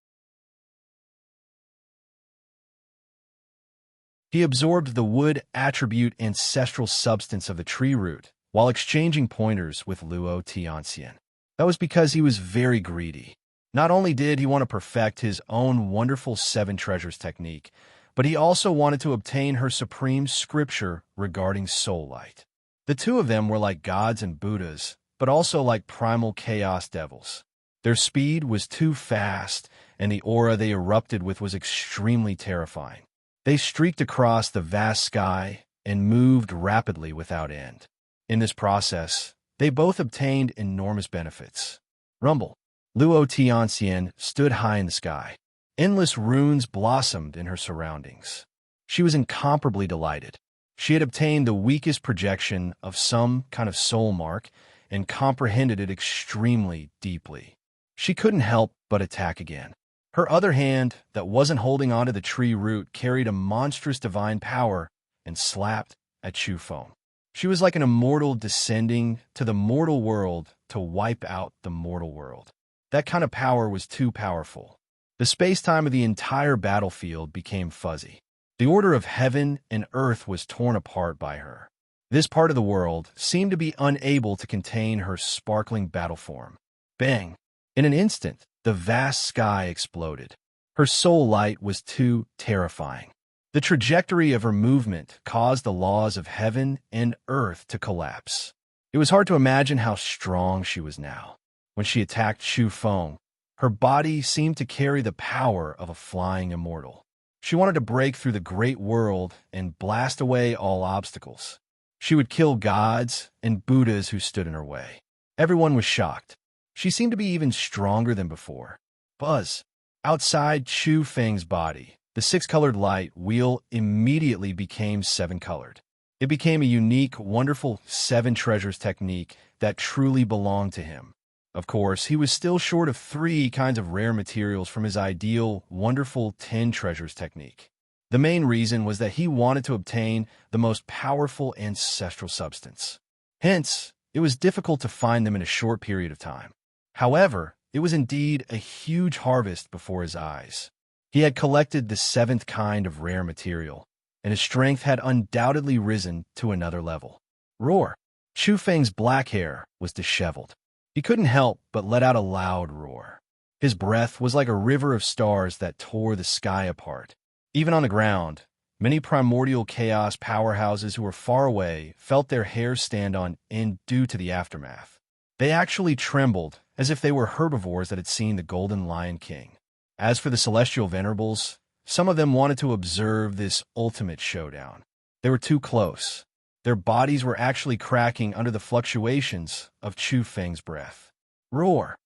He absorbed the wood attribute ancestral substance of the tree root while exchanging pointers with Luo Tianxian. That was because he was very greedy. Not only did he want to perfect his own wonderful 7 treasures technique, but he also wanted to obtain her supreme scripture regarding soul light. The two of them were like gods and Buddhas, but also like primal chaos devils. Their speed was too fast, and the aura they erupted with was extremely terrifying. They streaked across the vast sky and moved rapidly without end. In this process, they both obtained enormous benefits. Rumble. Luo Tianxian stood high in the sky. Endless runes blossomed in her surroundings. She was incomparably delighted. She had obtained the weakest projection of some kind of soul mark and comprehended it extremely deeply. She couldn't help but attack again. Her other hand, that wasn't holding onto the tree root, carried a monstrous divine power and slapped at Chu Feng. She was like an immortal descending to the mortal world to wipe out the mortal world. That kind of power was too powerful. The space-time of the entire battlefield became fuzzy. The order of heaven and earth was torn apart by her. This part of the world seemed to be unable to contain her sparkling battle form. Bang! In an instant, the vast sky exploded. Her soul light was too terrifying. The trajectory of her movement caused the laws of heaven and earth to collapse. It was hard to imagine how strong she was now. When she attacked Chu Feng, her body seemed to carry the power of a flying immortal. She wanted to break through the great world and blast away all obstacles. She would kill gods and Buddhas who stood in her way. Everyone was shocked. She seemed to be even stronger than before. Buzz! Outside Chu Feng's body, the six-colored light wheel immediately became seven-colored. It became a unique, wonderful seven treasures technique that truly belonged to him. Of course, he was still short of 3 kinds of rare materials from his ideal, wonderful 10 treasures technique. The main reason was that he wanted to obtain the most powerful ancestral substance. Hence, it was difficult to find them in a short period of time. However, it was indeed a huge harvest before his eyes. He had collected the 7th kind of rare material, and his strength had undoubtedly risen to another level. Roar! Chu Feng's black hair was disheveled. He couldn't help but let out a loud roar. His breath was like a river of stars that tore the sky apart. Even on the ground, many primordial chaos powerhouses who were far away felt their hair stand on end due to the aftermath. They actually trembled as if they were herbivores that had seen the Golden Lion King. As for the celestial venerables, some of them wanted to observe this ultimate showdown. They were too close. Their bodies were actually cracking under the fluctuations of Chu Feng's breath. Roar!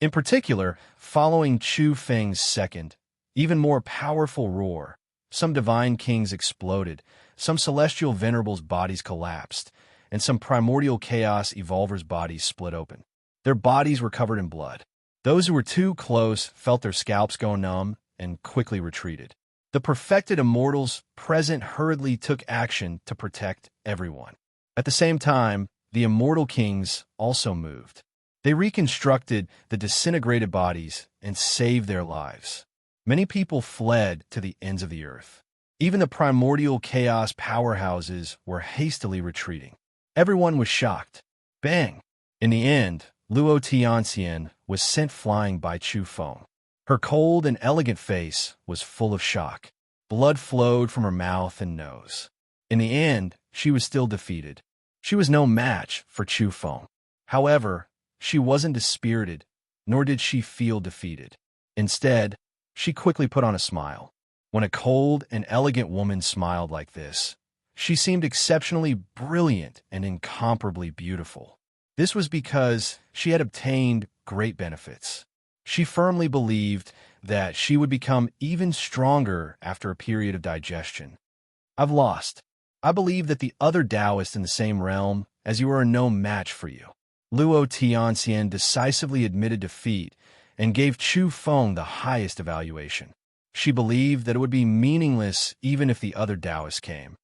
In particular, following Chu Feng's second, even more powerful roar, some divine kings exploded, some celestial venerables' bodies collapsed, and some primordial chaos evolvers' bodies split open. Their bodies were covered in blood. Those who were too close felt their scalps go numb and quickly retreated. The perfected immortals present hurriedly took action to protect everyone. At the same time, the immortal kings also moved. They reconstructed the disintegrated bodies and saved their lives. Many people fled to the ends of the earth. Even the primordial chaos powerhouses were hastily retreating. Everyone was shocked. Bang! In the end, Luo Tianxian was sent flying by Chu Feng. Her cold and elegant face was full of shock. Blood flowed from her mouth and nose. In the end, she was still defeated. She was no match for Chu Feng. However, she wasn't dispirited, nor did she feel defeated. Instead, she quickly put on a smile. When a cold and elegant woman smiled like this, she seemed exceptionally brilliant and incomparably beautiful. This was because she had obtained great benefits. She firmly believed that she would become even stronger after a period of digestion. I've lost. I believe that the other Taoists in the same realm as you are no match for you. Luo Tianxian decisively admitted defeat and gave Chu Feng the highest evaluation. She believed that it would be meaningless even if the other Taoists came.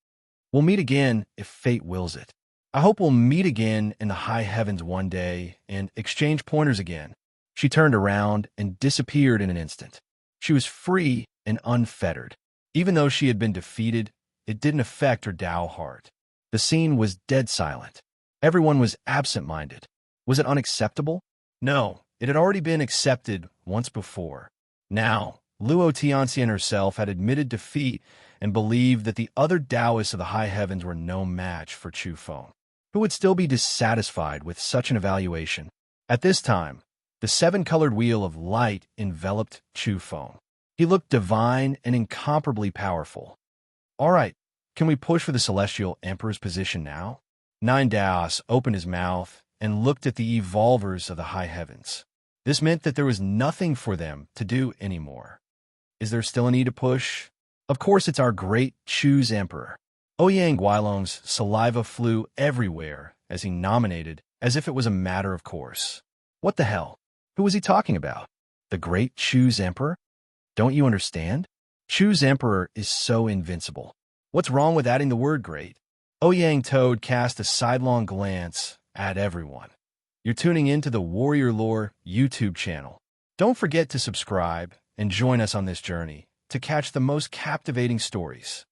We'll meet again if fate wills it. I hope we'll meet again in the high heavens one day and exchange pointers again. She turned around and disappeared in an instant. She was free and unfettered. Even though she had been defeated, it didn't affect her Tao heart. The scene was dead silent. Everyone was absent-minded. Was it unacceptable? No, it had already been accepted once before. Now, Luo Tianxian herself had admitted defeat and believed that the other Taoists of the high heavens were no match for Chu Feng. Who would still be dissatisfied with such an evaluation? At this time, the 7-colored wheel of light enveloped Chu Feng. He looked divine and incomparably powerful. All right, can we push for the Celestial Emperor's position now? Nine Daos opened his mouth and looked at the evolvers of the high heavens. This meant that there was nothing for them to do anymore. Is there still a need to push? Of course, it's our great Chu's Emperor. Ouyang Guilong's saliva flew everywhere as he nominated, as if it was a matter of course. What the hell? Who was he talking about? The great Chu's Emperor? Don't you understand? Chu's Emperor is so invincible. What's wrong with adding the word great? Ouyang Toad cast a sidelong glance at everyone. You're tuning into the Warrior Lore YouTube channel. Don't forget to subscribe and join us on this journey to catch the most captivating stories.